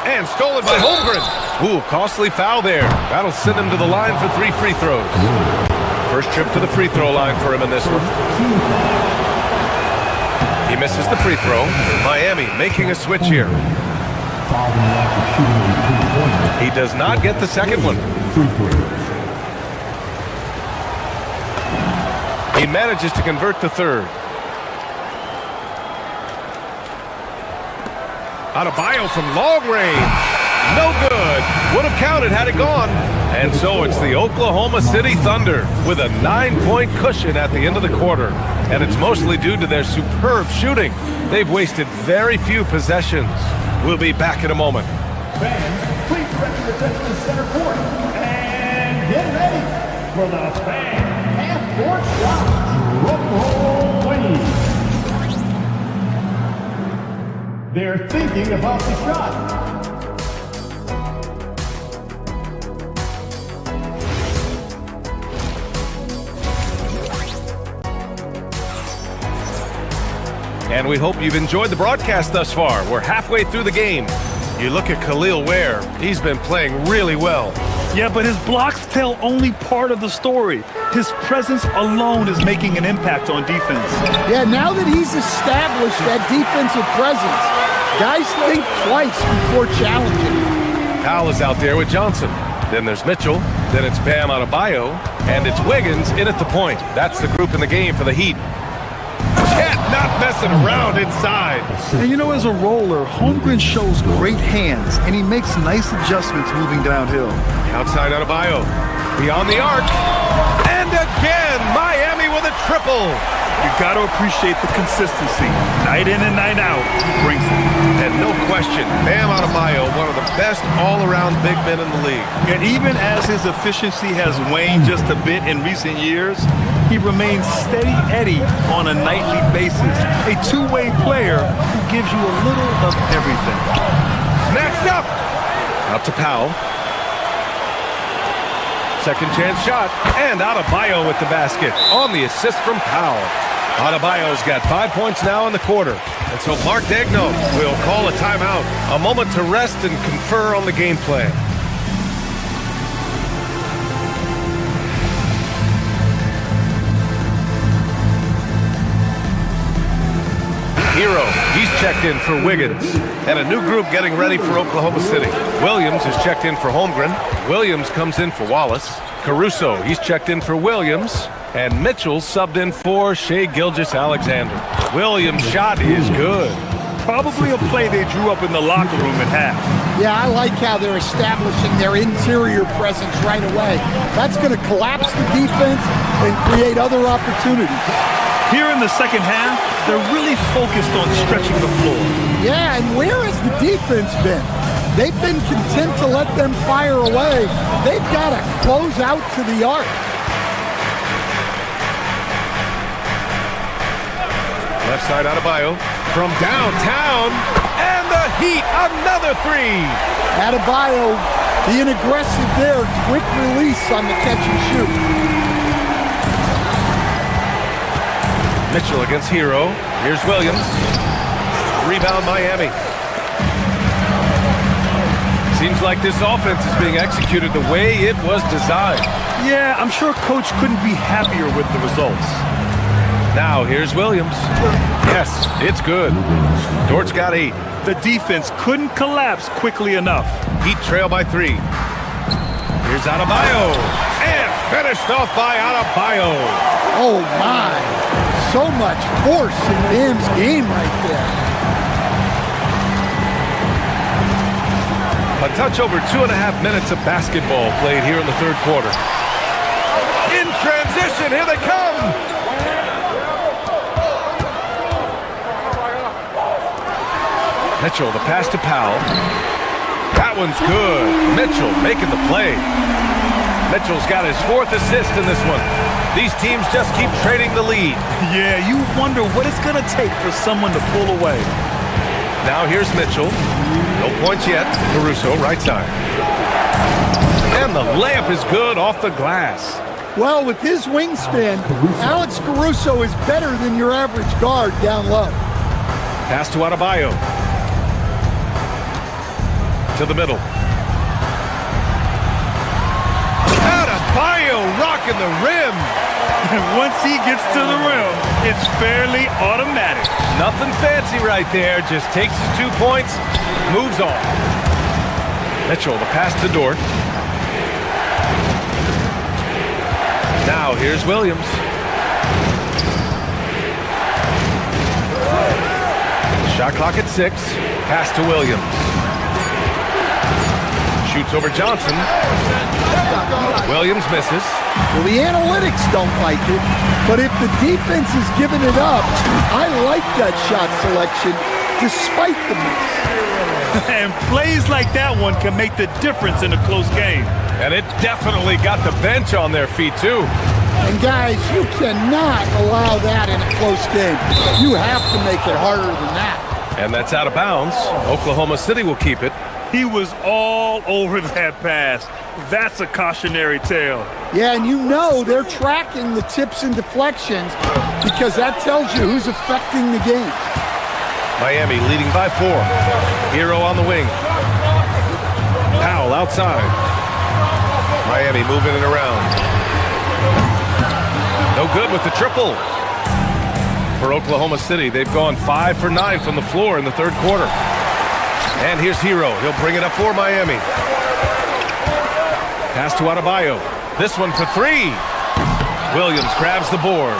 And stolen by Holmgren. Ooh, costly foul there. That'll send him to the line for 3 free throws. First trip to the free throw line for him in this one. He misses the free throw. Miami making a switch here. He does not get the second one. He manages to convert the third. Adebayo from long range. No good. Would have counted had it gone. And so it's the Oklahoma City Thunder with a 9-point cushion at the end of the quarter. And it's mostly due to their superb shooting. They've wasted very few possessions. We'll be back in a moment. Fans, please direct your attention to center court. And get ready for the fan half-court shot. Drum roll, please. They're thinking about the shot. And we hope you've enjoyed the broadcast thus far. We're halfway through the game. You look at Khalil Ware. He's been playing really well. Yeah, but his blocks tell only part of the story. His presence alone is making an impact on defense. Yeah, now that he's established that defensive presence, guys think twice before challenging him. Powell is out there with Johnson. Then there's Mitchell. Then it's Bam Adebayo. And it's Wiggins in at the point. That's the group in the game for the Heat. Cat not messing around inside. And you know, as a roller, Holmgren shows great hands, and he makes nice adjustments moving downhill. Outside Adebayo. Beyond the arc. And again, Miami with a triple. You got to appreciate the consistency. Night in and night out, he brings it. And no question, Bam Adebayo, one of the best all-around big men in the league. And even as his efficiency has waned just a bit in recent years, he remains steady Eddie on a nightly basis. A two-way player who gives you a little of everything. Snatched up. Out to Powell. Second chance shot. And Adebayo with the basket on the assist from Powell. Adebayo's got 5 points now in the quarter. And so Mark Daigneault will call a timeout. A moment to rest and confer on the game plan. Hero, he's checked in for Wiggins. And a new group getting ready for Oklahoma City. Williams is checked in for Holmgren. Williams comes in for Wallace. Caruso, he's checked in for Williams. And Mitchell subbed in for Shai Gilgeous-Alexander. Williams' shot is good. Probably a play they drew up in the locker room at half. Yeah, I like how they're establishing their interior presence right away. That's going to collapse the defense and create other opportunities. Here in the second half, they're really focused on stretching the floor. Yeah, and where has the defense been? They've been content to let them fire away. They've got to close out to the arc. Left side Adebayo from downtown, and the Heat, another three. Adebayo being aggressive there, quick release on the catch and shoot. Mitchell against Hero. Here's Williams. Rebound Miami. Seems like this offense is being executed the way it was designed. Yeah, I'm sure Coach couldn't be happier with the results. Now here's Williams. Yes, it's good. Dort's got 8. The defense couldn't collapse quickly enough. Heat trail by 3. Here's Adebayo. And finished off by Adebayo. Oh my. So much force in Bam's game right there. A touch over 2.5 minutes of basketball played here in the third quarter. In transition, here they come. Mitchell, the pass to Powell. That one's good. Mitchell making the play. Mitchell's got his 4th assist in this one. These teams just keep trading the lead. Yeah, you wonder what it's going to take for someone to pull away. Now here's Mitchell. No points yet. Caruso, right side. And the layup is good off the glass. Well, with his wingspan, Alex Caruso is better than your average guard down low. Pass to Adebayo. To the middle. Adebayo rocking the rim. Once he gets to the rim, it's fairly automatic. Nothing fancy right there. Just takes his 2 points, moves on. Mitchell, the pass to Dort. Now here's Williams. Shot clock at 6. Pass to Williams. Shoots over Johnson. Williams misses. Well, the analytics don't like it, but if the defense is giving it up, I like that shot selection despite the miss. And plays like that one can make the difference in a close game. And it definitely got the bench on their feet, too. And guys, you cannot allow that in a close game. You have to make it harder than that. And that's out of bounds. Oklahoma City will keep it. He was all over that pass. That's a cautionary tale. Yeah, and you know they're tracking the tips and deflections because that tells you who's affecting the game. Miami leading by 4. Hero on the wing. Powell outside. Miami moving it around. No good with the triple. For Oklahoma City, they've gone 5 for 9 from the floor in the third quarter. And here's Hero. He'll bring it up for Miami. Pass to Adebayo. This one for 3. Williams grabs the board.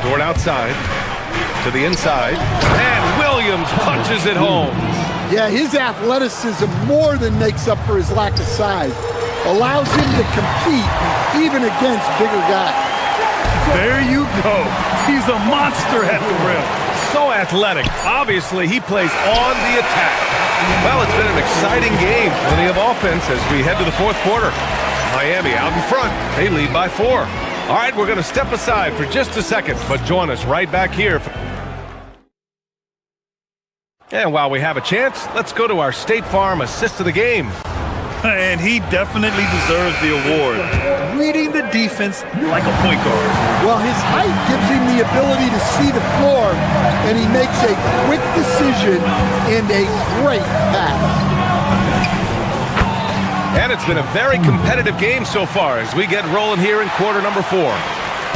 Dort outside. To the inside. And Williams punches it home. Yeah, his athleticism more than makes up for his lack of size. Allows him to compete even against bigger guys. There you go. He's a monster at the rim. So athletic. Obviously, he plays on the attack. Well, it's been an exciting game. Plenty of offense as we head to the fourth quarter. Miami out in front. They lead by 4. All right, we're going to step aside for just a second, but join us right back here. And while we have a chance, let's go to our State Farm assist of the game. And he definitely deserves the award. Reading the defense like a point guard. Well, his height gives him the ability to see the floor, and he makes a quick decision and a great pass. And it's been a very competitive game so far as we get rolling here in quarter number 4.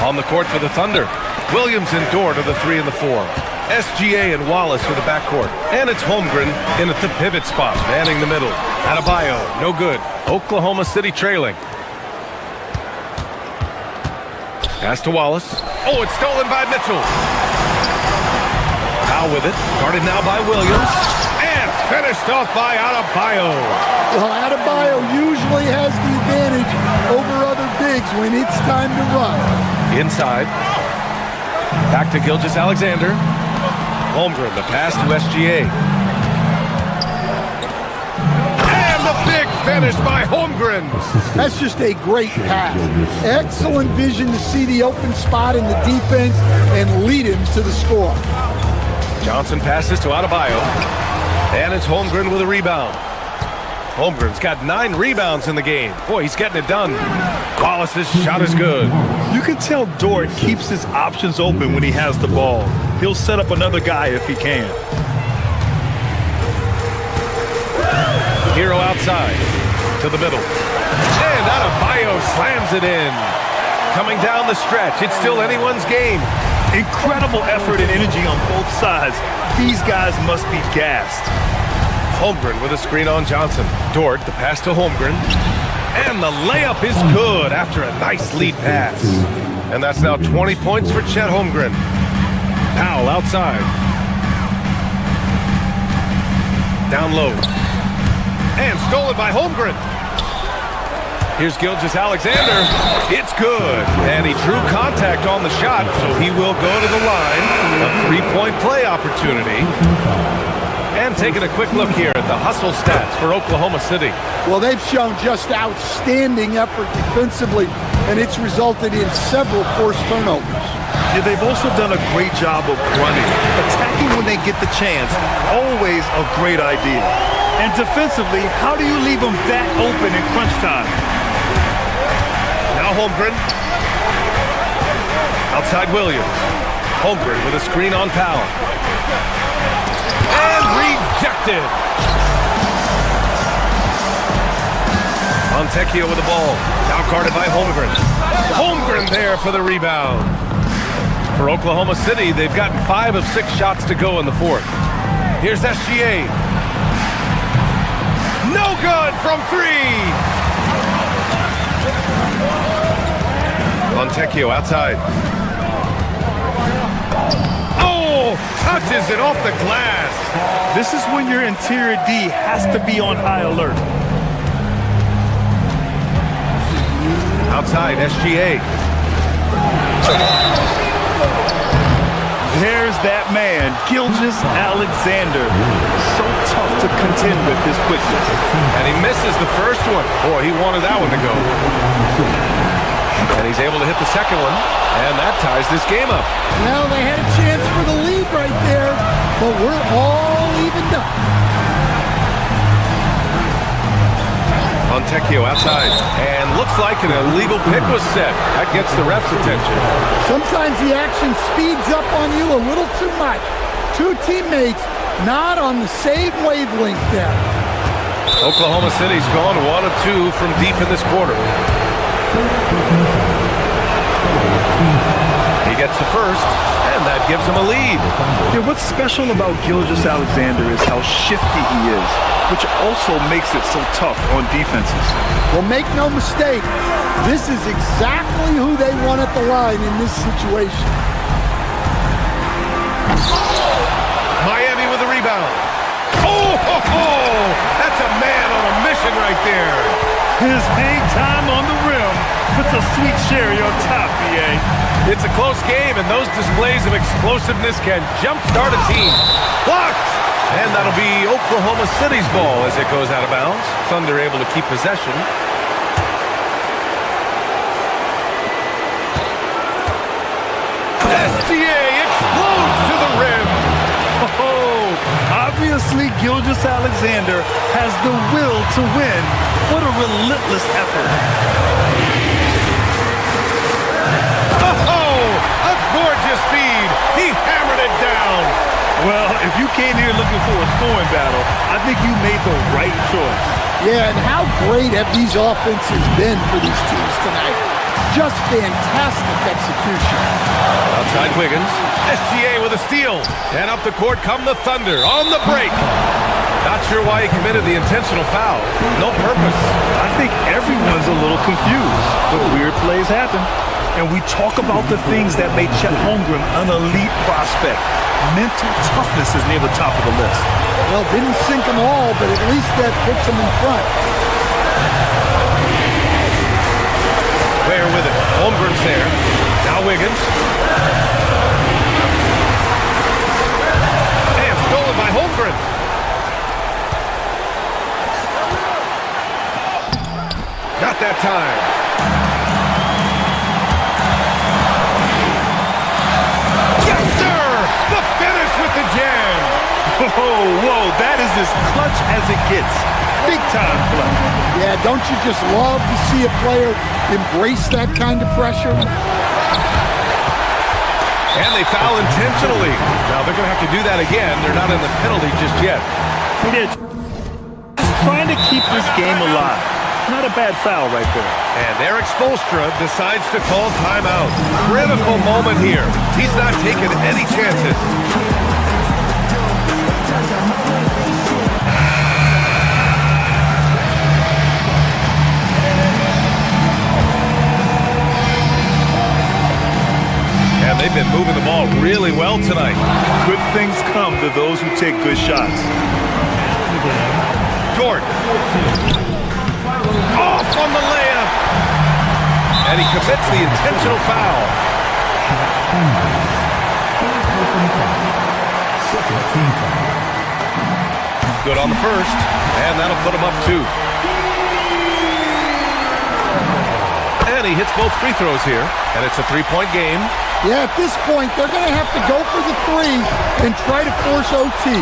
On the court for the Thunder, Williams and Dort are the 3 and the 4. SGA and Wallace for the backcourt. And it's Holmgren in at the pivot spot, manning the middle. Adebayo, no good. Oklahoma City trailing. Pass to Wallace. Oh, it's stolen by Mitchell. Powell with it. Guarded now by Williams. And finished off by Adebayo. Well, Adebayo usually has the advantage over other bigs when it's time to run. Inside. Back to Gilgeous-Alexander. Holmgren, the pass to SGA. And the big finish by Holmgren. That's just a great pass. Excellent vision to see the open spot in the defense and lead him to the score. Johnson passes to Adebayo. And it's Holmgren with a rebound. Holmgren's got 9 rebounds in the game. Boy, he's getting it done. Wallace's shot is good. You can tell Dort keeps his options open when he has the ball. He'll set up another guy if he can. Hero outside to the middle. And Adebayo slams it in. Coming down the stretch, it's still anyone's game. Incredible effort and energy on both sides. These guys must be gassed. Holmgren with a screen on Johnson. Dort, the pass to Holmgren. And the layup is good after a nice lead pass. And that's now 20 points for Chet Holmgren. Powell outside. Down low. And stolen by Holmgren. Here's Gilgeous-Alexander. It's good. And he drew contact on the shot, so he will go to the line. A 3-point play opportunity. And taking a quick look here at the hustle stats for Oklahoma City. Well, they've shown just outstanding effort defensively, and it's resulted in several forced turnovers. Yeah, they've also done a great job of running. Attacking when they get the chance, always a great idea. And defensively, how do you leave them that open in crunch time? Now Holmgren. Outside Williams. Holmgren with a screen on Powell. And intercepted. Montecchio with the ball. Now guarded by Holmgren. Holmgren there for the rebound. For Oklahoma City, they've gotten 5 of 6 shots to go in the fourth. Here's SGA. No good from 3. Montecchio outside. Oh, touches it off the glass. This is when your interior D has to be on high alert. Outside, SGA. There's that man, Gilgeous-Alexander. So tough to contend with his quickness. And he misses the first one. Boy, he wanted that one to go. And he's able to hit the second one. And that ties this game up. Well, they had a chance for the lead right there, but we're all evened up. Montecchio outside. And looks like an illegal pick was set. That gets the ref's attention. Sometimes the action speeds up on you a little too much. 2 teammates not on the same wavelength there. Oklahoma City's gone 1 of 2 from deep in this quarter. He gets the first, and that gives him a lead. Yeah, what's special about Gilgeous-Alexander is how shifty he is, which also makes it so tough on defenses. Well, make no mistake, this is exactly who they want at the line in this situation. Miami with the rebound. Oh, ho, ho! That's a man on a mission right there. His hang time on the rim puts a sweet cherry on top, BA. It's a close game, and those displays of explosiveness can jumpstart a team. Blocked! And that'll be Oklahoma City's ball as it goes out of bounds. Thunder able to keep possession. SGA explodes to the rim. Oh, obviously Gilgeous-Alexander has the will to win. What a relentless effort. Oh, a gorgeous feed. He hammered it down. Well, if you came here looking for a scoring battle, I think you made the right choice. Yeah, and how great have these offenses been for these teams tonight? Just fantastic execution. Outside Wiggins. SGA with a steal. And up the court come the Thunder on the break. Not sure why he committed the intentional foul. No purpose. I think everyone's a little confused, but weird plays happen. And we talk about the things that made Chet Holmgren an elite prospect. Mental toughness is near the top of the list. Well, didn't sink them all, but at least that puts them in front. Ware with it. Holmgren's there. Now Wiggins. And stolen by Holmgren. Not that time. Yes, sir! The finish with the jam. Whoa, that is as clutch as it gets. Big time play. Yeah, don't you just love to see a player embrace that kind of pressure? And they foul intentionally. Now they're going to have to do that again. They're not in the penalty just yet. Yeah, trying to keep this game alive. Not a bad foul right there. And Eric Spoelstra decides to call timeout. Critical moment here. He's not taking any chances. And they've been moving the ball really well tonight. Good things come to those who take good shots. Jordan. Off on the layup. And he commits the intentional foul. Good on the first. And that'll put him up 2. And he hits both free throws here. And it's a 3-point game. Yeah, at this point, they're going to have to go for the 3 and try to force OT.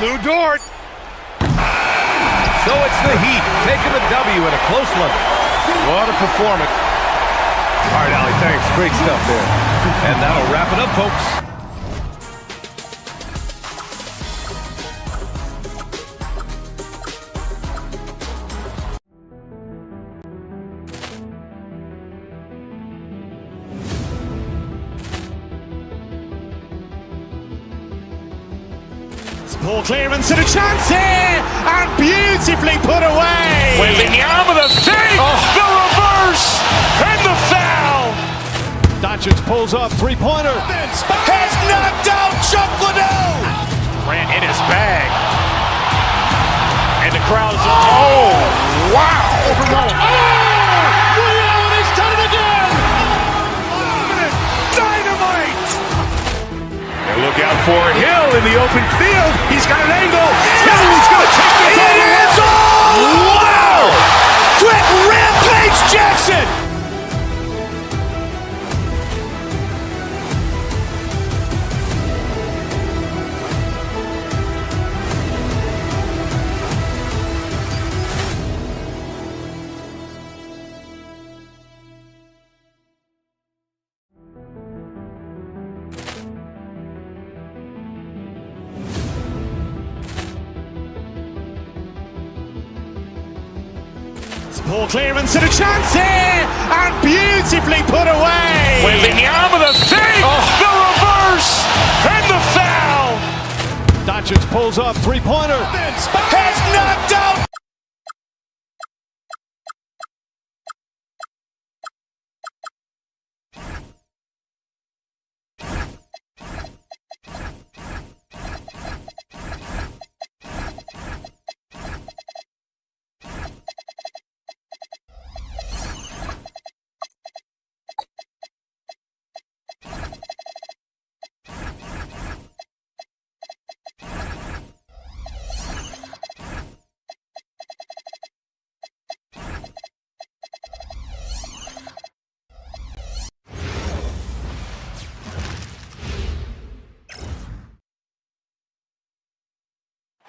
Lou Dort. So it's the Heat taking the W at a close one. What a performance. All right, Allie, thanks. Great stuff there. And that'll wrap it up, folks. Ball clearance and a chance here, and beautifully put away. Wembanyama the fake, the reverse, and the foul. Doncic pulls up, three-pointer. Has knocked out Chuck Liddell. Ran in his bag. And the crowd is... Oh, wow. He's done it again. Dynamite. And look out for Hill in the open field. He's got an angle. Hill's going to take this all the way. Wow. Quick rampage Jackson. Ball clearance and a chance here, and beautifully put away. Wembanyama the fake, the reverse, and the foul. Doncic pulls up, three-pointer. Has knocked out.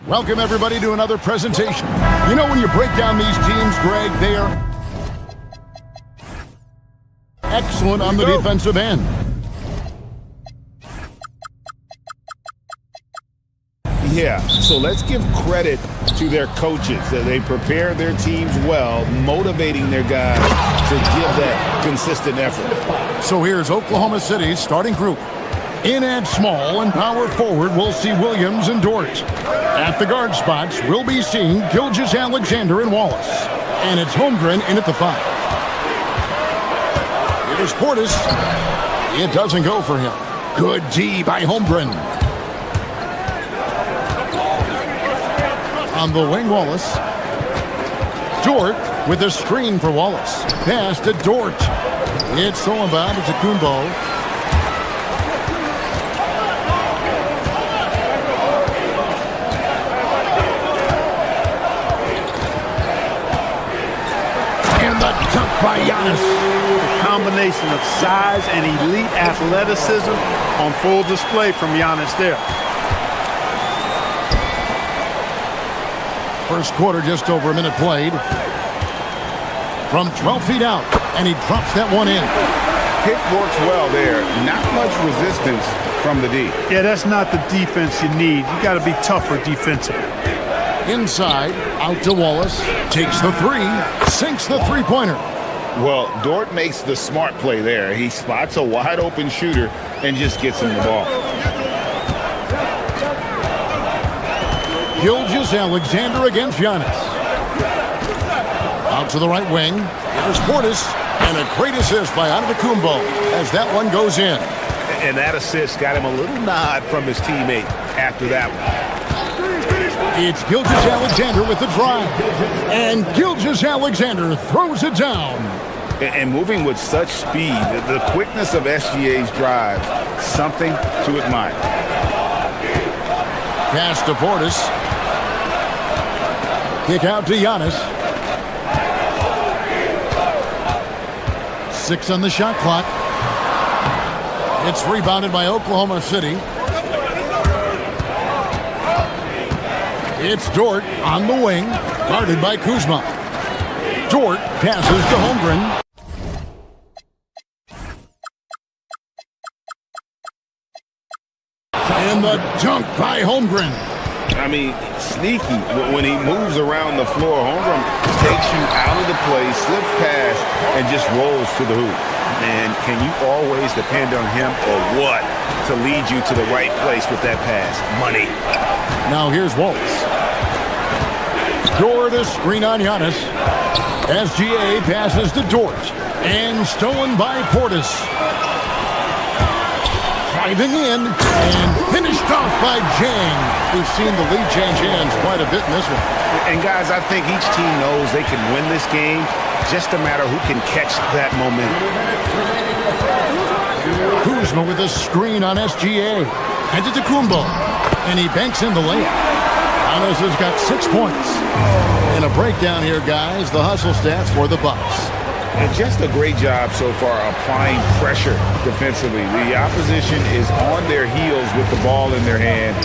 Welcome, everybody, to another presentation. You know, when you break down these teams, Greg, they are excellent on the defensive end. Yeah, so let's give credit to their coaches that they prepare their teams well, motivating their guys to give that consistent effort. So here's Oklahoma City's starting group. In at small and power forward, we'll see Williams and Dort. At the guard spots, we'll be seeing Gilgeous-Alexander and Wallace. And it's Holmgren in at the 5. Here's Portis. It doesn't go for him. Good D by Holmgren. On the wing, Wallace. Dort with a screen for Wallace. Pass to Dort. It's thrown back to Kumbo. By Giannis. A combination of size and elite athleticism on full display from Giannis there. First quarter, just over a minute played. From 12 feet out, and he drops that one in. Pick works well there. Not much resistance from the D. Yeah, that's not the defense you need. You got to be tougher defensively. Inside, out to Wallace. Takes the 3, sinks the three-pointer. Well, Dort makes the smart play there. He spots a wide-open shooter and just gets him the ball. Gilgeous-Alexander against Giannis. Out to the right wing. Here's Portis, and a great assist by Antetokounmpo as that one goes in. And that assist got him a little nod from his teammate after that one. It's Gilgeous-Alexander with the drive. And Gilgeous-Alexander throws it down. And moving with such speed, the quickness of SGA's drives, something to admire. Pass to Portis. Kick out to Giannis. 6 on the shot clock. It's rebounded by Oklahoma City. It's Dort on the wing, guarded by Kuzma. Dort passes to Holmgren. And the dunk by Holmgren. I mean, sneaky. When he moves around the floor, Holmgren takes you out of the play, slips past, and just rolls to the hoop. And can you always depend on him or what? to lead you to the right place with that pass. Money. Now here's Waltz. Dort, a screen on Giannis. SGA passes to Dort. And stolen by Portis. Driving in and finished off by Jang. We've seen the lead change hands quite a bit in this one. And guys, I think each team knows they can win this game. Just a matter who can catch that momentum. Kuzma with a screen on SGA. And to Kumbo. And he banks in the layup. Giannis has got 6 points. And a breakdown here, guys. The hustle stats for the Bucks. And just a great job so far applying pressure defensively. The opposition is on their heels with the ball in their hand.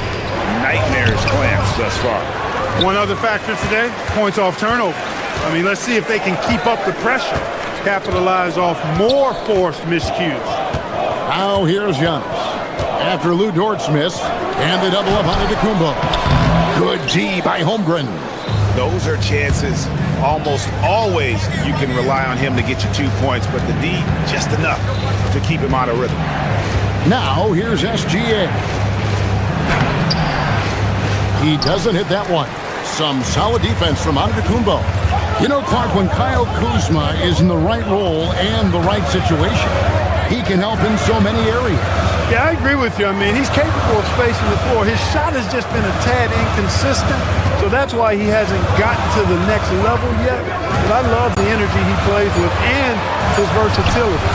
Nightmares clamps thus far. One other factor today, points off turnover. I mean, let's see if they can keep up the pressure, capitalize off more forced miscues. Now here's Giannis. After Lou Dort's miss, and they double up on Antetokounmpo. Good D by Holmgren. Those are chances. Almost always you can rely on him to get you 2 points, but the D, just enough to keep him out of rhythm. Now here's SGA. He doesn't hit that one. Some solid defense from Antetokounmpo. You know, Clark, when Kyle Kuzma is in the right role and the right situation, he can help in so many areas. Yeah, I agree with you. I mean, he's capable of spacing the floor. His shot has just been a tad inconsistent, so that's why he hasn't gotten to the next level yet. But I love the energy he plays with and his versatility.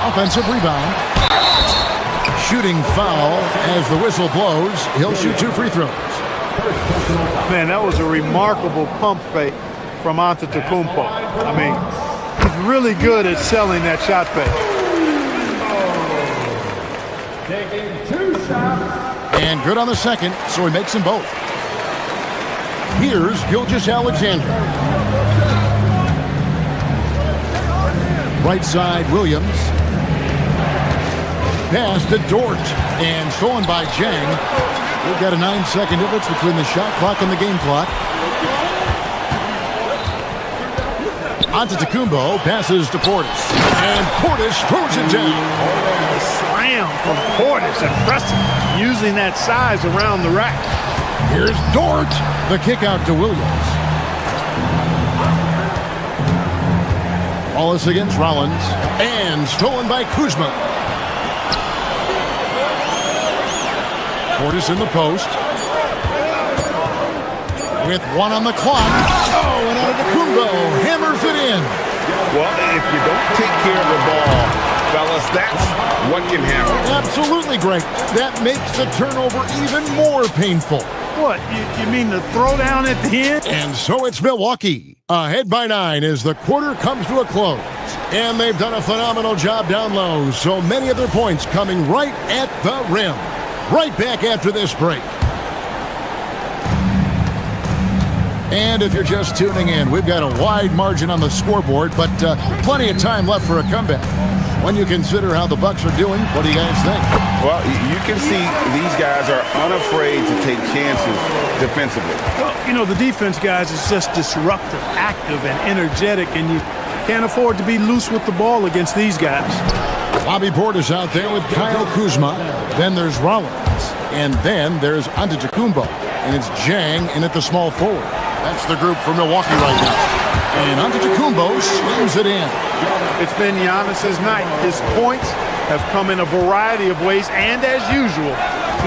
Offensive rebound. Shooting foul as the whistle blows. He'll shoot 2 free throws. Man, that was a remarkable pump fake from Antetokounmpo. I mean, he's really good at selling that shot fake. Taking 2 shots. And good on the second, so he makes them both. Here's Gilgeous-Alexander. Right side, Williams. Pass to Dort, and stolen by Jang. We've got a 9-second difference between the shot clock and the game clock. Antetokounmpo passes to Portis, and Portis throws it down. Slam from Portis, impressive, using that size around the rack. Here's Dort, the kick out to Williams. Wallace against Rollins, and stolen by Kuzma. Portis in the post. With 1 on the clock. Oh, and Antetokounmpo hammers it in. Well, if you don't take care of the ball, fellas, that's what can happen. Absolutely, Greg. That makes the turnover even more painful. What, you mean the throwdown at the end? And so it's Milwaukee, ahead by 9 as the quarter comes to a close. And they've done a phenomenal job down low, so many of their points coming right at the rim. Right back after this break. And if you're just tuning in, we've got a wide margin on the scoreboard, but plenty of time left for a comeback. When you consider how the Bucks are doing, what do you guys think? Well, you can see these guys are unafraid to take chances defensively. Well, you know, the defense, guys, is just disruptive, active, and energetic, and you can't afford to be loose with the ball against these guys. Bobby Portis out there with Kyle Kuzma. Then there's Rollins. And then there's Antetokounmpo. And it's Jang in at the small forward. That's the group for Milwaukee right now. And Antetokounmpo slams it in. It's been Giannis's night. His points have come in a variety of ways, and as usual,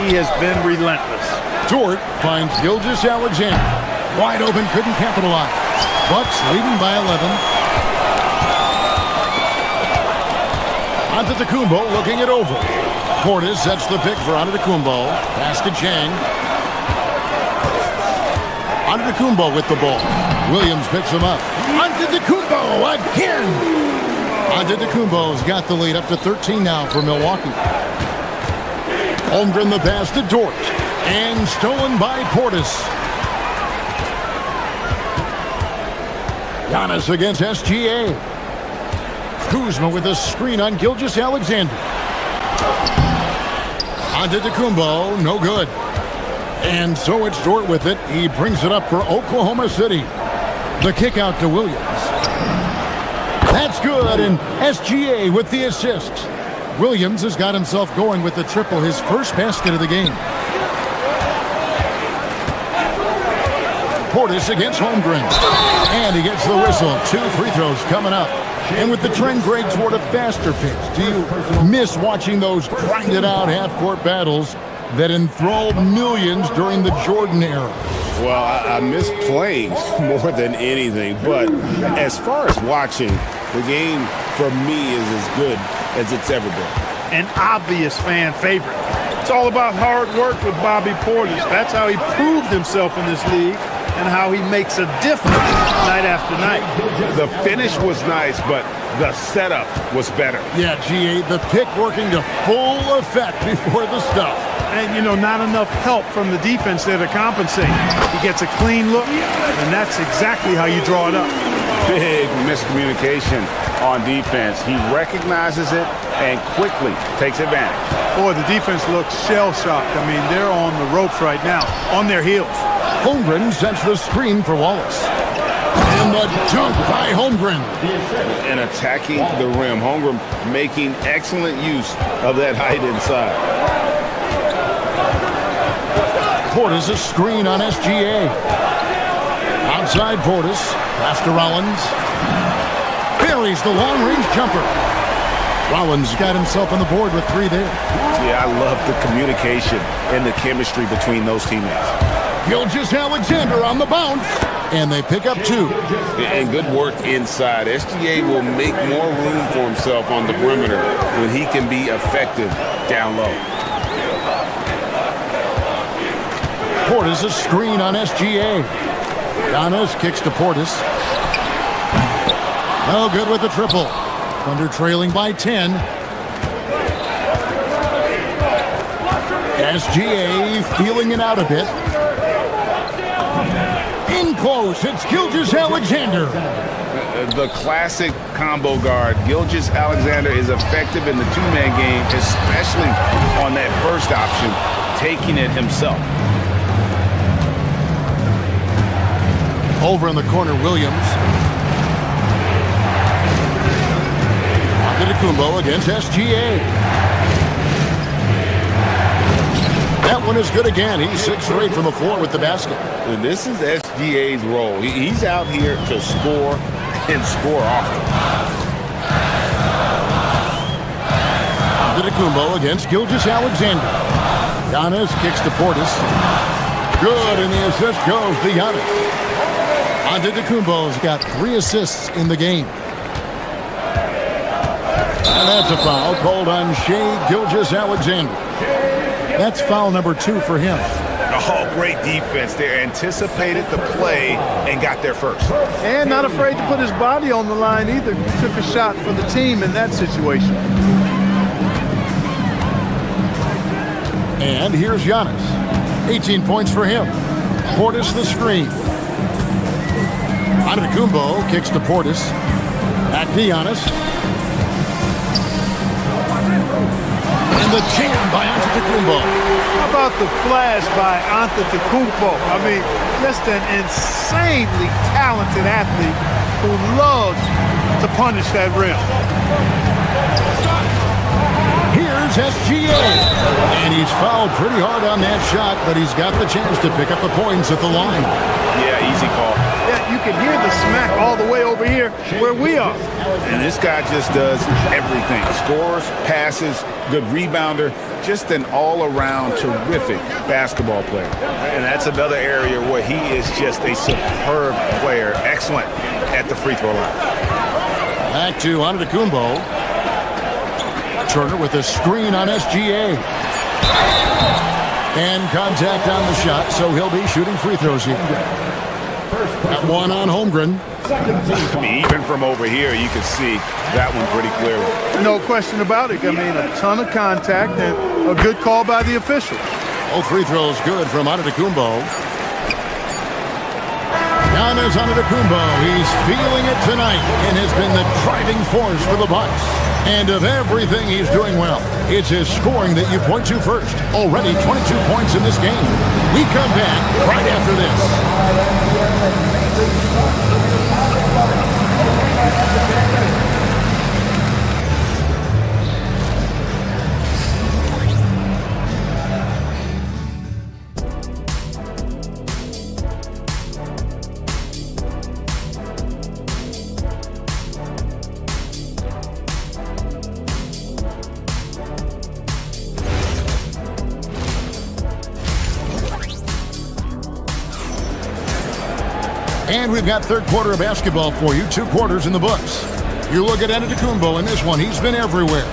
he has been relentless. Dort finds Gilgeous-Alexander. Wide open, couldn't capitalize. Bucks leading by 11. Antetokounmpo looking it over. Portis sets the pick for Antetokounmpo. Pass to Jang. Antetokounmpo with the ball. Williams picks him up. Antetokounmpo again! Antetokounmpo's got the lead up to 13 now for Milwaukee. Holmgren the pass to Dort. And stolen by Portis. Giannis against SGA. Kuzma with a screen on Gilgeous-Alexander. Antetokounmpo, no good. And so it's Dort with it. He brings it up for Oklahoma City. The kick out to Williams. That's good, and SGA with the assist. Williams has got himself going with the triple, his first basket of the game. Portis against Holmgren. And he gets the whistle. 2 free throws coming up. And with the trend, Greg, toward a faster pace, do you miss watching those grinded-out half-court battles that enthralled millions during the Jordan era? Well, I miss playing more than anything. But as far as watching, the game for me is as good as it's ever been. An obvious fan favorite. It's all about hard work with Bobby Portis. That's how he proved himself in this league and how he makes a difference night after night. The finish was nice, but the setup was better. Yeah, GA, the pick working to full effect before the stuff. And, you know, not enough help from the defense there to compensate. He gets a clean look, and that's exactly how you draw it up. Big miscommunication on defense. He recognizes it and quickly takes advantage. Boy, the defense looks shell-shocked. I mean, they're on the ropes right now, on their heels. Holmgren sends the screen for Wallace. And the dunk by Holmgren. And attacking the rim. Holmgren making excellent use of that height inside. Portis a screen on SGA. Outside Portis. Pass to Rollins. Buries the long-range jumper. Rollins got himself on the board with 3 there. Yeah, I love the communication and the chemistry between those teammates. Gilgeous-Alexander on the bounce. And they pick up 2. And good work inside. SGA will make more room for himself on the perimeter when he can be effective down low. Portis a screen on SGA. Giannis kicks to Portis. No good with the triple. Thunder trailing by 10. SGA feeling it out a bit. In close, it's Gilgeous-Alexander. The classic combo guard. Gilgeous-Alexander is effective in the 2-man game, especially on that first option, taking it himself. Over in the corner, Williams. Antetokounmpo against SGA. That one is good again. He's 6 or 8 from the floor with the basket. And this is SGA's role. He's out here to score and score often. Antetokounmpo against Gilgeous-Alexander. Giannis kicks to Portis. Good, and the assist goes to Giannis. Antetokounmpo's got 3 assists in the game. And that's a foul called on Shai Gilgeous-Alexander. That's foul number 2 for him. Oh, great defense there. Anticipated the play and got there first. And not afraid to put his body on the line either. He took a shot for the team in that situation. And here's Giannis. 18 points for him. Portis the screen. Antetokounmpo kicks to Portis. Back to Giannis. And the jam by Antetokounmpo. How about the flash by Antetokounmpo? I mean, just an insanely talented athlete who loves to punish that rim. Here's SGA. And he's fouled pretty hard on that shot, but he's got the chance to pick up the points at the line. Yeah, easy call. Yeah, you can hear the smack all the way over here where we are. And this guy just does everything. Scores, passes, good rebounder, just an all-around terrific basketball player. And that's another area where he is just a superb player. Excellent at the free throw line. Back to Antetokounmpo. Turner with a screen on SGA. And contact on the shot, so he'll be shooting free throws here. That one on Holmgren. I mean, even from over here, you can see that one pretty clearly. No question about it. I mean, a ton of contact and a good call by the official. All free throws good from Antetokounmpo. Giannis Antetokounmpo, he's feeling it tonight and has been the driving force for the Bucks. And of everything he's doing well, it's his scoring that you point to first. Already 22 points in this game. We come back right after this. And we've got third quarter of basketball for you, 2 quarters in the books. You look at Antetokounmpo in this one, he's been everywhere.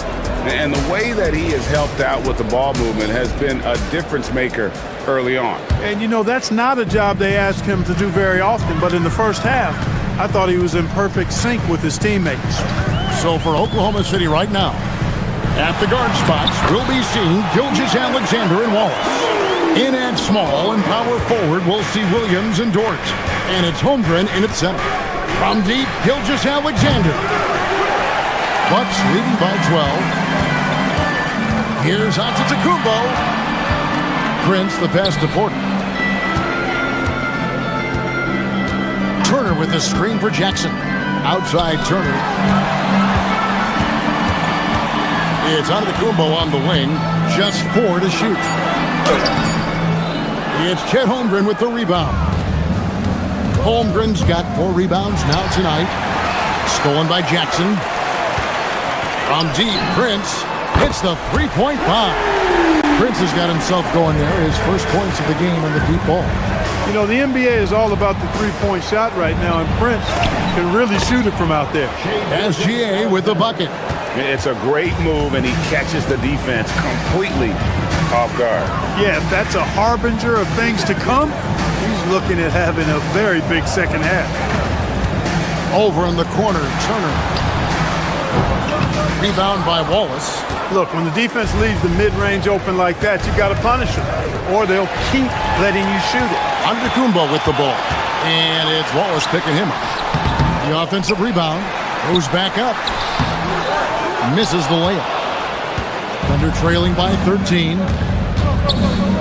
And the way that he has helped out with the ball movement has been a difference maker early on. And, you know, that's not a job they ask him to do very often, but in the first half, I thought he was in perfect sync with his teammates. So for Oklahoma City right now, at the guard spots, we'll be seeing Gilgeous-Alexander and Wallace. In at small and power forward, we'll see Williams and Dort. And it's Holmgren in at center. From deep, Gilgeous-Alexander. Bucks leading by 12. Here's Antetokounmpo. Prince, the pass to Porter. Turner with the screen for Jackson. Outside Turner. It's Antetokounmpo on the wing. Just 4 to shoot. It's Chet Holmgren with the rebound. Holmgren's got 4 rebounds now tonight. Stolen by Jackson. From deep, Prince hits the 3-point bomb. Prince has got himself going there. His first points of the game on the deep ball. You know, the NBA is all about the 3-point shot right now, and Prince can really shoot it from out there. SGA with the bucket. It's a great move, and he catches the defense completely off guard. Yeah, if that's a harbinger of things to come, he's looking at having a very big second half. Over in the corner, Turner. Rebound by Wallace. Look, when the defense leaves the mid-range open like that, you got to punish them, or they'll keep letting you shoot it. Antetokounmpo with the ball, and it's Wallace picking him up. The offensive rebound goes back up. Misses the layup. Thunder trailing by 13.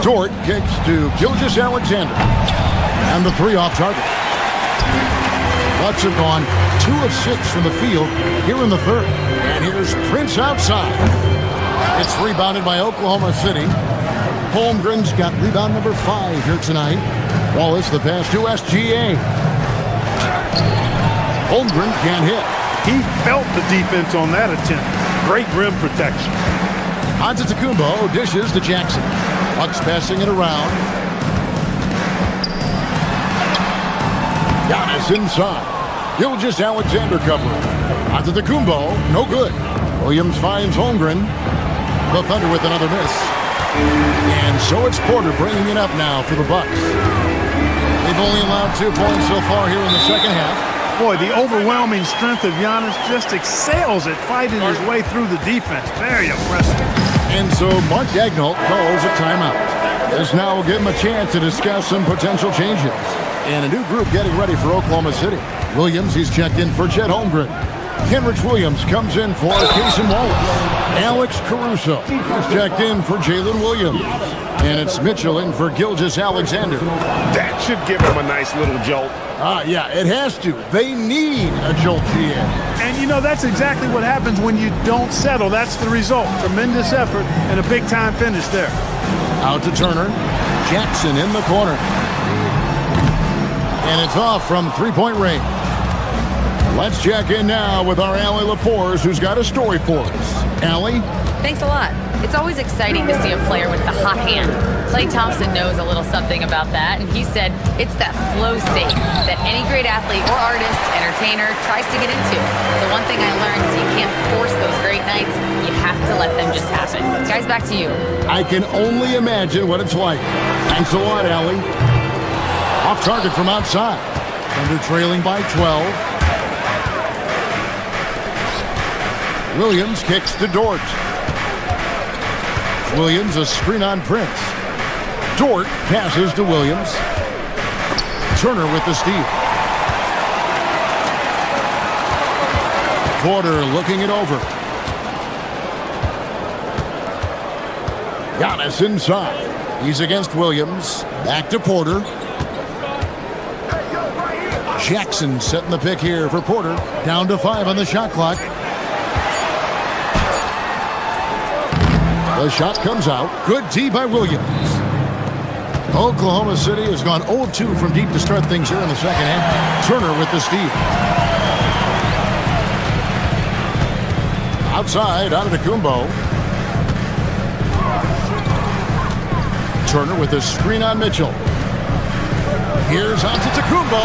Dort kicks to Gilgeous-Alexander. And the 3 off target. Bucks have gone 2 of 6 from the field here in the third. And here's Prince outside. It's rebounded by Oklahoma City. Holmgren's got rebound number 5 here tonight. Wallace the pass to SGA. Holmgren can't hit. He felt the defense on that attempt. Great rim protection. Antetokounmpo dishes to Jackson. Bucks passing it around. Giannis inside. Gilgeous-Alexander covering. Antetokounmpo, no good. Williams finds Holmgren. The Thunder with another miss. And so it's Porter bringing it up now for the Bucks. They've only allowed 2 points so far here in the second half. Boy, the overwhelming strength of Giannis just excels at fighting his way through the defense. Very impressive. And so Mark Daigneault calls a timeout. This now will give him a chance to discuss some potential changes. And a new group getting ready for Oklahoma City. Williams, he's checked in for Chet Holmgren. Kenrich Williams comes in for Cason Wallace. Alex Caruso is checked in for Jalen Williams. And it's Mitchell in for Gilgeous-Alexander. That should give him a nice little jolt. Yeah, it has to. They need a jolt, GM. And, you know, that's exactly what happens when you don't settle. That's the result. Tremendous effort and a big-time finish there. Out to Turner. Jackson in the corner. And it's off from 3-point range. Let's check in now with our Allie LaForce, who's got a story for us. Allie? Thanks a lot. It's always exciting to see a player with the hot hand. Klay Thompson knows a little something about that, and he said it's that flow state that any great athlete or artist, entertainer tries to get into. The one thing I learned is you can't force those great nights. You have to let them just happen. Guys, back to you. I can only imagine what it's like. Thanks a lot, Allie. Off target from outside. Thunder trailing by 12. Williams kicks to Dort. Williams, a screen on Prince. Dort passes to Williams. Turner with the steal. Porter looking it over. Giannis inside. He's against Williams. Back to Porter. Jackson setting the pick here for Porter. Down to 5 on the shot clock. The shot comes out. Good D by Williams. Oklahoma City has gone 0 of 2 from deep to start things here in the second half. Turner with the steal. Outside, Antetokounmpo. Turner with the screen on Mitchell. Here's Antetokounmpo.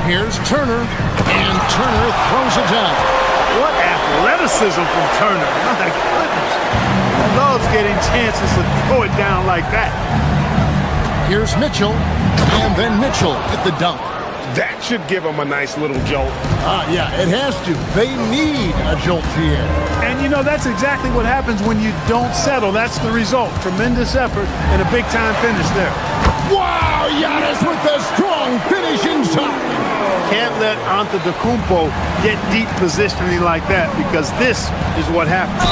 Here's Turner, and Turner throws it down. What athleticism from Turner. My goodness. He loves getting chances to throw it down like that. Here's Mitchell, and then Mitchell at the dunk. That should give them a nice little jolt. Yeah, it has to. They need a jolt here. And, you know, that's exactly what happens when you don't settle. That's the result. Tremendous effort and a big-time finish there. Wow, Giannis with a strong finish inside. Can't let Antetokounmpo get deep positioning like that because this is what happens.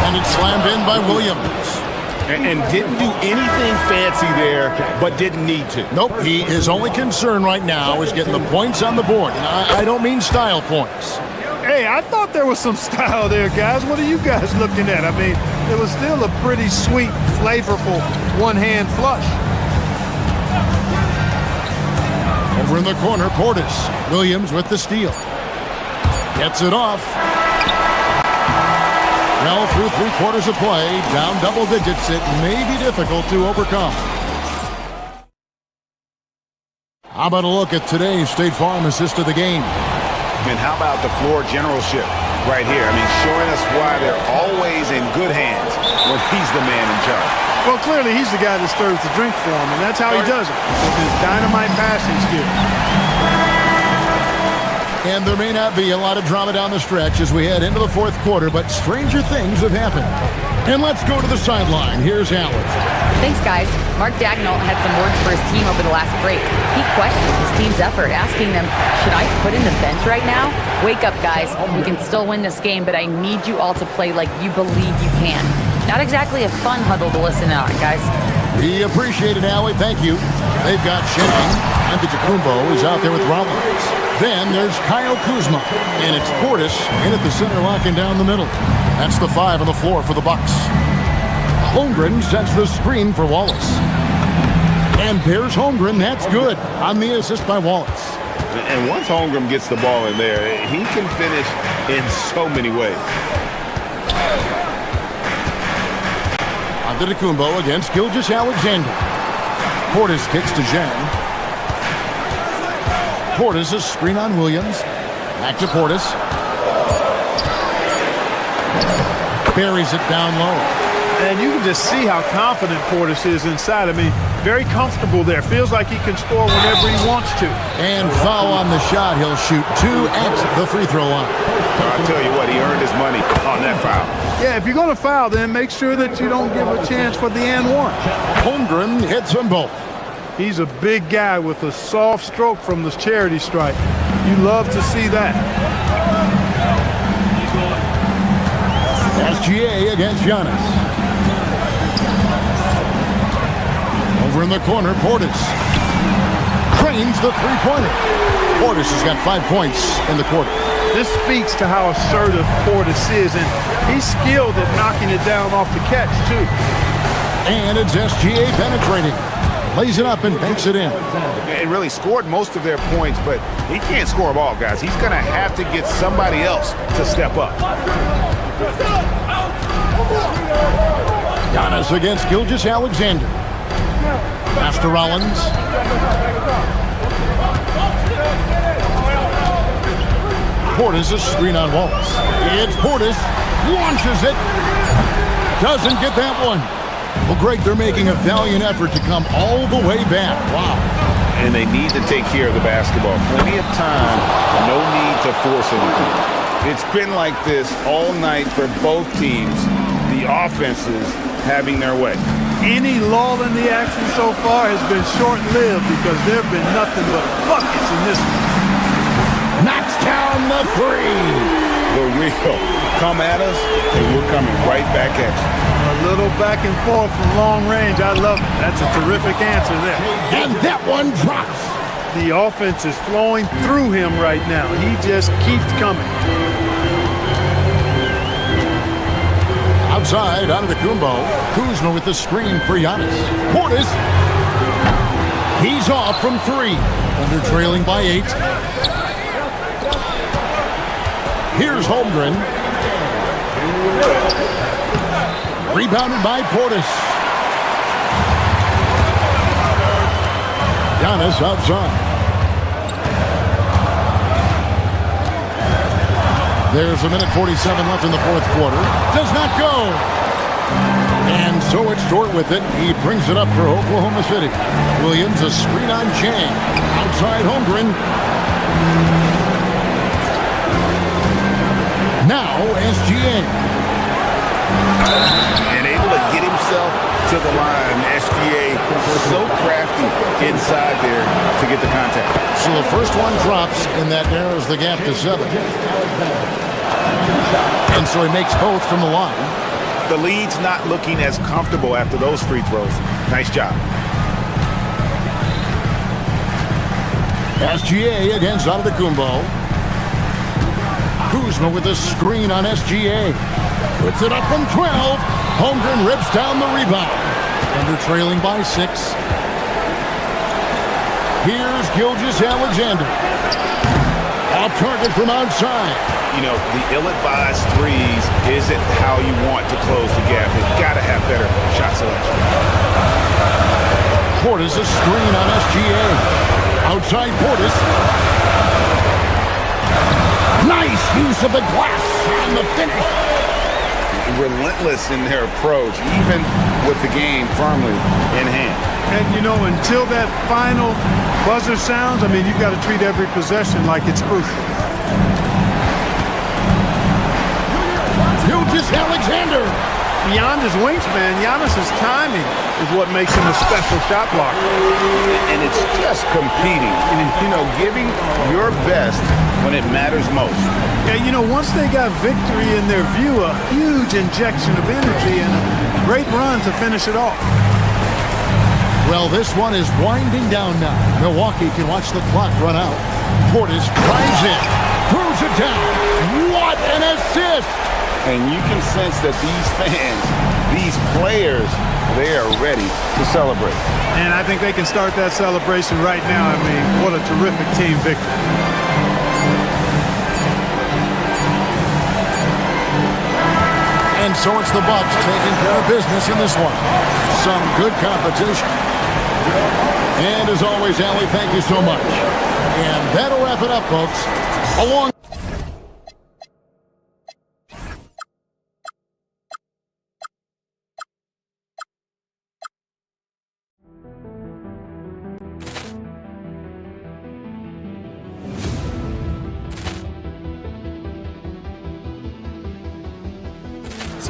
And it's slammed in by Williams. And didn't do anything fancy there, but didn't need to. Nope, his only concern right now is getting the points on the board. And I don't mean style points. Hey, I thought there was some style there, guys. What are you guys looking at? I mean, it was still a pretty sweet, flavorful one-hand flush. Over in the corner, Portis. Williams with the steal. Gets it off. Well, through 3/4 of play, down double digits, it may be difficult to overcome. How about a look at today's State Farm assist of the game? And how about the floor generalship right here? I mean, showing us why they're always in good hands when he's the man in charge. Well, clearly he's the guy that stirs the drink for him, and that's how he does it, with his dynamite passing skill. And there may not be a lot of drama down the stretch as we head into the 4th quarter, but stranger things have happened. And let's go to the sideline. Here's Howard. Thanks, guys. Mark Dagnall had some words for his team over the last break. He questioned his team's effort, asking them, should I put in the bench right now? Wake up, guys. We can still win this game, but I need you all to play like you believe you can. Not exactly a fun huddle to listen on, guys. We appreciate it, Howie. Thank you. They've got Shannon. Antetokounmpo is out there with Rollins. Then there's Kyle Kuzma, and it's Portis in at the center, locking down the middle. That's the 5 on the floor for the Bucks. Holmgren sets the screen for Wallace. And there's Holmgren. That's good on the assist by Wallace. And once Holmgren gets the ball in there, he can finish in so many ways. Antetokounmpo against Gilgeous-Alexander. Portis kicks to Zhang. Portis a screen on Williams. Back to Portis. Buries it down low. And you can just see how confident Portis is inside. I mean, very comfortable there. Feels like he can score whenever he wants to. And foul on the shot. He'll shoot 2 at the free throw line. I'll tell you what, he earned his money on that foul. Yeah, if you're going to foul, then make sure that you don't give a chance for the and one. Holmgren hits them both. He's a big guy with a soft stroke from the charity stripe. You love to see that. SGA against Giannis. Over in the corner, Portis. Trains the three-pointer. Portis has got 5 points in the quarter. This speaks to how assertive Portis is, and he's skilled at knocking it down off the catch, too. And it's SGA penetrating. Lays it up and banks it in. And really scored most of their points, but he can't score them all, guys. He's going to have to get somebody else to step up. Giannis against Gilgeous-Alexander. Pass to Rollins. Portis a screen on Wallace. It's Portis. Launches it. Doesn't get that one. Well, Greg, they're making a valiant effort to come all the way back. Wow. And they need to take care of the basketball. Plenty of time. No need to force anything. It's been like this all night for both teams. The offenses having their way. Any lull in the action so far has been short-lived because there have been nothing but buckets in this one. Knocks down the 3. The real come at us, and we're coming right back at you. A little back and forth from long range. I love it. That's a terrific answer there. And that one drops. The offense is flowing through him right now. He just keeps coming. Outside, Antetokounmpo. Kuzma with the screen for Giannis. Portis. He's off from 3. Under trailing by 8. Here's Holmgren. Rebounded by Portis. Giannis outside. There's a minute 47 left in the fourth quarter. Does not go. And so it's Dort with it. He brings it up for Oklahoma City. Williams, a screen on Chang. Outside Holmgren. Now SGA. And able to get himself to the line. SGA so crafty inside there to get the contact. So the first one drops, and that narrows the gap to 7. And so he makes both from the line. The lead's not looking as comfortable after those free throws. Nice job. SGA against Antetokounmpo. Kuzma with a screen on SGA. Puts it up from 12. Holmgren rips down the rebound. Under trailing by 6. Here's Gilgeous-Alexander. Off target from outside. You know, the ill-advised threes isn't how you want to close the gap. You've got to have better shot selection. Portis a screen on SGA. Outside Portis. Nice use of the glass on the finish. Relentless in their approach, even with the game firmly in hand. And, you know, until that final buzzer sounds, I mean, you've got to treat every possession like it's crucial. Gilgeous-Alexander. Beyond his wingspan, Giannis's timing is what makes him a special shot blocker. And it's just competing, and, you know, giving your best when it matters most. Yeah, you know, once they got victory in their view, a huge injection of energy and a great run to finish it off. Well, this one is winding down now. Milwaukee can watch the clock run out. Portis drives in, throws it down. What an assist! And you can sense that these fans, these players, they are ready to celebrate. And I think they can start that celebration right now. I mean, what a terrific team victory. And so it's the Bucks taking care of business in this one. Some good competition. And as always, Allie, thank you so much. And that'll wrap it up, folks. Along.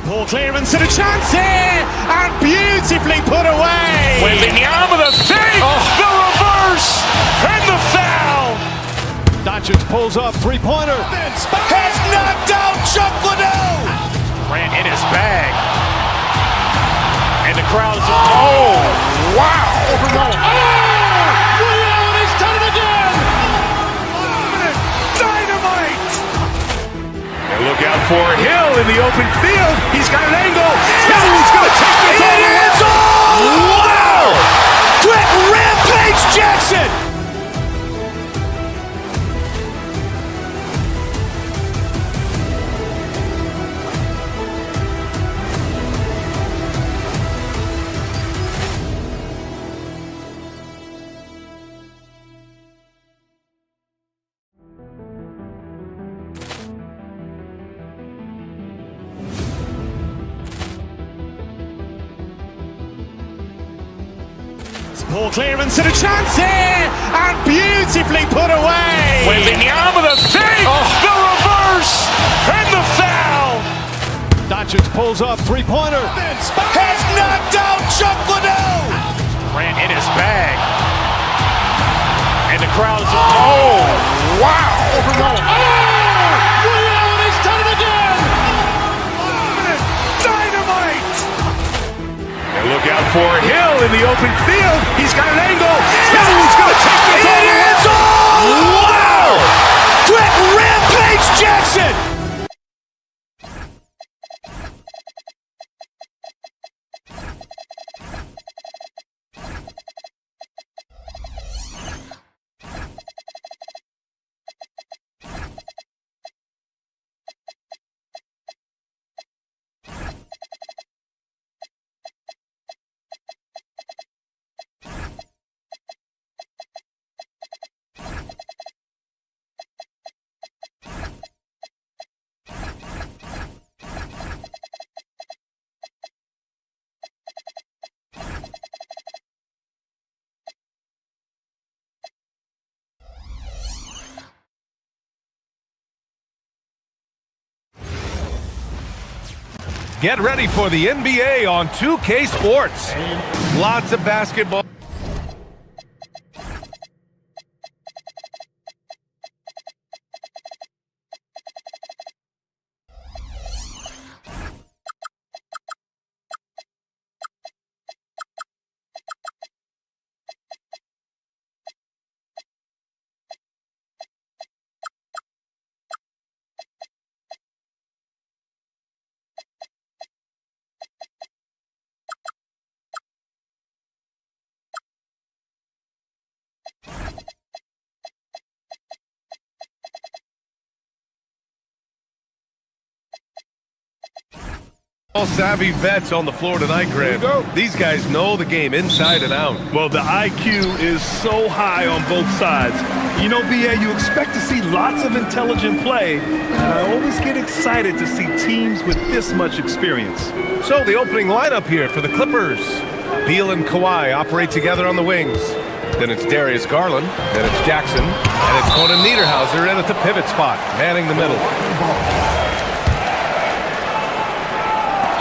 Ball clearance and a chance here, and beautifully put away. Wembanyama the fake, the reverse, and the foul. Doncic pulls up, three-pointer. Has knocked out Chuck Liddell. Ran in his bag. And the crowd is... Oh, wow. Overrun. He's done it again. Dynamite. And look out for Hill in the open field. He's got an angle. He's going to take this all the way. Wow! Quick Rampage Jackson. Ball clearance and a chance here, and beautifully put away. Wembanyama the fake, the reverse, and the foul. Doncic pulls up, three-pointer. Has knocked out Chuck Liddell. Ran in his bag. And the crowd is... Oh, wow. Overrun. He's done it again. Dynamite. And look out for Hill in the open field. He's got an angle. He's going to take this all the way. Wow! Quick Rampage Jackson. Get ready for the NBA on 2K Sports. Lots of basketball. All savvy vets on the floor tonight, Grant. These guys know the game inside and out. Well, the IQ is so high on both sides. You know, BA, you expect to see lots of intelligent play, and I always get excited to see teams with this much experience. So the opening lineup here for the Clippers. Beal and Kawhi operate together on the wings. Then it's Darius Garland, then it's Jackson, and it's Conan Niederhauser in at the pivot spot, manning the middle.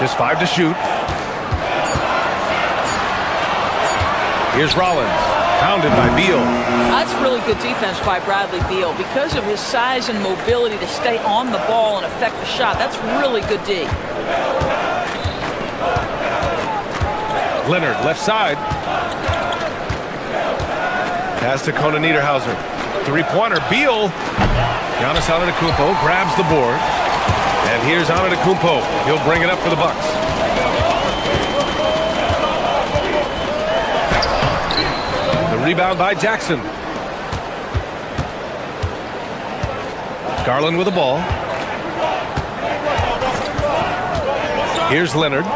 Just 5 to shoot. Here's Rollins, pounded by Beal. That's really good defense by Bradley Beal. Because of his size and mobility to stay on the ball and affect the shot, that's really good D. Leonard, left side. Pass to Conan Niederhauser. Three-pointer, Beal. Giannis Antetokounmpo grabs the board. And here's Antetokounmpo. He'll bring it up for the Bucks. The rebound by Jackson. Garland with the ball. Here's Leonard.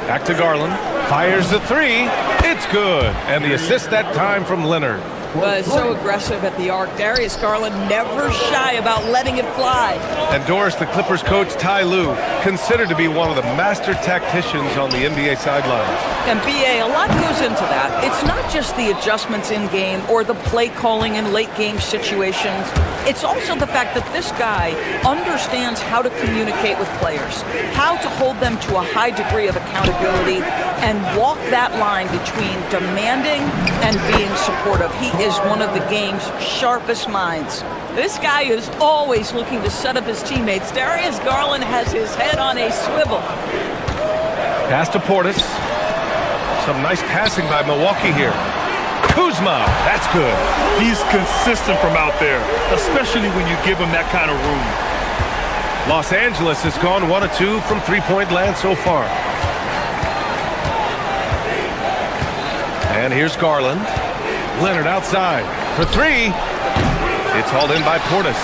Back to Garland. Fires the three. It's good. And the assist that time from Leonard. Was so aggressive at the arc. Darius Garland never shy about letting it fly. And Doris, the Clippers coach Ty Lue, considered to be one of the master tacticians on the NBA sidelines. And BA, a lot goes into that. It's not just the adjustments in game or the play calling in late game situations. It's also the fact that this guy understands how to communicate with players, how to hold them to a high degree of accountability, and walk that line between demanding and being supportive. He is one of the game's sharpest minds. This guy is always looking to set up his teammates. Darius Garland has his head on a swivel. Pass to Portis. Some nice passing by Milwaukee here. Kuzma, that's good. He's consistent from out there, especially when you give him that kind of room. Los Angeles has gone 1 of 2 from three-point land so far. And here's Garland. Leonard outside for three. It's hauled in by Portis.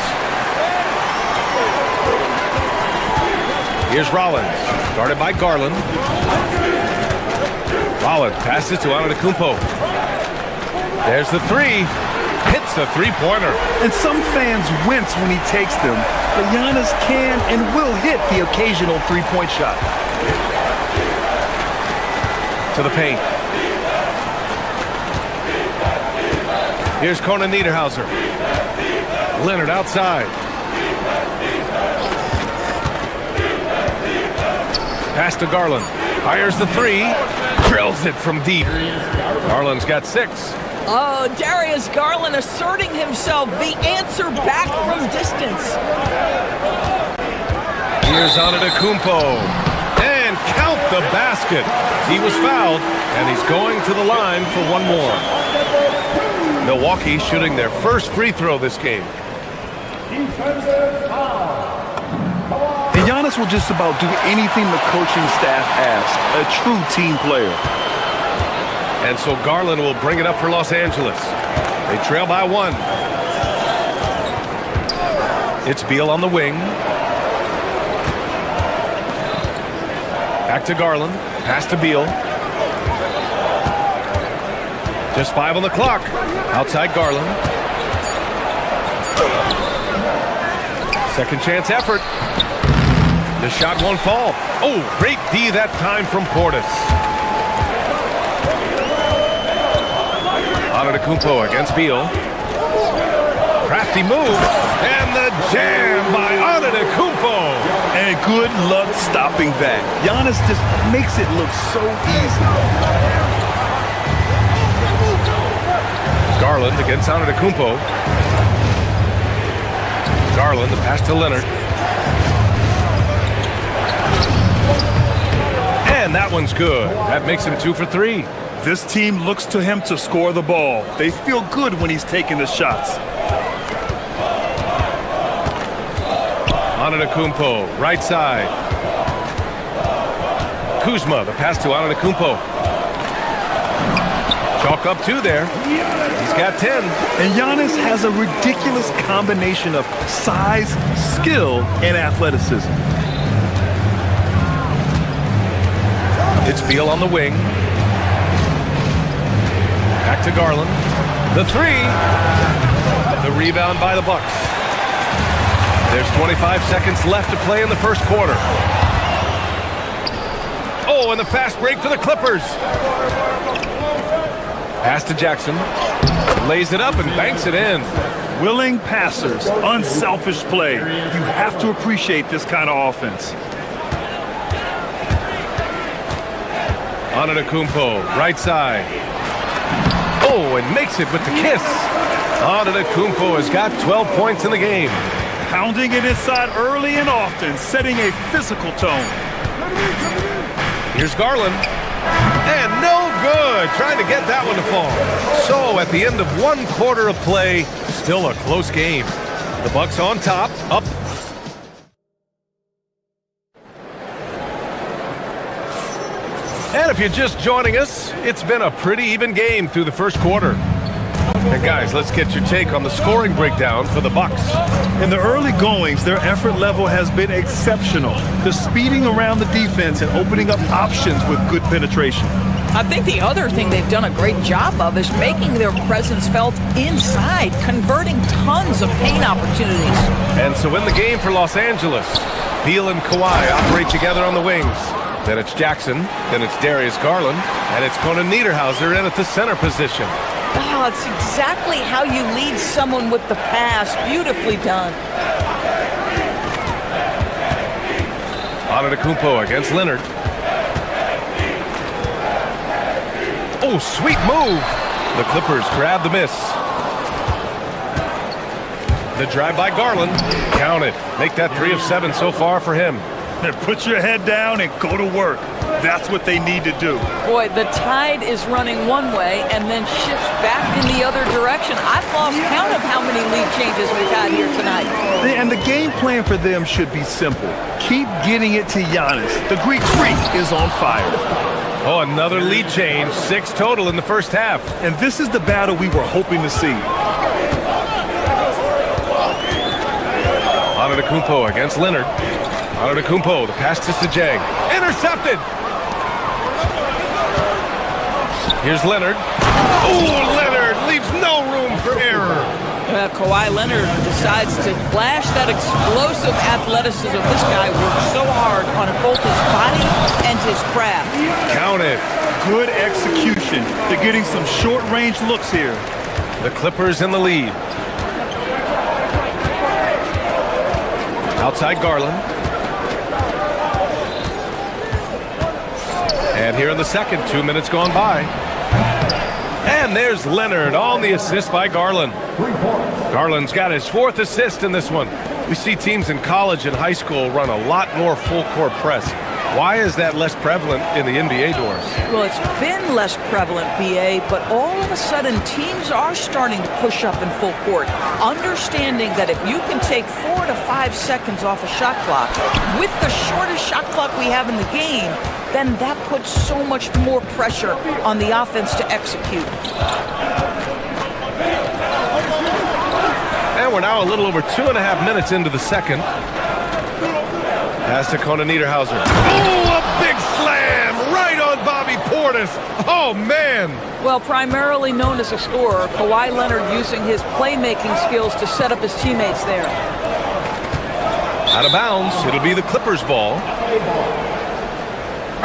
Here's Rollins, guarded by Garland. Rollins passes to Antetokounmpo. There's the three. Hits the three-pointer. And some fans wince when he takes them, but Giannis can and will hit the occasional three-point shot. To the paint. Here's Conan Niederhauser. Leonard outside. Pass to Garland. Fires the three. Drills it from deep. Garland's got 6. Oh, Darius Garland asserting himself, the answer back from distance. Here's Antetokounmpo. And count the basket. He was fouled, and he's going to the line for one more. Milwaukee shooting their first free throw this game. Defensive foul. And Giannis will just about do anything the coaching staff asks. A true team player. And so Garland will bring it up for Los Angeles. They trail by 1. It's Beal on the wing. Back to Garland. Pass to Beal. Just 5 on the clock. Outside Garland. Second chance effort. The shot won't fall. Oh, great D that time from Portis. Antetokounmpo against Beal. Crafty move, and the jam by Antetokounmpo. And good luck stopping that. Giannis just makes it look so easy. Garland against Antetokounmpo. Garland, the pass to Leonard. And that one's good. That makes him 2 for 3. This team looks to him to score the ball. They feel good when he's taking the shots. Antetokounmpo, right side. Kuzma, the pass to Antetokounmpo. Chalk up 2 there. He's got 10. And Giannis has a ridiculous combination of size, skill, and athleticism. It's Beal on the wing. Back to Garland. The 3. The rebound by the Bucks. There's 25 seconds left to play in the first quarter. Oh, and the fast break for the Clippers. Pass to Jackson. Lays it up and banks it in. Willing passers, unselfish play. You have to appreciate this kind of offense. Antetokounmpo, right side. Oh, and makes it with the kiss. Antetokounmpo has got 12 points in the game. Pounding it inside early and often, setting a physical tone. Here's Garland. And no good. Trying to get that one to fall. So at the end of 1 quarter of play, still a close game. The Bucks on top, up. And if you're just joining us, it's been a pretty even game through the first quarter. And guys, let's get your take on the scoring breakdown for the Bucks. In the early goings, their effort level has been exceptional. The speeding around the defense and opening up options with good penetration. I think the other thing they've done a great job of is making their presence felt inside, converting tons of paint opportunities. And so in the game for Los Angeles, Beal and Kawhi operate together on the wings. Then it's Jackson, then it's Darius Garland, and it's Conan Niederhauser in at the center position. Oh, it's exactly how you lead someone with the pass. Beautifully done. Antetokounmpo against Leonard. Oh, sweet move. The Clippers grab the miss. The drive by Garland. Count it. Make that 3 of 7 so far for him. Then put your head down and go to work. That's what they need to do. Boy, the tide is running one way and then shifts back in the other direction. I've lost count of how many lead changes we've had here tonight. And the game plan for them should be simple. Keep getting it to Giannis. The Greek Freak is on fire. Oh, another lead change. 6 total in the first half. And this is the battle we were hoping to see. Antetokounmpo against Leonard. Antetokounmpo, the pass to Sajang. Intercepted! Here's Leonard. Oh, Leonard leaves no room for error. Kawhi Leonard decides to flash that explosive athleticism. This guy works so hard on both his body and his craft. Count it. Good execution. They're getting some short-range looks here. The Clippers in the lead. Outside Garland. And here in the second, 2 minutes gone by. And there's Leonard on the assist by Garland. Garland's got his 4th assist in this one. We see teams in college and high school run a lot more full-court press. Why is that less prevalent in the NBA doors? Well, it's been less prevalent, BA, but all of a sudden teams are starting to push up in full court, understanding that if you can take 4 to 5 seconds off a shot clock with the shortest shot clock we have in the game, then that puts so much more pressure on the offense to execute. And we're now a little over 2.5 minutes into the second. Pass to Conan Niederhauser. Oh, a big slam right on Bobby Portis. Oh, man. Well, primarily known as a scorer, Kawhi Leonard using his playmaking skills to set up his teammates there. Out of bounds. It'll be the Clippers' ball.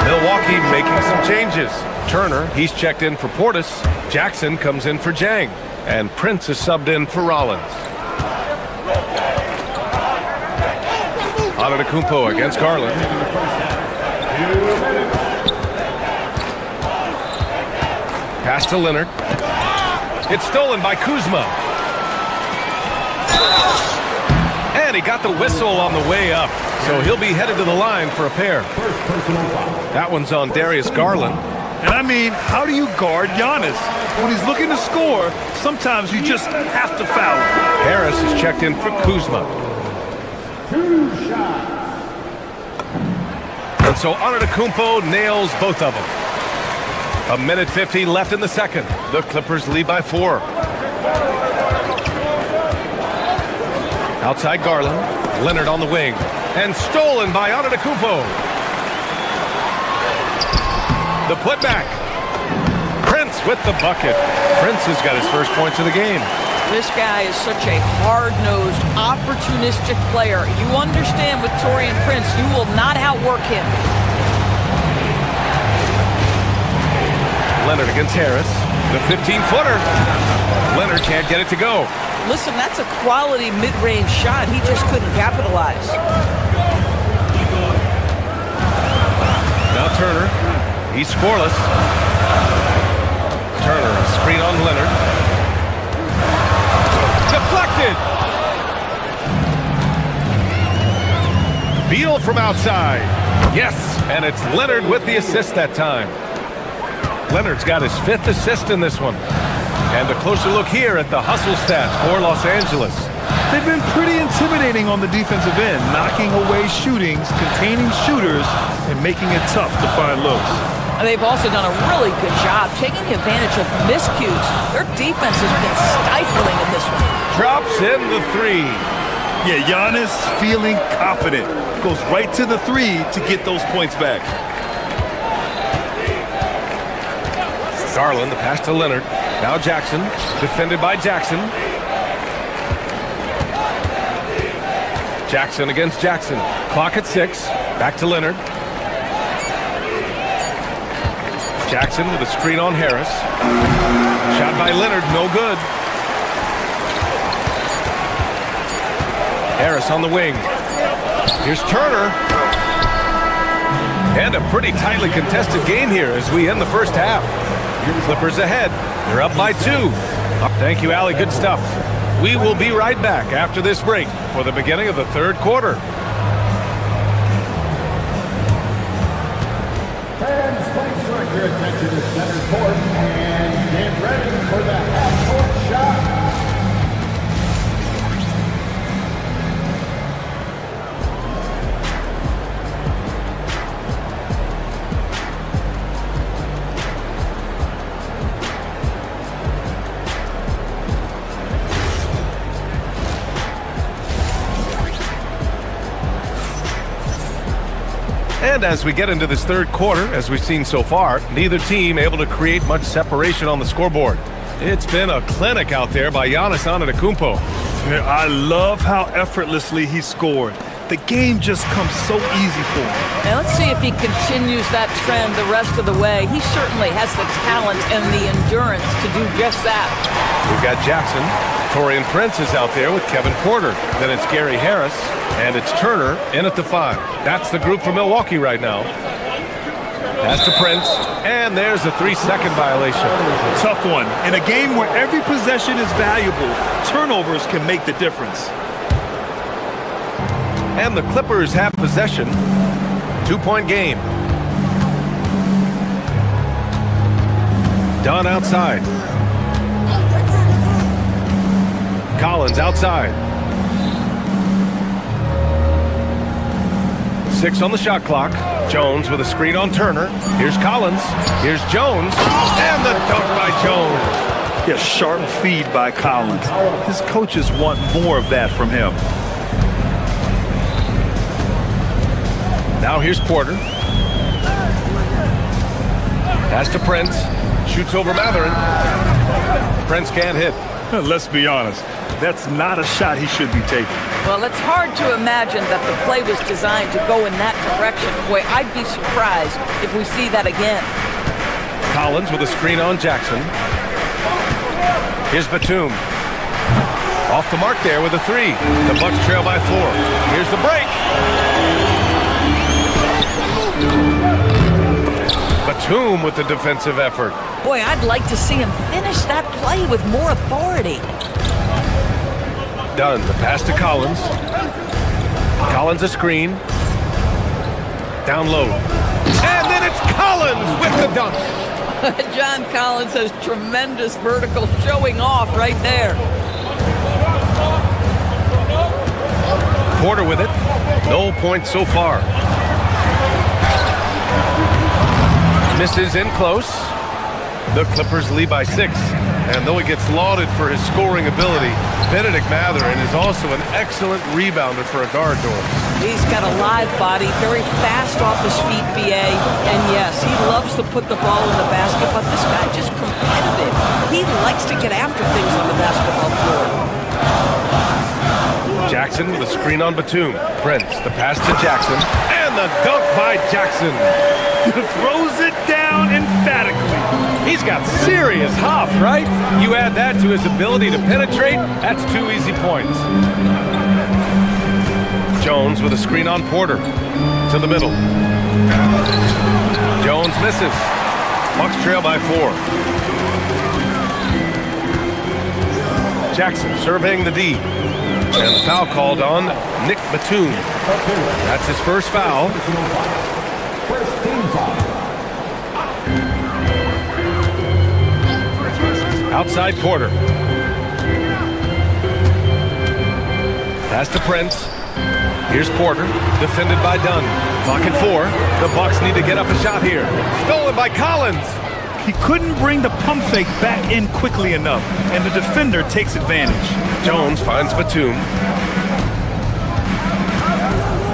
Milwaukee making some changes. Turner, he's checked in for Portis. Jackson comes in for Jang. And Prince is subbed in for Rollins. Antetokounmpo against Garland. Pass to Leonard. It's stolen by Kuzma. And he got the whistle on the way up, so he'll be headed to the line for a pair. That one's on Darius Garland. And I mean, how do you guard Giannis? When he's looking to score, sometimes you just have to foul him. Harris is checked in for Kuzma. 2 shots. And so Antetokounmpo nails both of them. 1:50 left in the second. The Clippers lead by 4. Outside Garland. Leonard on the wing. And stolen by Antetokounmpo. The putback. Prince with the bucket. Prince has got his first points of the game. This guy is such a hard-nosed, opportunistic player. You understand with Taurean Prince, you will not outwork him. Leonard against Harris. The 15-footer. Leonard can't get it to go. Listen, that's a quality mid-range shot. He just couldn't capitalize. Now Turner. He's scoreless. Turner, a screen on Leonard. Deflected. Beal from outside. Yes, and it's Leonard with the assist that time. Leonard's got his 5th assist in this one. And a closer look here at the hustle stats for Los Angeles. They've been pretty intimidating on the defensive end, knocking away shootings, containing shooters, and making it tough to find looks. And they've also done a really good job taking advantage of miscues. Their defense has been stifling in this one. Drops in the 3. Yeah, Giannis feeling confident. Goes right to the 3 to get those points back. Garland, the pass to Leonard. Now Jackson, defended by Jackson. Jackson against Jackson. Clock at 6. Back to Leonard. Jackson with a screen on Harris. Shot by Leonard, no good. Harris on the wing. Here's Turner. And a pretty tightly contested game here as we end the first half. Clippers ahead. They're up by 2. Thank you, Allie. Good stuff. We will be right back after this break for the beginning of the third quarter. Fans, please direct your attention to center court and get ready for the half-court shot. And as we get into this third quarter, as we've seen so far, neither team able to create much separation on the scoreboard. It's been a clinic out there by Giannis Antetokounmpo. Yeah, I love how effortlessly he scored. The game just comes so easy for him. And let's see if he continues that trend the rest of the way. He certainly has the talent and the endurance to do just that. We've got Jackson. Taurean Prince is out there with Kevin Porter. Then it's Gary Harris. And it's Turner in at the 5. That's the group for Milwaukee right now. Pass to Prince. And there's a 3-second violation. Tough one. In a game where every possession is valuable, turnovers can make the difference. And the Clippers have possession. 2-point game. Dunn outside. Collins outside. 6 on the shot clock. Jones with a screen on Turner. Here's Collins. Here's Jones. And the dunk by Jones. Yeah, sharp feed by Collins. His coaches want more of that from him. Now here's Porter. Pass to Prince. Shoots over Matherin. Prince can't hit. Let's be honest. That's not a shot he should be taking. Well, it's hard to imagine that the play was designed to go in that direction. Boy, I'd be surprised if we see that again. Collins with a screen on Jackson. Here's Batum. Off the mark there with a three. The Bucks trail by 4. Here's the break. Batum with the defensive effort. Boy, I'd like to see him finish that play with more authority. Dunn, the pass to Collins. Collins a screen. Down low. And then it's Collins with the dunk. John Collins has tremendous vertical showing off right there. Porter with it. No points so far. Misses in close. The Clippers lead by 6. And though he gets lauded for his scoring ability, Benedict Mathurin is also an excellent rebounder for a guard, Doris. He's got a live body, very fast off his feet, BA. And yes, he loves to put the ball in the basket, but this guy just competitive. He likes to get after things on the basketball floor. Jackson with a screen on Batum. Prince, the pass to Jackson. And the dunk by Jackson. Throws it down emphatically. He's got serious hop, right? You add that to his ability to penetrate, that's 2 easy points. Jones with a screen on Porter. To the middle. Jones misses. Bucks trail by 4. Jackson surveying the D. And the foul called on Nick Batum. That's his first foul. Outside Porter. Pass to Prince. Here's Porter, defended by Dunn. Clock at 4. The Bucks need to get up a shot here. Stolen by Collins. He couldn't bring the pump fake back in quickly enough, and the defender takes advantage. Jones finds Batum.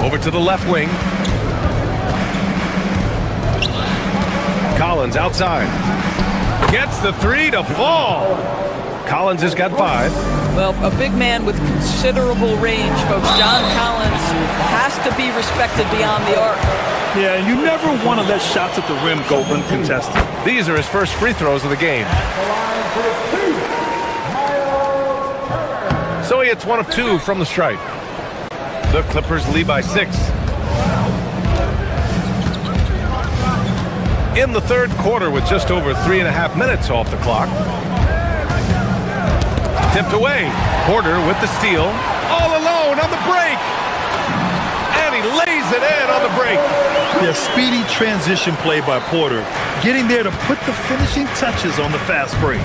Over to the left wing. Collins outside. Gets the 3 to fall. Collins has got 5. Well, a big man with considerable range, folks. John Collins has to be respected beyond the arc. Yeah, you never want to let shots at the rim go uncontested. These are his first free throws of the game. So he hits 1 of 2 from the stripe. The Clippers lead by 6. In the third quarter with just over 3.5 minutes off the clock. Tipped away. Porter with the steal. All alone on the break. And he lays it in on the break. Yeah, speedy transition play by Porter. Getting there to put the finishing touches on the fast break.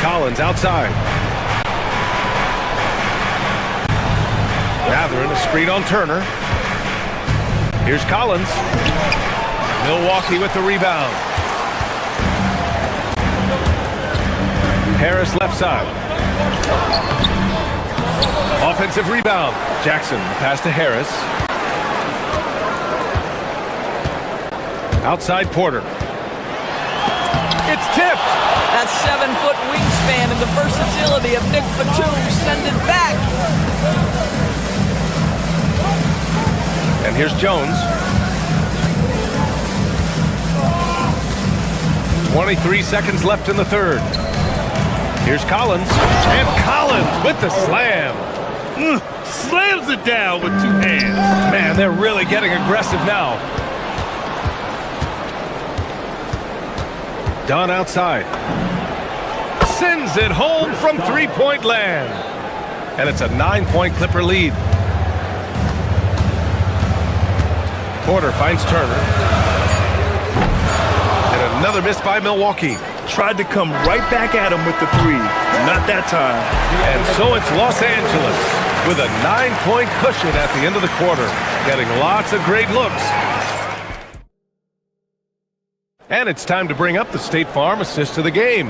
Collins outside. Mathurin a screen on Turner. Here's Collins. Milwaukee with the rebound. Harris left side. Offensive rebound. Jackson, the pass to Harris. Outside Porter. It's tipped. That 7-foot wingspan and the versatility of Nick Batum send it back. And here's Jones. 23 seconds left in the third. Here's Collins. And Collins with the slam. Slams it down with 2 hands. Man, they're really getting aggressive now. Dunn outside. Sends it home from 3-point land. And it's a 9-point Clipper lead. Porter finds Turner. And another miss by Milwaukee. Tried to come right back at him with the 3. Not that time. And so it's Los Angeles with a 9-point cushion at the end of the quarter. Getting lots of great looks. And it's time to bring up the State Farm assist to the game.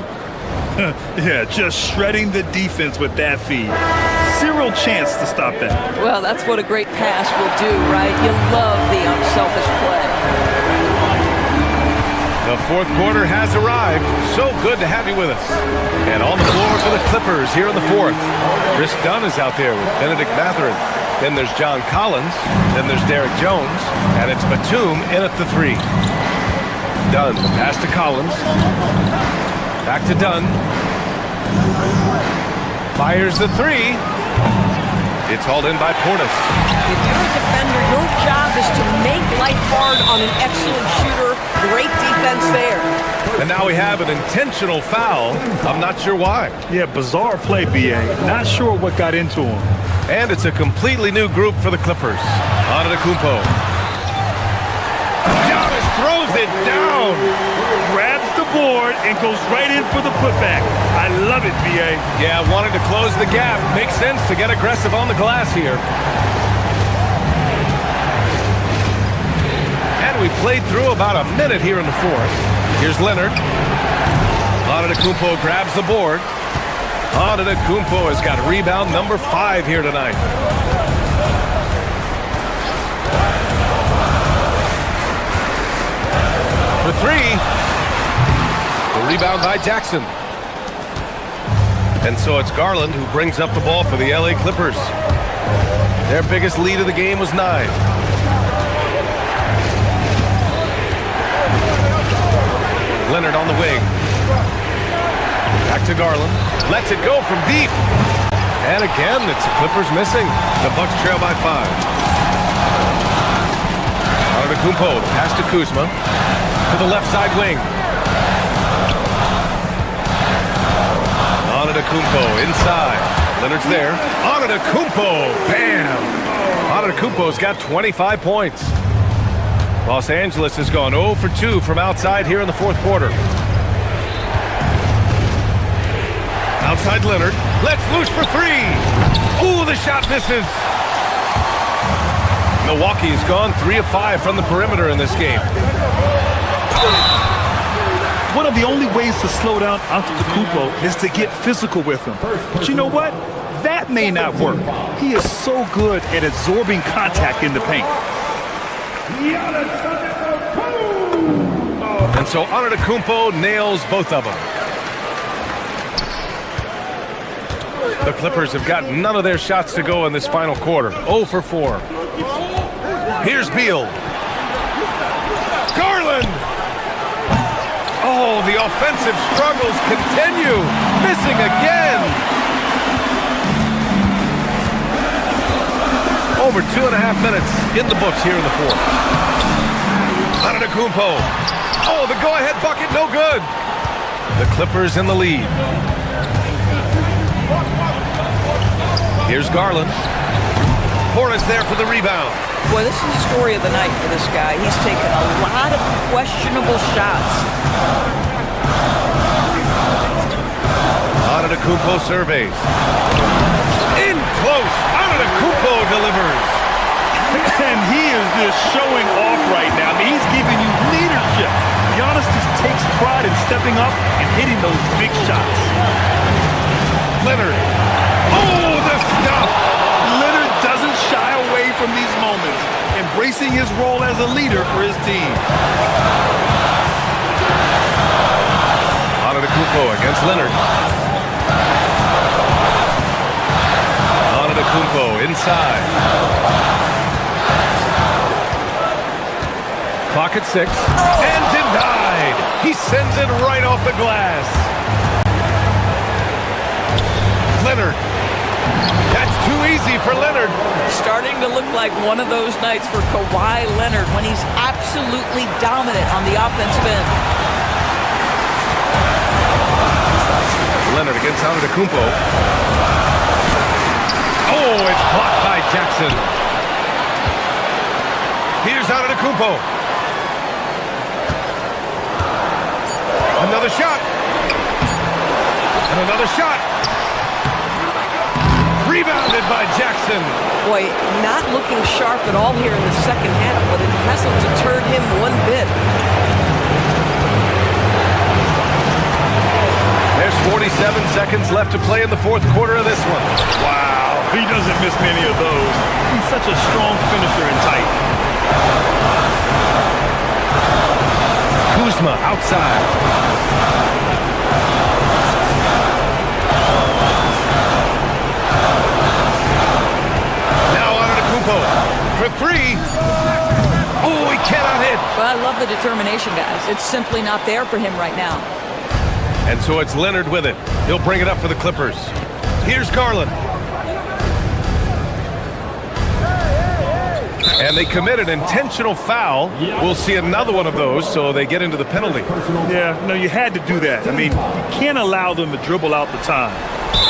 Yeah, just shredding the defense with that feed. Zero chance to stop that. Well, that's what a great pass will do, right? You love the unselfish play. The fourth quarter has arrived. So good to have you with us. And on the floor for the Clippers here in the fourth. Chris Dunn is out there with Benedict Mathurin. Then there's John Collins. Then there's Derek Jones. And it's Batum in at the 3. Dunn, the pass to Collins. Back to Dunn. Fires the three. It's hauled in by Portis. If you're a defender, your job is to make life hard on an excellent shooter. Great defense there. And now we have an intentional foul. I'm not sure why. Yeah, bizarre play, B.A. Not sure what got into him. And it's a completely new group for the Clippers. Antetokounmpo. Giannis throws it down. Grabs the board and goes right in for the putback. I love it, B.A. Yeah, wanting to close the gap. Makes sense to get aggressive on the glass here. And we played through about a minute here in the fourth. Here's Leonard. Antetokounmpo grabs the board. Antetokounmpo has got rebound number 5 here tonight. For 3. The rebound by Jackson. And so it's Garland who brings up the ball for the LA Clippers. Their biggest lead of the game was 9. Leonard on the wing. Back to Garland. Lets it go from deep. And again, it's the Clippers missing. The Bucks trail by 5. Antetokounmpo, pass to Kuzma. To the left side wing. Antetokounmpo inside. Leonard's there. Antetokounmpo. Bam! Antetokounmpo's got 25 points. Los Angeles has gone 0 for 2 from outside here in the fourth quarter. Outside Leonard. Let's loose for 3. Ooh, the shot misses. Milwaukee has gone 3 of 5 from the perimeter in this game. One of the only ways to slow down Antetokounmpo is to get physical with him. But you know what? That may not work. He is so good at absorbing contact in the paint. And so Antetokounmpo nails both of them. The Clippers have got none of their shots to go in this final quarter. 0 for 4. Here's Beal. Garland! Oh, the offensive struggles continue. Missing again. Over 2.5 minutes in the books here in the fourth. Antetokounmpo. Oh, the go-ahead bucket, no good. The Clippers in the lead. Here's Garland. Portis there for the rebound. Boy, this is the story of the night for this guy. He's taken a lot of questionable shots. Antetokounmpo surveys. In close. Antetokounmpo delivers. And he is just showing off right now. I mean, he's giving you leadership. Giannis just takes pride in stepping up and hitting those big shots. Leonard. Oh, the stuff. Leonard doesn't shy away from these moments, embracing his role as a leader for his team. Antetokounmpo against Leonard. Antetokounmpo inside. Clock at 6. And denied. He sends it right off the glass. Leonard. That's too easy for Leonard. Starting to look like one of those nights for Kawhi Leonard when he's absolutely dominant on the offensive end. Leonard against Antetokounmpo. Oh, it's blocked by Jackson. Here's Antetokounmpo. Another shot. And another shot. Rebounded by Jackson. Boy, not looking sharp at all here in the second half, but it hasn't deterred him one bit. There's 47 seconds left to play in the fourth quarter of this one. Wow, he doesn't miss many of those. He's such a strong finisher and tight. Kuzma outside. Now Antetokounmpo for 3. Oh, he cannot hit. Well, I love the determination, guys. It's simply not there for him right now. And so it's Leonard with it. He'll bring it up for the Clippers. Here's Garland. And they commit an intentional foul. We'll see another one of those, so they get into the penalty. Yeah, no, you had to do that. I mean, you can't allow them to dribble out the time.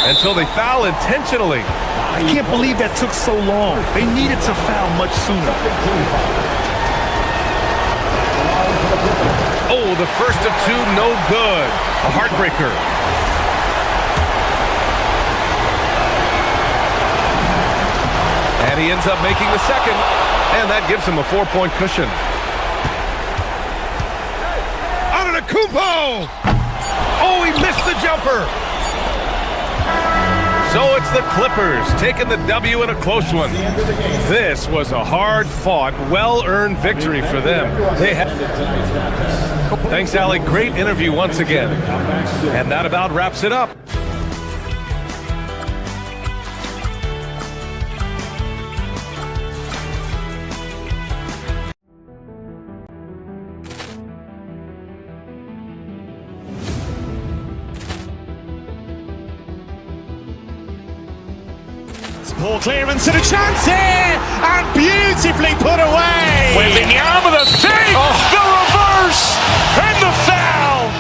And so they foul intentionally. I can't believe that took so long. They needed to foul much sooner. Oh, the first of two, no good. A heartbreaker. And he ends up making the second, and that gives him a 4-point cushion. Antetokounmpo! Oh, he missed the jumper. So it's the Clippers taking the W in a close one. This was a hard-fought, well-earned victory for them. Thanks, Ali. Great interview once again. And that about wraps it up. Ball clearance and a chance here, and beautifully put away. Wembanyama the save, the reverse, and the foul.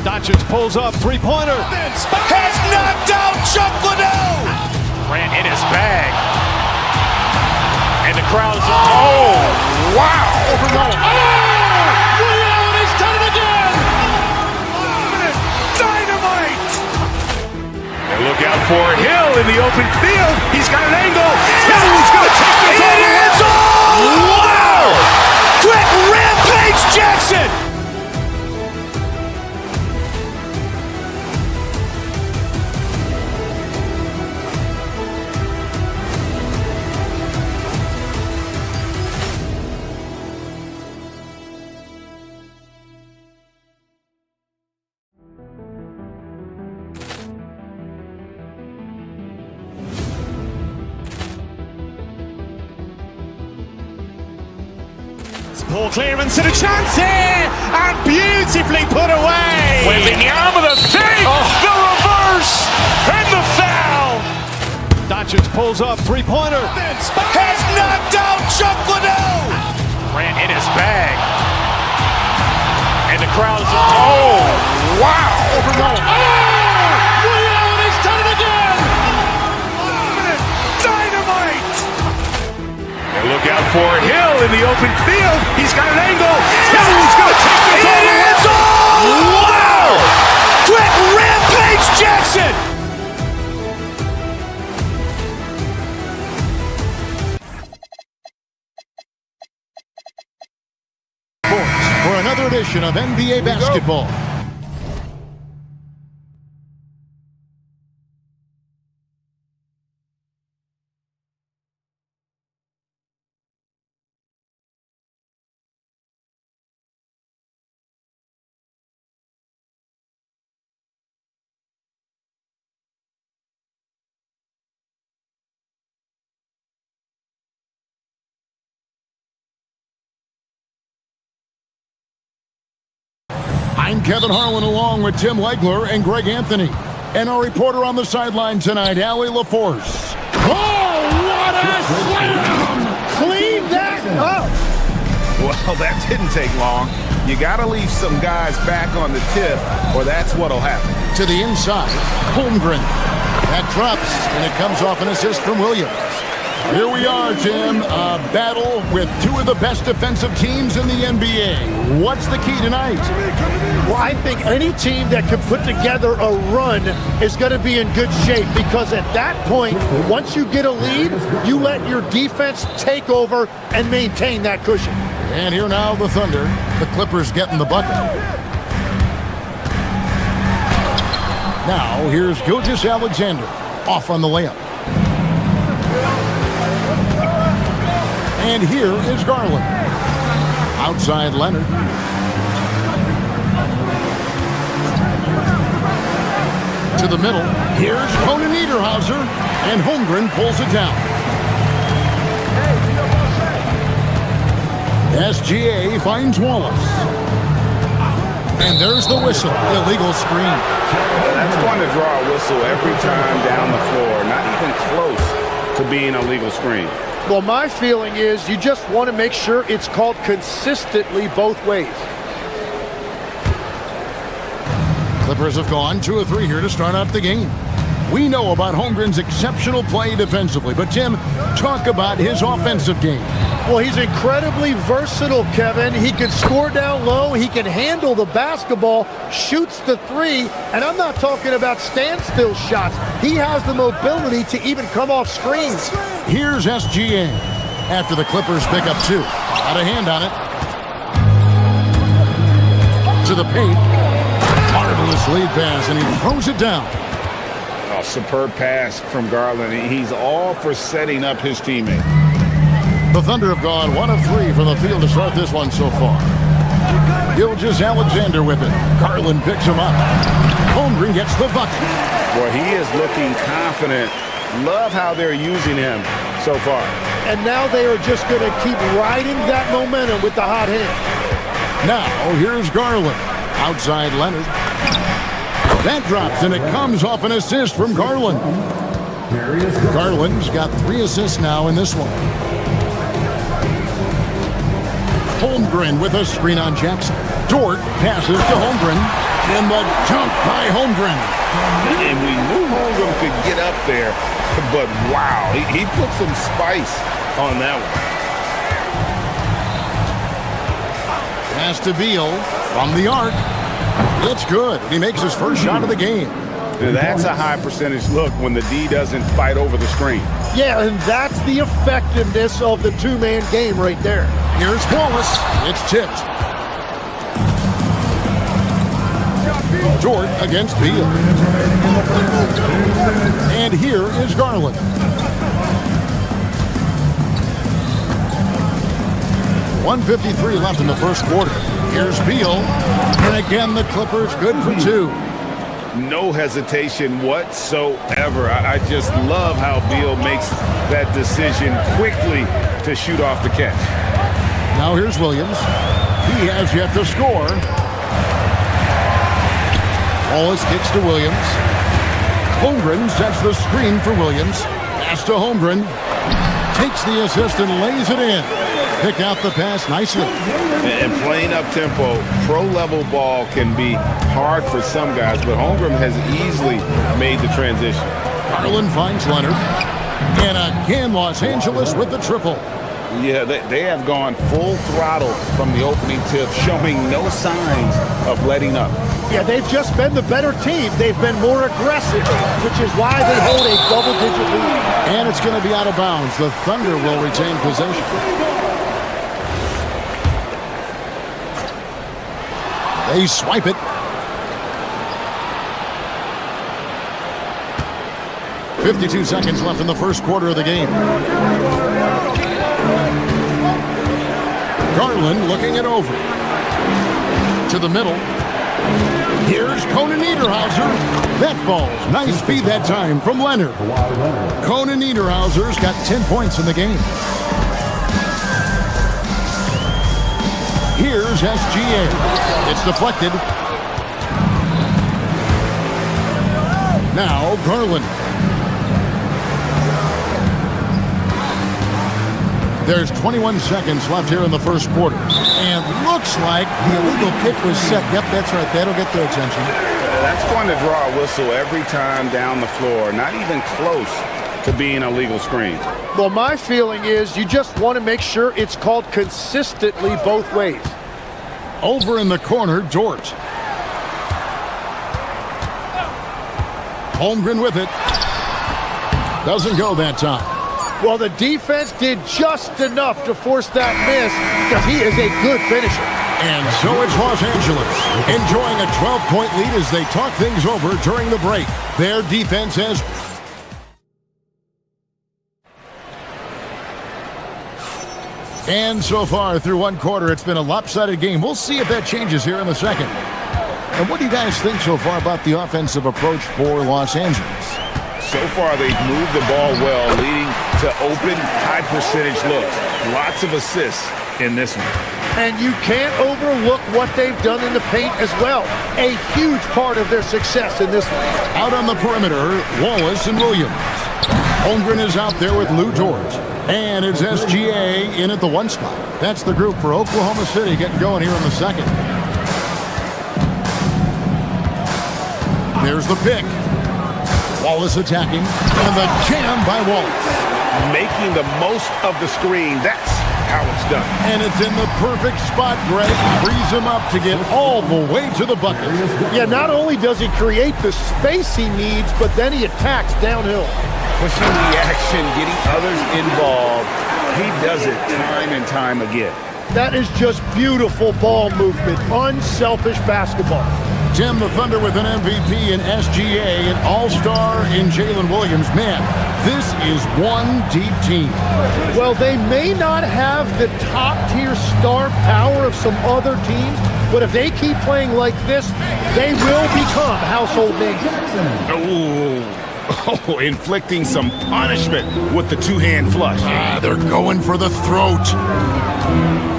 Doncic pulls up, three-pointer. Has knocked out Chuck Liddell. Grant in his bag. And the crowd is, oh, wow. Liddell, he's done it again. Dynamite. And look out for Hill in the open field. He's got an angle. Hill's going to take this all the way. Wow! Quick rampage Jackson. Ball clearance and a chance here, and beautifully put away. Wembanyama the save, the reverse, and the foul. Doncic pulls up, three-pointer. Has knocked out Chuck Liddell. Grant in his bag. And the crowd is, oh, wow. Liddell, he's done it again. Dynamite. And look out for Hill in the open field. He's got an angle. Hill's going to take this all the way. Wow! Quick rampage Jackson. For another edition of NBA Basketball. I'm Kevin Harlan along with Tim Legler and Greg Anthony. And our reporter on the sideline tonight, Allie LaForce. Oh, what a slam! Clean that up! Well, that didn't take long. You got to leave some guys back on the tip, or that's what'll happen. To the inside, Holmgren. That drops, and it comes off an assist from Williams. Here we are, Tim. A battle with two of the best defensive teams in the NBA. What's the key tonight? Well, I think any team that can put together a run is going to be in good shape, because at that point, once you get a lead, you let your defense take over and maintain that cushion. And here now the Thunder. The Clippers getting the bucket. Now here's Gilgeous-Alexander off on the layup. And here is Garland. Outside Leonard. To the middle. Here's Conan Niederhauser. And Holmgren pulls it down. SGA finds Wallace. And there's the whistle, illegal screen. That's going to draw a whistle every time down the floor. Not even close to being a legal screen. Well, my feeling is you just want to make sure it's called consistently both ways. Clippers have gone 2 of 3 here to start out the game. We know about Holmgren's exceptional play defensively, but Tim, talk about his offensive game. Well, he's incredibly versatile, Kevin. He can score down low, he can handle the basketball, shoots the three, and I'm not talking about standstill shots. He has the mobility to even come off screens. Here's SGA after the Clippers pick up 2. Got a hand on it. To the paint. Marvelous lead pass, and he throws it down. Oh, superb pass from Garland. He's all for setting up his teammate. The Thunder have gone 1 of 3 from the field to start this one so far. Gilgeous-Alexander with it. Garland picks him up. Holmgren gets the bucket. Boy, he is looking confident. Love how they're using him so far. And now they are just going to keep riding that momentum with the hot hand. Now, here's Garland. Outside Leonard. That drops, and it comes off an assist from Garland. Garland's got 3 assists now in this one. Holmgren with a screen on Jackson. Dort passes to Holmgren. And the dunk by Holmgren. And we knew Holmgren could get up there, but wow, he put some spice on that one. Pass to Beal from the arc. It's good. He makes his first shot of the game. That's a high percentage look when the D doesn't fight over the screen. Yeah, and that's the effectiveness of the two-man game right there. Here's Wallace. It's tipped. Dort against Beal. And here is Garland. .153 left in the first quarter. Here's Beal. And again, the Clippers good for 2. No hesitation whatsoever. I just love how Beal makes that decision quickly to shoot off the catch. Now here's Williams. He has yet to score. Wallace kicks to Williams. Holmgren sets the screen for Williams. Pass to Holmgren. Takes the assist and lays it in. Pick out the pass nicely. And playing up tempo, pro-level ball can be hard for some guys, but Holmgren has easily made the transition. Garland finds Leonard. And again, Los Angeles with the triple. Yeah, they have gone full throttle from the opening tip, showing no signs of letting up. Yeah, they've just been the better team. They've been more aggressive, which is why they hold a double-digit lead. And it's going to be out of bounds. The Thunder will retain possession. They swipe it. 52 seconds left in the first quarter of the game. Garland looking it over. To the middle. Here's Conan Niederhauser. That falls. Nice feed that time from Leonard. Conan Niederhauser's got 10 points in the game. Here's SGA. It's deflected. Now Garland. There's 21 seconds left here in the first quarter. And looks like the illegal kick was set. Yep, that's right. That'll get their attention. That's going to draw a whistle every time down the floor. Not even close to being a legal screen. Well, my feeling is you just want to make sure it's called consistently both ways. Over in the corner, Dort. Holmgren with it. Doesn't go that time. Well, the defense did just enough to force that miss because he is a good finisher. And so it's Los Angeles enjoying a 12-point lead as they talk things over during the break. Their defense has... And so far through one quarter, it's been a lopsided game. We'll see if that changes here in the second. And what do you guys think so far about the offensive approach for Los Angeles? So far, they've moved the ball well, leading to open, high-percentage looks. Lots of assists in this one. And you can't overlook what they've done in the paint as well. A huge part of their success in this one. Out on the perimeter, Wallace and Williams. Holmgren is out there with Lou George. And it's SGA in at the 1 spot. That's the group for Oklahoma City getting going here in the second. There's the pick. Wallace attacking. And the jam by Wallace. Making the most of the screen. That's how it's done. And it's in the perfect spot, Greg. Frees him up to get all the way to the bucket. Yeah, not only does he create the space he needs, but then he attacks downhill. Pushing the action, getting others involved. He does it time and time again. That is just beautiful ball movement. Unselfish basketball. Tim, the Thunder with an MVP in SGA, an all-star in Jalen Williams. Man, this is one deep team. Well, they may not have the top-tier star power of some other teams, but if they keep playing like this, they will become household names. Oh, inflicting some punishment with the two-hand flush. They're going for the throat.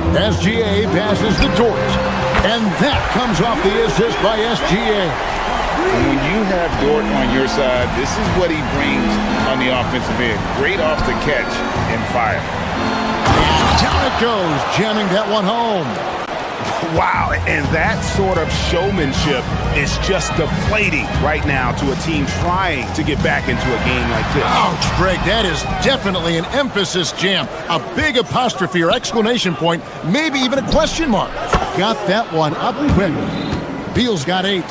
SGA passes the torch, and that comes off the assist by SGA. When you have Dort on your side, this is what he brings on the offensive end. Great off the catch and fire. And down it goes, jamming that one home. Wow, and that sort of showmanship is just deflating right now to a team trying to get back into a game like this. Ouch, Greg, that is definitely an emphasis jam. A big apostrophe or exclamation point, maybe even a question mark. Got that one up quick. Beal's got 8.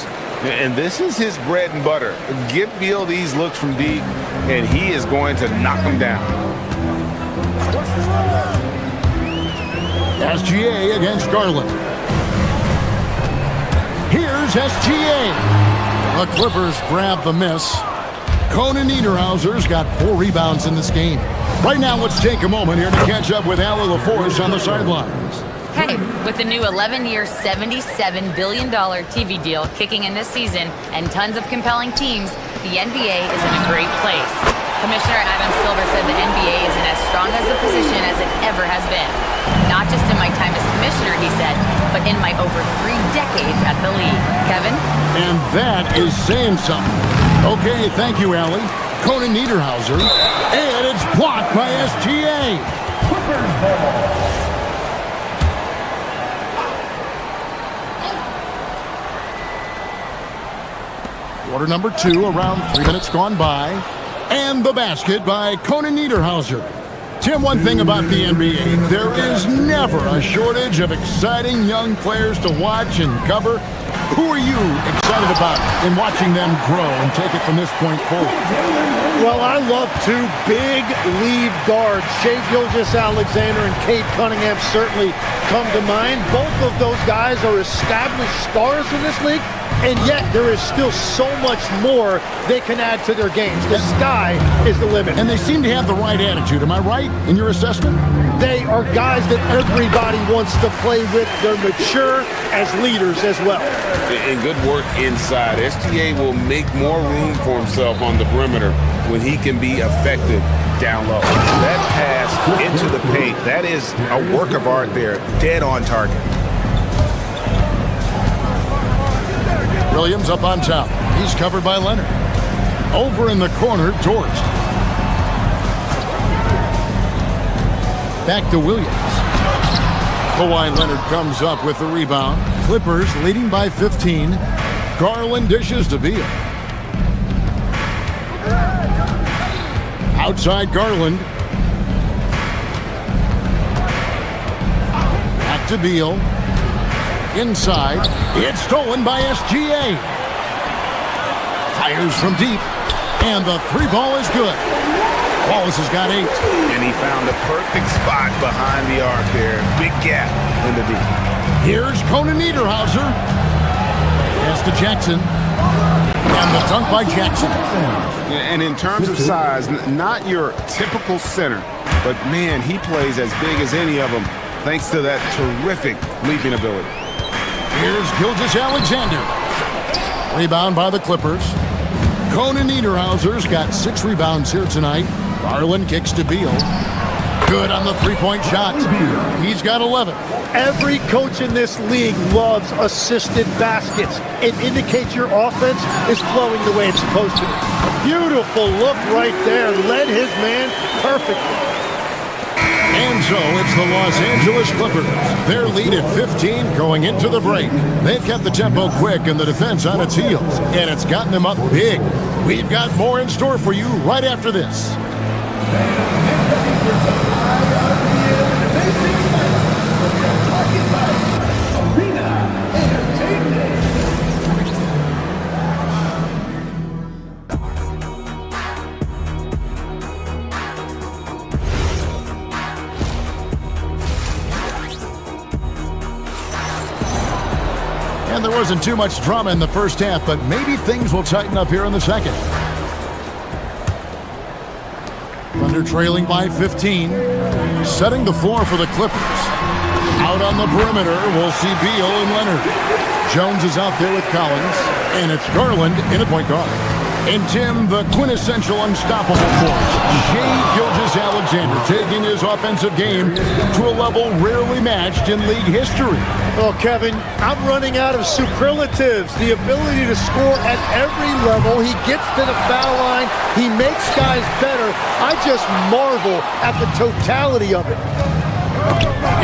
And this is his bread and butter. Give Beal these looks from deep, and he is going to knock them down. SGA against Garland. Here's SGA. The Clippers grab the miss. Conan Niederhauser's got 4 rebounds in this game. Right now, let's take a moment here to catch up with Allie LaForce on the sidelines. Hey, with the new 11-year, $77 billion TV deal kicking in this season and tons of compelling teams, the NBA is in a great place. Commissioner Adam Silver said the NBA is in as strong as a position as it ever has been. Not just in my time as commissioner, he said, but in my over 3 decades at the league. Kevin? And that is saying something. Okay, thank you, Allie. Conan Niederhauser. And it's blocked by SGA. Clippers ball. Quarter number 2, around 3 minutes gone by. And the basket by Conan Niederhauser. Tim, one thing about the NBA, there is never a shortage of exciting young players to watch and cover. Who are you excited about in watching them grow and take it from this point forward? Well, I love 2 big lead guards. Shai Gilgeous-Alexander and Cade Cunningham certainly come to mind. Both of those guys are established stars in this league, and yet there is still so much more they can add to their games. The sky is the limit. And they seem to have the right attitude. Am I right in your assessment? They are guys that everybody wants to play with. They're mature as leaders as well. And good work inside. SGA will make more room for himself on the perimeter when he can be effective down low. That pass into the paint, that is a work of art there. Dead on target. Williams up on top. He's covered by Leonard. Over in the corner, George. Back to Williams. Kawhi Leonard comes up with the rebound. Clippers leading by 15. Garland dishes to Beal. Outside Garland. Back to Beal. Inside. It's stolen by SGA. Fires from deep. And the 3-ball is good. Wallace has got 8. And he found the perfect spot behind the arc there. Big gap in the deep. Here's Conan Niederhauser. Pass to Jackson. And the dunk by Jackson. And in terms of size, not your typical center, but man, he plays as big as any of them thanks to that terrific leaping ability. Here's Gilgeous-Alexander. Rebound by the Clippers. Conan Niederhauser's got 6 rebounds here tonight. Garland kicks to Beal. Good on the three-point shot. He's got 11. Every coach in this league loves assisted baskets. It indicates your offense is flowing the way it's supposed to. Beautiful look right there. Led his man perfectly. And so it's the Los Angeles Clippers. Their lead at 15 going into the break. They've kept the tempo quick and the defense on its heels, and it's gotten them up big. We've got more in store for you right after this. And there wasn't too much drama in the first half, but maybe things will tighten up here in the second. Thunder trailing by 15, setting the floor for the Clippers. Out on the perimeter, we'll see Beal and Leonard. Jones is out there with Collins, and it's Garland in at point guard. And Tim, the quintessential unstoppable force, Shai Gilgeous-Alexander, taking his offensive game to a level rarely matched in league history. Well, Kevin, I'm running out of superlatives. The ability to score at every level. He gets to the foul line. He makes guys better. I just marvel at the totality of it.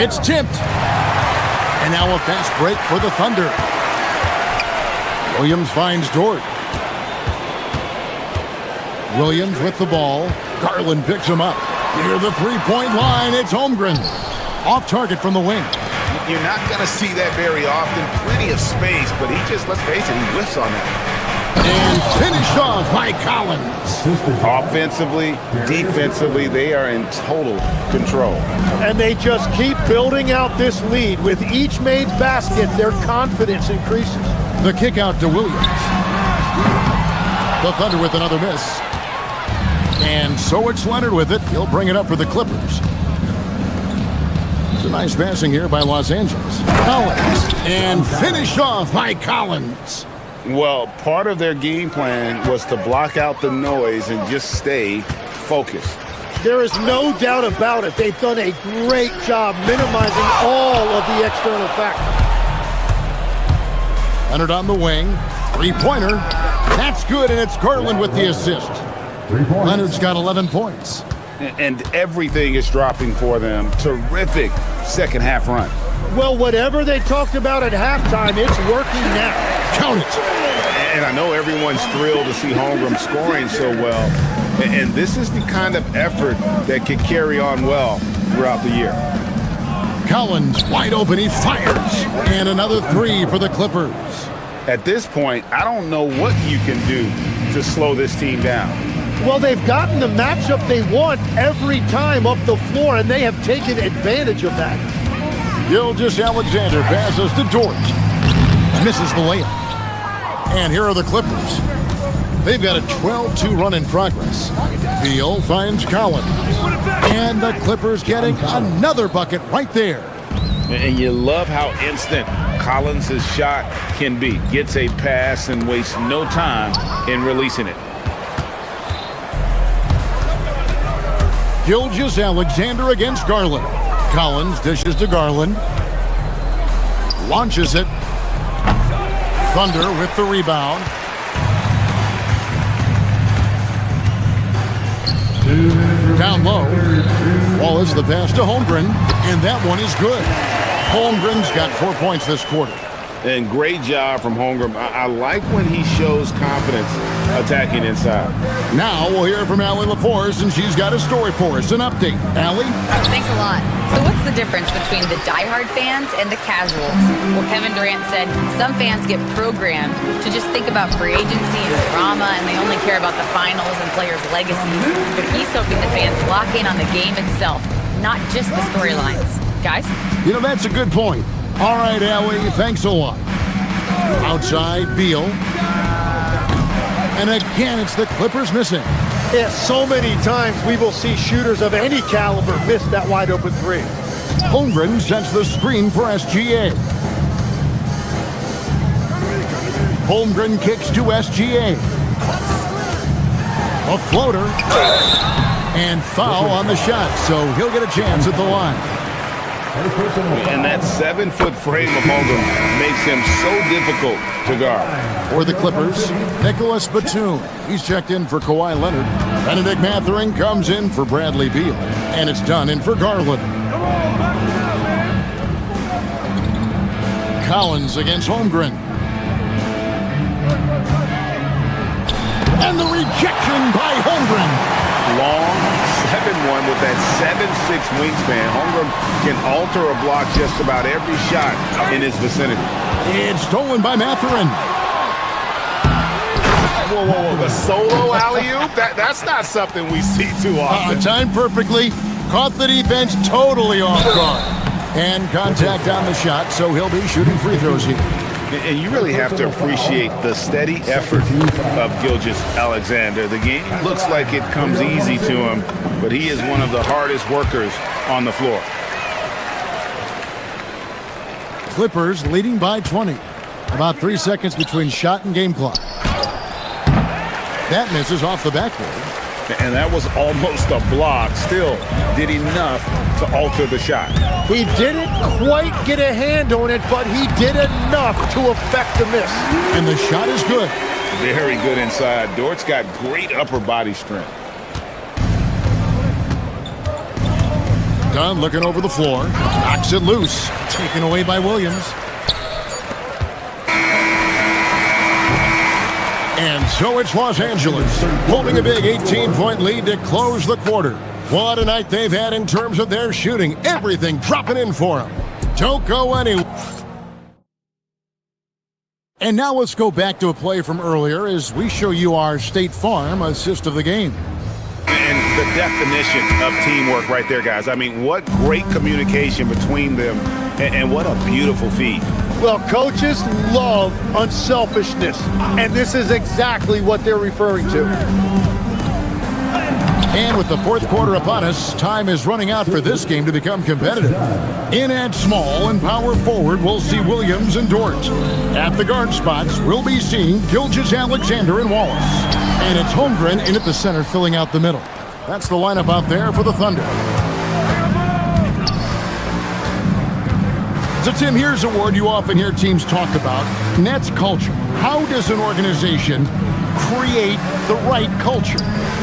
It's tipped. And now a fast break for the Thunder. Williams finds Dort. Williams with the ball. Garland picks him up. Near the three-point line, it's Holmgren. Off target from the wing. You're not going to see that very often. Plenty of space, but he just, let's face it, he whiffs on that. And finished off by Collins. Offensively, defensively, they are in total control. And they just keep building out this lead. With each made basket, their confidence increases. The kick out to Williams. The Thunder with another miss. And so it's Leonard with it. He'll bring it up for the Clippers. It's a nice passing here by Los Angeles. Collins. And finished off by Collins. Well, part of their game plan was to block out the noise and just stay focused. There is no doubt about it. They've done a great job minimizing all of the external factors. Leonard on the wing. Three-pointer. That's good, and it's Garland with the assist. Leonard's got 11 points. And everything is dropping for them. Terrific second half run. Well, whatever they talked about at halftime, it's working now. Count it. And I know everyone's thrilled to see Holmgren scoring so well. And this is the kind of effort that can carry on well throughout the year. Collins wide open, he fires. And another three for the Clippers. At this point, I don't know what you can do to slow this team down. Well, they've gotten the matchup they want every time up the floor, and they have taken advantage of that. Gilgeous-Alexander passes to Dort. Misses the layup. And here are the Clippers. They've got a 12-2 run in progress. Beal finds Collins. And the Clippers getting another bucket right there. And you love how instant Collins' shot can be. Gets a pass and wastes no time in releasing it. Gilgeous-Alexander against Garland. Collins dishes to Garland. Launches it. Thunder with the rebound. Down low. Wallace the pass to Holmgren. And that one is good. Holmgren's got 4 points this quarter. And great job from Holmgren. I like when he shows confidence attacking inside. Now we'll hear from Allie LaForce, and she's got a story for us. An update. Allie? Thanks a lot. So what's the difference between the diehard fans and the casuals? Well, Kevin Durant said some fans get programmed to just think about free agency and drama, and they only care about the finals and players' legacies. But he's hoping the fans lock in on the game itself, not just the storylines. Guys? You know, that's a good point. All right, Allie, thanks a lot. Outside, Beal. And again, it's the Clippers missing. Yeah, so many times we will see shooters of any caliber miss that wide open three. Holmgren sets the screen for SGA. Holmgren kicks to SGA. A floater. And foul on the shot, so he'll get a chance at the line. And that 7-foot frame of Holmgren makes him so difficult to guard. For the Clippers, Nicholas Batum. He's checked in for Kawhi Leonard. Benedict Mathurin comes in for Bradley Beal. And it's done in for Garland. Collins against Holmgren. And the rejection by Holmgren. Long 7-1 with that 7'6" wingspan. Holmgren can alter a block just about every shot in his vicinity. It's stolen by Mathurin. Whoa. The solo alley-oop? That's not something we see too often. Timed perfectly. Caught the defense totally off guard. And contact on the shot, so he'll be shooting free throws here. And you really have to appreciate the steady effort of Gilgeous-Alexander. The game looks like it comes easy to him, but he is one of the hardest workers on the floor. Clippers leading by 20. About 3 seconds between shot and game clock. That misses off the backboard. And that was almost a block. Still did enough to alter the shot. He didn't quite get a hand on it, but he did enough to affect the miss. And the shot is good. Very good inside. Dort's got great upper body strength. Dunn looking over the floor. Knocks it loose. Taken away by Williams. And so it's Los Angeles, holding a big 18-point lead to close the quarter. What a night they've had in terms of their shooting. Everything dropping in for them. Don't go anywhere. And now let's go back to a play from earlier as we show you our State Farm assist of the game. And the definition of teamwork right there, guys. I mean, what great communication between them, and what a beautiful feed. Well, coaches love unselfishness, and this is exactly what they're referring to. And with the fourth quarter upon us, time is running out for this game to become competitive. In at small and power forward, we'll see Williams and Dort. At the guard spots, we'll be seeing Gilgeous-Alexander and Wallace. And it's Holmgren in at the center, filling out the middle. That's the lineup out there for the Thunder. So, Tim, here's a word you often hear teams talk about. And that's culture. How does an organization create the right culture?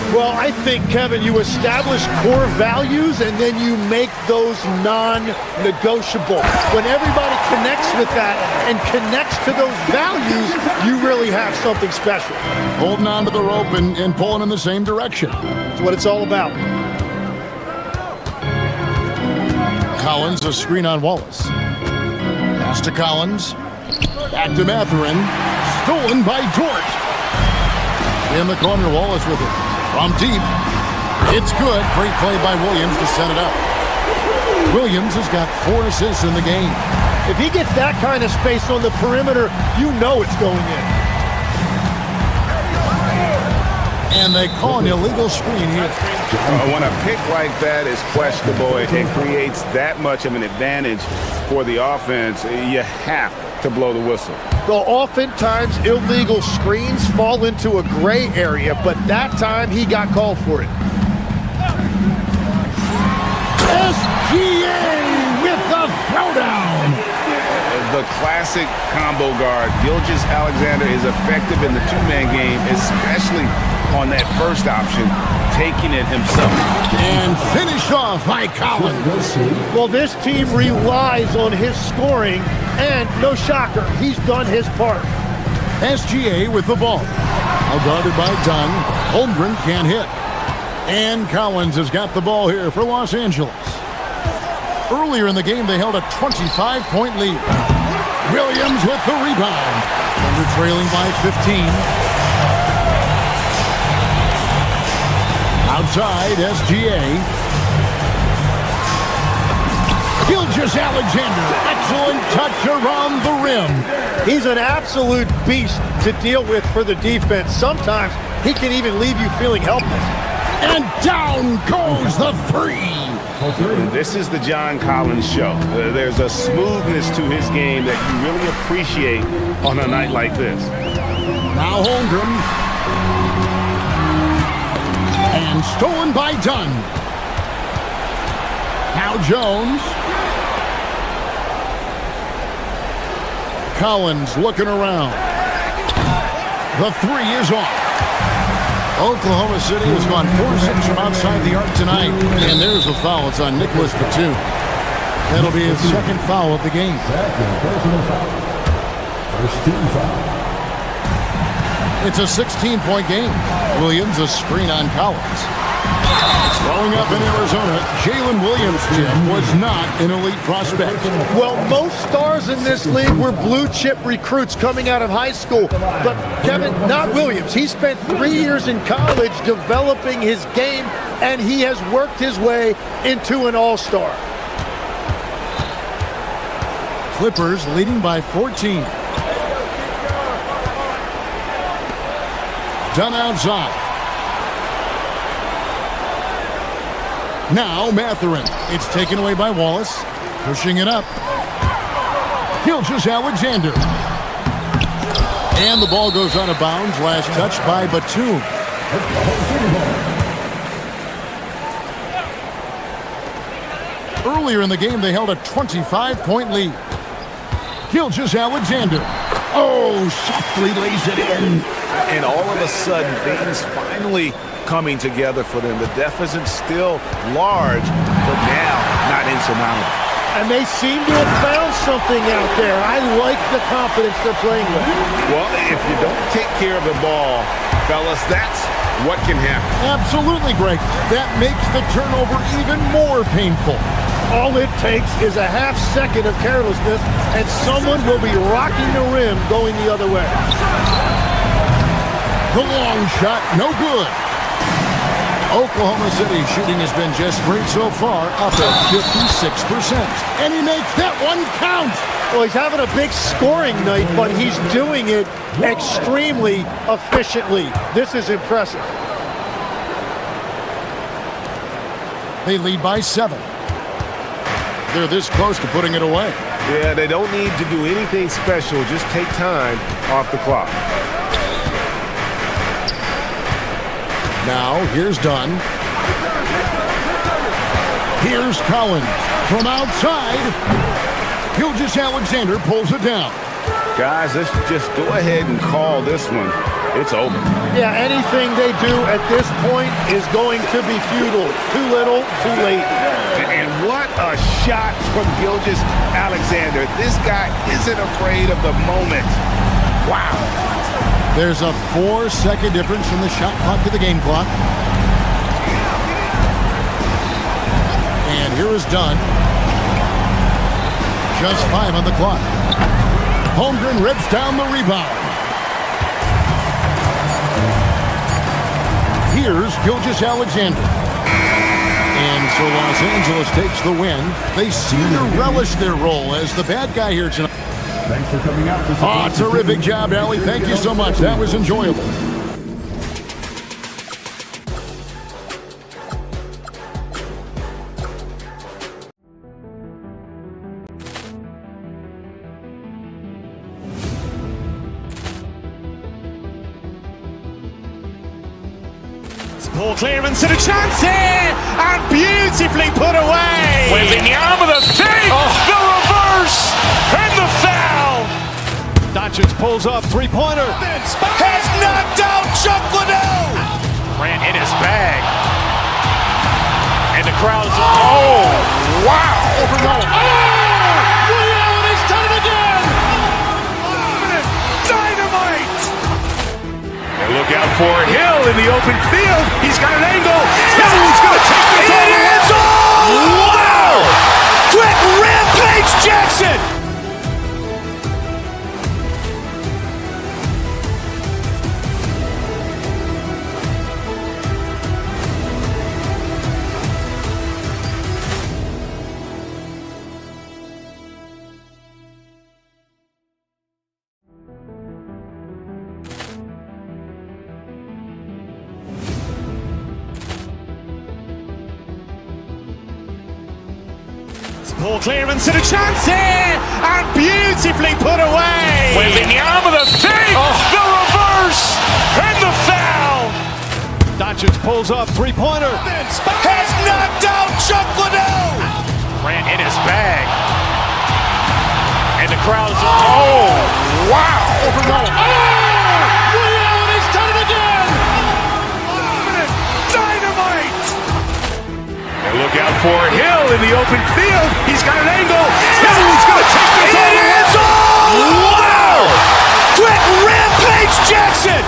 Well, I think, Kevin, you establish core values and then you make those non-negotiable. When everybody connects with that and connects to those values, you really have something special. Holding on to the rope and pulling in the same direction. That's what it's all about. Collins, a screen on Wallace. Pass to Collins. Back to Mathurin. Stolen by Dort. In the corner, Wallace with it. From deep. It's good. Great play by Williams to set it up. Williams has got 4 assists in the game. If he gets that kind of space on the perimeter, you know it's going in. And they call an illegal screen here. When a pick like that is questionable, it creates that much of an advantage for the offense. You have to blow the whistle. Well, oftentimes illegal screens fall into a gray area, but that time he got called for it. SGA with the throwdown. The classic combo guard. Gilgeous-Alexander is effective in the two-man game, especially on that first option, taking it himself. And finished off by Collins. Well, this team relies on his scoring, and no shocker, he's done his part. SGA with the ball. Now guarded by Dunn. Holmgren can't hit. And Collins has got the ball here for Los Angeles. Earlier in the game, they held a 25-point lead. Williams with the rebound. Thunder trailing by 15. Outside, SGA. Gilgeous-Alexander, excellent touch around the rim. He's an absolute beast to deal with for the defense. Sometimes he can even leave you feeling helpless. And down goes the three. This is the John Collins show. There's a smoothness to his game that you really appreciate on a night like this. Now Holmgren. And and stolen by Dunn. Now Jones. Collins looking around. The three is off. Oklahoma City has gone 4-6 from outside the arc tonight. And there's a foul. It's on Nicholas Batum. That'll be his second foul of the game. Second personal foul. First team foul. It's a 16-point game. Williams a screen on Collins. Growing up in Arizona, Jalen Williams, Jim, was not an elite prospect. Well, most stars in this league were blue-chip recruits coming out of high school. But, Kevin, not Williams. He spent 3 years in college developing his game, and he has worked his way into an all-star. Clippers leading by 14. Dunn outside. Now Mathurin. It's taken away by Wallace. Pushing it up. Gilgeous-Alexander. And the ball goes out of bounds. Last touch by Batum. Earlier in the game, they held a 25-point lead. Gilgeous-Alexander. Oh, softly lays it in. And all of a sudden, things finally coming together for them. The deficit's still large, but now not insurmountable. And they seem to have found something out there. I like the confidence they're playing with. Well, if you don't take care of the ball, fellas, that's what can happen. Absolutely, Greg. That makes the turnover even more painful. All it takes is a half second of carelessness, and someone will be rocking the rim going the other way. The long shot, no good. Oklahoma City shooting has been just great so far, up at 56%. And he makes that one count. Well, he's having a big scoring night, but he's doing it extremely efficiently. This is impressive. They lead by 7. They're this close to putting it away. Yeah, they don't need to do anything special. Just take time off the clock. Now, here's Dunn. Here's Collins. From outside, Gilgeous-Alexander pulls it down. Guys, let's just go ahead and call this one. It's over. Yeah, anything they do at this point is going to be futile. Too little, too late. And what a shot from Gilgeous-Alexander. This guy isn't afraid of the moment. Wow. There's a 4-second difference from the shot clock to the game clock. And here is Dunn. Just 5 on the clock. Holmgren rips down the rebound. Here's Gilgeous-Alexander. And so Los Angeles takes the win. They seem to relish their role as the bad guy here tonight. Thanks for coming out. Oh, terrific job, Allie. Thank you so much. That was enjoyable. Ball clearance and a chance here, and beautifully put away. Wembanyama the fake, the reverse, and the foul. Doncic pulls up, three-pointer. Has knocked out Chuck Liddell. Ran in his bag. And the crowd is, oh, wow. Oh, Ray Allen has done it again. Dynamite. Look out for Hill in the open field. He's got an angle. Hill's going to take this all the way. Wow! Quick rampage Jackson. Ball clearance and a chance here, and beautifully put away. Wembanyama the fake, the reverse, and the foul. Doncic pulls up, three-pointer. Has knocked out Chuck Liddell. Grant in his bag. And the crowd is, oh, wow. He's done it again. Dynamite. And look out for Hill in the open field. He's got an angle. Hill's going to take this all the way. Wow. Quick Rampage Jackson.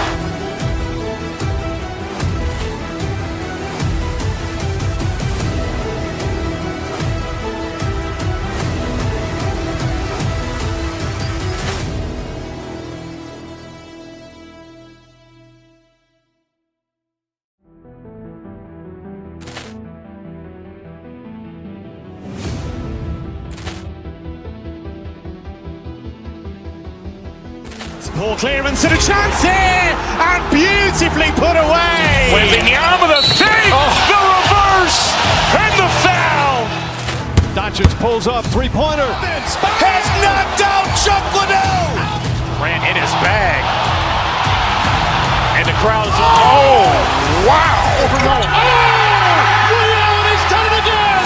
Ball clearance and a chance here, and beautifully put away. Wembanyama the fake, the reverse, and the foul. Doncic pulls up, three-pointer. Has knocked out Chuck Liddell. Grant in his bag. And the crowd is, oh, wow. He's done it again.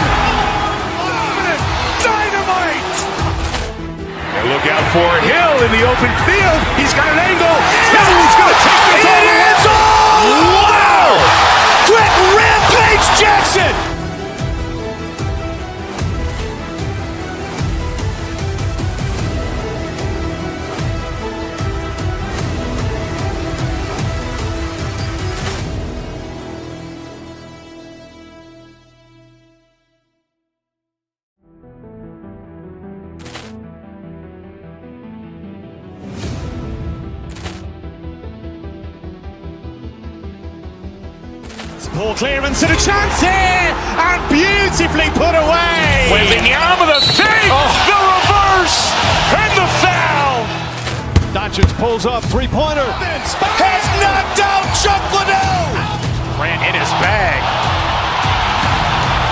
Dynamite. And look out for Hill in the open field. He's got an angle. Hill's going to take this all the way. Wow. Quick Rampage Jackson. Ball clearance and a chance here, and beautifully put away. Wembanyama the fake, the reverse, and the foul. Doncic pulls up, three-pointer. Has knocked out Chuck Liddell. Grant in his bag.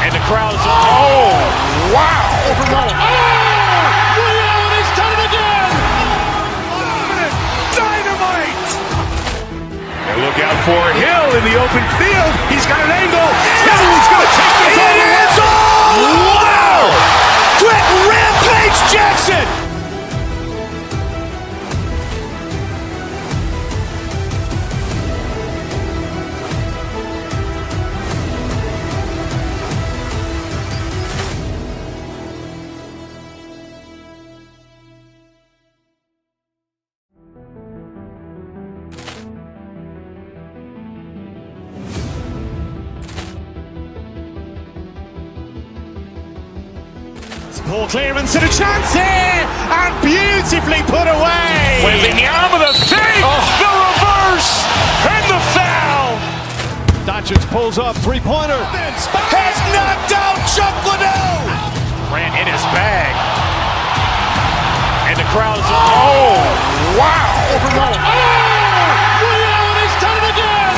And the crowd is, oh, wow. He's done it again. Dynamite. And look out for Hill in the open field. He's got an angle. Hill's going to take this all the way. Wow. Quick Rampage Jackson. Ball clearance and a chance here, and beautifully put away. Wembanyama the fake, the reverse, and the foul. Doncic pulls up, three-pointer. Has knocked out Chuck Liddell. Grant in his bag. And the crowd is, oh, wow. He's done it again.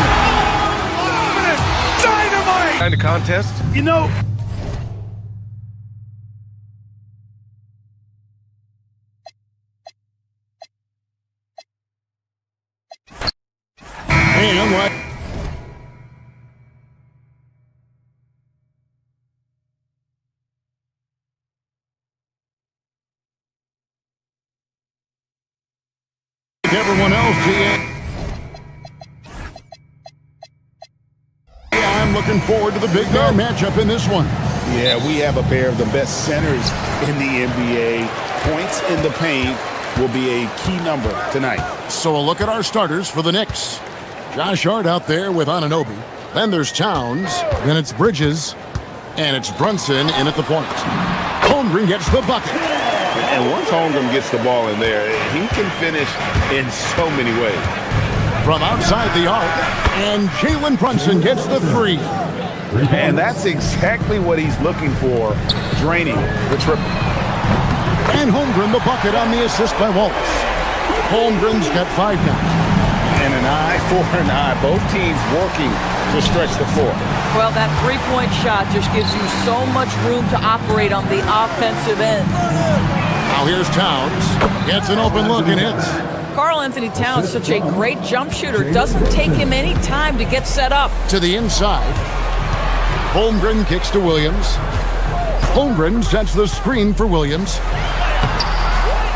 Dynamite. Kind of contest. You know, And what? Everyone else, GA. I'm looking forward to the big man matchup in this one. Yeah, we have a pair of the best centers in the NBA. Points in the paint will be a key number tonight. So a look at our starters for the Knicks. Josh Hart out there with Anunoby. Then there's Towns. Then it's Bridges. And it's Brunson in at the point. Holmgren gets the bucket. And once Holmgren gets the ball in there, he can finish in so many ways. From outside the arc. And Jalen Brunson gets the three. And that's exactly what he's looking for, draining the triple. And Holmgren the bucket on the assist by Wallace. Holmgren's got 5 now. And an eye for an eye. Both teams working to stretch the floor. Well, that three-point shot just gives you so much room to operate on the offensive end. Now here's Towns. Gets an open look and hits. Karl Anthony Towns, such a great jump shooter. Doesn't take him any time to get set up. To the inside. Holmgren kicks to Williams. Holmgren sets the screen for Williams.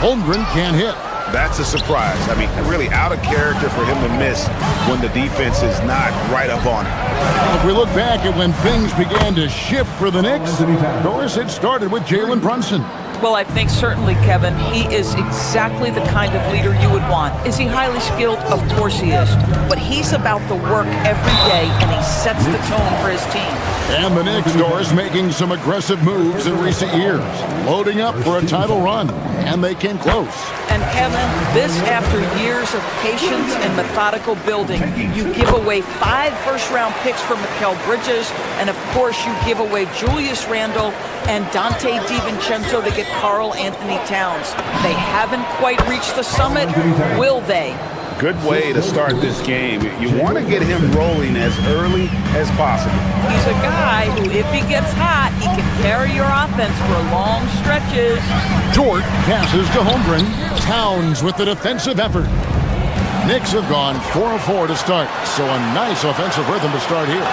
Holmgren can't hit. That's a surprise. I mean, really out of character for him to miss when the defense is not right up on him. If we look back at when things began to shift for the Knicks, notice it started with Jalen Brunson. Well, I think certainly, Kevin, he is exactly the kind of leader you would want. Is he highly skilled? Of course he is. But he's about the work every day, and he sets the tone for his team. And the Knicks, Doris, making some aggressive moves in recent years, loading up for a title run, and they came close. And Kevin, this after years of patience and methodical building. You give away 5 first-round picks for Mikal Bridges, and of course you give away Julius Randle and Dante DiVincenzo to get Karl Anthony Towns. They haven't quite reached the summit, will they? Good way to start this game. You want to get him rolling as early as possible. He's a guy who, if he gets hot, he can carry your offense for long stretches. Dort passes to Holmgren. Towns with the defensive effort. Knicks have gone 4 of 4 to start, so a nice offensive rhythm to start here.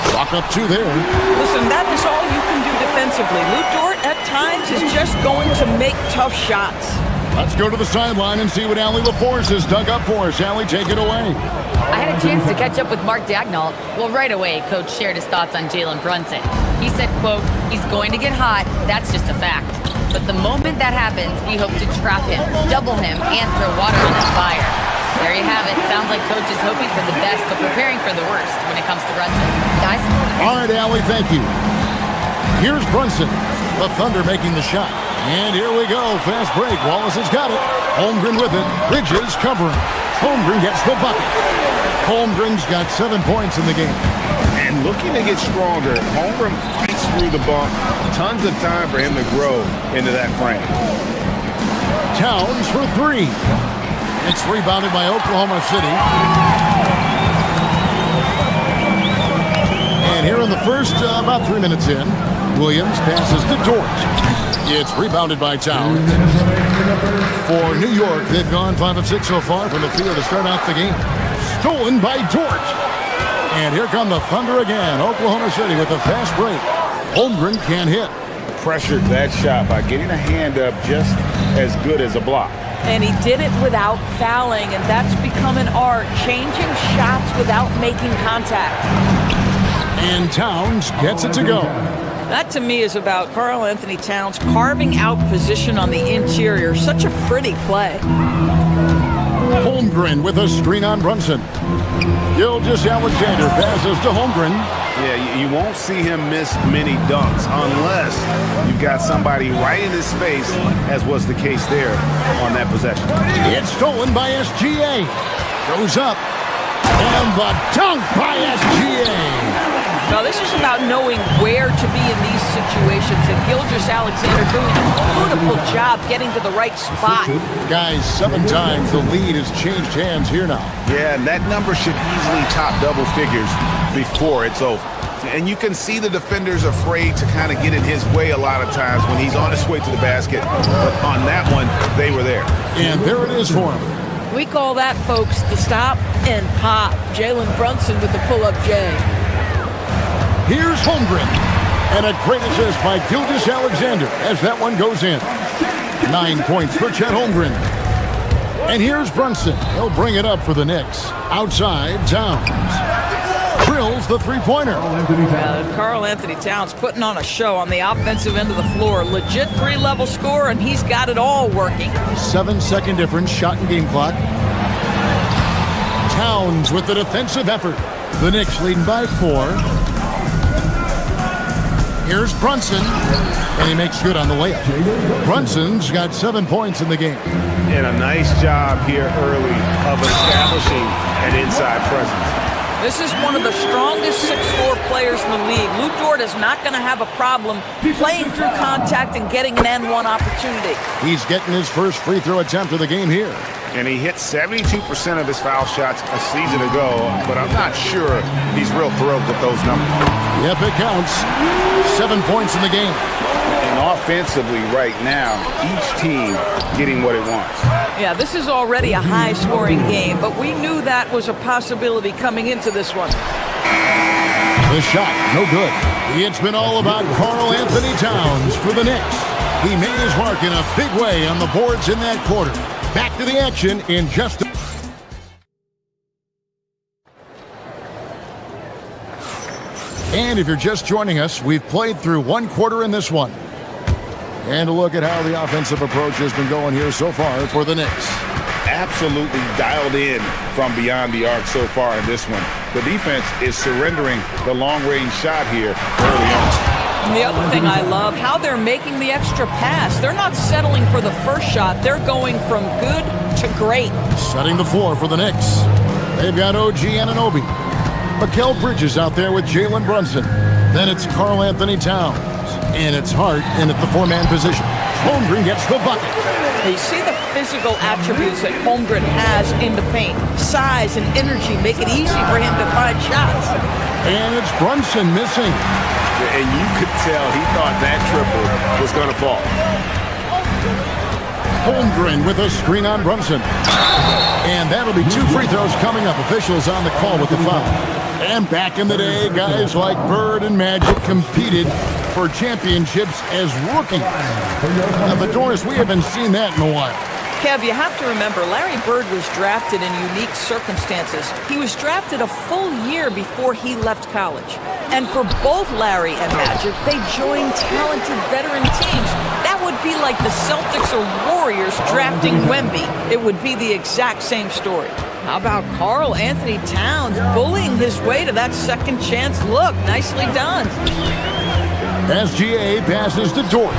Clock up 2 there. Listen, that is all you can do defensively. Lou Dort, at times, is just going to make tough shots. Let's go to the sideline and see what Allie LaForce has dug up for us. Allie, take it away. I had a chance to catch up with Mark Daigneault. Well, right away, Coach shared his thoughts on Jalen Brunson. He said, quote, "He's going to get hot. That's just a fact. But the moment that happens, we hope to trap him, double him, and throw water on his fire." There you have it. Sounds like Coach is hoping for the best, but preparing for the worst when it comes to Brunson. Guys? All right, Allie, thank you. Here's Brunson. The Thunder making the shot. And here we go. Fast break. Wallace has got it. Holmgren with it. Bridges covering. Holmgren gets the bucket. Holmgren's got 7 points in the game. And looking to get stronger, Holmgren fights through the bump. Tons of time for him to grow into that frame. Towns for 3. It's rebounded by Oklahoma City. And here in the first, about 3 minutes in, Williams passes to Dort. It's rebounded by Towns. For New York, they've gone 5 of 6 so far from the field to start out the game. Stolen by Dort. And here come the Thunder again. Oklahoma City with a fast break. Holmgren can't hit. Pressured that shot by getting a hand up just as good as a block. And he did it without fouling, and that's become an art, changing shots without making contact. And Towns gets it to go. That, to me, is about Karl Anthony Towns carving out position on the interior. Such a pretty play. Holmgren with a screen on Brunson. Gilgeous-Alexander passes to Holmgren. Yeah, you won't see him miss many dunks unless you've got somebody right in his face, as was the case there on that possession. It's stolen by SGA. Goes up. And the dunk by SGA. Now, this is about knowing where to be in these situations, and Gilgeous-Alexander doing a beautiful job getting to the right spot. Guys, 7 times the lead has changed hands here now. Yeah, and that number should easily top double figures before it's over. And you can see the defenders afraid to kind of get in his way a lot of times when he's on his way to the basket. But on that one, they were there. And there it is for him. We call that, folks, the stop and pop. Jalen Brunson with the pull-up J. Here's Holmgren. And a great assist by Gilgeous-Alexander as that one goes in. 9 points for Chet Holmgren. And here's Brunson. He'll bring it up for the Knicks. Outside, Towns. Drills the three-pointer. Karl Anthony Towns putting on a show on the offensive end of the floor. Legit 3-level score, and he's got it all working. 7-second difference, shot and game clock. Towns with the defensive effort. The Knicks leading by 4. Here's Brunson, and he makes good on the layup. Brunson's got 7 points in the game. And a nice job here early of establishing an inside presence. This is one of the strongest 6'4" players in the league. Lou Dort is not going to have a problem playing through contact and getting an N1 opportunity. He's getting his first free throw attempt of the game here. And he hit 72% of his foul shots a season ago, but I'm not sure he's real thrilled with those numbers. Yep, it counts. 7 points in the game. And offensively right now, each team getting what it wants. Yeah, this is already a high-scoring game, but we knew that was a possibility coming into this one. The shot, no good. It's been all about Karl Anthony Towns for the Knicks. He made his mark in a big way on the boards in that quarter. Back to the action in just a... And if you're just joining us, we've played through one quarter in this one. And a look at how the offensive approach has been going here so far for the Knicks. Absolutely dialed in from beyond the arc so far in this one. The defense is surrendering the long-range shot here early on. And the other thing I love, how they're making the extra pass. They're not settling for the first shot. They're going from good to great. Setting the floor for the Knicks. They've got OG Anunoby. Mikal Bridges out there with Jalen Brunson. Then it's Karl Anthony Towns. And it's Hart in at the four-man position. Holmgren gets the bucket. You see the physical attributes that Holmgren has in the paint. Size and energy make it easy for him to find shots. And it's Brunson missing. And you could tell he thought that triple was going to fall. Holmgren with a screen on Brunson. And that'll be 2 free throws coming up. Officials on the call with the foul. And back in the day, guys like Bird and Magic competed for championships as rookies. But Doris, we haven't seen that in a while. Kev, you have to remember, Larry Bird was drafted in unique circumstances. He was drafted a full year before he left college. And for both Larry and Magic, they joined talented veteran teams. That would be like the Celtics or Warriors drafting Wemby. It would be the exact same story. How about Karl Anthony Towns bullying his way to that second chance look? Nicely done. SGA passes to Dort.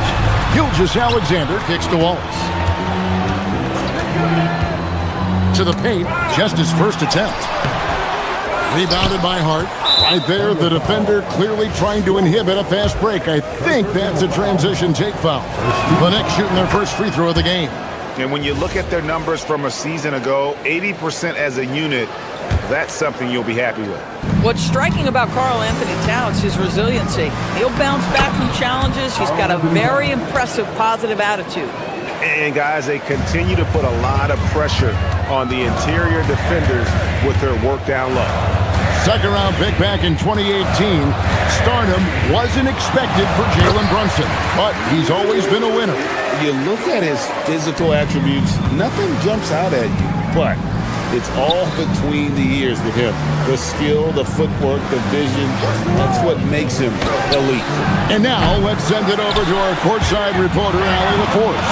Gilgeous-Alexander kicks to Wallace. To the paint, just his first attempt. Rebounded by Hart. Right there, the defender clearly trying to inhibit a fast break. I think that's a transition take foul. The Knicks shooting their first free throw of the game. And when you look at their numbers from a season ago, 80% as a unit, that's something you'll be happy with. What's striking about Karl Anthony Towns is resiliency. He'll bounce back from challenges. He's got a very impressive positive attitude. And guys, they continue to put a lot of pressure on the interior defenders with their work down low. Second round pick back in 2018. Stardom wasn't expected for Jalen Brunson, but he's always been a winner. You look at his physical attributes, nothing jumps out at you, but it's all between the ears with him. The skill, the footwork, the vision, that's what makes him elite. And now let's send it over to our courtside reporter, Allie LaForce.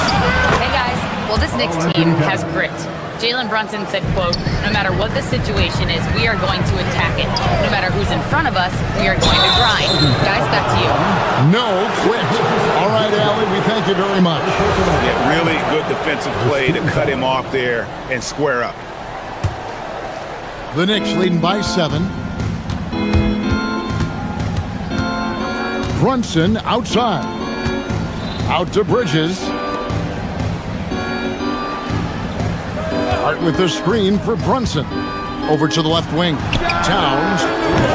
Hey guys, well this Knicks team has grit. Jalen Brunson said, quote, no matter what the situation is, we are going to attack it. No matter who's in front of us, we are going to grind. Guys, back to you. No quit. All right, Allie, we thank you very much. Yeah, really good defensive play to cut him off there and square up. The Knicks leading by 7. Brunson outside. Out to Bridges. Hart with the screen for Brunson. Over to the left wing. Towns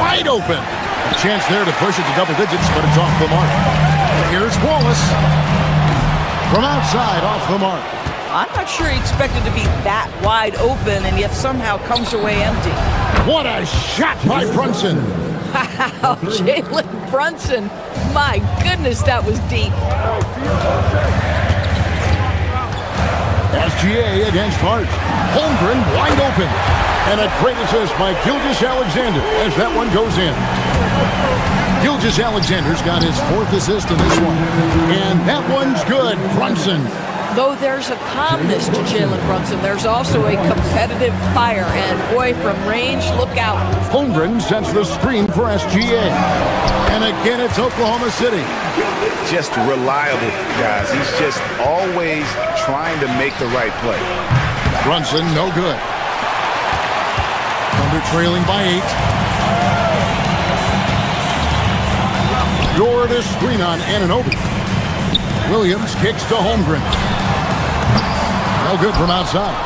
wide open. A chance there to push it to double digits, but it's off the mark. Here's Wallace. From outside, off the mark. I'm not sure he expected to be that wide open and yet somehow comes away empty. What a shot by Brunson. Wow, Jalen Brunson. My goodness, that was deep. SGA against Hart. Holmgren wide open. And a great assist by Gilgeous-Alexander as that one goes in. Gilgeous-Alexander's got his 4th assist in this one. And that one's good. Brunson. Though there's a calmness to Jalen Brunson, there's also a competitive fire. And boy, from range, look out. Holmgren sets the screen for SGA. And again, it's Oklahoma City. Just reliable, guys. He's just always trying to make the right play. Brunson, no good. Thunder trailing by 8. Door to screen on Anunoby. Williams kicks to Holmgren. No good from outside.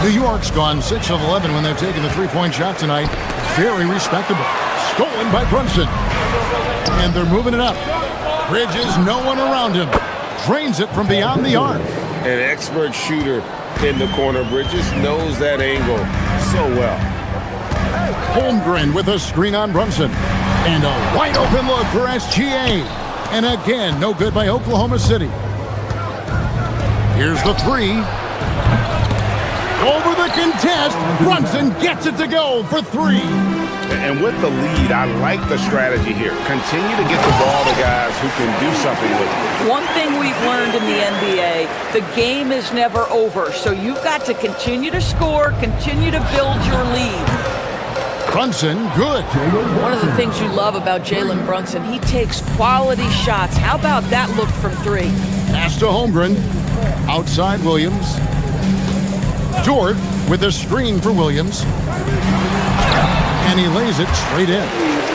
New York's gone 6 of 11 when they've taken the three-point shot tonight. Very respectable. Stolen by Brunson. And they're moving it up. Bridges, no one around him. Drains it from beyond the arc. An expert shooter in the corner. Bridges knows that angle so well. Holmgren with a screen on Brunson. And a wide open look for SGA. And again, no good by Oklahoma City. Here's the three. Over the contest, Brunson gets it to go for three. And with the lead, I like the strategy here. Continue to get the ball to guys who can do something with it. One thing we've learned in the NBA, the game is never over. So you've got to continue to score, continue to build your lead. Brunson, good. One of the things you love about Jalen Brunson, he takes quality shots. How about that look from three? Pass to Holmgren. Outside Williams. Dort with a screen for Williams. And he lays it straight in.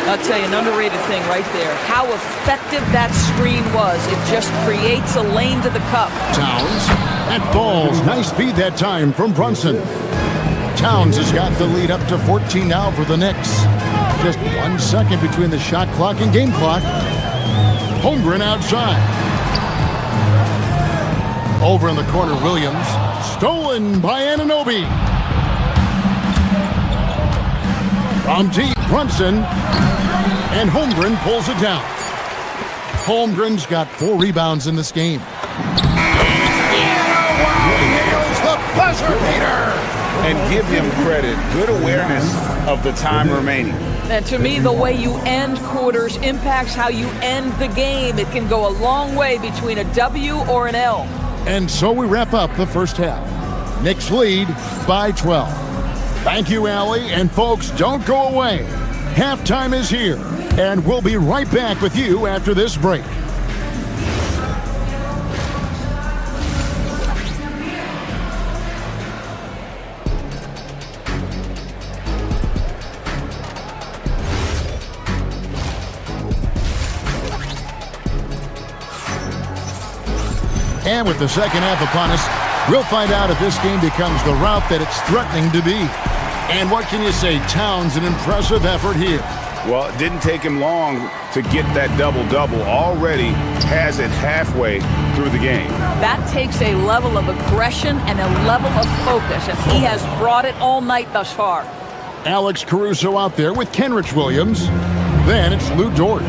I'll tell you, an underrated thing right there. How effective that screen was. It just creates a lane to the cup. Towns. That falls. Nice speed that time from Brunson. Towns has got the lead up to 14 now for the Knicks. Just 1 second between the shot clock and game clock. Holmgren outside. Over in the corner, Williams. Stolen by Anunoby. From deep, Brunson. And Holmgren pulls it down. Holmgren's got 4 rebounds in this game. Nails the buzzer beater! And give him credit. Good awareness of the time remaining. And to me, the way you end quarters impacts how you end the game. It can go a long way between a W or an L. And so we wrap up the first half. Knicks lead by 12. Thank you, Allie. And folks, don't go away. Halftime is here, and we'll be right back with you after this break. And with the second half upon us, we'll find out if this game becomes the route that it's threatening to be. And what can you say? Towns, an impressive effort here. Well, it didn't take him long to get that double-double. Already has it halfway through the game. That takes a level of aggression and a level of focus, and he has brought it all night thus far. Alex Caruso out there with Kenrich Williams. Then it's Lou Dort.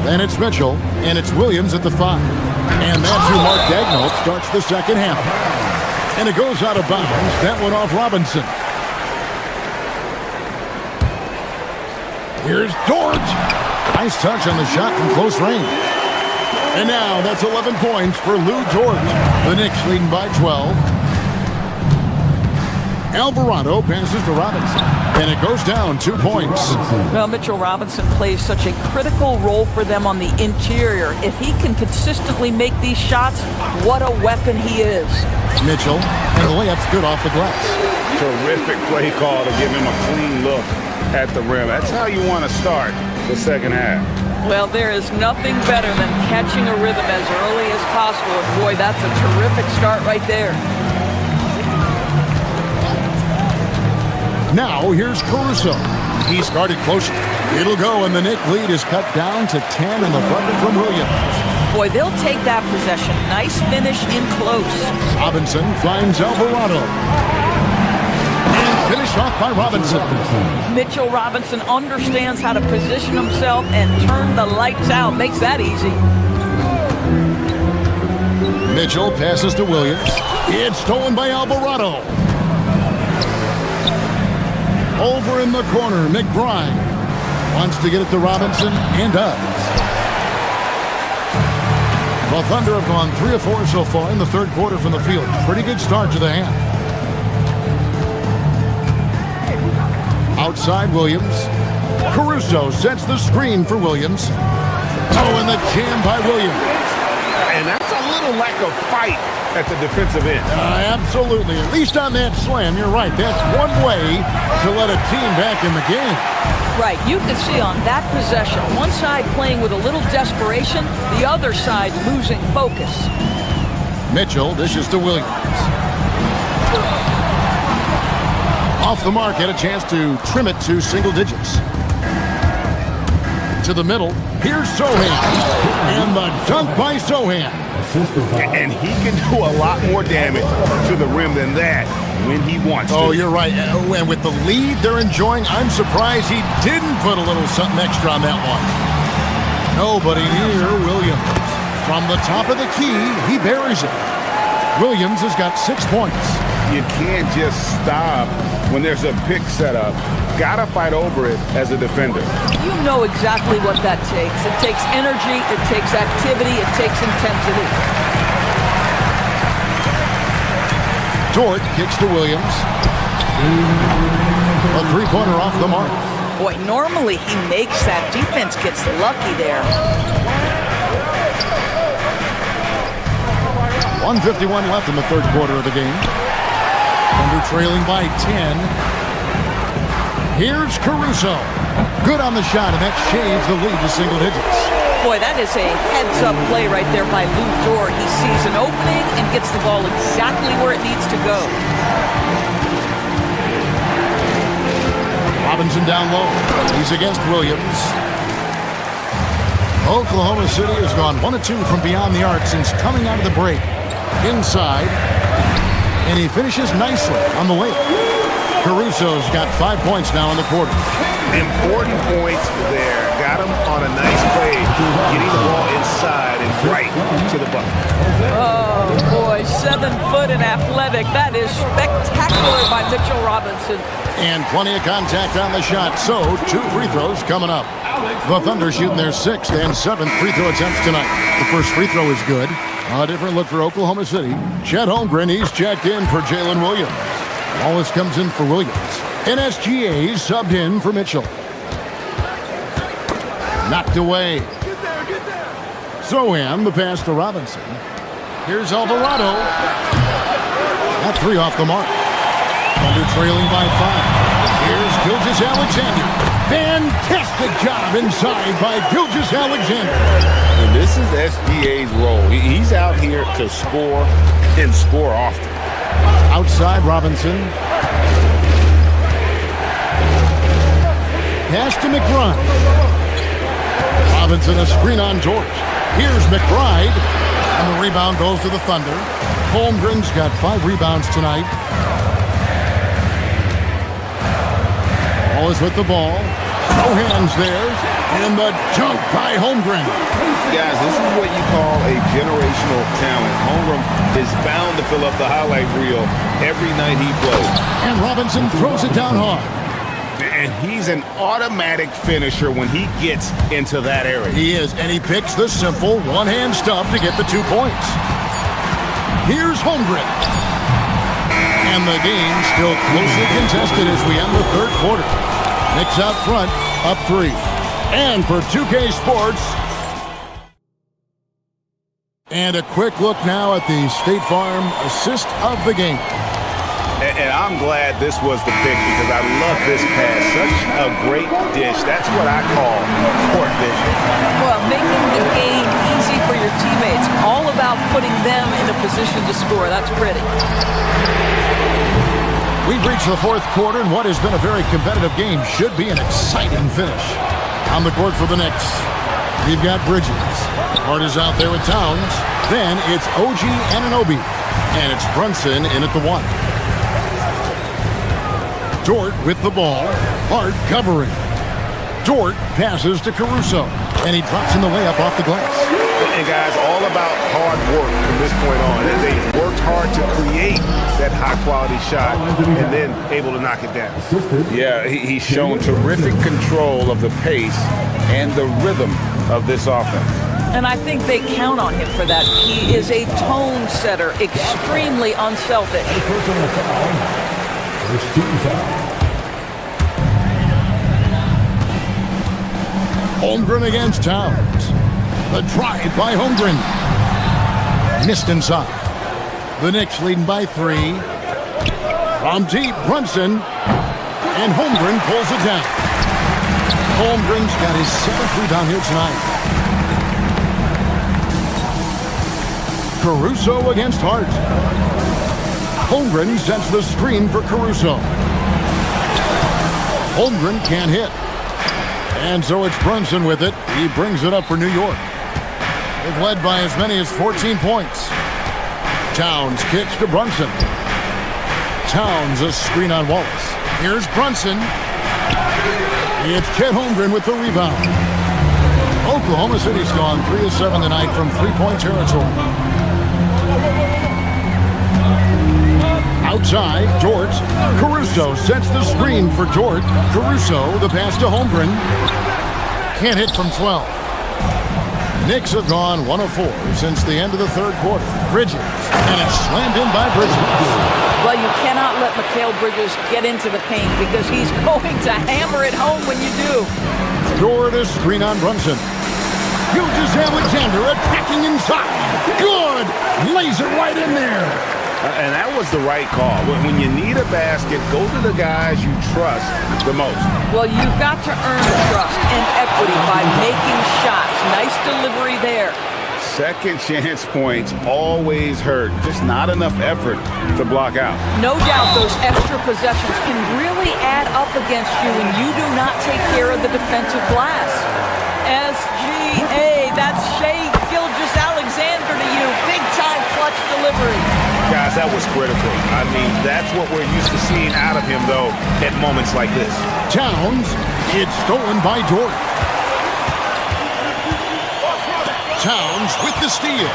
Then it's Mitchell, and it's Williams at the 5. And that's who Mark Daigneault starts the second half. And it goes out of bounds. That went off Robinson. Here's Dort. Nice touch on the shot from close range. And now that's 11 points for Lou Dort. The Knicks leading by 12. Alvarado passes to Robinson. And it goes down 2 points. Well, Mitchell Robinson plays such a critical role for them on the interior. If he can consistently make these shots, what a weapon he is. Mitchell, and the layup's good off the glass. Terrific play call to give him a clean look at the rim. That's how you want to start the second half. Well, there is nothing better than catching a rhythm as early as possible. And boy, that's a terrific start right there. Now here's Caruso. He started close. It'll go, and the Knicks lead is cut down to 10 in the bucket from Williams. Boy, they'll take that possession. Nice finish in close. Robinson finds Alvarado. And finished off by Robinson. Mitchell Robinson understands how to position himself and turn the lights out. Makes that easy. Mitchell passes to Williams. It's stolen by Alvarado. Over in the corner, McBride wants to get it to Robinson and does. The Thunder have gone 3 of 4 so far in the third quarter from the field. Pretty good start to the half. Outside Williams. Caruso sets the screen for Williams. Oh, and the jam by Williams. And that's a little lack of fight at the defensive end. Absolutely. At least on that slam, you're right. That's one way to let a team back in the game. Right. You can see on that possession, one side playing with a little desperation, the other side losing focus. Mitchell dishes to Williams. Off the mark, had a chance to trim it to single digits. To the middle, Here's Sohan. And the dunk by Sohan. And he can do a lot more damage to the rim than that when he wants to. Oh, you're right. And with the lead they're enjoying, I'm surprised he didn't put a little something extra on that one. Nobody near Williams. From the top of the key, he buries it. Williams has got 6 points. You can't just stop when there's a pick set up. Gotta fight over it as a defender. You know exactly what that takes. It takes energy, it takes activity, it takes intensity. Dort kicks to Williams. A three-pointer off the mark. Boy, normally he makes that. Defense gets lucky there. 1:51 left in the third quarter of the game. Thunder trailing by 10. Here's Caruso. Good on the shot, and that shaves the lead to single digits. Boy, that is a heads-up play right there by Lou Dort. He sees an opening and gets the ball exactly where it needs to go. Robinson down low. He's against Williams. Oklahoma City has gone 1 of 2 from beyond the arc since coming out of the break. Inside, and he finishes nicely on the way. Caruso's got 5 points now in the quarter. Important points there. Got him on a nice play, getting the ball inside and right to the bucket. Oh, boy, 7 foot and athletic. That is spectacular by Mitchell Robinson. And plenty of contact on the shot, so 2 free throws coming up. The Thunder shooting their 6th and 7th free throw attempts tonight. The first free throw is good. A different look for Oklahoma City. Chet Holmgren, he's checked in for Jalen Williams. Wallace comes in for Williams. NSGA subbed in for Mitchell. Knocked away. Sohan, the pass to Robinson. Here's Alvarado. That 3 off the mark. Thunder trailing by 5. Here's Gilgeous-Alexander. Fantastic job inside by Gilgeous-Alexander. And this is SGA's role. He's out here to score and score often. Outside Robinson. Pass to McBride. Robinson a screen on George. Here's McBride. And the rebound goes to the Thunder. Holmgren's got 5 rebounds tonight. Wallace with the ball. Sohan's there. And the dunk by Holmgren. Guys, this is what you call a generational talent. Holmgren is bound to fill up the highlight reel every night he plays. And Robinson throws it down hard. And he's an automatic finisher when he gets into that area. He is, and he picks the simple one-hand stuff to get the 2 points. Here's Holmgren. And the game still closely contested as we end the third quarter. Knicks out front, up 3. And for 2K Sports, and a quick look now at the State Farm assist of the game. And I'm glad this was the pick because I love this pass. Such a great dish. That's what I call court vision. Well, making the game easy for your teammates. All about putting them in a position to score. That's pretty. We've reached the fourth quarter, and what has been a very competitive game should be an exciting finish. On the court for the Knicks, we've got Bridges. Hart is out there with Towns. Then it's OG Anunoby. And it's Brunson in at the 1. Dort with the ball. Hart covering. Dort passes to Caruso. And he drops in the layup off the glass. And guys, all about hard work from this point on. And they worked hard to create that high-quality shot and then able to knock it down. Yeah, he's shown terrific control of the pace and the rhythm of this offense. And I think they count on him for that. He is a tone setter, extremely unselfish. Holmgren against Towns. The drive by Holmgren. Missed inside. The Knicks leading by 3. From deep, Brunson. And Holmgren pulls it down. Holmgren's got his 7th rebound here tonight. Caruso against Hart. Holmgren sets the screen for Caruso. Holmgren can't hit. And so it's Brunson with it. He brings it up for New York. They've led by as many as 14 points. Towns kicks to Brunson. Towns a screen on Wallace. Here's Brunson. It's Chet Holmgren with the rebound. Oklahoma City's gone 3 of 7 tonight from three-point territory. Outside, George. Caruso sets the screen for George. Caruso, the pass to Holmgren. Can't hit from 12. Knicks have gone 1 of 4 since the end of the third quarter. Bridges, and it's slammed in by Bridges. Well, you cannot let Mikal Bridges get into the paint because he's going to hammer it home when you do. Door to screen on Brunson. Gilgeous-Alexander attacking inside. Good! Lays it right in there. And that was the right call. When you need a basket, go to the guys you trust the most. Well, you've got to earn the trust and equity by making shots. Nice delivery there. Second chance points always hurt. Just not enough effort to block out. No doubt those extra possessions can really add up against you when you do not take care of the defensive glass. SGA, that's Shai Gilgeous-Alexander to you. Big-time clutch delivery. Guys, that was critical. I mean, that's what we're used to seeing out of him, though, at moments like this. Towns, it's stolen by Dort. Towns with the steal.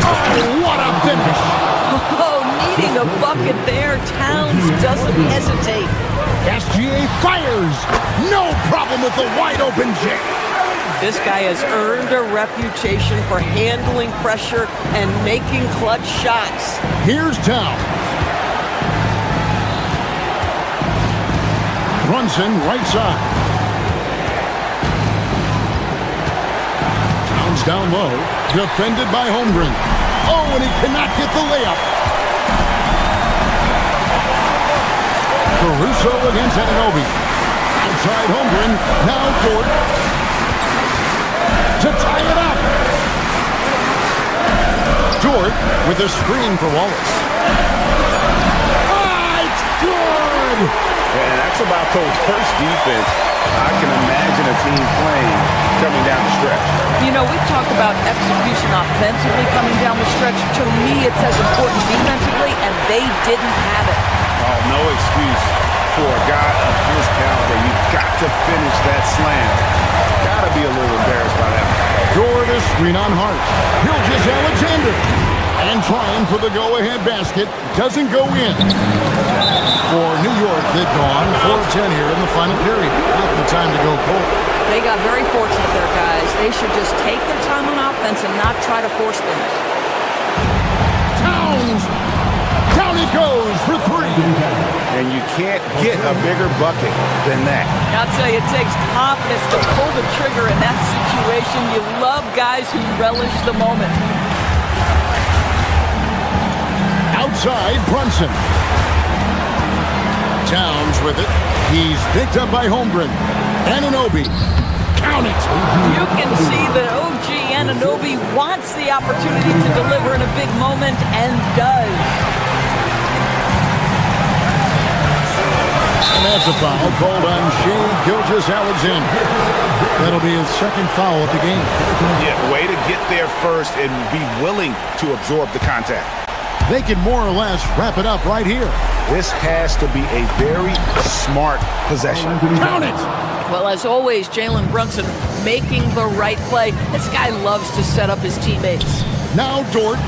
Oh, what a finish! Oh, needing a bucket there. Towns doesn't hesitate. SGA fires. No problem with the wide-open J. This guy has earned a reputation for handling pressure and making clutch shots. Here's Towns. Brunson, right side. Towns down low. Defended by Holmgren. Oh, and he cannot get the layup. Caruso against Anunoby. Outside Holmgren. Now Dort. To tie it up. Dort with a screen for Wallace. Ah, it's good! And that's about the worst defense I can imagine a team playing coming down the stretch. You know, we've talked about execution offensively coming down the stretch. To me, it's as important defensively, and they didn't have it. Oh, no excuse for a guy of his caliber. You've got to finish that slam. Gotta be a little embarrassed by that. Door to screen on Hart. Gilgeous-Alexander. And trying for the go-ahead basket. Doesn't go in. For New York, they've gone 4 of 10 here in the final period. Not the time to go cold. They got very fortunate there, guys. They should just take their time on offense and not try to force things. Towns! Down it goes for 3. And you can't get a bigger bucket than that. I'll tell you, it takes confidence to pull the trigger in that situation. You love guys who relish the moment. Outside, Brunson. Towns with it. He's picked up by Holmgren. Anunoby. Count it. You can see that OG Anunoby wants the opportunity to deliver in a big moment and does. And that's a foul called on Shai Gilgeous-Alexander. That'll be his second foul of the game. Yeah, way to get there first and be willing to absorb the contact. They can more or less wrap it up right here. This has to be a very smart possession. Count it! Well, as always, Jalen Brunson making the right play. This guy loves to set up his teammates. Now Dort.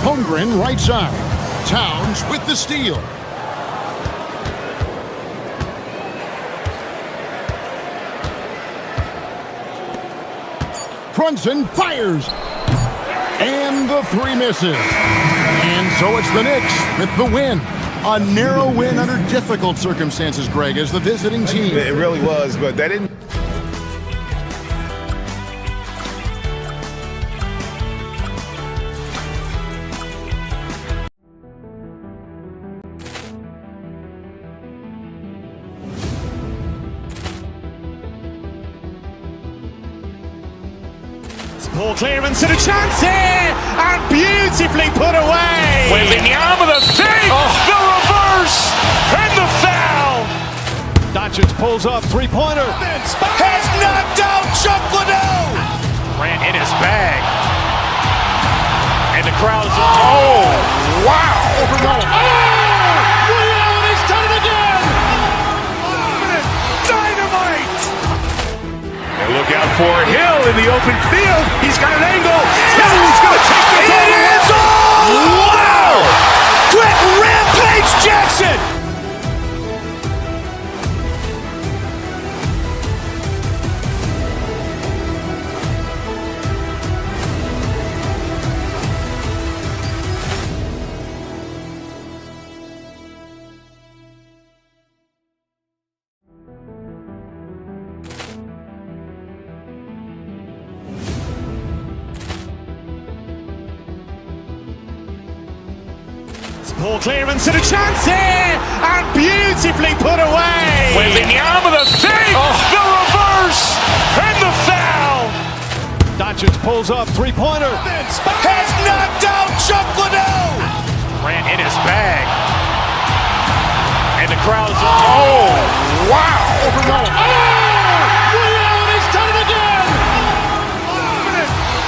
Holmgren, right side. Towns with the steal. Brunson fires. And the 3 misses. And so it's the Knicks with the win. A narrow win under difficult circumstances, Greg, as the visiting team. It really was, but that didn't... Ball clearance and a chance here, and beautifully put away. Wembanyama the fake, the reverse, and the foul. Doncic pulls up, three-pointer. Has knocked out Chuck Liddell. Ran in his bag. And the crowd is, oh, wow. He's done it again. Dynamite. And look out for Hill in the open field. He's got an angle. Hill's going to take this all the way. Wow. Quick Rampage Jackson. Ball clearance and a chance here, and beautifully put away. Wembanyama the fake, the reverse, and the foul. Doncic pulls up, three-pointer. Has knocked out Chuck Liddell. Ran in his bag. And the crowd is, oh, wow. He's done it again.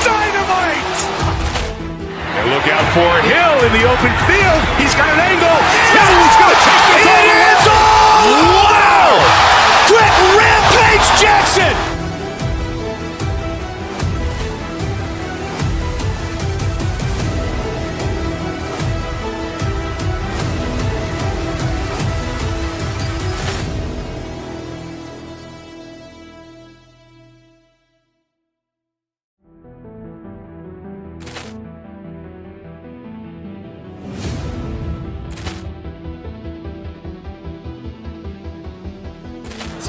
Dynamite. And look out for Hill in the open field. He's got an angle. Hill's going to take this all the way. Wow. Quick Rampage Jackson.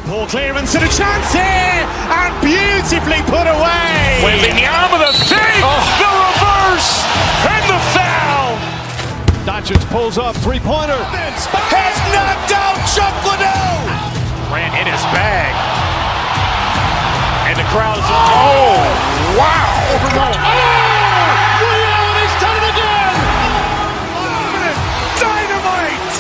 Ball clearance and a chance here, and beautifully put away. Wembanyama the fake, the reverse, and the foul. Doncic pulls up, three-pointer. Has knocked out Chuck Liddell. Ran in his bag. And the crowd is, oh, wow. He's done it again. Dynamite.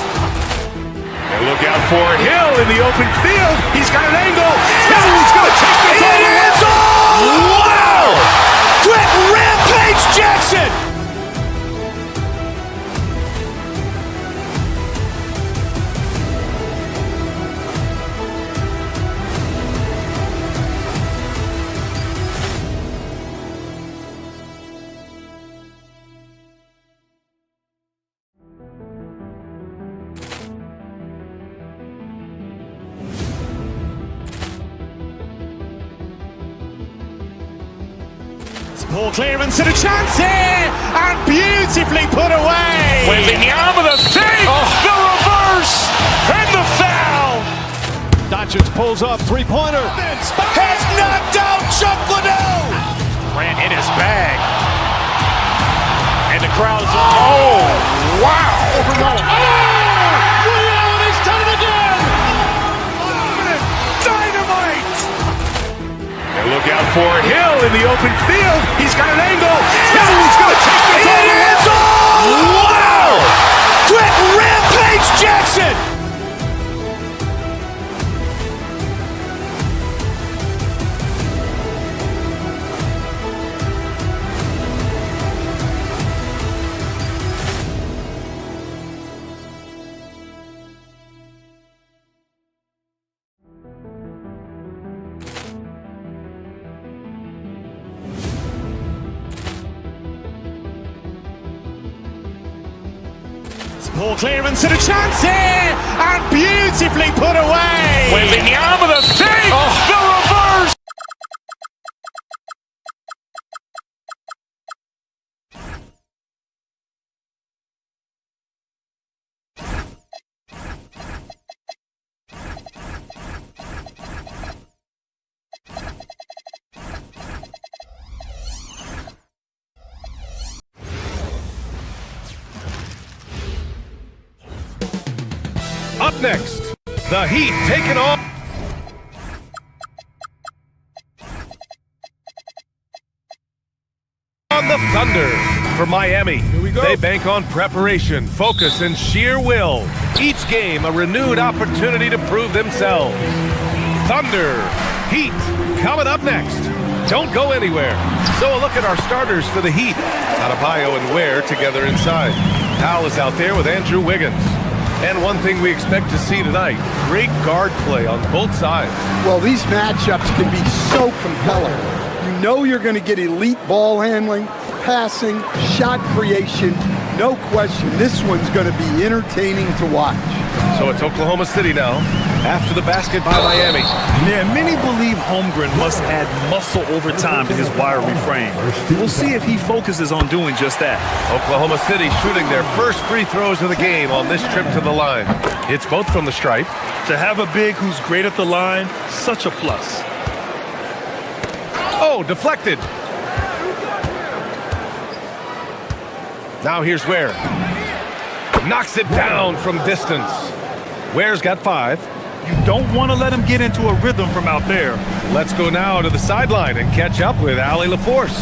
And look out for Hill in the open field. He's got an angle. Hill's going to take this all the way. Wow. Quick Rampage Jackson. Ball clearance and a chance here, and beautifully put away. Wembanyama the fake, the reverse, and the foul. Doncic pulls up, three-pointer. Has knocked out Chuck Liddell. Ran in his bag. And the crowd is, oh, wow. He's done it again. Dynamite. And look out for Hill in the open field. He's got an angle. Hill's going to take this all the way. Wow. Quick Rampage Jackson. Ball clearance and a chance here, and beautifully put away. Wembanyama the fake, the reverse. Up next, the Heat taking on... The Thunder for Miami. Here we go. They bank on preparation, focus, and sheer will. Each game a renewed opportunity to prove themselves. Thunder, Heat, coming up next. Don't go anywhere. So a look at our starters for the Heat. Adebayo and Ware together inside. Powell is out there with Andrew Wiggins. And one thing we expect to see tonight, great guard play on both sides. Well, these matchups can be so compelling. You know you're going to get elite ball handling, passing, shot creation. No question, this one's going to be entertaining to watch. So it's Oklahoma City now, after the basket by Miami. Yeah, many believe Holmgren must add muscle over time to his wiry frame. We'll see if he focuses on doing just that. Oklahoma City shooting their first free throws of the game on this trip to the line. It's both from the stripe. To have a big who's great at the line, such a plus. Oh, deflected. Now here's Ware. Knocks it down from distance. Ware's got 5. You don't want to let him get into a rhythm from out there. Let's go now to the sideline and catch up with Allie LaForce.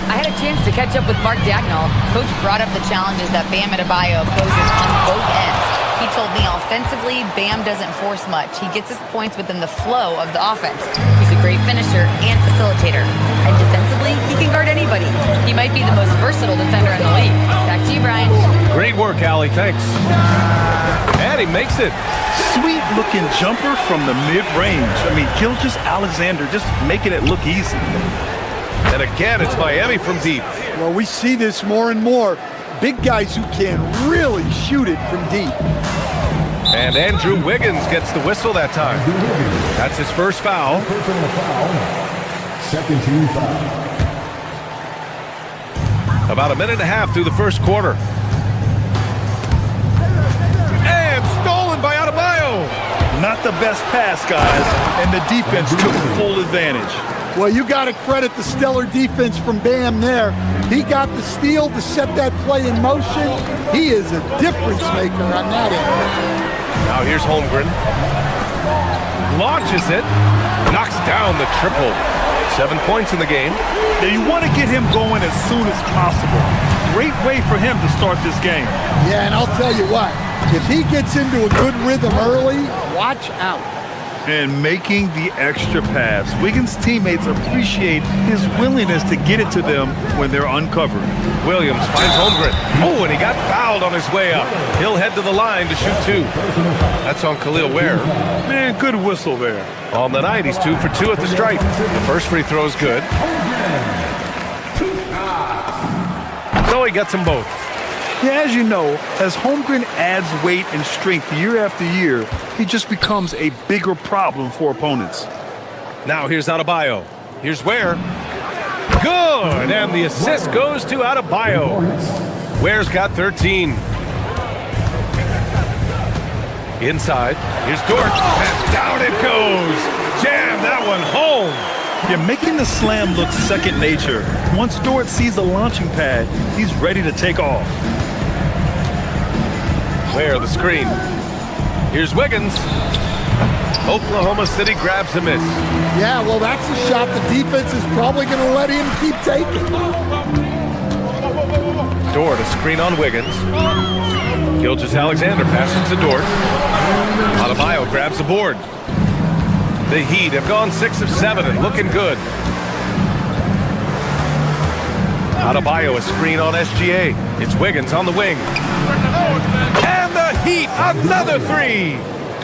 I had a chance to catch up with Mark Dagnall. Coach brought up the challenges that Bam Adebayo poses on both ends. He told me offensively, Bam doesn't force much. He gets his points within the flow of the offense. He's a great finisher and facilitator. And defensively, he can guard anybody. He might be the most versatile defender in the league. Back to you, Brian. Great work, Allie. Thanks. And he makes it. Sweet-looking jumper from the mid-range. I mean, Gilgeous-Alexander just making it look easy. And again, it's Miami from deep. Well, we see this more and more. Big guys who can really shoot it from deep. And Andrew Wiggins gets the whistle that time. That's his first foul. Second team foul. About a minute and a half through the first quarter. And stolen by Adebayo. Not the best pass, guys, and the defense took full advantage. Well, you got to credit the stellar defense from Bam there. He got the steal to set that play in motion. He is a difference maker on that end. Now here's Holmgren. Launches it. Knocks down the triple. 7 points in the game. Now you want to get him going as soon as possible. Great way for him to start this game. Yeah, and I'll tell you what. If he gets into a good rhythm early, watch out. And making the extra pass. Wiggins' teammates appreciate his willingness to get it to them when they're uncovered. Williams finds Holmgren. Oh, and he got fouled on his way up. He'll head to the line to shoot 2. That's on Khalil Ware. Man, good whistle there. On the night, he's 2 for 2 at the stripe. The first free throw is good. So he gets them both. Yeah, as you know, as Holmgren adds weight and strength year after year, he just becomes a bigger problem for opponents. Now here's Adebayo. Here's Ware. Good, and the assist goes to Adebayo. Ware's got 13. Inside, here's Dort, and down it goes. Jam that one home. Yeah, making the slam look second nature. Once Dort sees the launching pad, he's ready to take off. Ware the screen. Here's Wiggins. Oklahoma City grabs a miss. Yeah, well, that's a shot the defense is probably going to let him keep taking. Dort a screen on Wiggins. Gilgeous-Alexander passes to Dort. Adebayo grabs the board. The Heat have gone 6 of 7 and looking good. Adebayo a screen on SGA. It's Wiggins on the wing. And the Heat, another 3.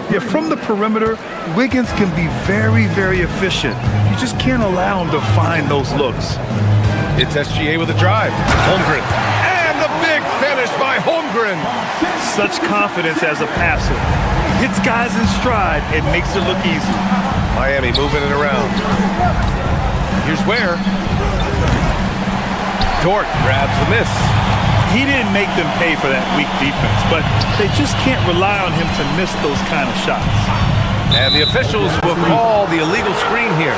Yeah, from the perimeter, Wiggins can be very, very efficient. You just can't allow him to find those looks. It's SGA with a drive. Holmgren. And the big finish by Holmgren. Such confidence as a passer. Hits guys in stride and makes it look easy. Miami moving it around. Here's Ware. Dort grabs the miss. He didn't make them pay for that weak defense, but they just can't rely on him to miss those kind of shots. And the officials will call the illegal screen here.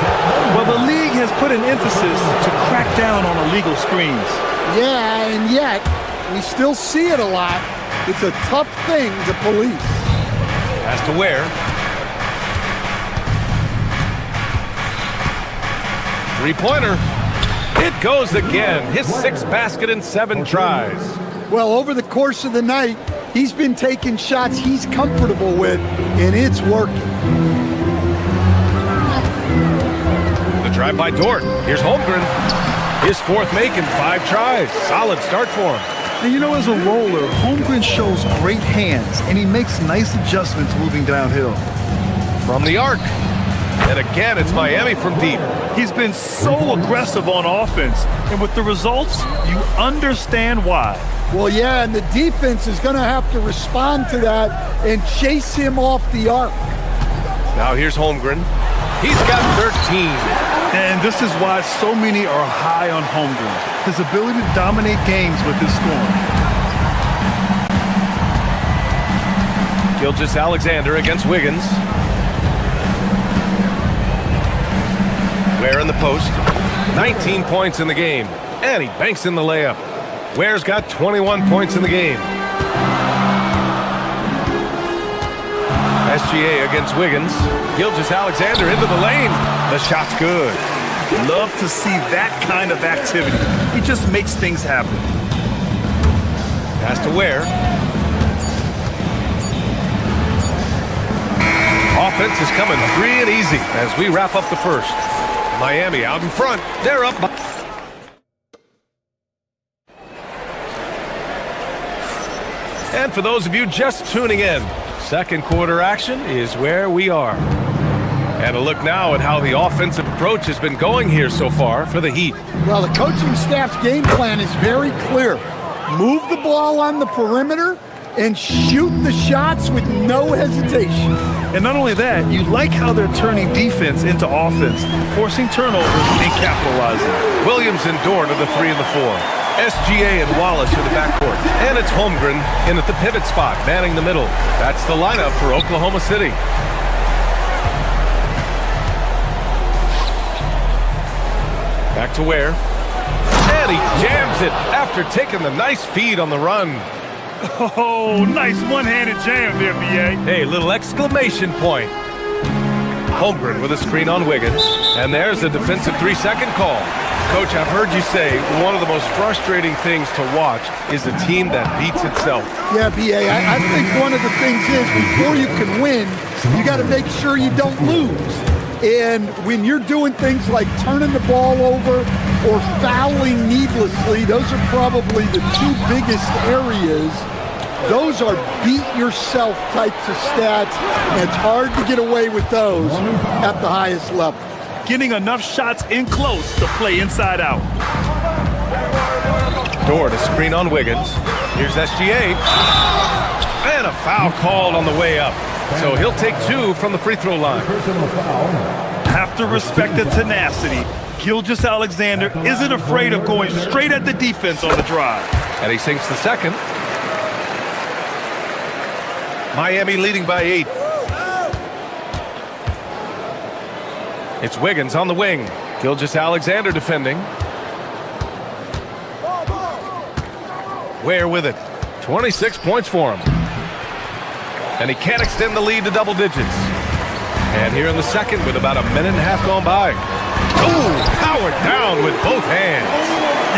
Well, the league has put an emphasis to crack down on illegal screens. Yeah, and yet, we still see it a lot. It's a tough thing to police. Has to Ware. 3-pointer. It goes again. His 6th basket in 7 tries. Well, over the course of the night, he's been taking shots he's comfortable with, and it's working. The drive by Dort. Here's Holmgren. His 4th make in 5 tries. Solid start for him. And you know, as a roller, Holmgren shows great hands, and he makes nice adjustments moving downhill. From the arc. And again, it's Miami from deep. He's been so aggressive on offense, and with the results, you understand why. Well, yeah, and the defense is going to have to respond to that and chase him off the arc. Now here's Holmgren. He's got 13. And this is why so many are high on Holmgren. His ability to dominate games with his scoring. Gilgeous-Alexander against Wiggins. Ware in the post. 19 points in the game. And he banks in the layup. Ware's got 21 points in the game. SGA against Wiggins. Gilgeous-Alexander into the lane. The shot's good. Love to see that kind of activity. He just makes things happen. Pass to Ware. Offense is coming free and easy as we wrap up the first. Miami out in front. They're up. And for those of you just tuning in, second quarter action is where we are. And a look now at how the offensive approach has been going here so far for the Heat. Well, the coaching staff's game plan is very clear. Move the ball on the perimeter and shoot the shots with no hesitation. And not only that, you like how they're turning defense into offense, forcing turnovers and capitalizing. Williams and Dort are the 3 and the 4. SGA and Wallace are the backcourt. And it's Holmgren in at the pivot spot, manning the middle. That's the lineup for Oklahoma City. Back to Ware. And he jams it after taking the nice feed on the run. Oh, nice one-handed jam there, B.A. Hey, little exclamation point. Holmgren with a screen on Wiggins. And there's a defensive 3-second call. Coach, I've heard you say one of the most frustrating things to watch is a team that beats itself. Yeah, B.A., I think one of the things is before you can win, you got to make sure you don't lose. And when you're doing things like turning the ball over or fouling needlessly, those are probably the 2 biggest areas. Those are beat-yourself types of stats, and it's hard to get away with those at the highest level. Getting enough shots in close to play inside out. Dort, a screen on Wiggins. Here's SGA. And a foul called on the way up. So he'll take 2 from the free throw line. Have to respect the tenacity. Gilgeous-Alexander isn't afraid of going straight at the defense on the drive. And he sinks the second. Miami leading by 8. It's Wiggins on the wing. Gilgeous-Alexander defending. Ware with it. 26 points for him. And he can't extend the lead to double digits. And here in the second with about a minute and a half gone by. Oh, powered down with both hands.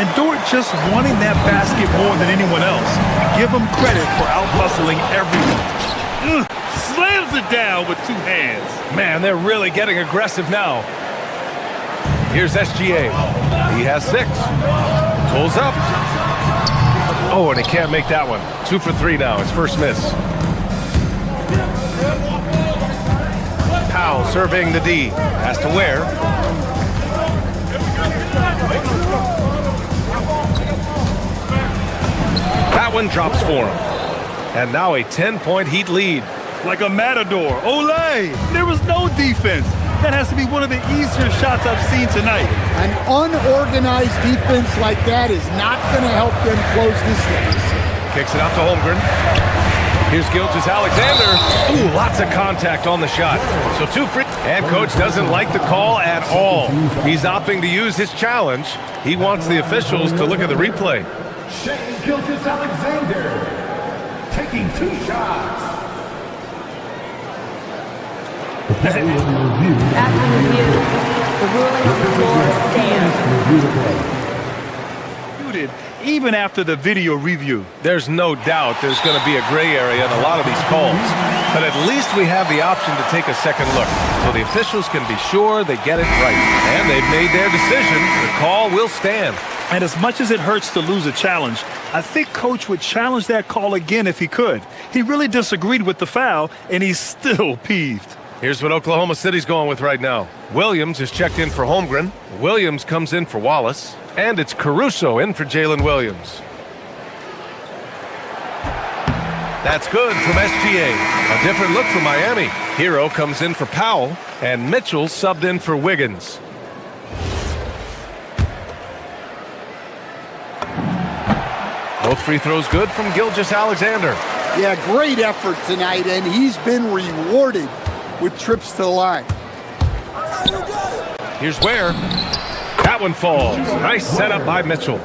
And Dort just wanting that basket more than anyone else. Give him credit for out-hustling everyone. Slams it down with 2 hands. Man, they're really getting aggressive now. Here's SGA. He has 6. Pulls up. Oh, and he can't make that one. 2 for 3 now. His first miss. Powell surveying the D. Has to Ware. That one drops for him. And now a 10-point Heat lead. Like a matador. Olay! There was no defense. That has to be one of the easier shots I've seen tonight. An unorganized defense like that is not going to help them close this deficit. Kicks it out to Holmgren. Here's Gilgeous-Alexander. Ooh, lots of contact on the shot. So 2 free. And coach doesn't like the call at all. He's opting to use his challenge. He wants the officials to look at the replay. Gilgeous-Alexander taking 2 shots. After review, the ruling on the floor stands. disputed even after the video review. There's no doubt there's going to be a gray area in a lot of these calls. But at least we have the option to take a second look, so the officials can be sure they get it right. And they've made their decision. The call will stand. And as much as it hurts to lose a challenge, I think Coach would challenge that call again if he could. He really disagreed with the foul, and he's still peeved. Here's what Oklahoma City's going with right now. Williams is checked in for Holmgren. Williams comes in for Wallace. And it's Caruso in for Jalen Williams. That's good from SGA. A different look for Miami. Hero comes in for Powell. And Mitchell subbed in for Wiggins. Both free throws good from Gilgeous-Alexander. Yeah, great effort tonight, and he's been rewarded with trips to the line. Here's Ware. That one falls. Nice setup by Mitchell.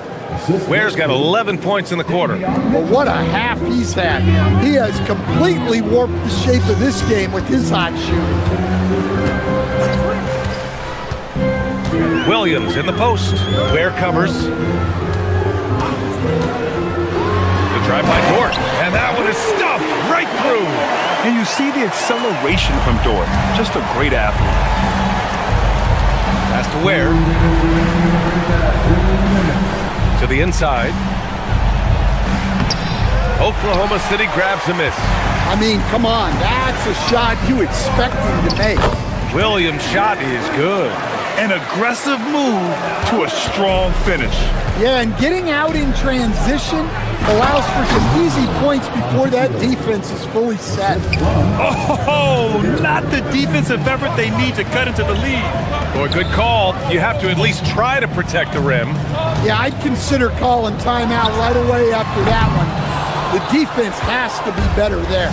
Ware's got 11 points in the quarter. Well, what a half he's had. He has completely warped the shape of this game with his hot shooting. Williams in the post. Ware covers. The drive by Dort. And that one is stuffed right through. And you see the acceleration from Dort. Just a great athlete. Pass to Ware. To the inside. Oklahoma City grabs a miss. I mean, come on. That's a shot you expect him to make. Williams' shot is good. An aggressive move to a strong finish. Yeah, and getting out in transition allows for some easy points before that defense is fully set. Oh, not the defensive effort they need to cut into the lead. Boy, good call. You have to at least try to protect the rim. Yeah, I'd consider calling timeout right away after that one. The defense has to be better there.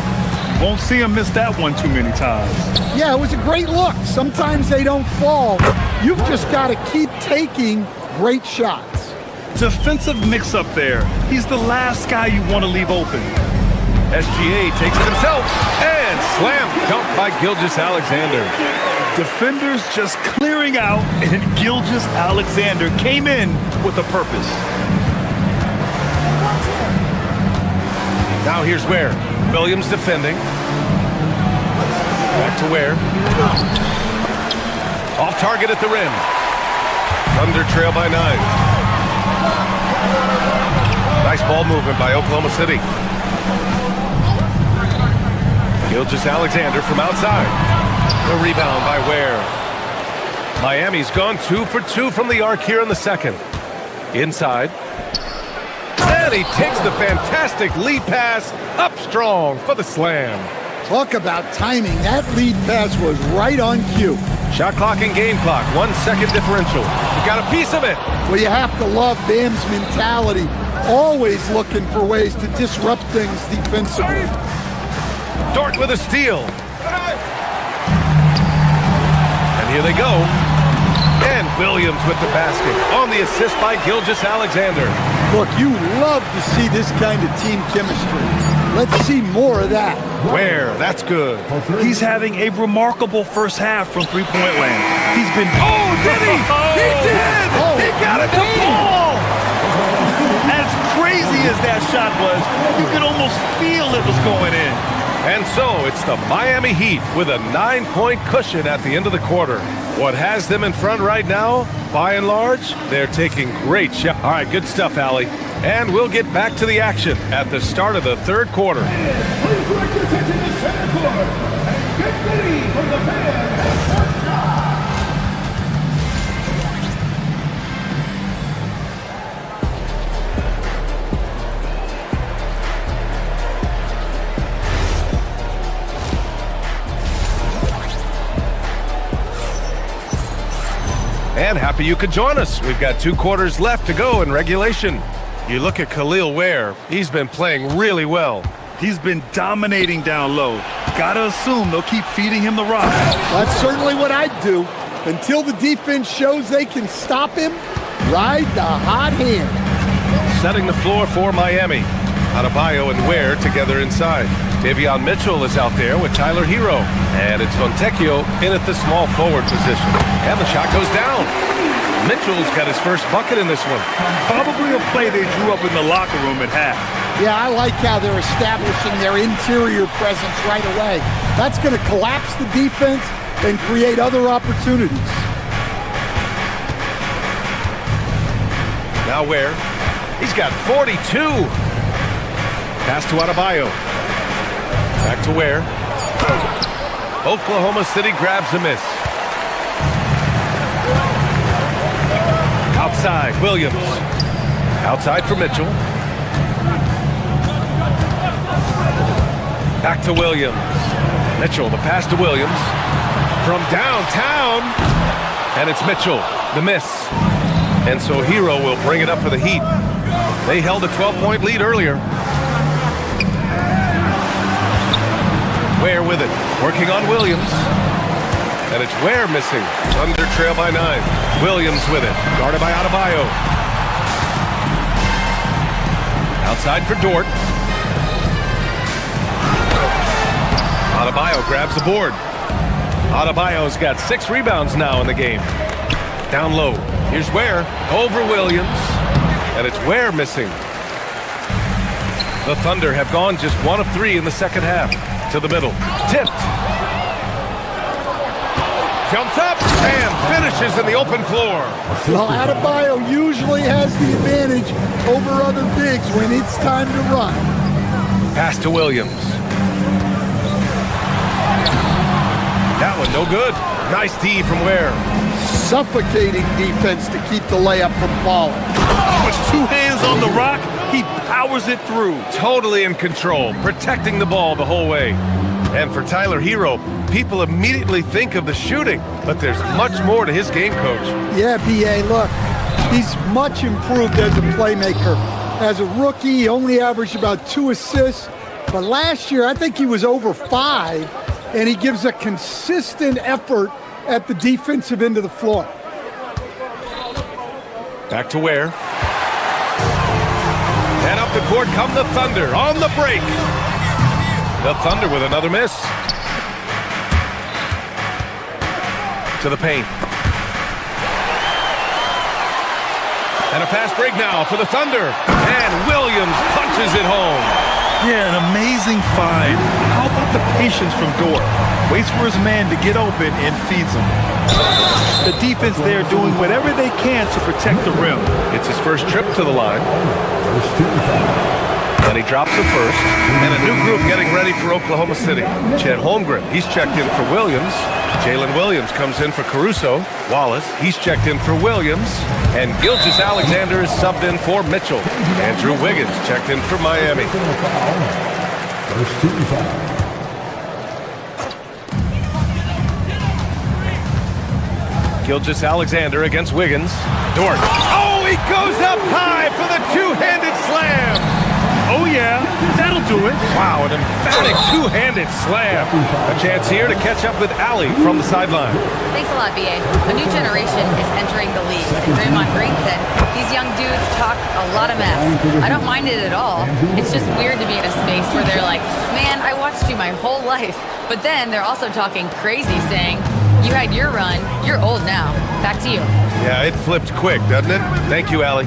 Won't see him miss that one too many times. Yeah, it was a great look. Sometimes they don't fall. You've just got to keep taking great shots. Defensive mix-up there. He's the last guy you want to leave open. SGA takes it himself and slam dunk by Gilgeous-Alexander. Defenders just clearing out, and Gilgeous-Alexander came in with a purpose. Now here's Ware. Williams defending. Back to Ware. Off target at the rim. Thunder trail by 9. Nice ball movement by Oklahoma City. Gilgeous-Alexander from outside. The rebound by Ware. Miami's gone 2 for 2 from the arc here in the second. Inside. And he takes the fantastic lead pass up strong for the slam. Talk about timing. That lead pass was right on cue. Shot clock and game clock, 1 second differential. You got a piece of it. Well, you have to love Bam's mentality. Always looking for ways to disrupt things defensively. Dort with a steal. And here they go. And Williams with the basket on the assist by Gilgeous-Alexander. Look, you love to see this kind of team chemistry. Let's see more of that. Where? That's good. He's having a remarkable first half from three-point land. He's been... Oh, did he? He did! He got it to fall! As crazy as that shot was, you could almost feel it was going in. And so it's the Miami Heat with a 9-point cushion at the end of the quarter. What has them in front right now, by and large, they're taking great shots. All right, good stuff, Allie. And we'll get back to the action at the start of the third quarter. Please direct your attention to center court and get ready for the fans. And happy you could join us. We've got 2 quarters left to go in regulation. You look at Khalil Ware, he's been playing really well. He's been dominating down low. Gotta assume they'll keep feeding him the rock. That's certainly what I'd do. Until the defense shows they can stop him, ride the hot hand. Setting the floor for Miami. Adebayo and Ware together inside. Davion Mitchell is out there with Tyler Hero. And it's Fontecchio in at the small forward position. And the shot goes down. Mitchell's got his first bucket in this one. Probably a play they drew up in the locker room at half. Yeah, I like how they're establishing their interior presence right away. That's going to collapse the defense and create other opportunities. Now Ware. He's got 42. Pass to Adebayo. Back to Ware. Oklahoma City grabs a miss. Outside, Williams. Outside for Mitchell. Back to Williams. Mitchell, the pass to Williams. From downtown. And it's Mitchell, the miss. And so Hero will bring it up for the Heat. They held a 12-point lead earlier. Ware with it. Working on Williams. And it's Ware missing. Thunder trail by 9. Williams with it. Guarded by Adebayo. Outside for Dort. Adebayo grabs the board. Adebayo's got 6 rebounds now in the game. Down low. Here's Ware. Over Williams. And it's Ware missing. The Thunder have gone just 1 of 3 in the second half. To the middle. Tipped. Jumps up and finishes in the open floor. Well, Adebayo usually has the advantage over other bigs when it's time to run. Pass to Williams. That one no good. Nice D from Ware. Suffocating defense to keep the layup from falling. With 2 hands on the rock, he powers it through. Totally in control, protecting the ball the whole way. And for Tyler Hero, people immediately think of the shooting, but there's much more to his game, Coach. Yeah, B.A., look, he's much improved as a playmaker. As a rookie, he only averaged about 2 assists, but last year I think he was over 5, and he gives a consistent effort at the defensive end of the floor. Back to Ware. And up the court come the Thunder on the break. The Thunder with another miss. To the paint. And a fast break now for the Thunder. And Williams punches it home. Yeah, an amazing find. How about the patience from Dort? Waits for his man to get open and feeds him. The defense there doing whatever they can to protect the rim. It's his first trip to the line. And he drops the first. And a new group getting ready for Oklahoma City. Chet Holmgren, he's checked in for Williams. Jalen Williams comes in for Caruso. Wallace, he's checked in for Williams. And Gilgeous-Alexander is subbed in for Mitchell. Andrew Wiggins checked in for Miami. First team foul. Gilgeous-Alexander against Wiggins. Dort. Oh, he goes up high for the two-handed slam. Oh, yeah, that'll do it. Wow, an emphatic two-handed slam. A chance here to catch up with Allie from the sideline. Thanks a lot, B.A. A new generation is entering the league. And Draymond Green said, these young dudes talk a lot of mess. I don't mind it at all. It's just weird to be in a space where they're like, man, I watched you my whole life. But then they're also talking crazy, saying, you had your run, you're old now. Back to you. Yeah, it flipped quick, doesn't it? Thank you, Allie.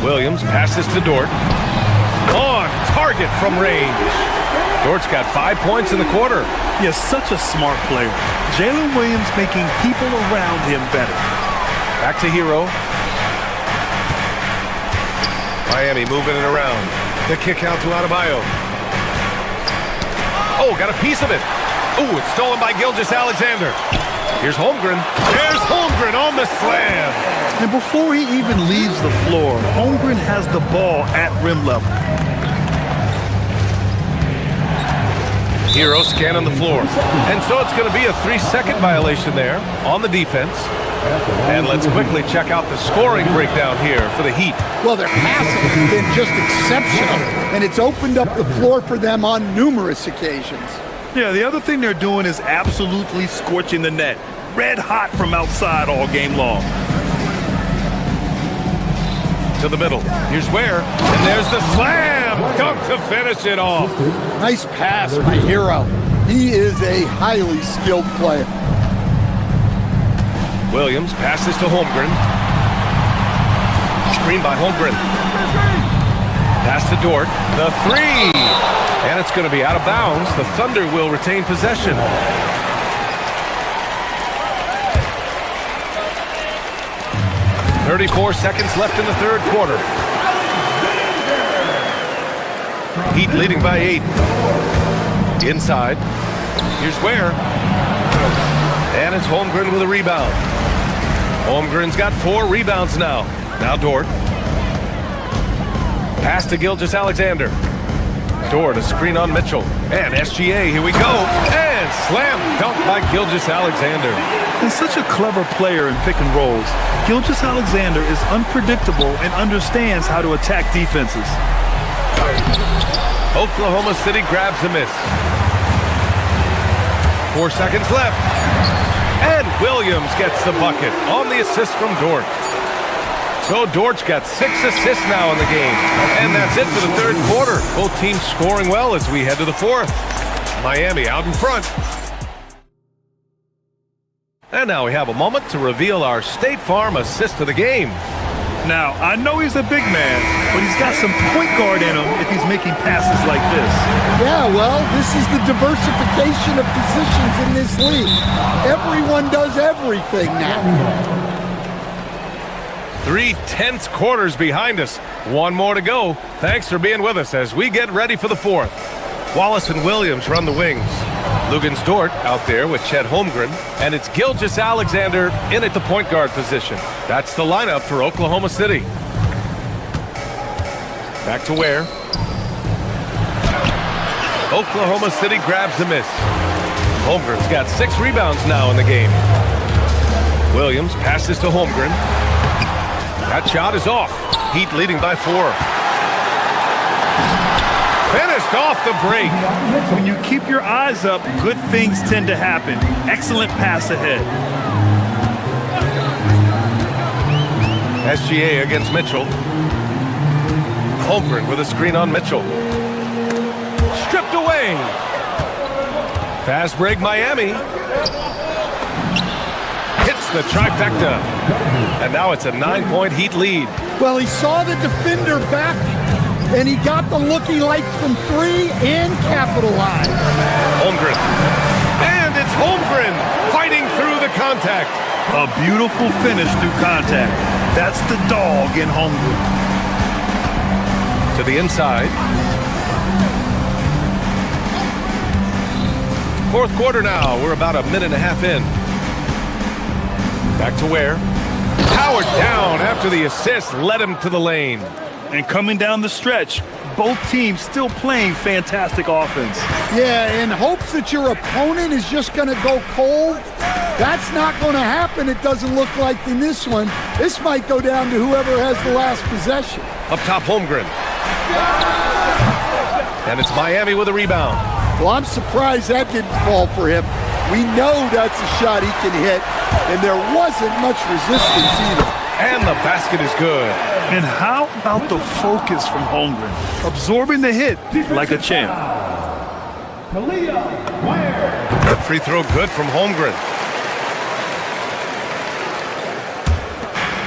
Williams passes to Dort. On target from range. Dort's got 5 points in the quarter. He is such a smart player. Jalen Williams making people around him better. Back to Hero. Miami moving it around. The kick out to Adebayo. Oh, got a piece of it. Oh, it's stolen by Gilgeous-Alexander. Here's Holmgren. There's Holmgren on the slam. And before he even leaves the floor, Holmgren has the ball at rim level. Hero scanning the floor. And so it's going to be a 3-second violation there on the defense. And let's quickly check out the scoring breakdown here for the Heat. Well, their passing has been just exceptional, and it's opened up the floor for them on numerous occasions. Yeah, the other thing they're doing is absolutely scorching the net. Red hot from outside all game long. To the middle. Here's Ware. And there's the slam. Dunk to finish it off. Nice pass by Hero. He is a highly skilled player. Williams passes to Holmgren. screen by Holmgren. Pass to Dort. The three. And it's going to be out of bounds. The Thunder will retain possession. "34 seconds left in the third quarter. Heat leading by 8. Inside. Here's Ware. And it's Holmgren with a rebound. Holmgren's got 4 rebounds now. Now Dort. Pass to Gilgeous-Alexander. Dort, a screen on Mitchell. And SGA, here we go. And slam dunk by Gilgeous-Alexander. He's such a clever player in pick and rolls. Gilgeous-Alexander is unpredictable and understands how to attack defenses. Oklahoma City grabs the miss. 4 seconds left. And Williams gets the bucket on the assist from Dort. So Dort's got 6 assists now in the game. And that's it for the third quarter. Both teams scoring well as we head to the fourth. Miami out in front. And now we have a moment to reveal our State Farm assist of the game. Now, I know he's a big man, but he's got some point guard in him if he's making passes like this. Yeah, well, this is the diversification of positions in this league. Everyone does everything now. 3 tense quarters behind us. One more to go. Thanks for being with us as we get ready for the fourth. Wallace and Williams run the wings. Lugens Dort out there with Chet Holmgren. And it's Gilgeous-Alexander in at the point guard position. That's the lineup for Oklahoma City. Back to Ware. Oklahoma City grabs the miss. Holmgren's got 6 rebounds now in the game. Williams passes to Holmgren. That shot is off. Heat leading by 4. Finished off the break. When you keep your eyes up, good things tend to happen. Excellent pass ahead. SGA against Mitchell. Holmgren with a screen on Mitchell. Stripped away. Fast break Miami. Hits the trifecta. And now it's a 9-point Heat lead. Well, he saw the defender back, and he got the look he liked from 3 and capitalized. Holmgren. And it's Holmgren fighting through the contact. A beautiful finish through contact. That's the dog in Holmgren. To the inside. Fourth quarter now. We're about a minute and a half in. Back to Ware. Powered down after the assist led him to the lane. And coming down the stretch, both teams still playing fantastic offense. Yeah, in hopes that your opponent is just going to go cold. That's not going to happen, it doesn't look like in this one. This might go down to whoever has the last possession. Up top, Holmgren. And it's Miami with a rebound. Well, I'm surprised that didn't fall for him. We know that's a shot he can hit, and there wasn't much resistance either. And the basket is good. And how about the focus from Holmgren? Absorbing the hit like a champ. Free throw good from Holmgren.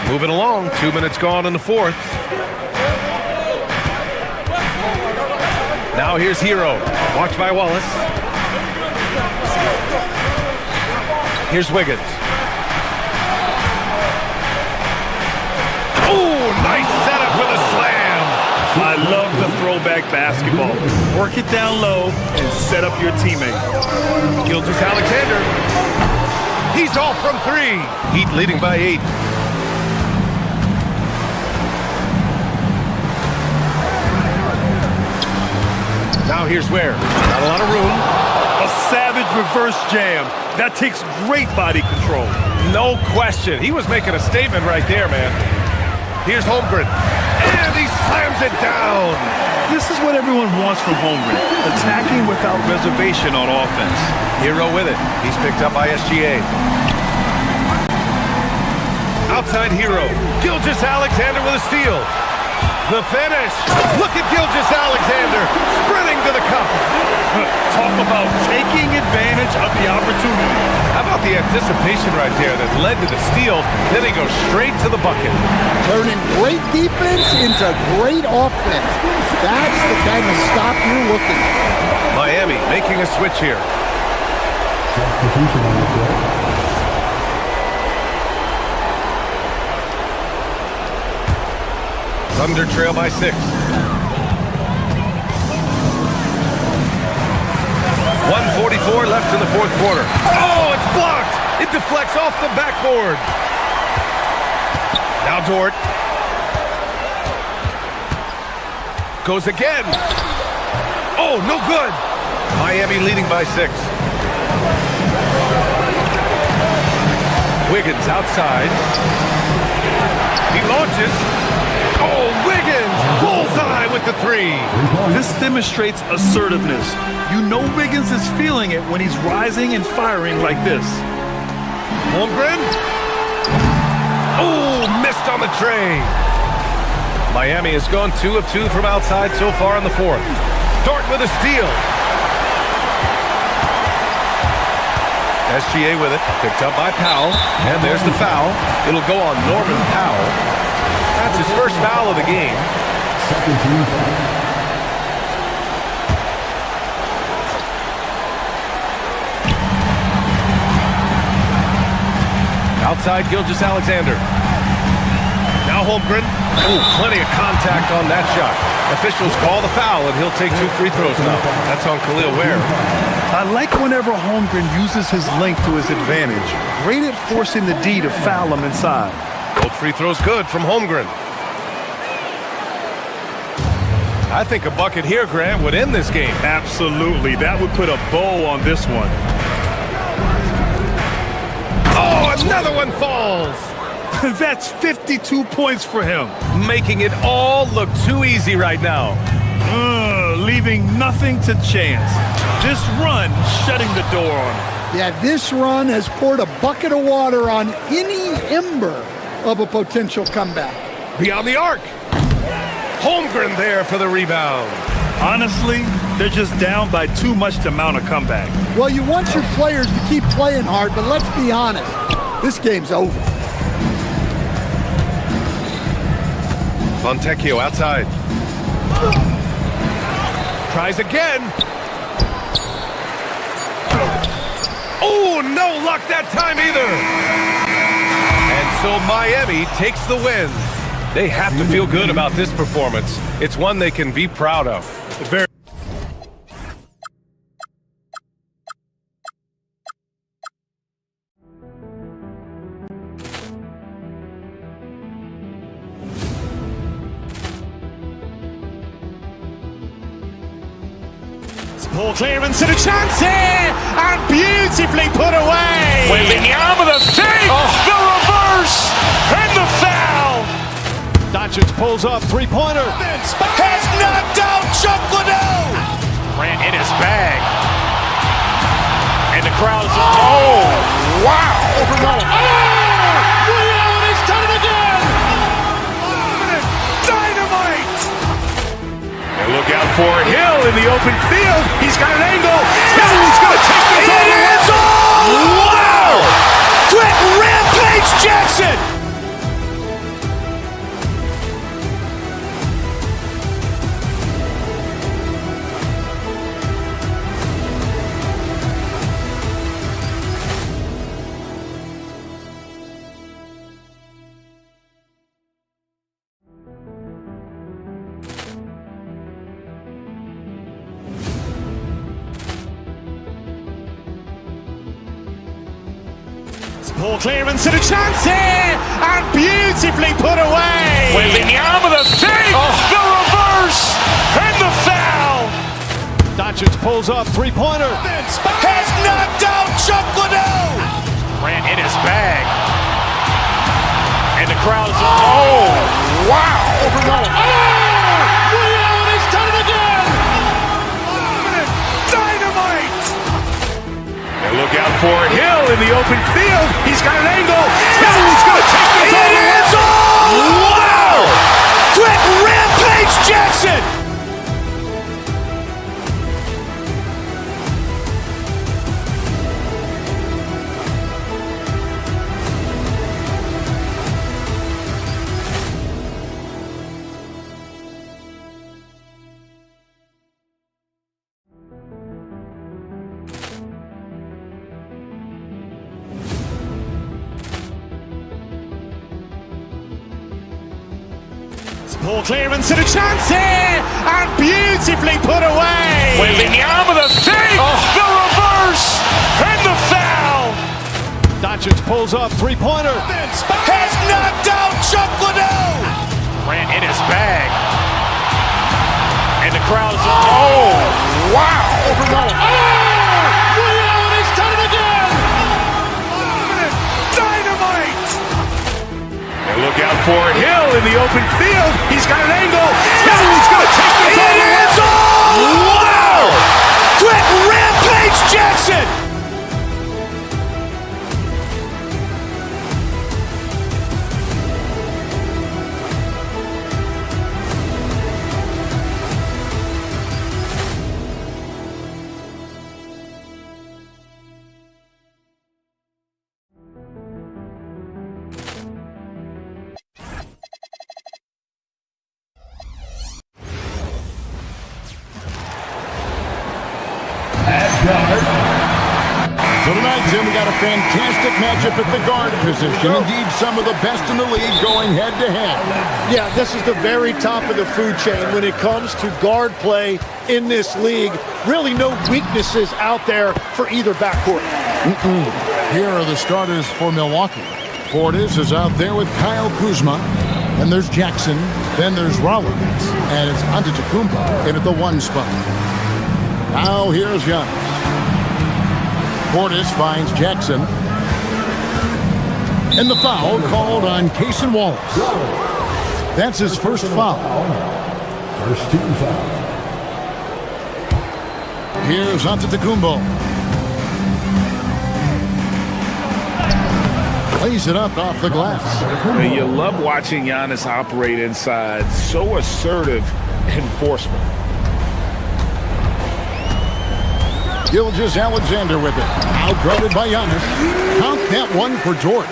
Moving along, 2 minutes gone in the fourth. Now here's Hero. Watched by Wallace. Here's Wiggins. Oh, nice setup for the slam. I love the throwback basketball. Work it down low and set up your teammate. Gilgeous-Alexander. He's off from 3. Heat leading by 8. Now here's Ware. Not a lot of room. A savage reverse jam. That takes great body control. No question. He was making a statement right there, man. Here's Holmgren. And he slams it down. This is what everyone wants from Holmgren. Attacking without reservation on offense. Hero with it. He's picked up by SGA. Outside Hero. Gilgeous-Alexander with a steal. The finish. Look at Gilgeous-Alexander sprinting to the cup. Talk about taking advantage of the opportunity. How about the anticipation right there that led to the steal? Then he goes straight to the bucket. Turning great defense into great offense. That's the kind of stop you're looking for. Miami making a switch here. Thunder trail by 6. 1:44 left in the fourth quarter. Oh, it's blocked! It deflects off the backboard. Now Dort. Goes again. Oh, no good. Miami leading by 6. Wiggins outside. He launches. Oh, Wiggins! Bullseye with the 3. This demonstrates assertiveness. You know Wiggins is feeling it when he's rising and firing like this. Holmgren. Oh, missed on the tray. Miami has gone 2 of 2 from outside so far in the fourth. Dort with a steal. SGA with it, picked up by Powell, and there's the foul. It'll go on Norman Powell. That's his first foul of the game. Second team foul. Outside Gilgeous-Alexander. Now Holmgren. Oh, plenty of contact on that shot. Officials call the foul, and he'll take 2 free throws now. That's on Khalil Ware. I like whenever Holmgren uses his length to his advantage. Great at forcing the D to foul him inside. Both free throws good from Holmgren. I think a bucket here, Grant, would end this game. Absolutely. That would put a bow on this one. Oh, another one falls. That's 52 points for him. Making it all look too easy right now. Leaving nothing to chance. This run shutting the door on him. Yeah, this run has poured a bucket of water on any ember of a potential comeback. Beyond the arc. Holmgren there for the rebound. Honestly, they're just down by too much to mount a comeback. Well, you want your players to keep playing hard, but let's be honest. This game's over. Fontecchio outside. Tries again. Oh, no luck that time either. And so Miami takes the win. They have to feel good about this performance. It's one they can be proud of. Very. Ball clearance and a chance here, and beautifully put away. Wembanyama the fake, the reverse, and the foul. Doncic pulls up, three-pointer. Has knocked out Chuck Liddell. Ran in his bag. And the crowd is, oh, wow. Reality's done it again. Dynamite. And look out for Hill in the open field. He's got an angle. Hill's going to take this all the way. Wow. Quick Rampage Jackson. Ball clearance and a chance here, and beautifully put away. Wembanyama the fake, the reverse, and the foul. Doncic pulls up, three-pointer. Has knocked out Chuck Liddell. Ran in his bag. And the crowd is, oh, wow. Reality's done it again. Dynamite. And look out for Hill in the open field. He's got an angle. Hill's going to take this all the way. Wow. Quick Rampage Jackson. Ball clearance and a chance here, and beautifully put away. Wembanyama the fake, the reverse, and the foul. Doncic pulls up, three-pointer. Has knocked out Chuck Liddell. Ran in his bag. And the crowd is... Oh, wow. He's done it again. Dynamite. And look out for Hill in the open field. He's got an angle. Hill's going to take this all the way. Wow. Quick rampage Jackson. So tonight, Tim, we got a fantastic matchup at the guard position. Indeed, some of the best in the league going head-to-head. Yeah, this is the very top of the food chain when it comes to guard play in this league. Really no weaknesses out there for either backcourt. Here are the starters for Milwaukee. Portis is out there with Kyle Kuzma. Then there's Jackson. Then there's Rollins. And it's Antetokounmpo in at the one spot. Now here's Giannis. Portis finds Jackson. And the foul called on Cason Wallace. That's his first foul. First team foul. Here's Antetokounmpo. Plays it up off the glass. And you love watching Giannis operate inside. So assertive and forceful. Gilgeous-Alexander with it. Outguarded by Giannis. Count that one for George.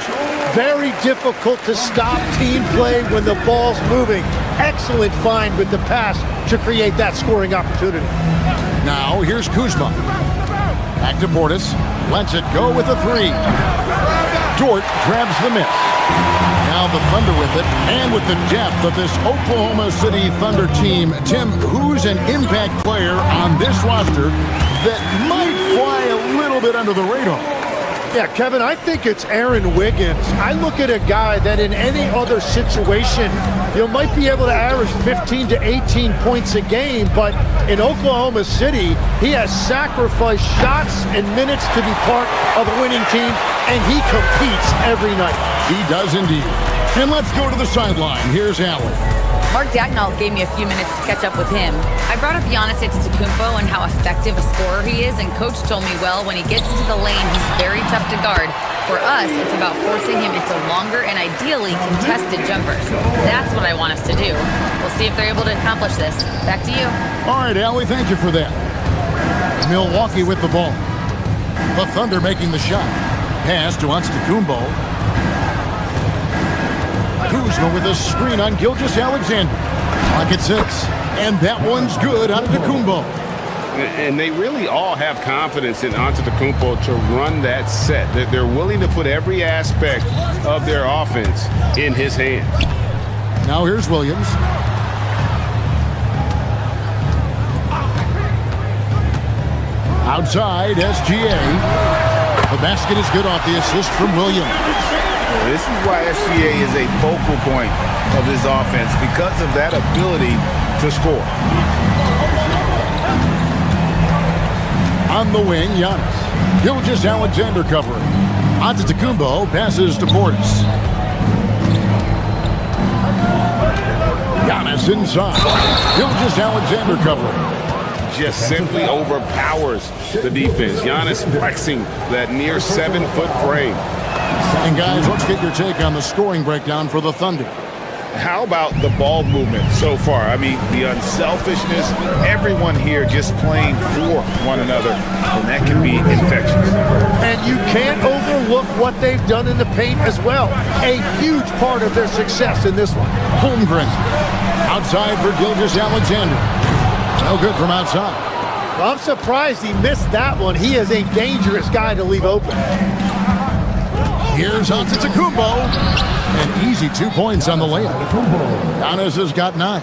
Very difficult to stop team play when the ball's moving. Excellent find with the pass to create that scoring opportunity. Now here's Kuzma. Back to Portis. Lets it go with a three. Dort grabs the miss. Now the Thunder with it, and with the depth of this Oklahoma City Thunder team. Tim, who's an impact player on this roster that might fly a little bit under the radar? Yeah, Kevin, I think it's Aaron Wiggins. I look at a guy that in any other situation, might be able to average 15 to 18 points a game, but in Oklahoma City, he has sacrificed shots and minutes to be part of a winning team, and he competes every night. He does indeed. And let's go to the sideline. Here's Allen. Mark Dagnall gave me a few minutes to catch up with him. I brought up Giannis Antetokounmpo and how effective a scorer he is, and Coach told me, well, when he gets into the lane, he's very tough to guard. For us, it's about forcing him into longer and ideally contested jumpers. That's what I want us to do. We'll see if they're able to accomplish this. Back to you. All right, Allie, thank you for that. Milwaukee with the ball. The Thunder making the shot. Pass to Antetokounmpo. Kuzma with a screen on Gilgeous-Alexander. Clock at 6. And that one's good out of Antetokounmpo. And they really all have confidence in Antetokounmpo to run that set. That they're willing to put every aspect of their offense in his hands. Now here's Williams. Outside, SGA. The basket is good off the assist from Williams. This is why SGA is a focal point of this offense, because of that ability to score. On the wing, Giannis. Gilgeous-Alexander covering. Antetokounmpo passes to Portis. Giannis inside. Gilgeous-Alexander covering. Just simply overpowers the defense. Giannis flexing that near 7-foot frame. And guys, let's get your take on the scoring breakdown for the Thunder. How about the ball movement so far? I mean, the unselfishness, everyone here just playing for one another, and that can be infectious. And you can't overlook what they've done in the paint as well. A huge part of their success in this one. Holmgren. Outside for Gilgeous-Alexander. No good from outside. Well, I'm surprised he missed that one. He is a dangerous guy to leave open. Here's Antetokounmpo. An easy 2 points on the layup. Giannis has got 9.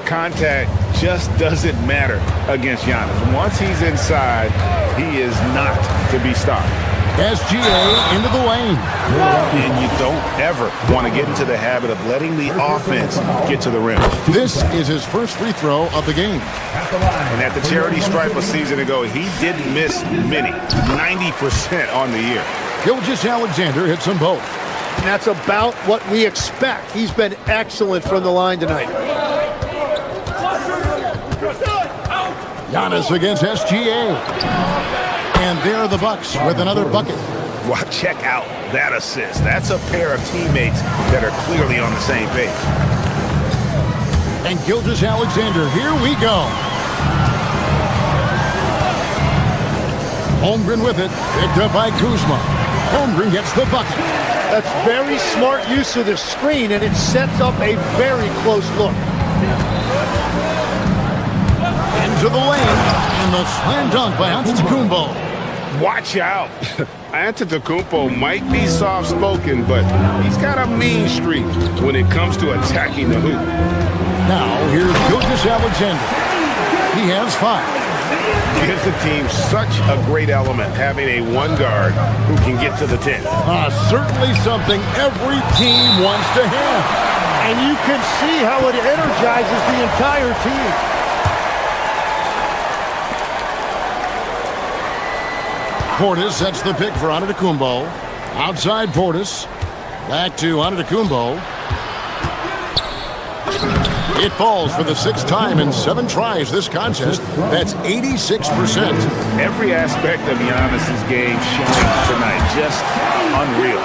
Contact just doesn't matter against Giannis. Once he's inside, he is not to be stopped. SGA into the lane. And you don't ever want to get into the habit of letting the offense get to the rim. This is his first free throw of the game. And at the charity stripe a season ago, he didn't miss many, 90% on the year. Gilgeous-Alexander hits them both. And that's about what we expect. He's been excellent from the line tonight. Giannis against SGA. And there are the Bucks with another bucket. Well, check out that assist. That's a pair of teammates that are clearly on the same page. And Gilgeous-Alexander, here we go. Holmgren with it, picked up by Kuzma. Holmgren gets the bucket. That's very smart use of the screen, and it sets up a very close look. Into the lane, and the slam dunk by Antetokounmpo. Watch out. Antetokounmpo might be soft-spoken, but he's got a mean streak when it comes to attacking the hoop. Now, here's Gilgeous-Alexander. He has 5. Gives the team such a great element having a one guard who can get to the 10. Certainly something every team wants to have. And you can see how it energizes the entire team. Portis sets the pick for Antetokounmpo. Outside Portis. Back to Antetokounmpo. It falls for the 6th time in 7 tries this contest. That's 86%. Every aspect of Giannis's game showing tonight. Just unreal.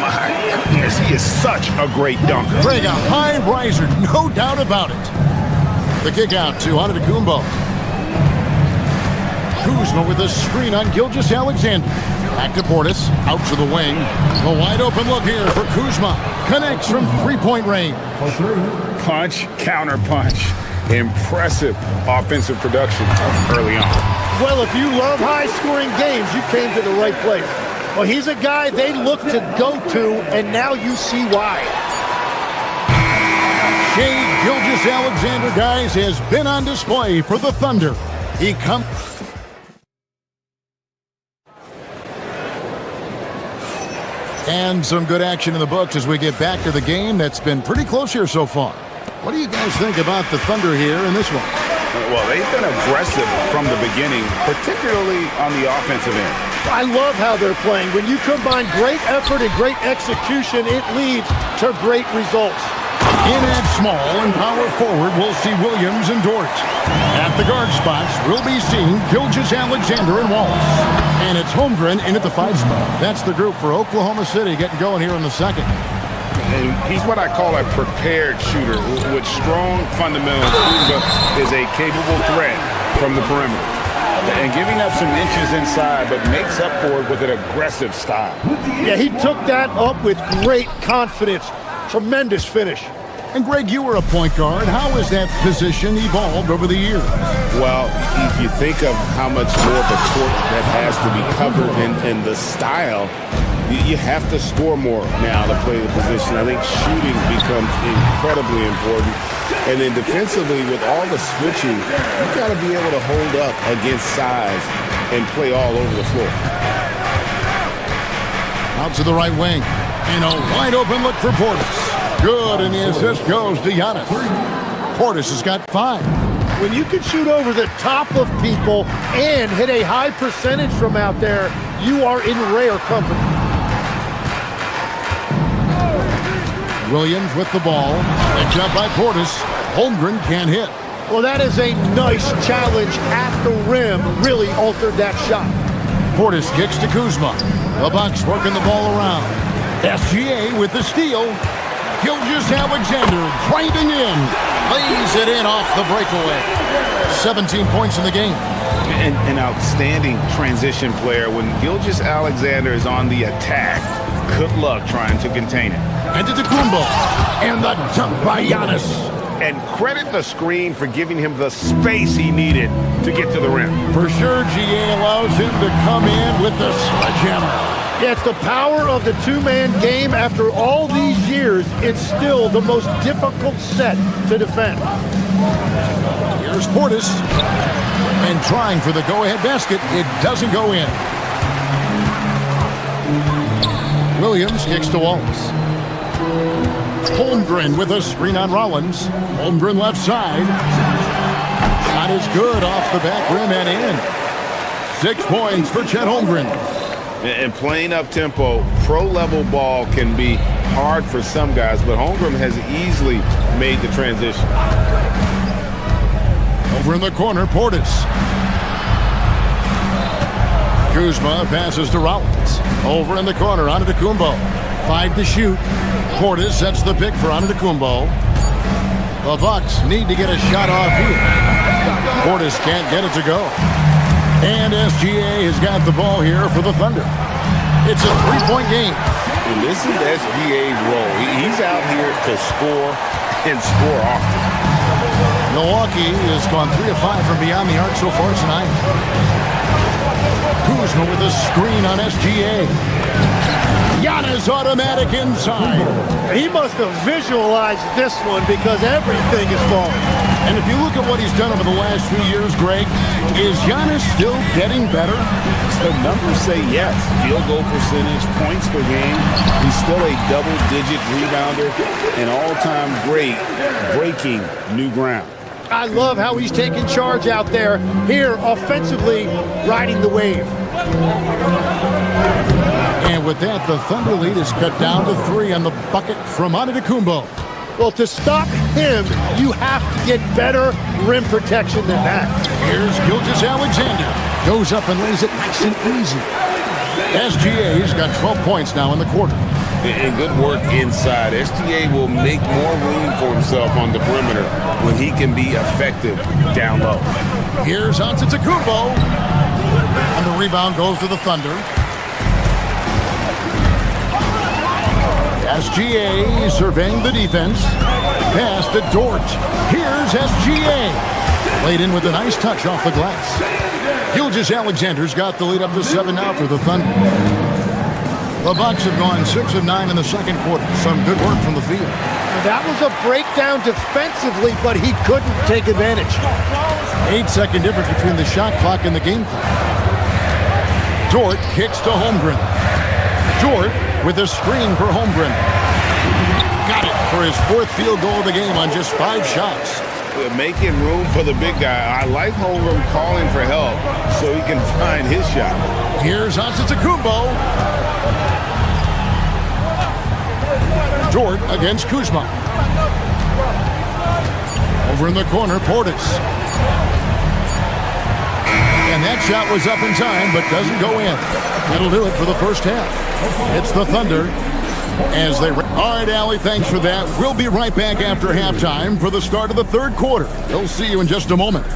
My goodness, he is such a great dunker. Greg, a high riser, no doubt about it. The kick out to Antetokounmpo. Kuzma with a screen on Gilgeous-Alexander. Back to Portis, out to the wing. A wide open look here for Kuzma. Connects from 3-point range. Punch, counter punch. Impressive offensive production early on. Well, if you love high-scoring games, you came to the right place. Well, he's a guy they look to go to, and now you see why. Shai Gilgeous-Alexander, guys, has been on display for the Thunder. He comes... And some good action in the books as we get back to the game that's been pretty close here so far. What do you guys think about the Thunder here in this one? Well, they've been aggressive from the beginning, particularly on the offensive end. I love how they're playing. When you combine great effort and great execution, it leads to great results. In at small and power forward, we'll see Williams and Dort. At the guard spots, we'll be seeing Gilgeous-Alexander and Wallace. And it's Holmgren in at the 5 spot. That's the group for Oklahoma City getting going here in the second. And he's what I call a prepared shooter with strong fundamentals. Kuzma is a capable threat from the perimeter. And giving up some inches inside, but makes up for it with an aggressive style. Yeah, he took that up with great confidence. Tremendous finish. And Greg, you were a point guard. How has that position evolved over the years? Well, if you think of how much more of a court that has to be covered and the style, you have to score more now to play the position. I think shooting becomes incredibly important. And then defensively, with all the switching, you got to be able to hold up against size and play all over the floor. Out to the right wing. And a wide open look for Portis. Good, and the assist goes to Giannis. Portis has got 5. When you can shoot over the top of people and hit a high percentage from out there, you are in rare company. Williams with the ball. Picked up by Portis. Holmgren can't hit. Well, that is a nice challenge at the rim. Really altered that shot. Portis kicks to Kuzma. The Bucks working the ball around. SGA with the steal. Gilgeous-Alexander grinding in. Lays it in off the breakaway. 17 points in the game. An outstanding transition player. When Gilgeous-Alexander is on the attack, good luck trying to contain it. Antetokounmpo. And the dunk by Giannis. and credit the screen for giving him the space he needed to get to the rim. For sure, GA allows him to come in with the sledgehammer. Yeah, it's the power of the two-man game. After all these years, it's still the most difficult set to defend. Here's Portis. And trying for the go-ahead basket. It doesn't go in. Williams kicks to Wallace. Holmgren with a screen on Rollins. Holmgren left side. Shot is good off the back rim and in. 6 points for Chet Holmgren. And playing up-tempo, pro-level ball can be hard for some guys, but Holmgren has easily made the transition. Over in the corner, Portis. Kuzma passes to Rollins. Over in the corner, Antetokounmpo. 5 to shoot. Portis sets the pick for Antetokounmpo. The Bucks need to get a shot off here. Portis can't get it to go. And SGA has got the ball here for the Thunder. It's a 3-point game. And this is SGA's role. He's out here to score and score often. Milwaukee has gone 3 of 5 from beyond the arc so far tonight. Kuzma with a screen on SGA. Giannis automatic inside. He must have visualized this one because everything is falling. And if you look at what he's done over the last few years, Greg, is Giannis still getting better? The numbers say yes. Field goal percentage, points per game. He's still a double-digit rebounder, an all-time great, breaking new ground. I love how he's taking charge out there. Here, offensively, riding the wave. And with that, the Thunder lead is cut down to 3 on the bucket from Antetokounmpo. Well, to stop him, you have to get better rim protection than that. Here's Gilgeous-Alexander. Goes up and lays it nice and easy. SGA's got 12 points now in the quarter. And good work inside. SGA will make more room for himself on the perimeter when he can be effective down low. Here's Antetokounmpo. And the rebound goes to the Thunder. SGA surveying the defense. Pass to Dort. Here's SGA. Laid in with a nice touch off the glass. Gilgeous-Alexander's got the lead up to 7 now for the Thunder. The Bucks have gone 6 of 9 in the second quarter. Some good work from the field. That was a breakdown defensively, but he couldn't take advantage. 8-second difference between the shot clock and the game clock. Dort kicks to Holmgren. Dort with a screen for Holmgren. Got it for his 4th field goal of the game on just 5 shots. Making room for the big guy. I like Holmgren calling for help so he can find his shot. Here's Antetokounmpo. Dort against Kuzma. Over in the corner, Portis. And that shot was up in time, but doesn't go in. That'll do it for the first half. It's the Thunder as they... All right, Allie, thanks for that. We'll be right back after halftime for the start of the third quarter. We'll see you in just a moment.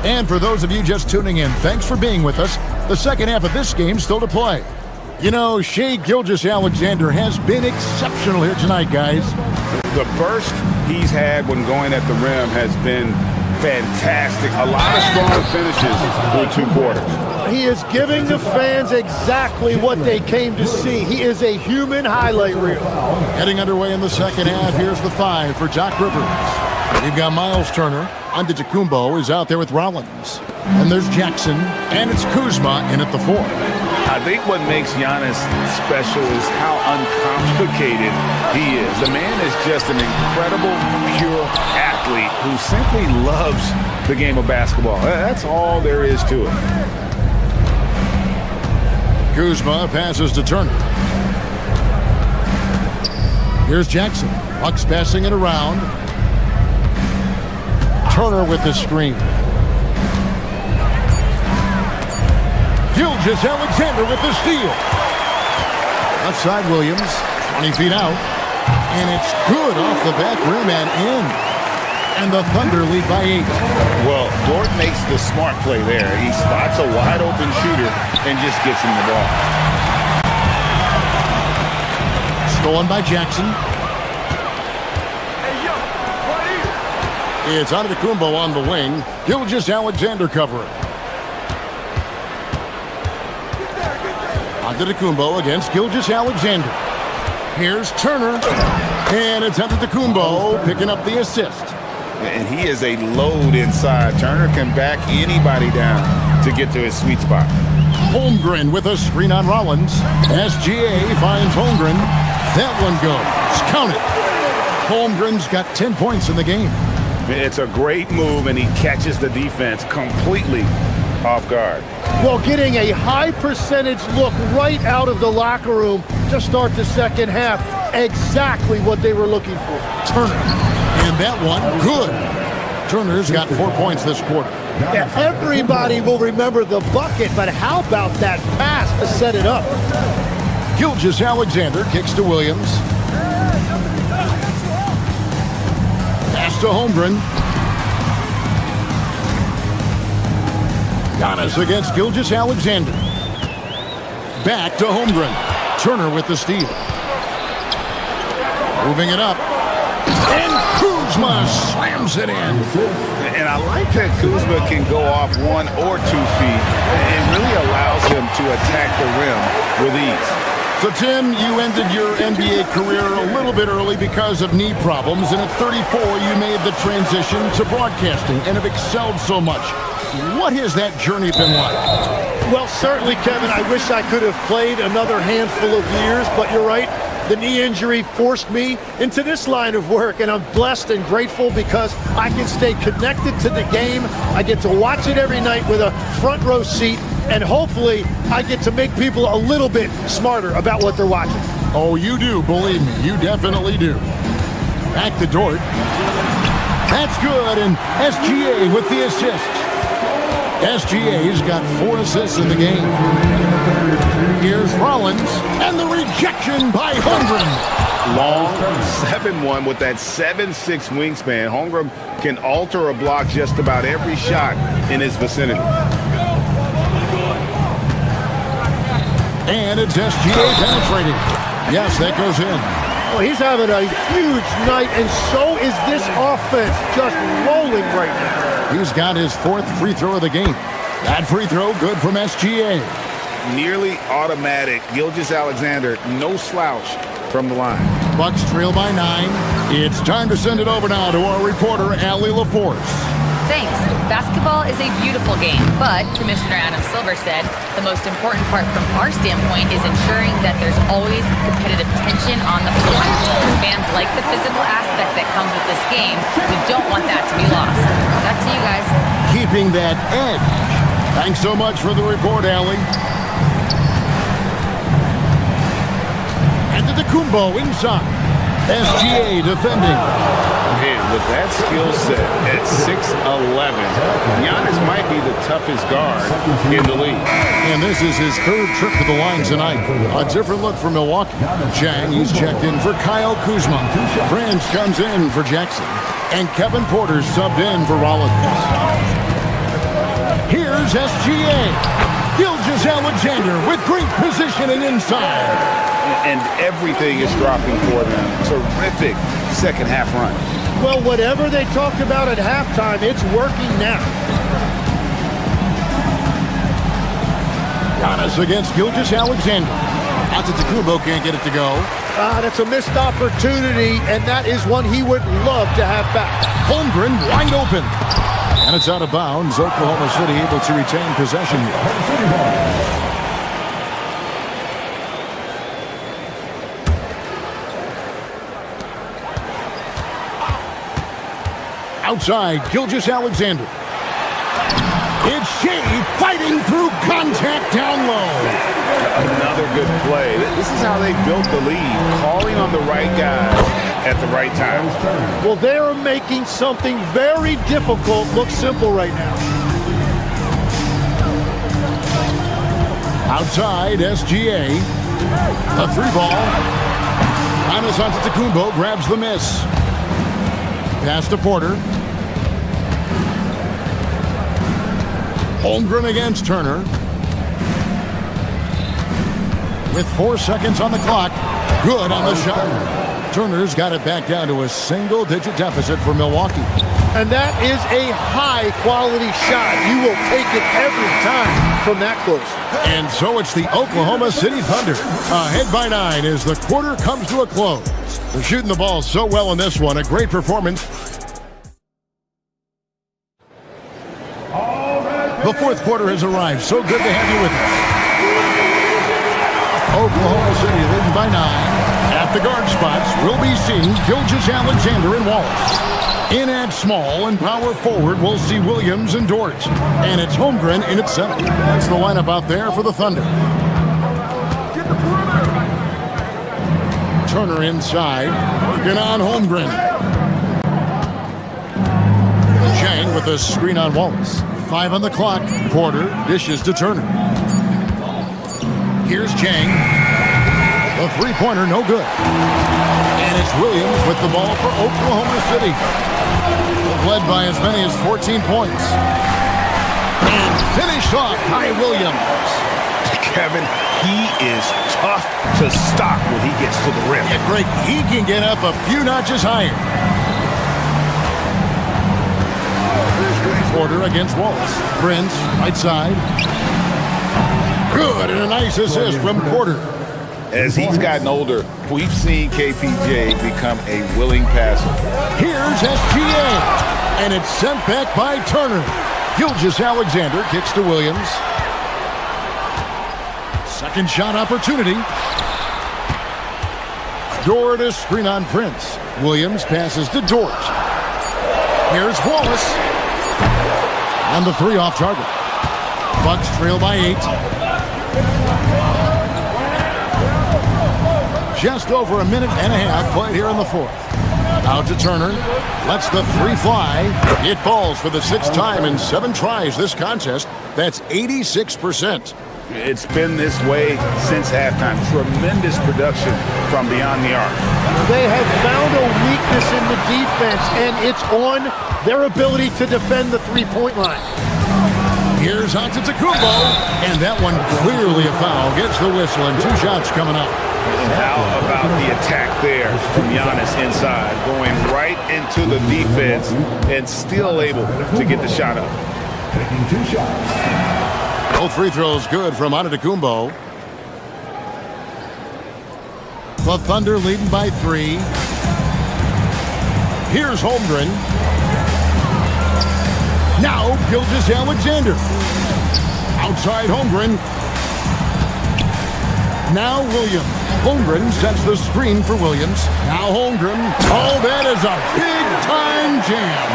And for those of you just tuning in, thanks for being with us. The second half of this game still to play. You know, Shai Gilgeous-Alexander has been exceptional here tonight, guys. The burst he's had when going at the rim has been fantastic. A lot of strong finishes through 2 quarters. He is giving the fans exactly what they came to see. He is a human highlight reel. Heading underway in the second half, here's the 5 for Doc Rivers. We've got Miles Turner. Antetokounmpo is out there with Rollins. And there's Jackson. And it's Kuzma in at the 4. I think what makes Giannis special is how uncomplicated he is. The man is just an incredible, pure athlete who simply loves the game of basketball. That's all there is to it. Kuzma passes to Turner. Here's Jackson. Bucks passing it around. Turner with the screen. Gilgeous-Alexander with the steal. Left side Williams, 20 feet out. And it's good off the back rim and in. And the Thunder lead by 8. Well, Dort makes the smart play there. He spots a wide open shooter and just gets him the ball. Stolen by Jackson. It's Antetokounmpo on the wing. Gilgeous-Alexander covering. Antetokounmpo against Gilgeous-Alexander. Here's Turner. And it's Antetokounmpo picking up the assist. And he is a load inside. Turner can back anybody down to get to his sweet spot. Holmgren with a screen on Rollins. SGA finds Holmgren. That one goes. Count it. Holmgren's got 10 points in the game. It's a great move, and he catches the defense completely off guard. Well, getting a high percentage look right out of the locker room to start the second half. Exactly what they were looking for. Turner. And that one, good. Turner's got 4 points this quarter. Yeah, everybody will remember the bucket, but how about that pass to set it up? Gilgeous-Alexander kicks to Williams. Pass to Holmgren. Giannis against Gilgeous-Alexander. Back to Holmgren. Turner with the steal. Moving it up. And Kuzma slams it in. And I like that Kuzma can go off 1 or 2 feet. It really allows him to attack the rim with ease. So, Tim, you ended your NBA career a little bit early because of knee problems, and at 34, you made the transition to broadcasting and have excelled so much. What has that journey been like? Well, certainly, Kevin, I wish I could have played another handful of years, but you're right. The knee injury forced me into this line of work, and I'm blessed and grateful because I can stay connected to the game. I get to watch it every night with a front row seat, and hopefully I get to make people a little bit smarter about what they're watching. Oh, you do, believe me. You definitely do. Back to Dort. That's good, and SGA with the assist. SGA's got 4 assists in the game. Here's Rollins, and the rejection by Holmgren. Long 7-1 with that 7'6" wingspan. Holmgren can alter a block just about every shot in his vicinity. And it's SGA penetrating. Yes, that goes in. Well, he's having a huge night, and so is this offense just rolling right now. He's got his 4th free throw of the game. That free throw good from SGA. Nearly automatic. Gilgeous-Alexander, no slouch from the line. Bucks trail by 9. It's time to send it over now to our reporter, Allie LaForce. Thanks. Basketball is a beautiful game, but Commissioner Adam Silver said the most important part from our standpoint is ensuring that there's always competitive tension on the floor. Fans like the physical aspect that comes with this game. We don't want that to be lost. Back to you guys. Keeping that edge. Thanks so much for the report, Allie. Antetokounmpo inside. SGA defending. Man, with that skill set at 6'11", Giannis might be the toughest guard in the league. And this is his 3rd trip to the line tonight. A different look for Milwaukee. Chang, he's checked in for Kyle Kuzma. Prince comes in for Jackson. And Kevin Porter subbed in for Rollins. Here's SGA. Gilgeous-Alexander with great positioning inside. And everything is dropping for them. Terrific second half run. Well, whatever they talked about at halftime, it's working now. Giannis against Gilgeous-Alexander. Antetokounmpo can't get it to go. That's a missed opportunity, and that is one he would love to have back. Holmgren wide open. And it's out of bounds. Oklahoma City able to retain possession here. Outside, Gilgeous-Alexander. It's Shea fighting through contact down low. Another good play. This is how they built the lead. Calling on the right guys at the right time. Well, they are making something very difficult look simple right now. Outside, SGA. A three ball. Giannis Antetokounmpo grabs the miss. Pass to Porter. Holmgren against Turner. With 4 seconds on the clock. Good on the shot. Turner's got it back down to a single-digit deficit for Milwaukee. And that is a high-quality shot. You will take it every time from that close. And so it's the Oklahoma City Thunder. Ahead by 9 as the quarter comes to a close. They're shooting the ball so well in this one. A great performance. The fourth quarter has arrived. So good to have you with us. Oklahoma City leading by 9. At the guard spots, we'll be seeing Gilgeous-Alexander and Wallace. In at small and power forward, we'll see Williams and Dort. And it's Holmgren in at center. That's the lineup out there for the Thunder. Turner inside, working on Holmgren. Chang with a screen on Wallace. 5 on the clock. Porter dishes to Turner. Here's Chang. The three-pointer, no good. And it's Williams with the ball for Oklahoma City. They've led by as many as 14 points. And finished off by Williams. Kevin, he is tough to stop when he gets to the rim. Yeah, Greg, he can get up a few notches higher. Porter against Wallace. Prince, right side. Good, and a nice assist from Porter. As he's gotten older, we've seen KPJ become a willing passer. Here's SGA, and it's sent back by Turner. Gilgeous-Alexander kicks to Williams. Second shot opportunity. Dort a screen on Prince. Williams passes to Dort. Here's Wallace. And the three off target. Bucks trail by 8. Just over a minute and a half played here in the fourth. Out to Turner. Lets the three fly. It falls for the 6th time in 7 tries this contest. That's 86%. It's been this way since halftime. Tremendous production from beyond the arc. They have found a weakness in the defense, and it's on their ability to defend the three-point line. Here's Antetokounmpo, and that one clearly a foul. Gets the whistle, and 2 shots coming up. And how about the attack there from Giannis inside, going right into the defense and still able to get the shot up. Taking 2 shots. Both free throws good from Antetokounmpo. The Thunder leading by 3. Here's Holmgren. Now Gilgeous-Alexander. Outside Holmgren. Now Williams. Holmgren sets the screen for Williams. Now Holmgren. Oh, that is a big-time jam.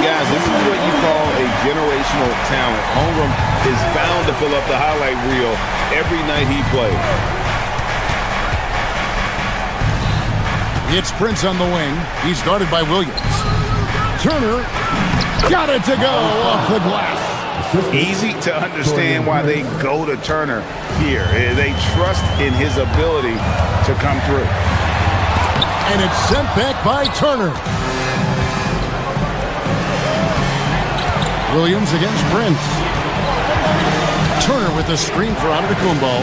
Guys, this is what you call a generational talent. Holmgren is bound to fill up the highlight reel every night he plays. It's Prince on the wing. He's guarded by Williams. Turner got it to go off the glass. Easy to understand why they go to Turner here. They trust in his ability to come through. And it's sent back by Turner. Williams against Prince. Turner with the screen for Antetokounmpo.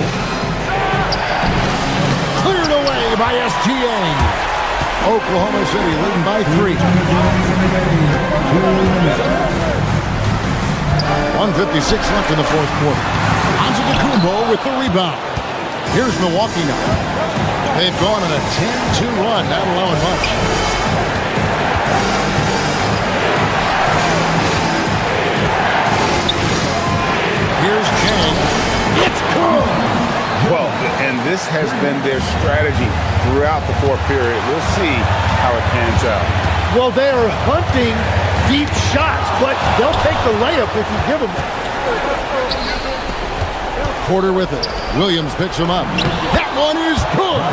Cleared away by SGA. Oklahoma City leading by 3. 1:56 left in the fourth quarter. Antetokounmpo with the rebound. Here's Milwaukee now. They've gone on a 10-2 run, not allowing much. Here's Chang. It's good! Well, and this has been their strategy throughout the fourth period. We'll see how it pans out. Well, they are hunting deep shots, but they'll take the layup if you give them that. Porter with it. Williams picks him up. That one is good.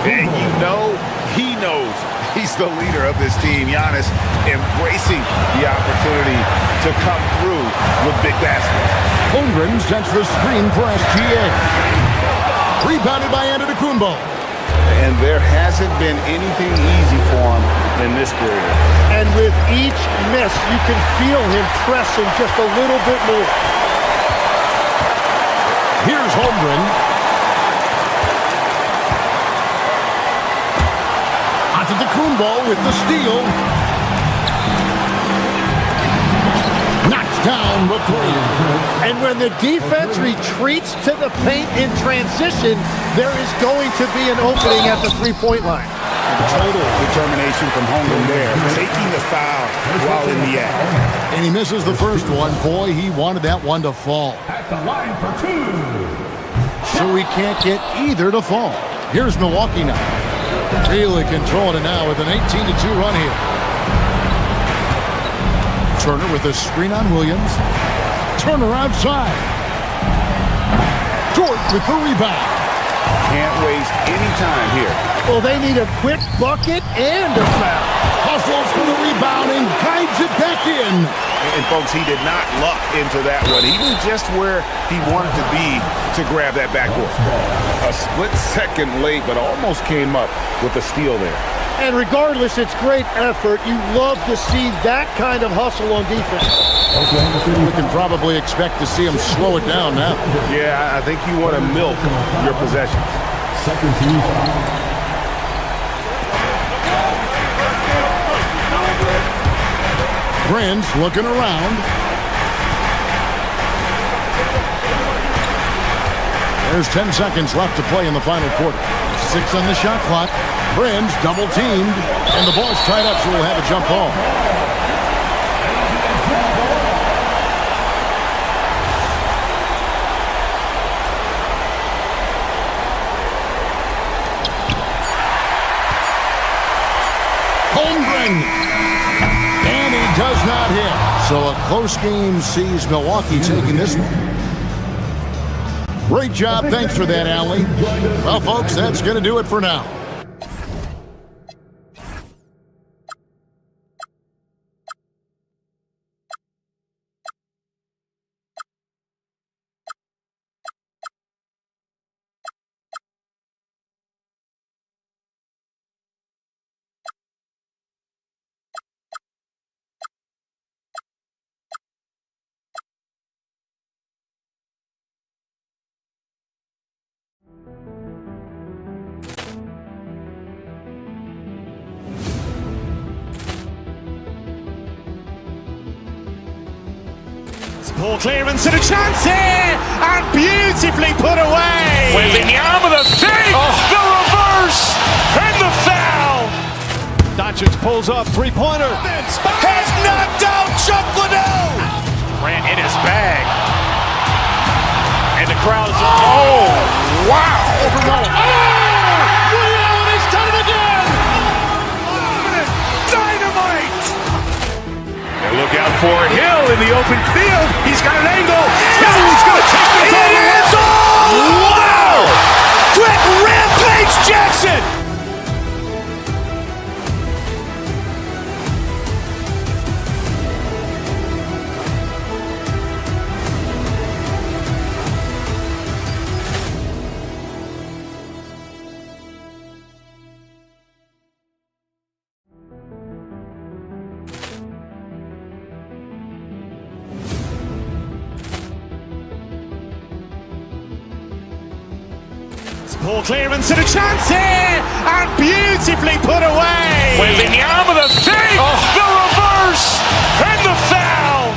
And you know he knows He's the leader of this team. Giannis embracing the opportunity to come through with big baskets. Holmgren sends the screen for SGA. Rebounded by Antetokounmpo. And there hasn't been anything easy for him in this period. And with each miss, you can feel him pressing just a little bit more. Here's Holmgren. Antetokounmpo with the steal. Knocks down the three. And when the defense retreats to the paint in transition, there is going to be an opening at the three-point line. Total determination from Holmgren there, taking the foul while in the act. And he misses the first one. Boy, he wanted that one to fall. At the line for two. So he can't get either to fall. Here's Milwaukee now. Really controlling it now with an 18-2 run here. Turner with a screen on Williams. Turner outside. George with the rebound. Can't waste any time here. Well, they need a quick bucket and a foul. Hustles for the rebound and guides it back in. And folks, he did not luck into that one. He was just where he wanted to be to grab that backboard. A split second late, but almost came up with a steal there. And regardless, it's great effort. You love to see that kind of hustle on defense. We can probably expect to see him slow it down now. Yeah, I think you want to milk your possessions. Second team foul. Prince looking around. There's 10 seconds left to play in the final quarter. 6 on the shot clock. Prince double teamed, and the ball's tied up, so we'll have a jump ball. Holmgren, and he does not hit. So a close game sees Milwaukee taking this one. Great job. Thanks for that, Allie. Well, folks, that's going to do it for now. Ball clearance and a chance here, and beautifully put away. Wembanyama the fake, the reverse, and the foul. Doncic pulls up, three-pointer. Has knocked out Chuck Liddell. Ran in his bag. And the crowd is, oh, wow. Williams has done it again. Dynamite. And look out for Hill in the open field. He's got an angle. He's going to take this all the way. Wow. Quick rampage Jackson. Ball clearance and a chance here, and beautifully put away. Wembanyama the fake, the reverse, and the foul.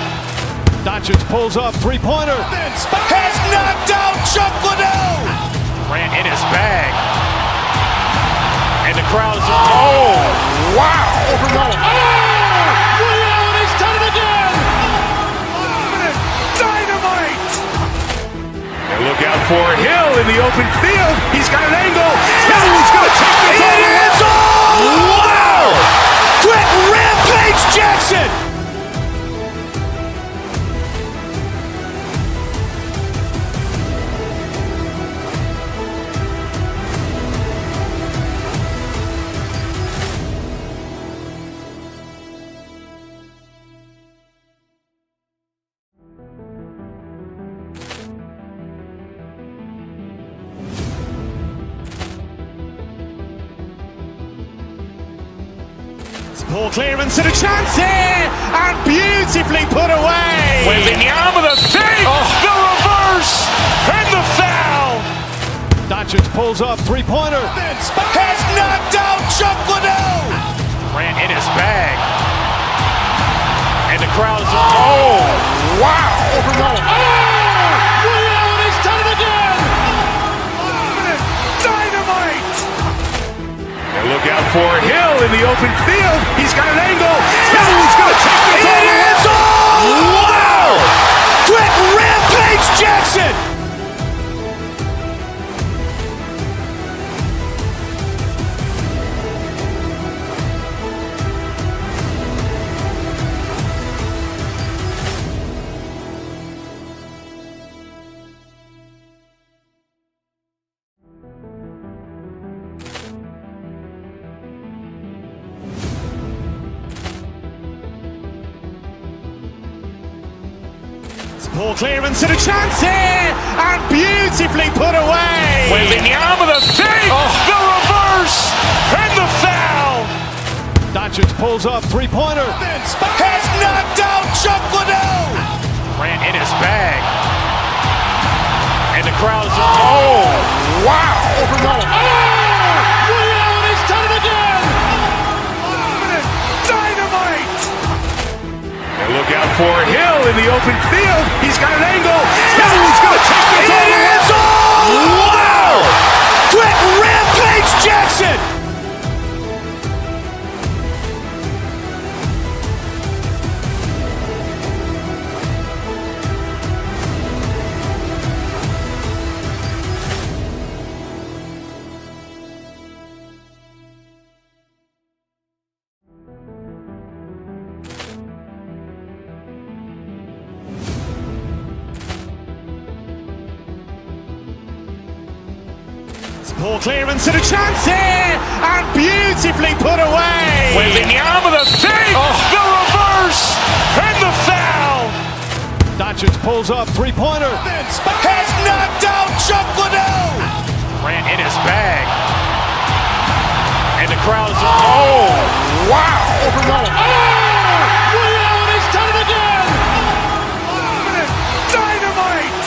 Doncic pulls up, three-pointer. Has knocked out Chuck Liddell. Ran in his bag. And the crowd is, oh, wow. Williams has done it again. Dynamite. And look out for Hill in the open field. He's got an angle. He's going to take this all the way. Wow. Quick rampage Jackson. Ball clearance and a chance here, and beautifully put away. Wembanyama the save, the reverse, and the foul. Doncic pulls up, three-pointer. Has knocked out Chuck Liddell. Grant in his bag. And the crowd is, oh, wow. Ray Allen has done it again. Dynamite. And look out for Hill in the open field. He's got an angle. Hill's going to take this all the way. Wow. Quick rampage Jackson. Ball clearance and a chance here, and beautifully put away. Wembanyama the save, the reverse, and the foul. Doncic pulls up, three-pointer. Has knocked out Chuck Liddell. Grant in his bag. And the crowd is, oh, wow. Ray Allen has done it again. Dynamite. And look out for Hill in the open field. He's got an angle. Hill's going to take this all the way. Wow. Quick rampage Jackson. Ball clearance and a chance here, and beautifully put away. Wembanyama the save, the reverse, and the foul. Doncic pulls up, three-pointer. Has knocked out Chuck Liddell. Grant in his bag. And the crowd is, oh, wow. Ray Allen has done it again. Dynamite.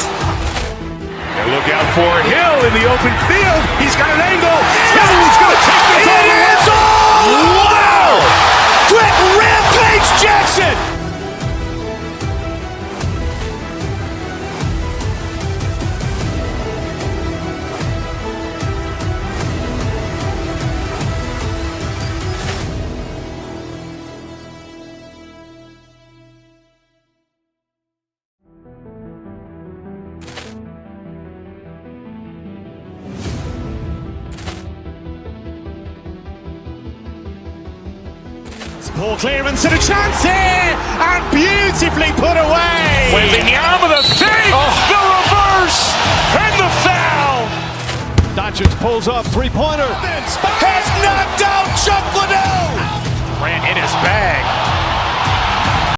And look out for Hill in the open field. He's got an angle. Hill's going to take this all the way. Wow. Quick rampage Jackson. Ball clearance and a chance here, and beautifully put away. Wembanyama the save, the reverse, and the foul. Doncic pulls up, three-pointer. Has knocked out Chuck Liddell. Grant in his bag.